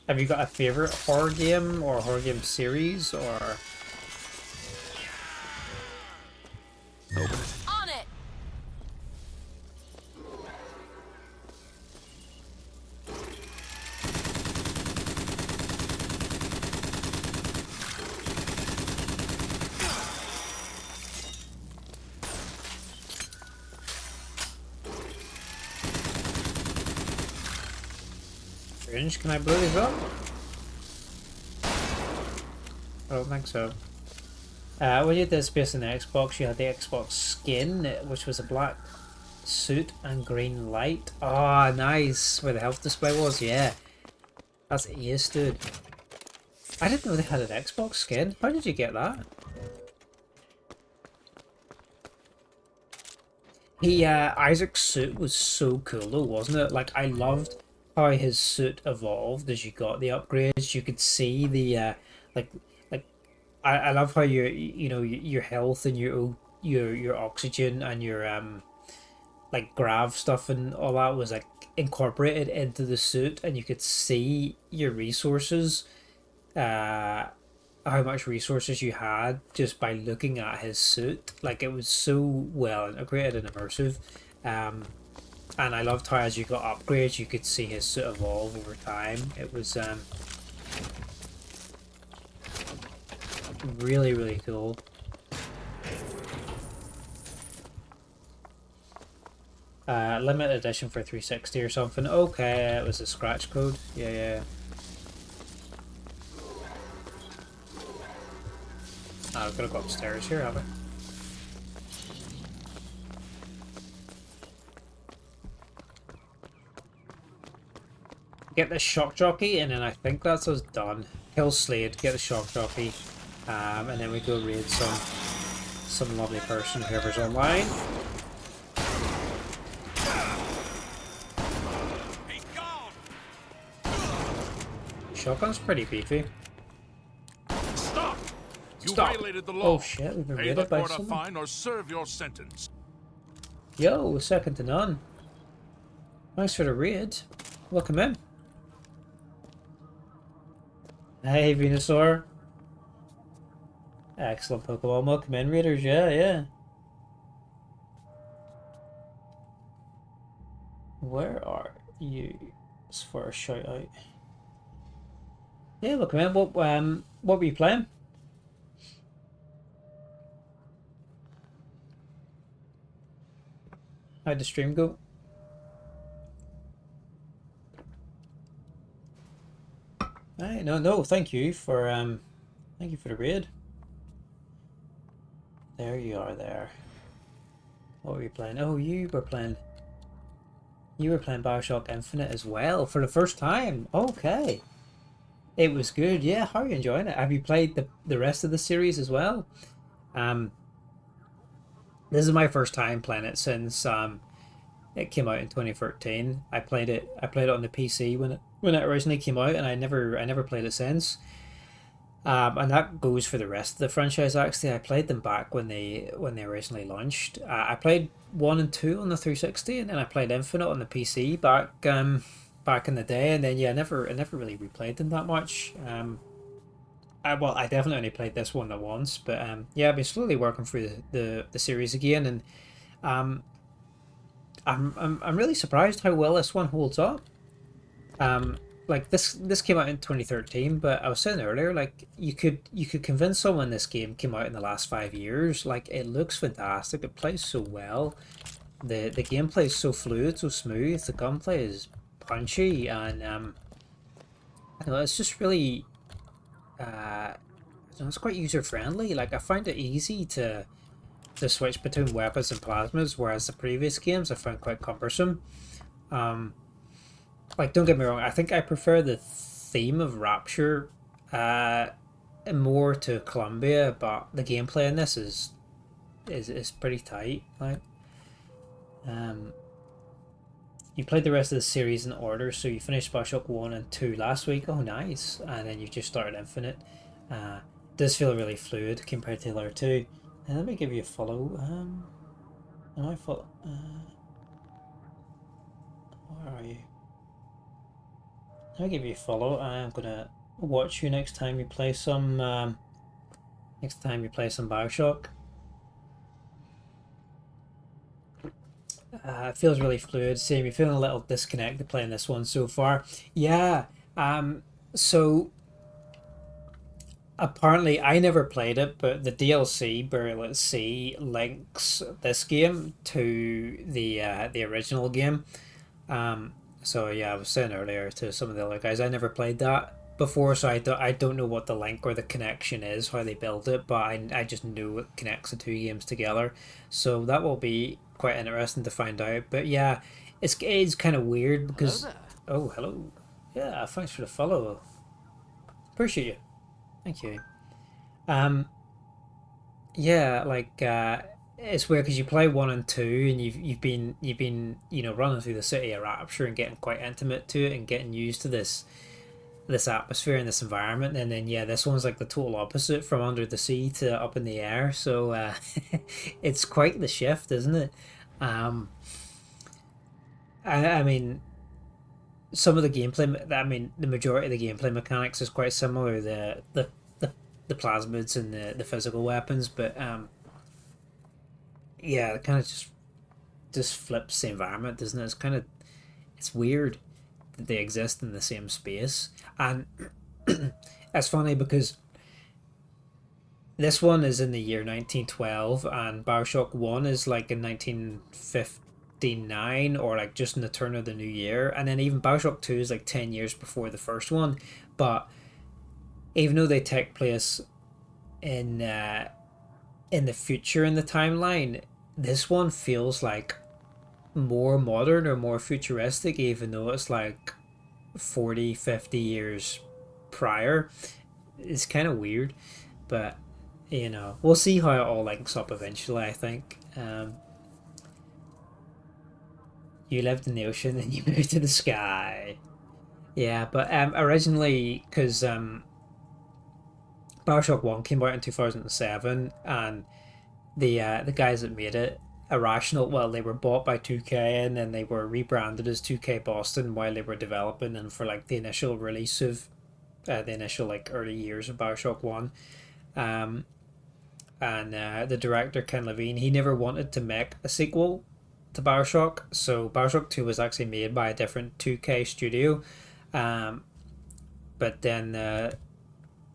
Have you got a favorite horror game or horror game series or? Open it. On it! Range, can I blow these up? I don't think so. When you did this based on the Xbox, you had the Xbox skin, which was a black suit and green light. Oh, nice! Where the health display was, yeah. That's ace, dude. I didn't know they had an Xbox skin. How did you get that? Isaac's suit was so cool though, wasn't it? Like, I loved how his suit evolved as you got the upgrades. You could see the like I love how your health and your oxygen and your like grav stuff and all that was like incorporated into the suit, and you could see your resources, how much resources you had just by looking at his suit. Like, it was so well integrated and immersive. And I loved how as you got upgrades you could see his suit evolve over time. It was really, really cool. Limited edition for 360 or something. Okay, it was a scratch code. Yeah. Oh, I've got to go upstairs here, have I? Get the shock jockey, and then I think that's us done. Kill Slade, get the shock jockey, and then we go raid some lovely person, whoever's online. Shotgun's pretty beefy. Stop! You Stop. violated the law. Oh shit, we've been Pay the raided by court a someone. fine or serve your sentence. Yo, second to none. Thanks for the raid. Welcome in. Hey, Venusaur. Excellent Pokemon. Welcome in, raiders. Yeah. Where are you? It's for a shout out. Yeah, welcome in. What were you playing? How'd the stream go? Hey, no, thank you for the raid. There you are there. What were you playing? Oh, you were playing BioShock Infinite as well for the first time. Okay. It was good, yeah. How are you enjoying it? Have you played the rest of the series as well? This is my first time playing it since it came out in 2013. I played it on the PC when it originally came out, and I never played it since. And that goes for the rest of the franchise. Actually, I played them back when they originally launched. I played 1 and 2 on the 360, and then I played Infinite on the PC back in the day. And then yeah, I never really replayed them that much. I definitely only played this one once, but yeah, I've been slowly working through the series again, and I'm really surprised how well this one holds up. Like this came out in 2013, but I was saying earlier, like you could convince someone this game came out in the last 5 years. Like, it looks fantastic, it plays so well, the gameplay is so fluid, so smooth, the gunplay is punchy, and I don't know, it's just really it's quite user friendly. Like, I find it easy to switch between weapons and plasmas, whereas the previous games I found quite cumbersome. Like, don't get me wrong, I think I prefer the theme of Rapture more to Columbia, but the gameplay in this is pretty tight. Like, you played the rest of the series in order, so you finished BioShock 1 and 2 last week. Oh, nice. And then you just started Infinite. Does feel really fluid compared to the other two. And let me give you a follow. Am I follow? Where are you? I'll give you a follow. I'm gonna watch you next time you play some. Next time you play some BioShock. It feels really fluid. Same, you're feeling a little disconnected playing this one so far. Yeah. So apparently I never played it, but the DLC Burial at Sea links this game to the original game. So yeah, I was saying earlier to some of the other guys, I never played that before, so I don't know what the link or the connection is, how they build it, but I just know it connects the two games together. So that will be quite interesting to find out. But yeah, it's kind of weird because Hello oh, hello. Yeah, thanks for the follow. Appreciate you. Thank you. Yeah, like it's weird because you play 1 and 2, and you've been running through the city of Rapture and getting quite intimate to it and getting used to this atmosphere and this environment, and then yeah, this one's like the total opposite, from under the sea to up in the air. So it's quite the shift, isn't it? I mean, some of the gameplay, I mean, the majority of the gameplay mechanics is quite similar. The plasmids and the physical weapons, but yeah, it kind of just flips the environment, doesn't it? It's weird that they exist in the same space, and it's funny because this one is in the year 1912 and BioShock 1 is like in 1959, or like just in the turn of the new year, and then even BioShock 2 is like 10 years before the first one. But even though they take place in the future in the timeline, this one feels like more modern or more futuristic, even though it's like 40-50 years prior. It's kind of weird, but we'll see how it all links up eventually, I think. You lived in the ocean and you moved to the sky. Yeah, but originally, because BioShock 1 came out in 2007, and the guys that made it, Irrational, well, they were bought by 2K, and then they were rebranded as 2K Boston while they were developing, and for like the initial release of the initial like early years of BioShock 1. And the director, Ken Levine, he never wanted to make a sequel to BioShock, so BioShock 2 was actually made by a different 2K studio. But then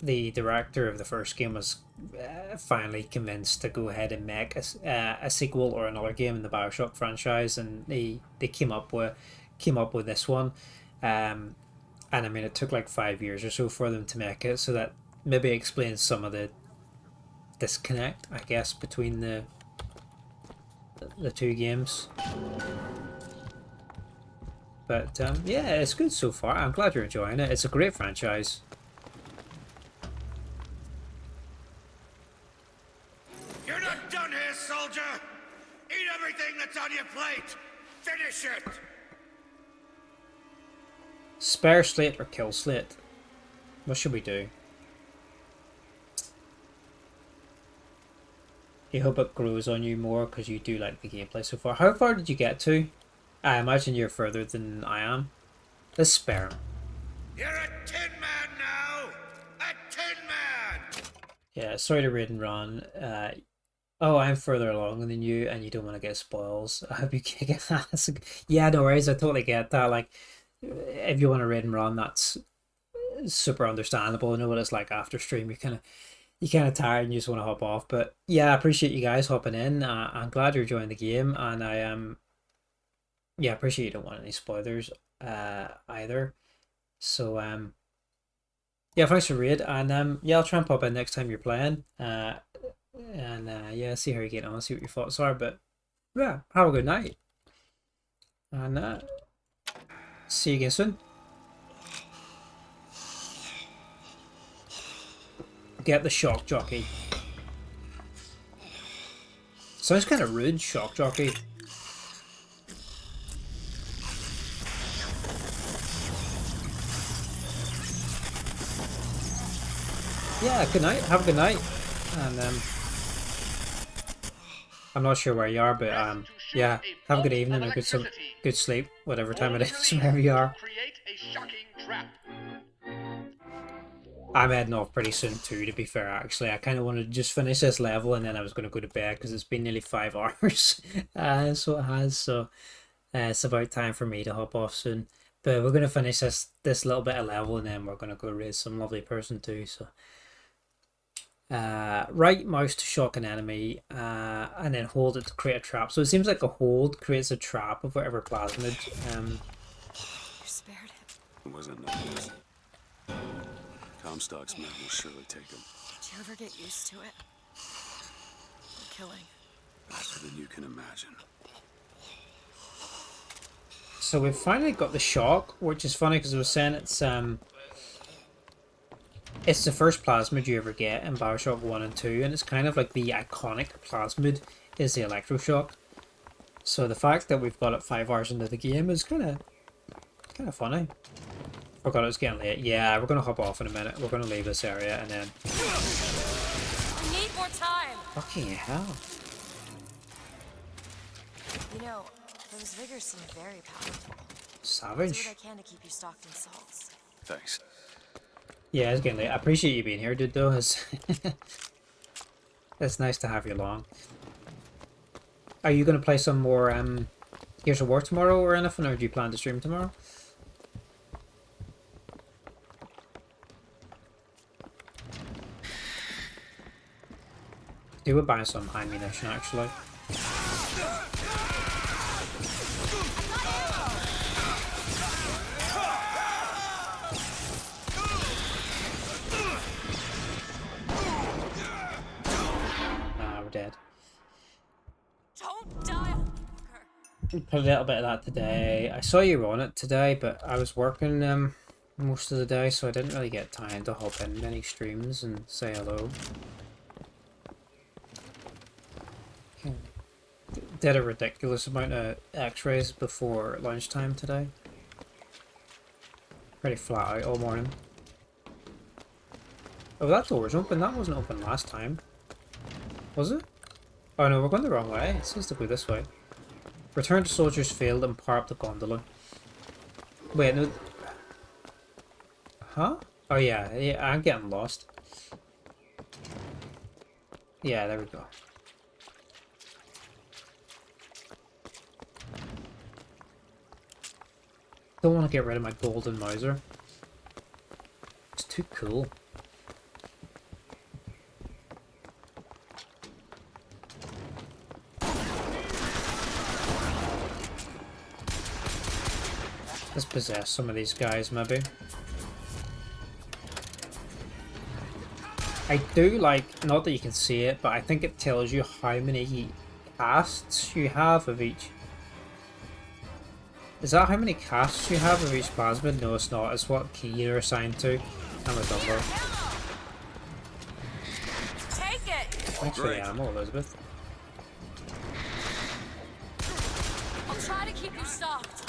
the director of the first game was finally convinced to go ahead and make a sequel or another game in the BioShock franchise, and they came up with this one. And I mean, it took like 5 years or so for them to make it, so that maybe explains some of the disconnect, I guess, between the two games. But yeah, it's good so far. I'm glad you're enjoying it. It's a great franchise. You're not done here, soldier! Eat everything that's on your plate! Finish it! Spare Slate or kill Slate? What should we do? You hope it grows on you more because you do like the gameplay so far. How far did you get to? I imagine you're further than I am. Let's spare him. You're a tin man now! A tin man! Yeah, sorry to raid and run. Oh, I'm further along than you, and you don't want to get spoils. I hope you kick ass. Yeah, no worries. I totally get that. Like, if you want to raid and run, that's super understandable. I know what it's like after stream. You're kind of tired and you just want to hop off. But yeah, I appreciate you guys hopping in. I'm glad you're enjoying the game, and I yeah, I appreciate you don't want any spoilers either. So yeah, thanks for raid, and yeah, I'll try and pop in next time you're playing. And yeah, see how you get on, see what your thoughts are. But yeah, have a good night, and see you again soon. Get the shock jockey. Sounds kind of rude, shock jockey. Yeah, good night. Have a good night. And I'm not sure where you are, but Yeah, have a good evening or good sleep, whatever time it is, wherever you are. I'm heading off pretty soon too, to be fair, actually. I kind of wanted to just finish this level and then I was going to go to bed because it's been nearly 5 hours. So it has, so it's about time for me to hop off soon. But we're going to finish this little bit of level and then we're going to go raise some lovely person too, so... right mouse to shock an enemy, and then hold it to create a trap. So it seems like a hold creates a trap of whatever plasmid. You spared him. It wasn't nothing. Comstock's men will surely take him. Did you ever get used to it? The killing. Faster than you can imagine. So we've finally got the shock, which is funny because I was saying it's the first plasmid you ever get in BioShock 1 and 2, and it's kind of like the iconic plasmid is the electroshock. So the fact that we've got it 5 hours into the game is kind of funny. Forgot it was getting late. Yeah, we're gonna hop off in a minute. We're gonna leave this area and then... I need more time! Fucking hell. You know, those vigors seem very powerful. Savage. I'll do what I can to keep you stocked in salts. Thanks. Yeah, it's getting late. I appreciate you being here, dude, though. It's nice to have you along. Are you going to play some more Gears of War tomorrow or anything, or do you plan to stream tomorrow? Do we buy some ammunition, actually? Dead. Don't die. Put a little bit of that today. I saw you on it today, but I was working most of the day, so I didn't really get time to hop in many streams and say hello. Did a ridiculous amount of x-rays before lunchtime today. Pretty flat out all morning. Oh, that door's open. That wasn't open last time. Was it? Oh no, we're going the wrong way. It says to go this way. Return to Soldier's Field and power up the gondola. Wait, no. Huh? Oh yeah, I'm getting lost. Yeah, there we go. Don't want to get rid of my golden Mauser. It's too cool. Let's possess some of these guys, maybe. I do like, not that you can see it, but I think it tells you how many casts you have of each. Is that how many casts you have of each plasmid? No, it's not. It's what key you're assigned to. I'm a dumbo. Take it! Thanks for the ammo, Elizabeth. I'll try to keep you stocked.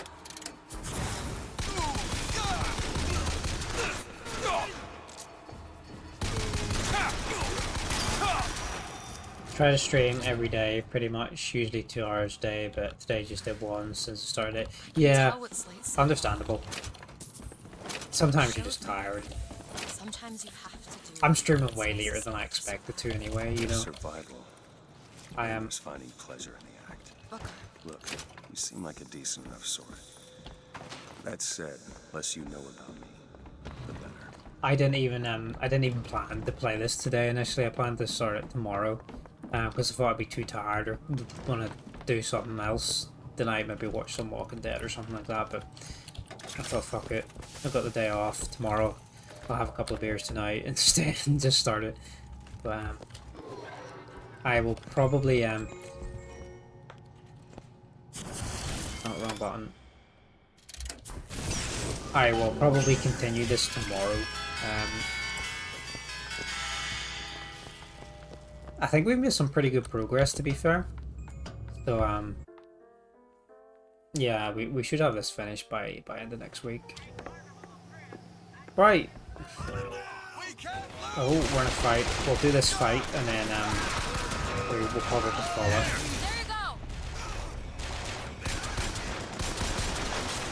Try to stream every day, pretty much, usually 2 hours a day, but today just did one since the start of it. Yeah, understandable. Sometimes you're just tired. Sometimes you have to do. I'm streaming way later than I expected to anyway, you know. Survival. I am. Finding pleasure in the act. Look, you seem like a decent enough sort. That said, less you know about me, the better. I didn't even plan to play this today initially. I planned to start it tomorrow. Because I thought I'd be too tired or want to do something else tonight, maybe watch some Walking Dead or something like that, but I thought fuck it, I've got the day off tomorrow, I'll have a couple of beers tonight instead and just start it. But I will probably oh, wrong button. I will probably continue this tomorrow. I think we've made some pretty good progress, to be fair. So, yeah, we should have this finished by end of next week. Right. Oh, we're in a fight. We'll do this fight, and then we'll probably follow.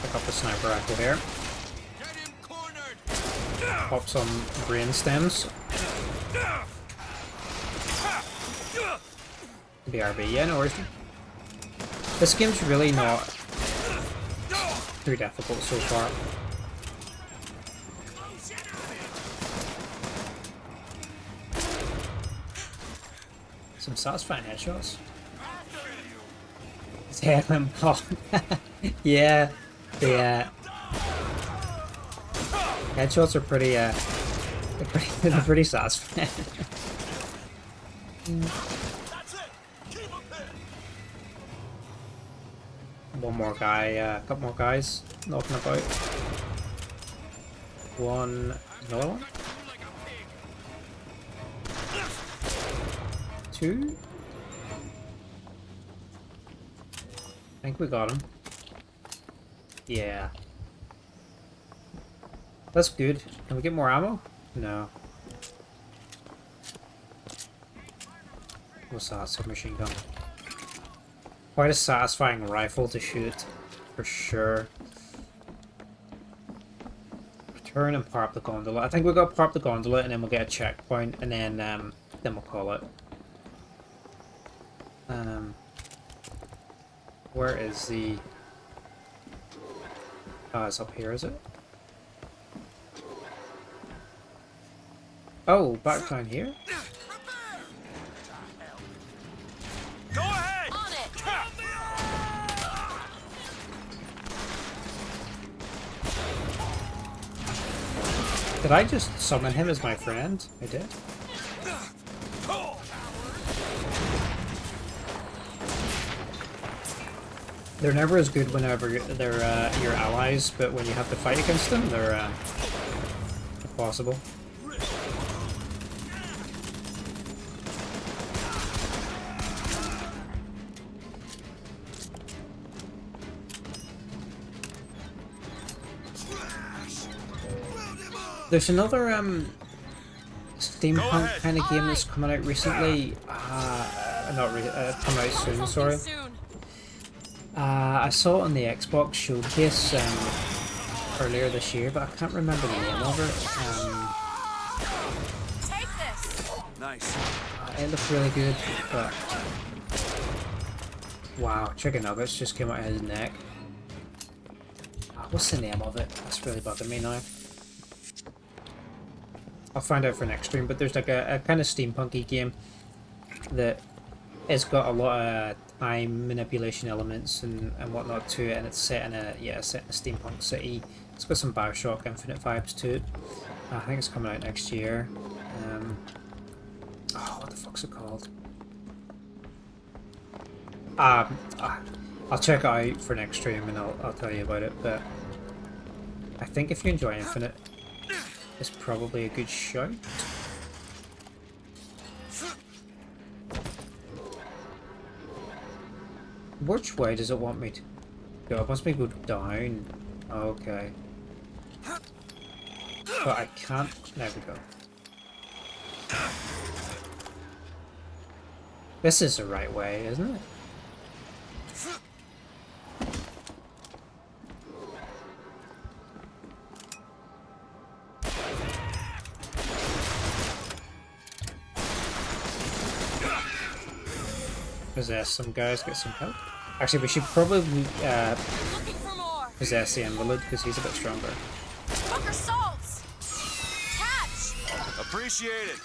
Pick up the sniper rifle here. Pop some brain stems. BRB, yeah, no worries. This game's really not too difficult so far. Some satisfying headshots. His head went pop. Yeah, the headshots are pretty, they're pretty satisfying. One more guy, a couple more guys knocking about. Another one? Two? I think we got him. Yeah. That's good. Can we get more ammo? No. What's that? Submachine gun. Quite a satisfying rifle to shoot, for sure. Return and power up the gondola. I think we'll go power up the gondola and then we'll get a checkpoint and then we'll call it. Where is the... Oh, it's up here, is it? Oh, back down here? Go ahead! On it! Did I just summon him as my friend? I did. They're never as good whenever they're your allies, but when you have to fight against them, they're impossible. There's another steampunk kind of game that's coming out recently. Coming out soon. Sorry. I saw it on the Xbox showcase earlier this year, but I can't remember the name of it. Take this. Nice. It looked really good, but wow, chicken nuggets just came out of his neck. What's the name of it? That's really bugging me now. I'll find out for next stream, but there's like a kind of steampunky game that has got a lot of time manipulation elements and whatnot to it, and it's set in a steampunk city. It's got some BioShock Infinite vibes to it. I think it's coming out next year. Oh, what the fuck's it called? I'll check it out for next stream and I'll tell you about it. But I think if you enjoy Infinite, it's probably a good shout. Which way does it want me to go? It wants me to go down. Okay. But I can't. There we go. This is the right way, isn't it? Possess some guys, get some help. Actually, we should probably possess the invalid because he's a bit stronger. Booker salts! Catch! Appreciate it.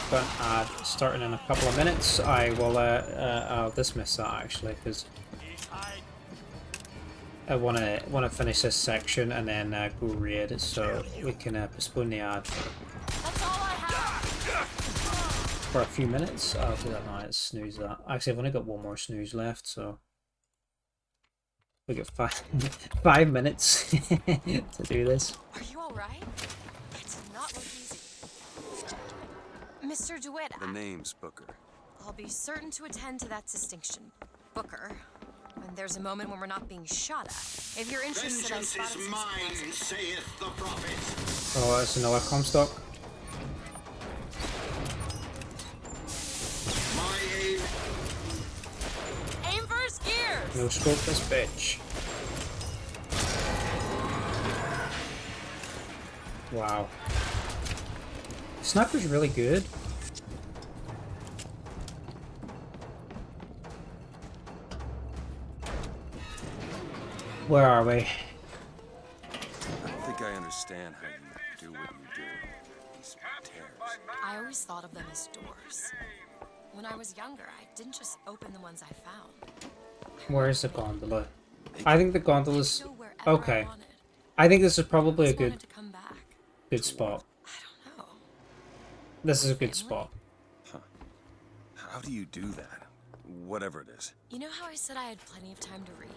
But starting in a couple of minutes, I will I'll dismiss that actually because I want to finish this section and then go raid, so we can postpone the ad for a few minutes. I'll do that now. Let's snooze that. Actually, I've only got one more snooze left, so we get 5 minutes to do this. Are you all right? It did not look easy. Mr. DeWitt, The name's Booker. I'll be certain to attend to that distinction. Booker, when there's a moment when we're not being shot at. If you're interested, I Vengeance is mine, saith the prophet. Oh, it's another Comstock. No scope this bitch. Wow. Sniper's really good. Where are we? I don't think I understand how you do what you do. These tears. I always thought of them as doors. When I was younger, I didn't just open the ones I found. Where's the gondola? I think the gondola's okay. I think this is probably a good spot. This is a good spot. Huh. How do you do that? Whatever it is. You know how I said I had plenty of time to read?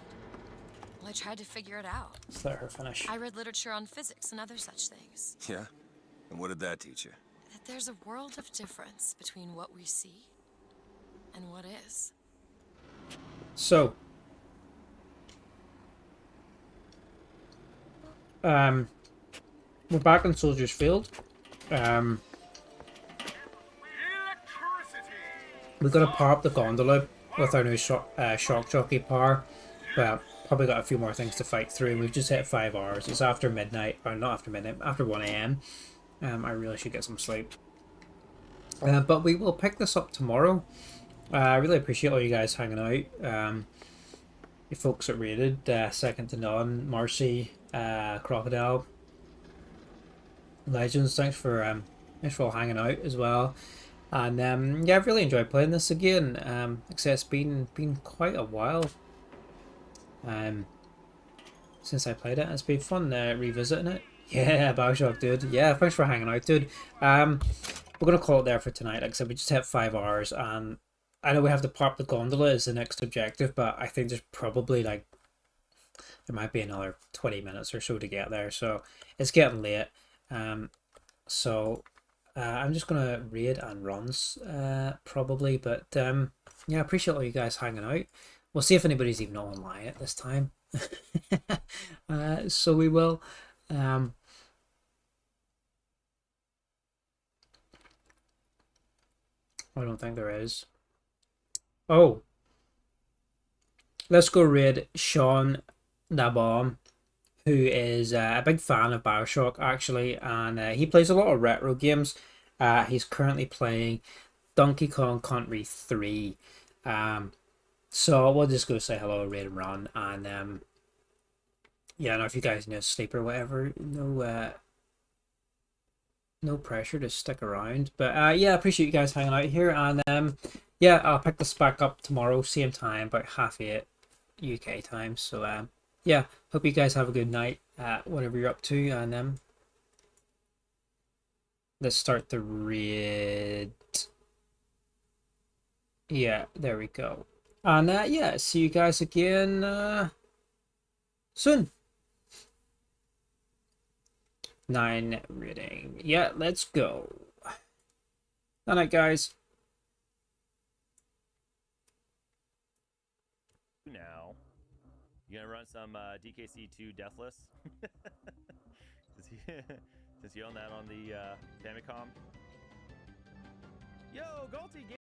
Well, I tried to figure it out. Let's let her finish. I read literature on physics and other such things. Yeah? And what did that teach you? That there's a world of difference between what we see and what is. So, we're back on Soldier's Field. We've got to power up the gondola with our new shock jockey power. Well, probably got a few more things to fight through, and we've just hit 5 hours. It's after midnight, or not after midnight, after 1 AM. I really should get some sleep. But we will pick this up tomorrow. I really appreciate all you guys hanging out. You folks that rated, second to none, Marcy, Crocodile, Legends, thanks for all hanging out as well. And yeah, I've really enjoyed playing this again. Except it's been quite a while since I played it. It's been fun revisiting it. Yeah, BioShock, dude. Yeah, thanks for hanging out, dude. We're gonna call it there for tonight. Like I said, we just hit 5 hours, and I know we have to pop the gondola as the next objective, but I think there's probably like there might be another 20 minutes or so to get there. So it's getting late. I'm just gonna raid and runs probably, but yeah, I appreciate all you guys hanging out. We'll see if anybody's even online at this time. So we will. I don't think there is. Oh, let's go raid Sean Nabom, who is a big fan of BioShock actually, and he plays a lot of retro games. He's currently playing Donkey Kong Country 3. So we'll just go say hello, raid and run, and yeah, I don't know if you guys need to sleep or whatever. No pressure to stick around, but yeah, I appreciate you guys hanging out here, and yeah, I'll pick this back up tomorrow, same time, about 8:30 UK time. So yeah, hope you guys have a good night, whatever you're up to, and let's start the raid. Yeah, there we go. And yeah, see you guys again soon. 9 rating. Yeah, let's go. Good night, guys. Now, you gonna run some DKC2 Deathless? Since you own that on the Famicom. Yo, GaultyGames.